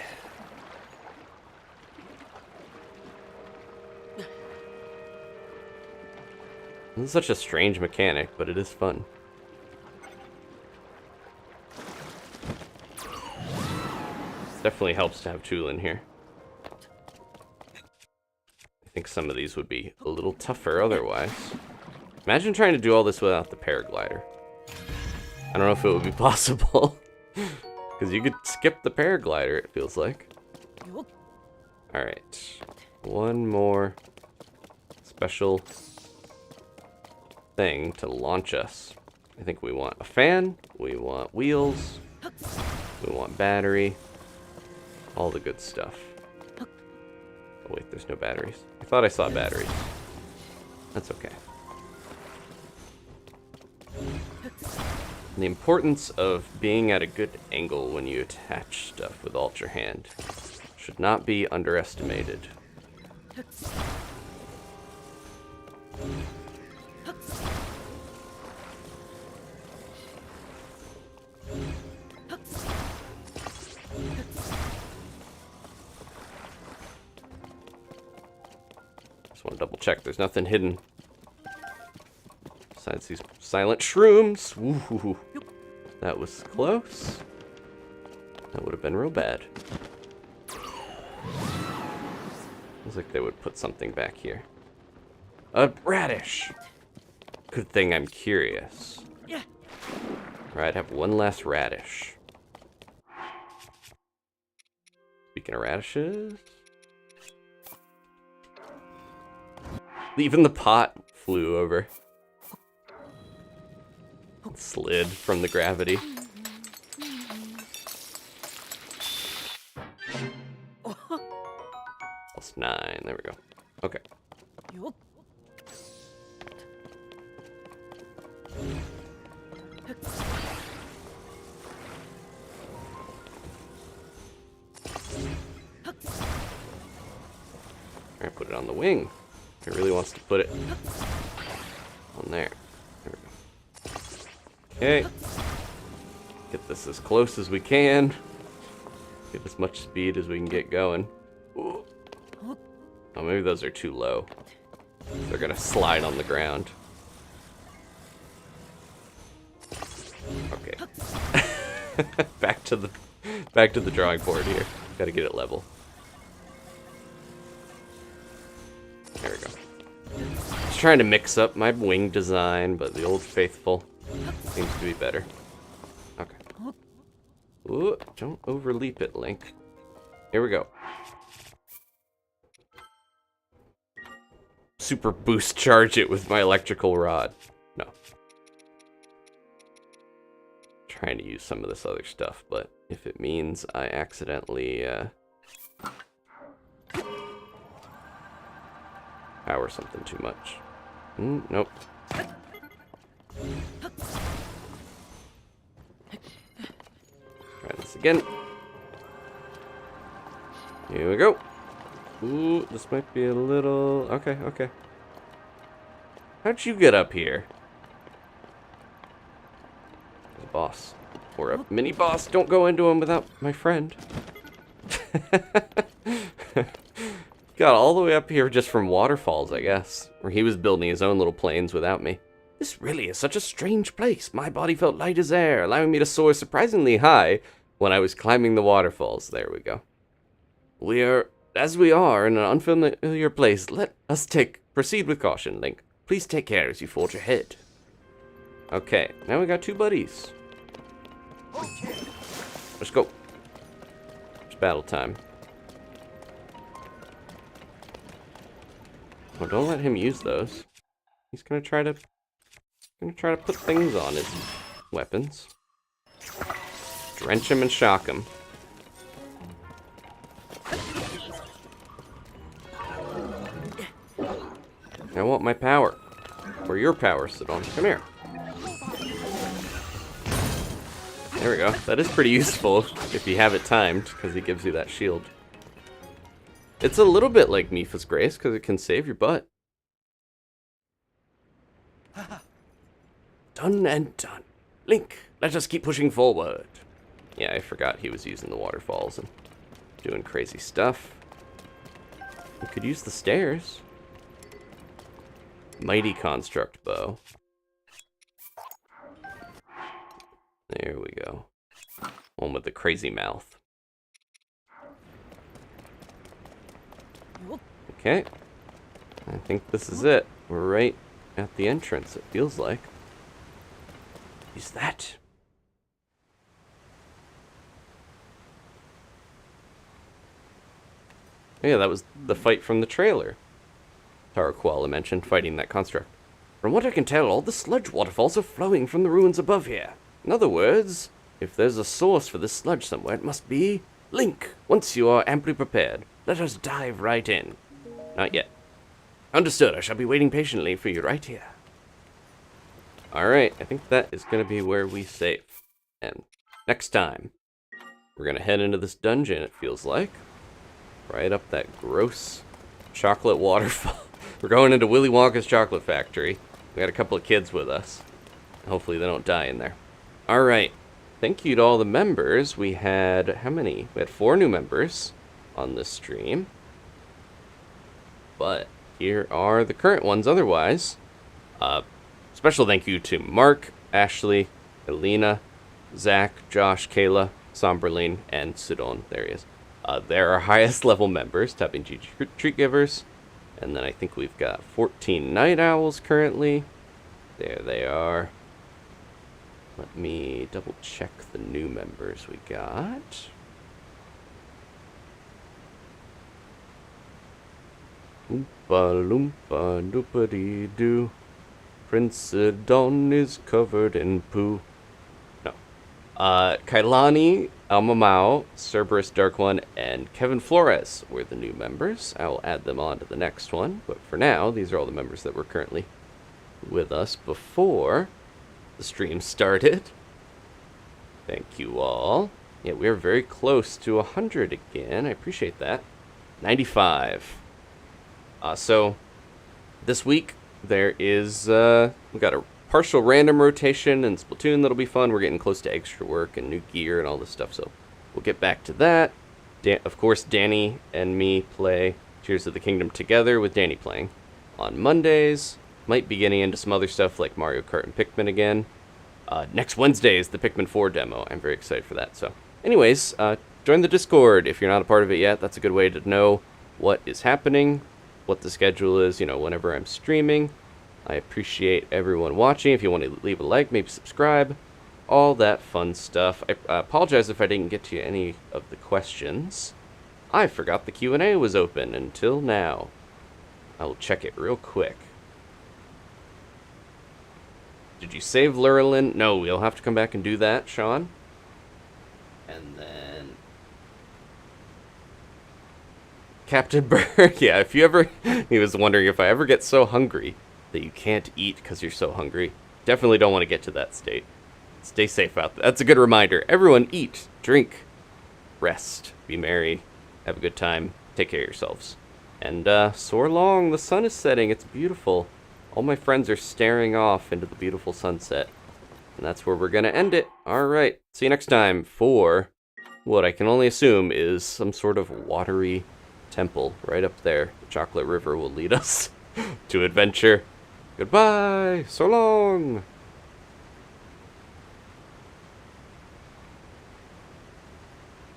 This is such a strange mechanic, but it is fun. Definitely helps to have Tulin here. I think some of these would be a little tougher otherwise. Imagine trying to do all this without the paraglider. I don't know if it would be possible. Because you could skip the paraglider, it feels like. Alright. One more special thing to launch us. I think we want a fan, we want wheels, we want battery, all the good stuff. Oh wait, there's no batteries. I thought I saw batteries. That's okay. The importance of being at a good angle when you attach stuff with Ultrahand should not be underestimated. Just want to double check there's nothing hidden. Besides these silent shrooms. Woo-hoo-hoo. That was close. That would have been real bad. Looks like they would put something back here. A radish! Good thing I'm curious. Right, have one less radish. Speaking of radishes... Even the pot flew over. Slid from the gravity. Plus 9, there we go. Okay. Alright, put it on the wing. It really wants to put it on there. There we go. Okay. Get this as close as we can. Get as much speed as we can get going. Ooh. Oh, maybe those are too low. They're gonna slide on the ground. Okay. back to the drawing board here. Gotta get it level. There we go. Just trying to mix up my wing design, but the old faithful seems to be better. Okay. Ooh, don't overleap it, Link. Here we go. Super boost charge it with my electrical rod. No. Trying to use some of this other stuff, but if it means I accidentally power something too much. Nope. Try this again. Here we go. Ooh, this might be a little... Okay, okay. How'd you get up here? There's a boss. Or a mini-boss. Don't go into him without my friend. Got all the way up here just from waterfalls, I guess. Or he was building his own little planes without me. This really is such a strange place. My body felt light as air, allowing me to soar surprisingly high when I was climbing the waterfalls. There we go. As we are in an unfamiliar place, let us proceed with caution, Link. Please take care as you forge ahead. Okay, now we got 2 buddies. Let's go. It's battle time. Oh, don't let him use those. He's gonna try to put things on his weapons. Drench him and shock him. I want my power. Or your power, Sidon. Come here. There we go. That is pretty useful if you have it timed, because he gives you that shield. It's a little bit like Mipha's Grace, because it can save your butt. Done and done. Link, let us keep pushing forward. Yeah, I forgot he was using the waterfalls and doing crazy stuff. We could use the stairs. Mighty construct bow. There we go. One with the crazy mouth. Okay. I think this is it. We're right at the entrance, it feels like. Is that? Yeah, that was the fight from the trailer. Tarakwala mentioned fighting that construct. From what I can tell, all the sludge waterfalls are flowing from the ruins above here. In other words, if there's a source for this sludge somewhere, it must be Link. Once you are amply prepared, let us dive right in. Not yet. Understood. I shall be waiting patiently for you right here. Alright, I think that is going to be where we save. And next time, we're going to head into this dungeon, it feels like. Right up that gross chocolate waterfall. We're going into Willy Wonka's chocolate factory. We got a couple of kids with us. Hopefully they don't die in there. Alright, thank you to all the members. We had, how many? We had 4 new members on this stream. But here are the current ones otherwise. Special thank you to Mark, Ashley, Elena, Zach, Josh, Kayla, Somberlin, and Sidon. There he is. They're our highest level members, Tapping GG Treat Givers. And then I think we've got 14 Night Owls currently. There they are. Let me double check the new members we got. Oompa loompa doopity doo. Prince Sidon is covered in poo. No. Kailani, Almamao, Cerberus Dark One, and Kevin Flores were the new members. I will add them on to the next one. But for now, these are all the members that were currently with us before the stream started. Thank you all. Yeah, we are very close to 100 again. I appreciate that. 95. So, this week, there is, we got a partial random rotation in Splatoon that'll be fun. We're getting close to extra work and new gear and all this stuff, so we'll get back to that. Of course, Danny and me play Tears of the Kingdom together, with Danny playing on Mondays. Might be getting into some other stuff like Mario Kart and Pikmin again. Next Wednesday is the Pikmin 4 demo. I'm very excited for that. So, anyways, join the Discord if you're not a part of it yet. That's a good way to know what is happening, what the schedule is, you know, whenever I'm streaming. I appreciate everyone watching. If you want to leave a like, maybe subscribe, all that fun stuff. I apologize if I didn't get to any of the questions. I forgot the Q&A was open until now. I will check it real quick. Did you save Lurelin? No, we'll have to come back and do that, Sean. And then Captain Berg, yeah, if you ever, he was wondering if I ever get so hungry that you can't eat because you're so hungry. Definitely don't want to get to that state. Stay safe out there. That's a good reminder. Everyone eat, drink, rest, be merry, have a good time, take care of yourselves. And soar long, the sun is setting, it's beautiful. All my friends are staring off into the beautiful sunset. And that's where we're going to end it. Alright, see you next time for what I can only assume is some sort of watery temple right up there. The Chocolate River will lead us to adventure. Goodbye, so long!